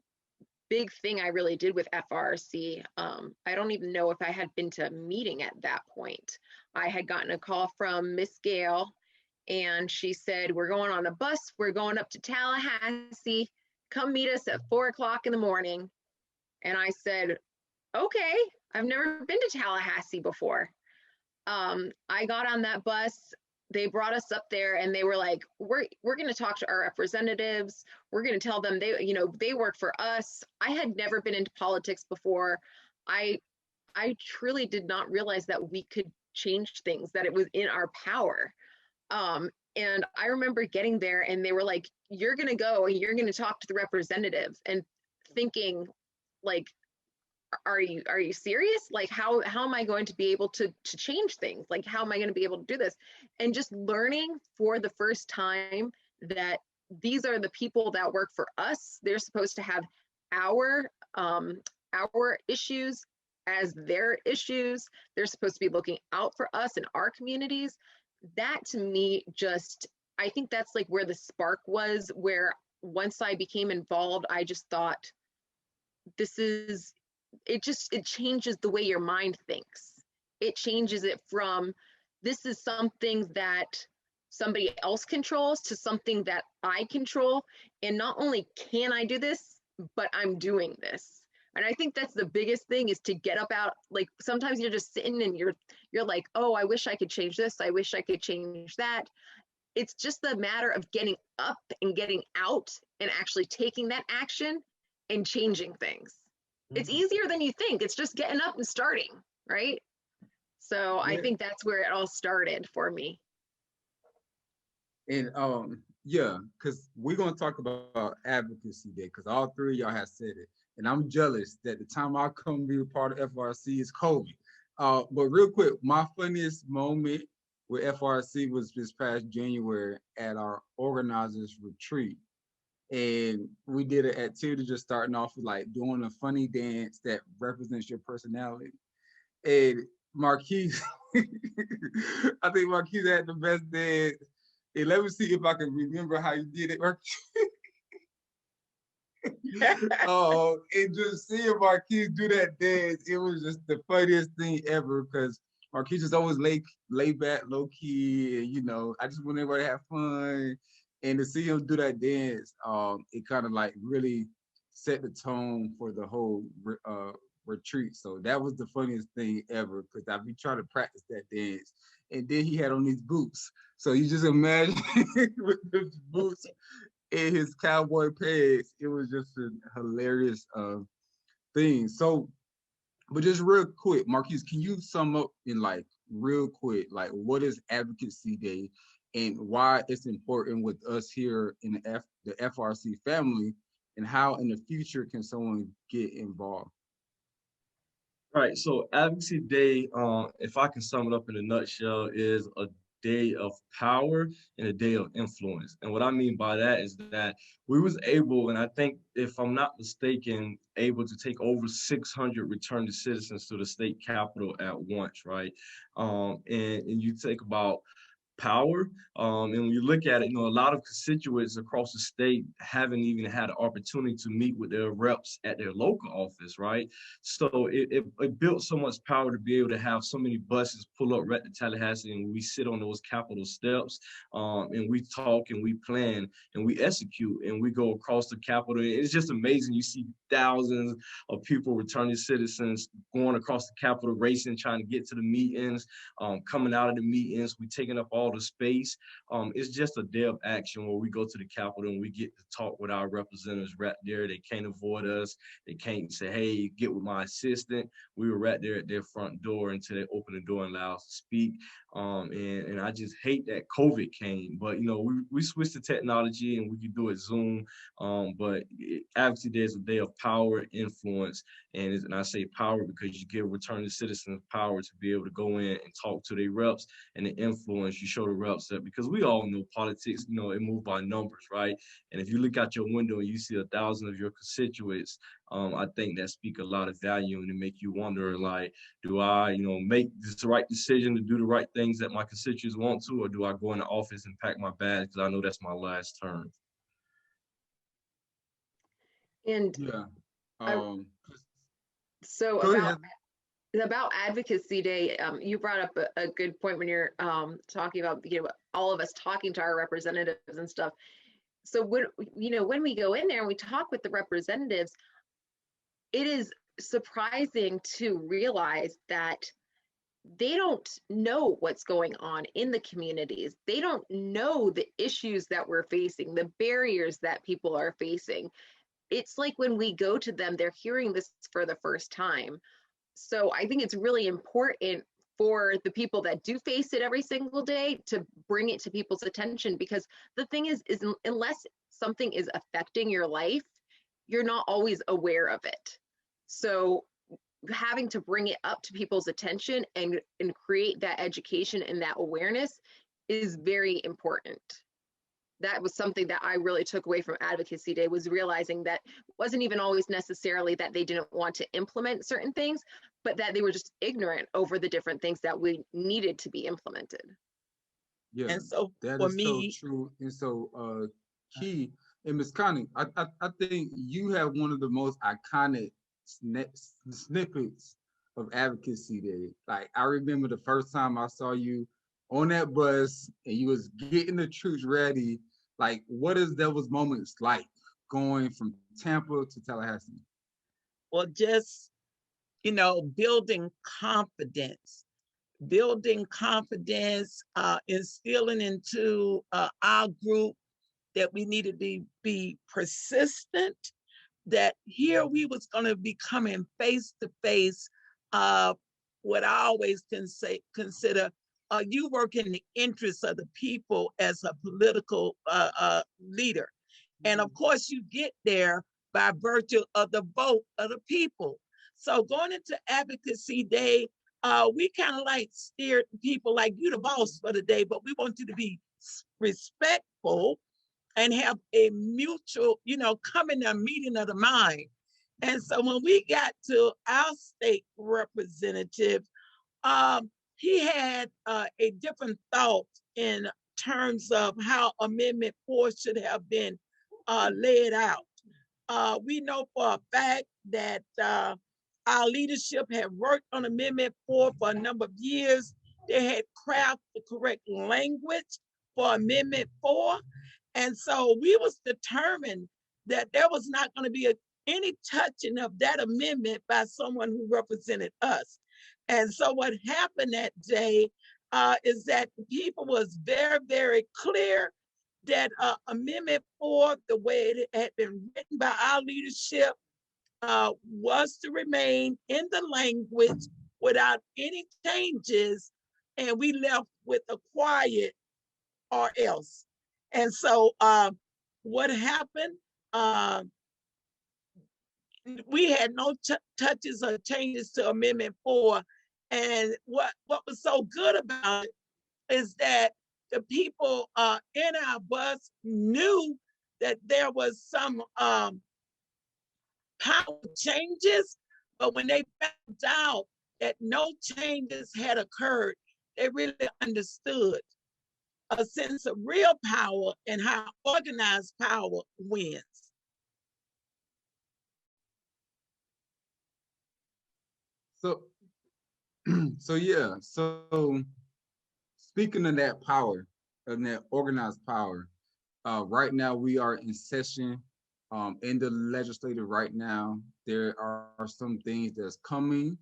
big thing I really did with FRRC. I don't even know if I had been to a meeting at that point. I had gotten a call from Miss Gail, and she said, we're going on a bus, we're going up to Tallahassee, come meet us at 4 o'clock in the morning. And I said, okay, I've never been to Tallahassee before. I got on that bus, they brought us up there, and they were like, we're going to talk to our representatives. We're going to tell them they work for us. I had never been into politics before. I truly did not realize that we could change things, that it was in our power. And I remember getting there, and they were like, you're going to go and you're going to talk to the representatives, and thinking, like, are you serious? Like, how am I going to be able to change things? Like, how am I going to be able to do this? And just learning for the first time that these are the people that work for us. They're supposed to have our issues as their issues. They're supposed to be looking out for us and our communities. That, to me, just, I think that's like where the spark was, where once I became involved, I just thought, it changes the way your mind thinks. It changes it from, this is something that somebody else controls, to something that I control. And not only can I do this, but I'm doing this. And I think that's the biggest thing, is to get up out, like, sometimes you're just sitting and you're like, oh, I wish I could change this. I wish I could change that. It's just the matter of getting up and getting out and actually taking that action and changing things. It's easier than you think. It's just getting up and starting, right? So I think that's where it all started for me. And yeah, because we're gonna talk about Advocacy Day, because all three of y'all have said it. And I'm jealous that the time I come to be a part of FRRC is COVID. But real quick, my funniest moment with FRRC was this past January at our organizers retreat. And we did an activity just starting off with like doing a funny dance that represents your personality. And Marquis, I think Marquis had the best dance. And let me see if I can remember how you did it, Marquis. And just seeing Marquis do that dance, it was just the funniest thing ever, because Marquis is always lay back, low key, and, you know, I just want everybody to have fun. And to see him do that dance, it kind of like really set the tone for the whole retreat. So that was the funniest thing ever, because I've been trying to practice that dance. And then he had on these boots. So you just imagine with those boots and his cowboy pants, it was just a hilarious thing. So, but just real quick, Marquis, can you sum up in like real quick, like what is Advocacy Day? and why it's important with us here in the FRC family, and how in the future can someone get involved? Right. So Advocacy Day, if I can sum it up in a nutshell, is a day of power and a day of influence. And what I mean by that is that we was able, and I think if I'm not mistaken, able to take over 600 returning citizens to the state capitol at once, right? And you think about power. And when you look at it, a lot of constituents across the state haven't even had an opportunity to meet with their reps at their local office, right? So it built so much power to be able to have so many buses pull up right to Tallahassee, and we sit on those Capitol steps, and we talk and we plan and we execute and we go across the Capitol. It's just amazing. You see thousands of people, returning citizens, going across the Capitol, racing, trying to get to the meetings, coming out of the meetings. We taking up all the space. It's just a day of action where we go to the Capitol and we get to talk with our representatives right there. They can't avoid us. They can't say, hey, get with my assistant. We were right there at their front door until they open the door and allow us to speak. And I just hate that COVID came, but we switched to technology and we could do it Zoom. But Advocacy Day is a day of power, influence, and I say power because you give returning citizens power to be able to go in and talk to their reps, and the influence you show the reps that, because we all know politics, it moves by numbers, right? And if you look out your window and you see 1,000 of your constituents, I think that speak a lot of value, and it make you wonder, like, do I, make this the right decision to do the right things that my constituents want to, or do I go in the office and pack my bags because I know that's my last term? And Yeah. So about Advocacy Day, you brought up a good point when you're talking about all of us talking to our representatives and stuff. So when we go in there and we talk with the representatives, it is surprising to realize that they don't know what's going on in the communities. They don't know the issues that we're facing, the barriers that people are facing. It's like when we go to them, they're hearing this for the first time. So I think it's really important for the people that do face it every single day to bring it to people's attention, because the thing is unless something is affecting your life, you're not always aware of it. So having to bring it up to people's attention and create that education and that awareness is very important. That was something that I really took away from Advocacy Day, was realizing that it wasn't even always necessarily that they didn't want to implement certain things, but that they were just ignorant over the different things that we needed to be implemented. Yeah, And so that for is me, so true and so key. And Ms. Connie, I think you have one of the most iconic snippets of Advocacy Day. Like, I remember the first time I saw you on that bus and you was getting the troops ready. Like, what is those moments like going from Tampa to Tallahassee? well, just, building confidence, instilling into our group that we needed to be persistent, that here we was going to be coming face to face, what I always consider you work in the interests of the people as a political leader. And of course you get there by virtue of the vote of the people. So going into Advocacy Day, we kind of like steered people like, you the boss for the day, but we want you to be respectful and have a mutual, coming to a meeting of the mind. And so when we got to our state representative, he had a different thought in terms of how Amendment 4 should have been laid out. We know for a fact that our leadership had worked on Amendment 4 for a number of years. They had crafted the correct language for Amendment 4. And so we was determined that there was not going to be any touching of that amendment by someone who represented us. And so what happened that day is that the people was very, very clear that Amendment 4, the way it had been written by our leadership, was to remain in the language without any changes. And we left with a quiet or else. And so what happened, we had no touches or changes to Amendment 4. And what was so good about it is that the people in our bus knew that there was some power changes, but when they found out that no changes had occurred, they really understood a sense of real power and how organized power wins. So yeah, so speaking of that power, of that organized power, right now we are in session in the legislature right now. There are some things that's coming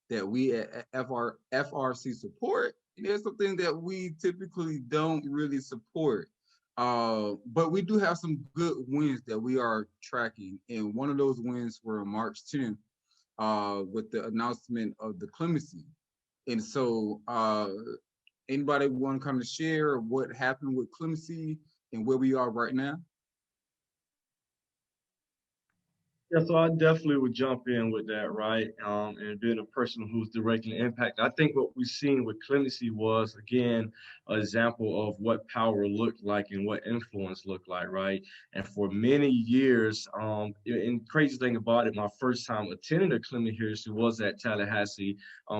that we at FRRC support, and there's some things that we typically don't really support. But we do have some good wins that we are tracking, and one of those wins were March 10th with the announcement of the clemency. And so anybody want to kind of share what happened with clemency and where we are right now? Yeah, so I definitely would jump in with that, right? And being a person who's directly impacted, I think what we've seen with clemency was, again, an example of what power looked like and what influence looked like, right? And for many years, and crazy thing about it, my first time attending a clemency hearing was at Tallahassee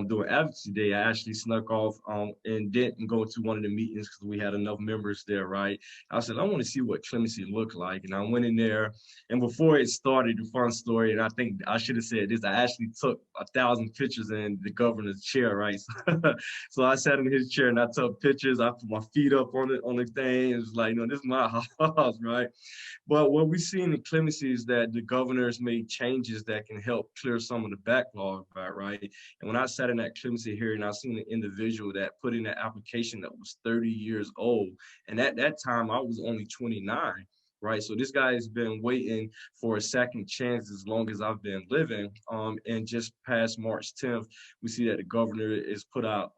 during Advocacy Day. I actually snuck off and didn't go to one of the meetings because we had enough members there, right? I said, I want to see what clemency looked like. And I went in there, and before it started, fun story, and I think I should have said this, I actually took 1,000 pictures in the governor's chair, right? So I sat in his chair and I took pictures. I put my feet up on the thing. It was like, this is my house, right? But what we see in the clemency is that the governor's made changes that can help clear some of the backlog, right? And when I sat in that clemency hearing, I seen an individual that put in an application that was 30 years old. And at that time, I was only 29. Right, so this guy has been waiting for a second chance as long as I've been living. And just past March 10th, we see that the governor is put out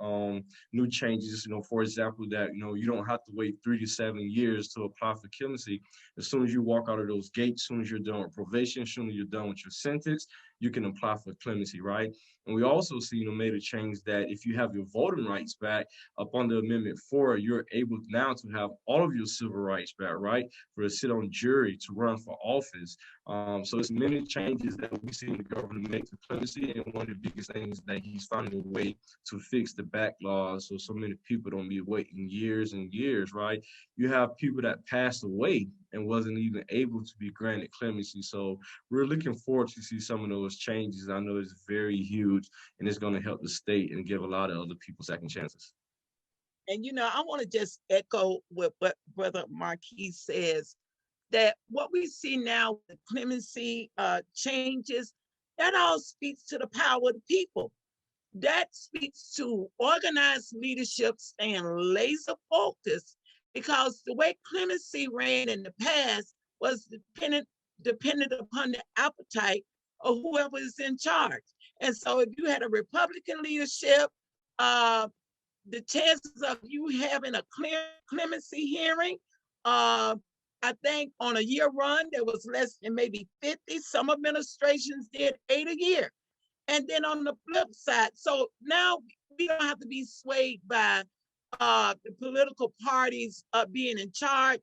new changes. For example, that you don't have to wait 3 to 7 years to apply for clemency. As soon as you walk out of those gates, as soon as you're done with probation, as soon as you're done with your sentence, you can apply for clemency, right? And we also see, made a change that if you have your voting rights back up under Amendment 4, you're able now to have all of your civil rights back, right? For to sit on jury, to run for office. So there's many changes that we see the government make to clemency, and one of the biggest things that he's finding a way to fix the backlog so many people don't be waiting years and years, right? You have people that passed away and wasn't even able to be granted clemency. So we're looking forward to see some of those changes. I know it's very huge, and it's going to help the state and give a lot of other people second chances. And I want to just echo what Brother Marquis says, that what we see now with clemency changes, that all speaks to the power of the people. That speaks to organized leadership staying laser focused, because the way clemency ran in the past was dependent upon the appetite of whoever is in charge. And so if you had a Republican leadership, the chances of you having a clear clemency hearing, I think on a year run, there was less than maybe 50. Some administrations did 8 a year. And then on the flip side, so now we don't have to be swayed by the political parties being in charge.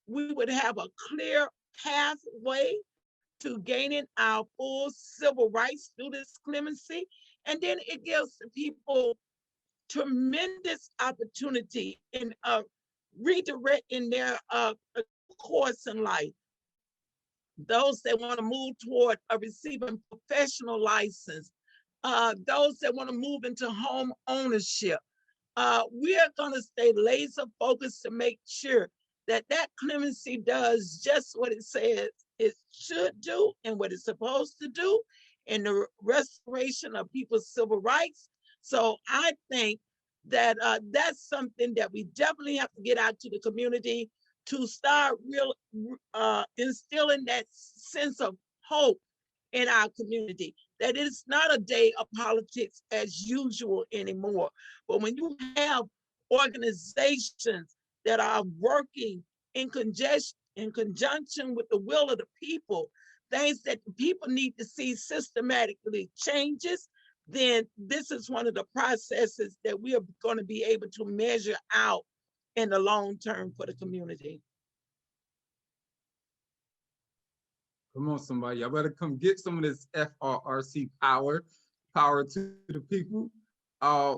We would have a clear pathway to gaining our full civil rights through this clemency. And then it gives the people tremendous opportunity in redirecting their course in life. Those that want to move toward receiving professional license, those that want to move into home ownership. We are going to stay laser focused to make sure that clemency does just what it says it should do and what it's supposed to do in the restoration of people's civil rights. So I think that that's something that we definitely have to get out to the community to start instilling that sense of hope in our community, that it's not a day of politics as usual anymore. But when you have organizations that are working in conjunction with the will of the people, things that the people need to see systematically changes, then this is one of the processes that we are going to be able to measure out in the long term for the community. Come on, somebody. Y'all better come get some of this FRRC power to the people.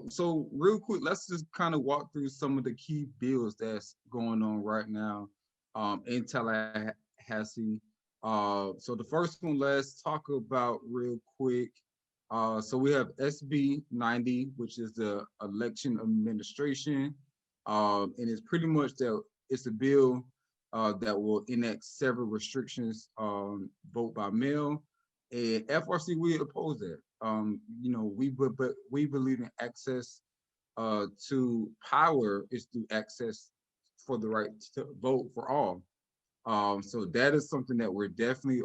So real quick, let's just kind of walk through some of the key bills that's going on right now in Tallahassee. So the first one, let's talk about real quick. So we have SB 90, which is the election administration. And it's pretty much that it's a bill that will enact several restrictions on vote by mail. And FRC, we oppose that. You know, but we believe in access to power is through access for the right to vote for all. So that is something that we're definitely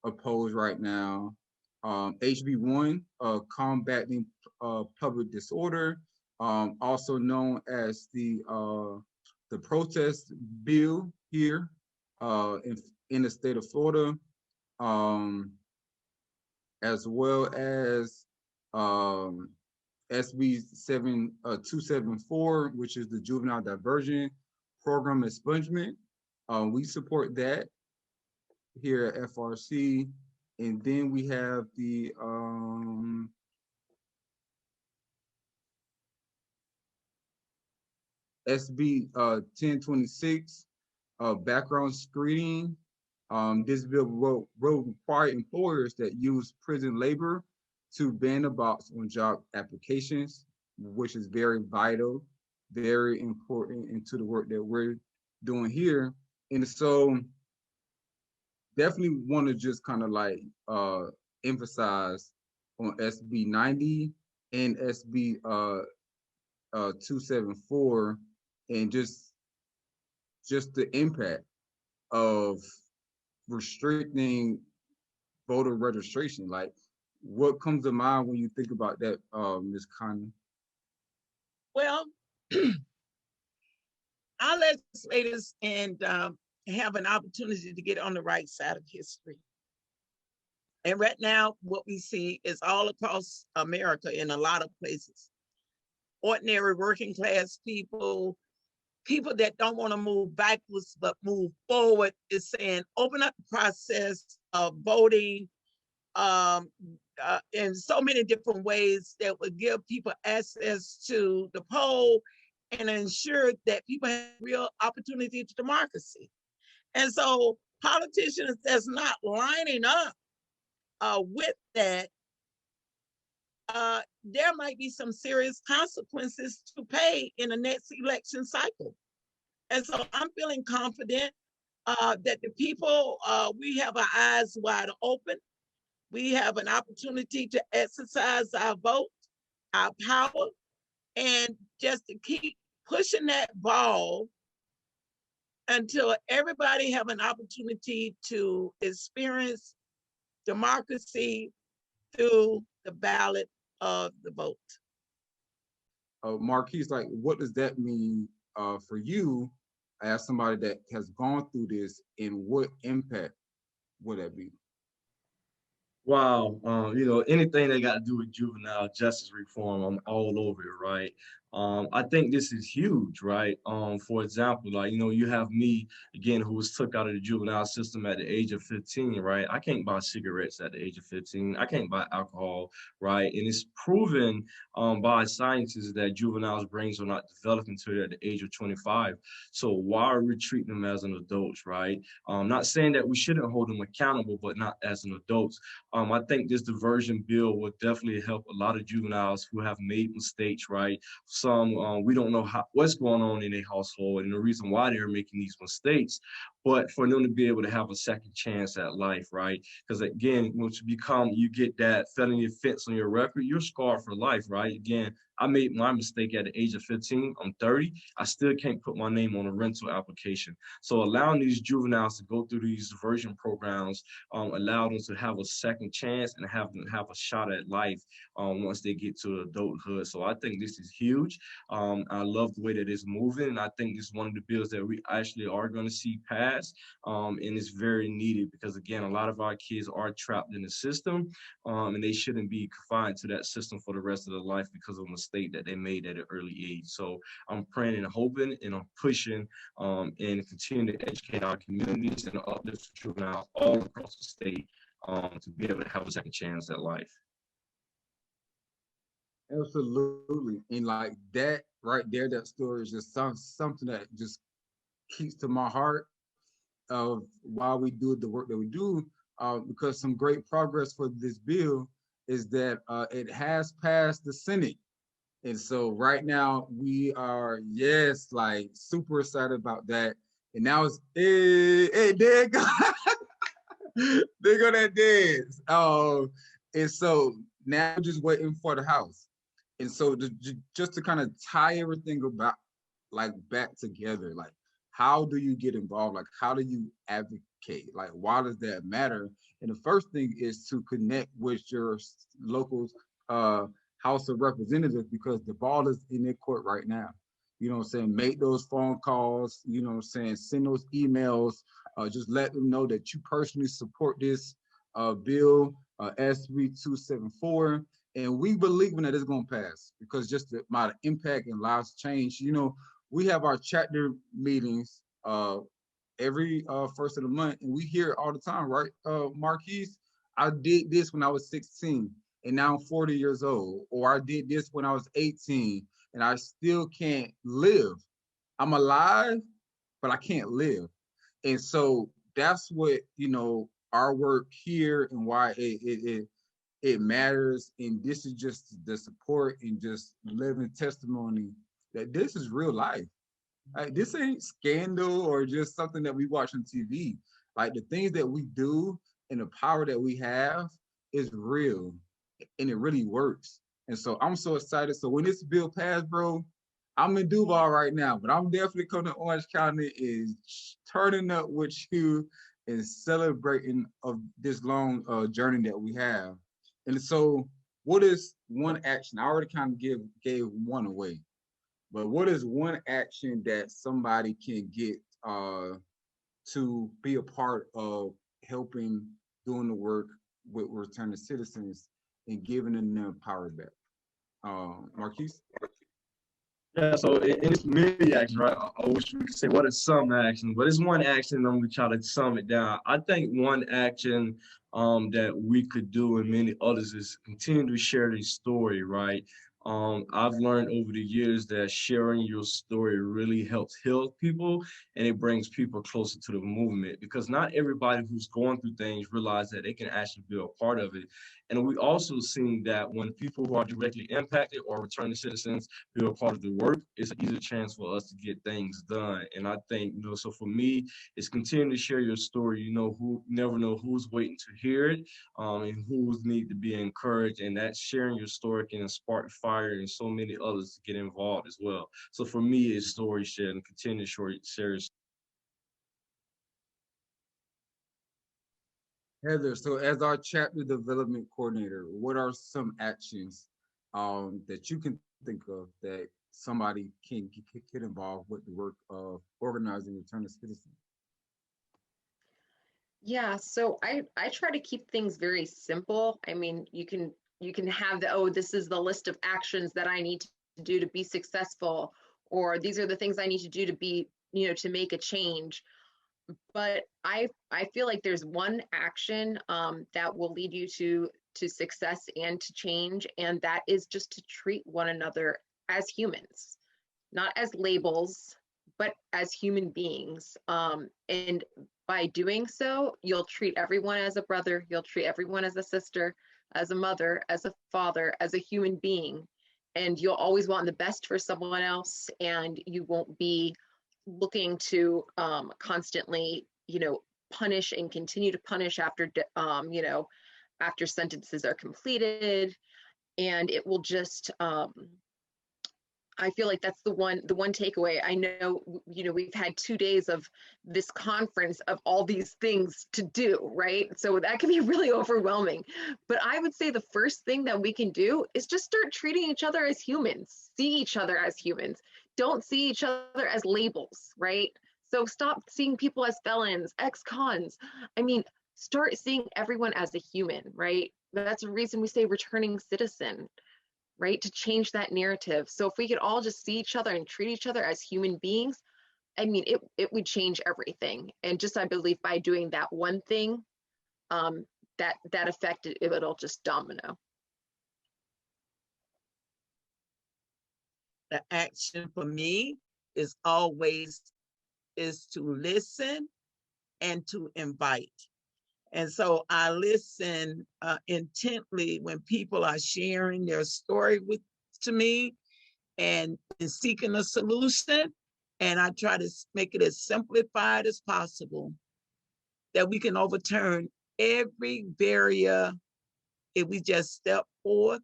opposed right now. HB1, combating public disorder, also known as the protest bill here in the state of Florida, as well as SB 274, which is the juvenile diversion program expungement. We support that here at FRC. And then we have the SB 1026, background screening. This bill will require employers that use prison labor to ban the box on job applications, which is very vital, very important into the work that we're doing here. And so definitely want to just kind of like emphasize on SB 90 and SB 274, and just the impact of restricting voter registration. Like, what comes to mind when you think about that, Ms. Connie? Well, our legislators and have an opportunity to get on the right side of history. And right now, what we see is all across America in a lot of places, ordinary working class people, people that don't want to move backwards but move forward, is saying open up the process of voting in so many different ways that would give people access to the poll and ensure that people have real opportunity to democracy. And so politicians that's not lining up with that, there might be some serious consequences to pay in the next election cycle. And so I'm feeling confident that the people, we have our eyes wide open. We have an opportunity to exercise our vote, our power, and just to keep pushing that ball until everybody have an opportunity to experience democracy through the ballot of the vote. Marquis, like, what does that mean for you as somebody that has gone through this, and what impact would that be? Wow, you know, anything that got to do with juvenile justice reform, I'm all over it, right? I think this is huge, right? For example, like, you know, you have me, again, who was took out of the juvenile system at the age of 15, right? I can't buy cigarettes at the age of 15. I can't buy alcohol, right? And it's proven by scientists that juveniles' brains are not developing until at the age of 25. So why are we treating them as an adults, right? Not saying that we shouldn't hold them accountable, but not as an adults. I think this diversion bill will definitely help a lot of juveniles who have made mistakes, right? Some, we don't know what's going on in their household and the reason why they're making these mistakes. but for them to be able to have a second chance at life, right? Because again, once you get that felony offense on your record, you're scarred for life, right? Again, I made my mistake at the age of 15. I'm 30. I still can't put my name on a rental application. So allowing these juveniles to go through these diversion programs allow them to have a second chance and have them have a shot at life once they get to adulthood. So I think this is huge. I love the way that it's moving. And I think it's one of the bills that we actually are going to see passed. And it's very needed because, again, a lot of our kids are trapped in the system and they shouldn't be confined to that system for the rest of their life because of a mistake that they made at an early age. So I'm praying and hoping and I'm pushing and continuing to educate our communities and uplift juveniles all across the state to be able to have a second chance at life. Absolutely. And like that right there, that story is just something that just keeps to my heart of why we do the work that we do, because some great progress for this bill is that it has passed the Senate. And so right now we are, yes, like super excited about that. And now it's, hey, there you go. There go that dance. And so now we're just waiting for the House. And so just to kind of tie everything about like back together, like how do you get involved? Like how do you advocate? Like why does that matter? And the first thing is to connect with your local House of Representatives because the ball is in their court right now. You know what I'm saying? Make those phone calls, you know what I'm saying? Send those emails, just let them know that you personally support this bill, SB 274. And we believe in that it's going to pass because just the amount of impact and lives change. You know, we have our chapter meetings every first of the month, and we hear it all the time, right? Marquis, I did this when I was 16, and now I'm 40 years old. Or I did this when I was 18, and I still can't live. I'm alive, but I can't live. And so that's what, you know, our work here and why it matters. And this is just the support and just living testimony that this is real life. Like, this ain't scandal or just something that we watch on TV. Like the things that we do and the power that we have is real and it really works. And so I'm so excited. So when this bill passed, bro, I'm in Duval right now, but I'm definitely coming to Orange County and turning up with you and celebrating of this long journey that we have. And so what is one action? I already kind of gave one away, but what is one action that somebody can get to be a part of helping doing the work with returning citizens and giving them their power back? Marquis? Yeah, so it's many actions, right? I wish we could say what is some action, but it's one action. I'm gonna try to sum it down. I think one action that we could do and many others is continue to share the story, right? I've learned over the years that sharing your story really helps heal people and it brings people closer to the movement because not everybody who's going through things realize that they can actually be a part of it. And we also seen that when people who are directly impacted or returning citizens be a part of the work, it's an easier chance for us to get things done. And I think, you know, so for me, it's continuing to share your story. You know, who never know who's waiting to hear it and who's need to be encouraged. And that sharing your story can spark fire and so many others to get involved as well. So for me, it's story sharing, continue to share your story. Heather, so as our chapter development coordinator, what are some actions that you can think of that somebody can get involved with the work of organizing returning citizens? Yeah, so I try to keep things very simple. I mean, you can have the, oh, this is the list of actions that I need to do to be successful, or these are the things I need to do to be, you know, to make a change. But I feel like there's one action that will lead you to success and to change, and that is just to treat one another as humans, not as labels, but as human beings. And by doing so, you'll treat everyone as a brother, you'll treat everyone as a sister, as a mother, as a father, as a human being, and you'll always want the best for someone else, and you won't be looking to constantly punish and continue to punish after, after sentences are completed. And it will just, I feel like that's the one takeaway. I know, we've had 2 days of this conference of all these things to do, right? So that can be really overwhelming. But I would say the first thing that we can do is just start treating each other as humans, see each other as humans. Don't see each other as labels, right? So stop seeing people as felons, ex-cons. I mean, start seeing everyone as a human, right? That's the reason we say returning citizen, right? To change that narrative. So if we could all just see each other and treat each other as human beings, I mean, it would change everything. And just, I believe by doing that one thing, that effect, it'll just domino. The action for me is always to listen and to invite. And so I listen intently when people are sharing their story to me and seeking a solution. And I try to make it as simplified as possible, that we can overturn every barrier if we just step forth,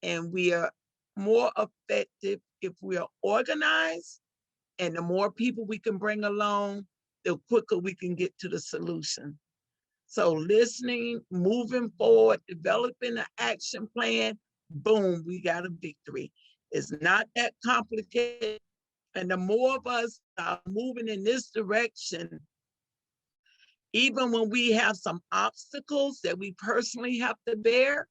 and we are more effective if we are organized. And the more people we can bring along, the quicker we can get to the solution. So listening, moving forward, developing an action plan, boom, we got a victory. It's not that complicated. And the more of us are moving in this direction, even when we have some obstacles that we personally have to bear,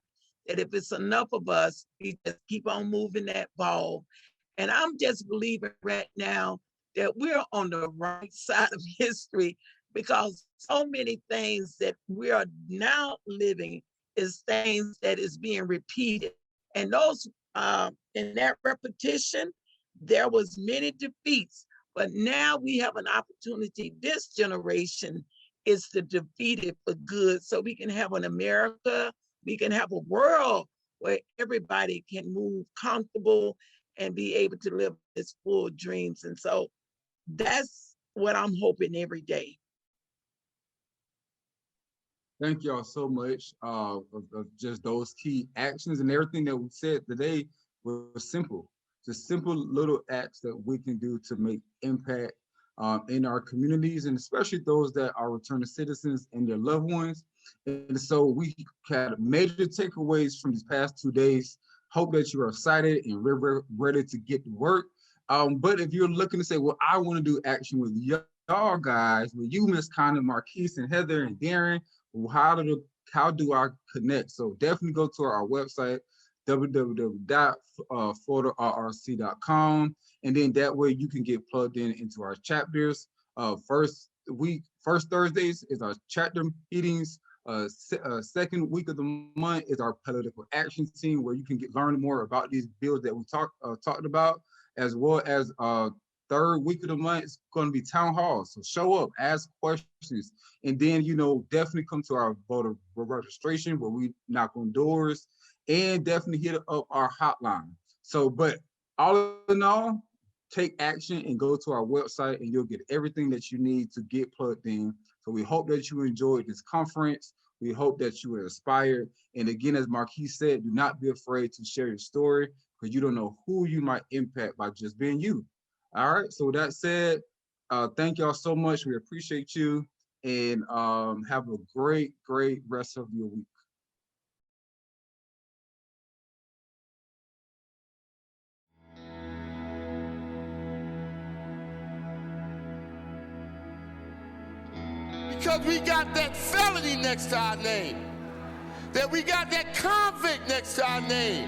that if it's enough of us, we just keep on moving that ball. And I'm just believing right now that we're on the right side of history, because so many things that we are now living is things that is being repeated. And those, in that repetition, there was many defeats, but now we have an opportunity. This generation is to defeat it for good, so we can have an America, we can have a world where everybody can move comfortable and be able to live its full dreams. And so that's what I'm hoping every day. Thank y'all so much. Of just those key actions, and everything that we said today was simple. Just simple little acts that we can do to make impact in our communities, and especially those that are returning citizens and their loved ones. And so we had major takeaways from these past 2 days. Hope that you are excited and ready to get to work. But if you're looking to say, well, I want to do action with y'all guys, with you, Ms. Connie, Marquis, and Heather, and Darren, how do I connect? So definitely go to our website, www.floridarrc.com, and then that way you can get plugged into our chapters. First Thursdays is our chapter meetings. Second week of the month is our political action team, where you can learn more about these bills that we talked about, as well as third week of the month is going to be town halls. So show up, ask questions, and then definitely come to our voter registration, where we knock on doors, and definitely hit up our hotline. So, but all in all, take action and go to our website, and you'll get everything that you need to get plugged in. So we hope that you enjoyed this conference. We hope that you were inspired. And again, as Marquis said, do not be afraid to share your story, because you don't know who you might impact by just being you. All right, so with that said, thank y'all so much. We appreciate you, and have a great rest of your week. Because we got that felony next to our name, that we got that convict next to our name.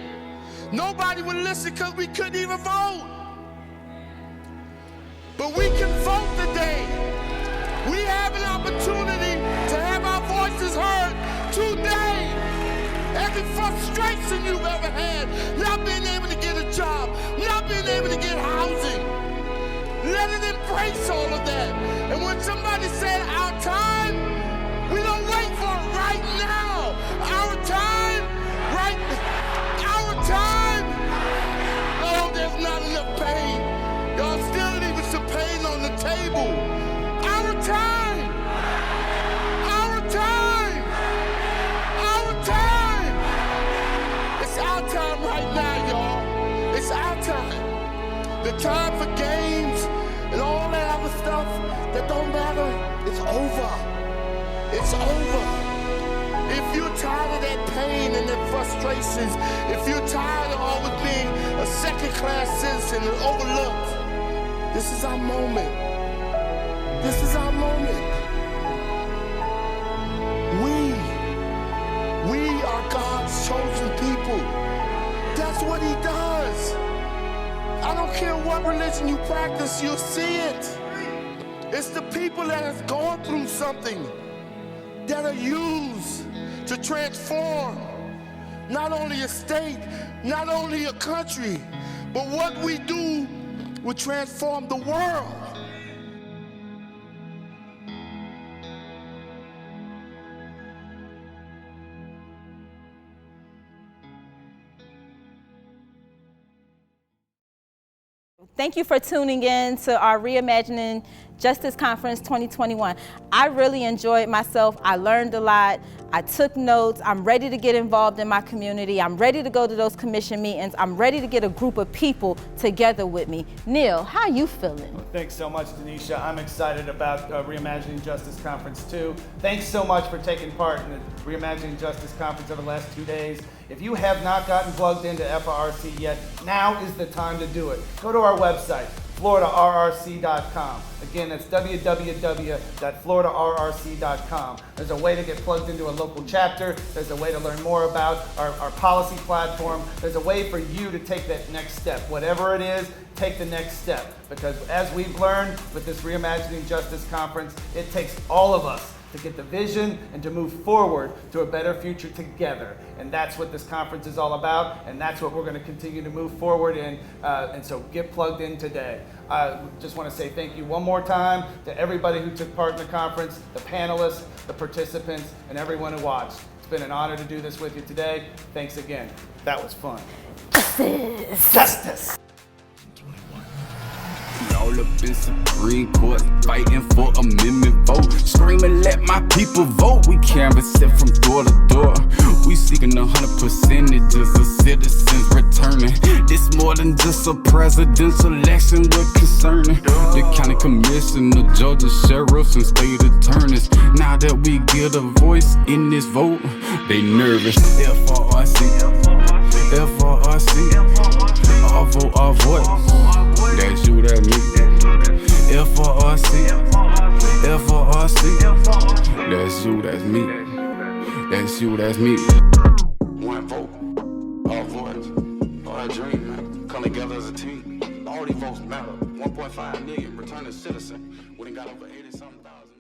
Nobody would listen because we couldn't even vote. But we can vote today. We have an opportunity to have our voices heard today. Every frustration you've ever had, not being able to get a job, not being able to get housing, let it embrace all of that. And when somebody said our time, we don't wait for it right now. Our time, our time. Oh, there's not enough pain. Y'all still leaving some pain on the table. Our time. over. It's over. If you're tired of that pain and that frustrations, if you're tired of always being a second-class citizen and overlooked, this is our moment. This is our moment. We are God's chosen people. That's what he does. I don't care what religion you practice, you'll see it. It's the people that have gone through something that are used to transform not only a state, not only a country, but what we do will transform the world. Thank you for tuning in to our Reimagining Justice Conference 2021. I really enjoyed myself. I learned a lot. I took notes. I'm ready to get involved in my community. I'm ready to go to those commission meetings. I'm ready to get a group of people together with me. Neil, how you feeling? Thanks so much, Denisha. I'm excited about Reimagining Justice Conference 2. Thanks so much for taking part in the Reimagining Justice Conference over the last 2 days. If you have not gotten plugged into FRRC yet, now is the time to do it. Go to our website, FloridaRRC.com. Again, that's www.FloridaRRC.com. There's a way to get plugged into a local chapter. There's a way to learn more about our policy platform. There's a way for you to take that next step. Whatever it is, take the next step. Because as we've learned with this Reimagining Justice Conference, it takes all of us to get the vision and to move forward to a better future together. And that's what this conference is all about, and that's what we're going to continue to move forward in, and so get plugged in today. I just want to say thank you one more time to everybody who took part in the conference, the panelists, the participants, and everyone who watched. It's been an honor to do this with you today. Thanks again. That was fun. Justice. All up in Supreme Court, fighting for amendment vote. Screaming, let my people vote. We canvassing from door to door. We seeking 100% of citizens returning. This more than just a presidential election, we're concerning the county commission, the judges, sheriffs, and state attorneys. Now that we get a voice in this vote, they nervous. FRRC, FRRC, our vote, our voice. That's you, that's me. FRRC, FRRC. That's you, that's me. That's you, that's me. One vote, all voice, all dream, man. Come together as a team. All these votes matter. 1.5 million returning citizen. We done got over 80-something thousand.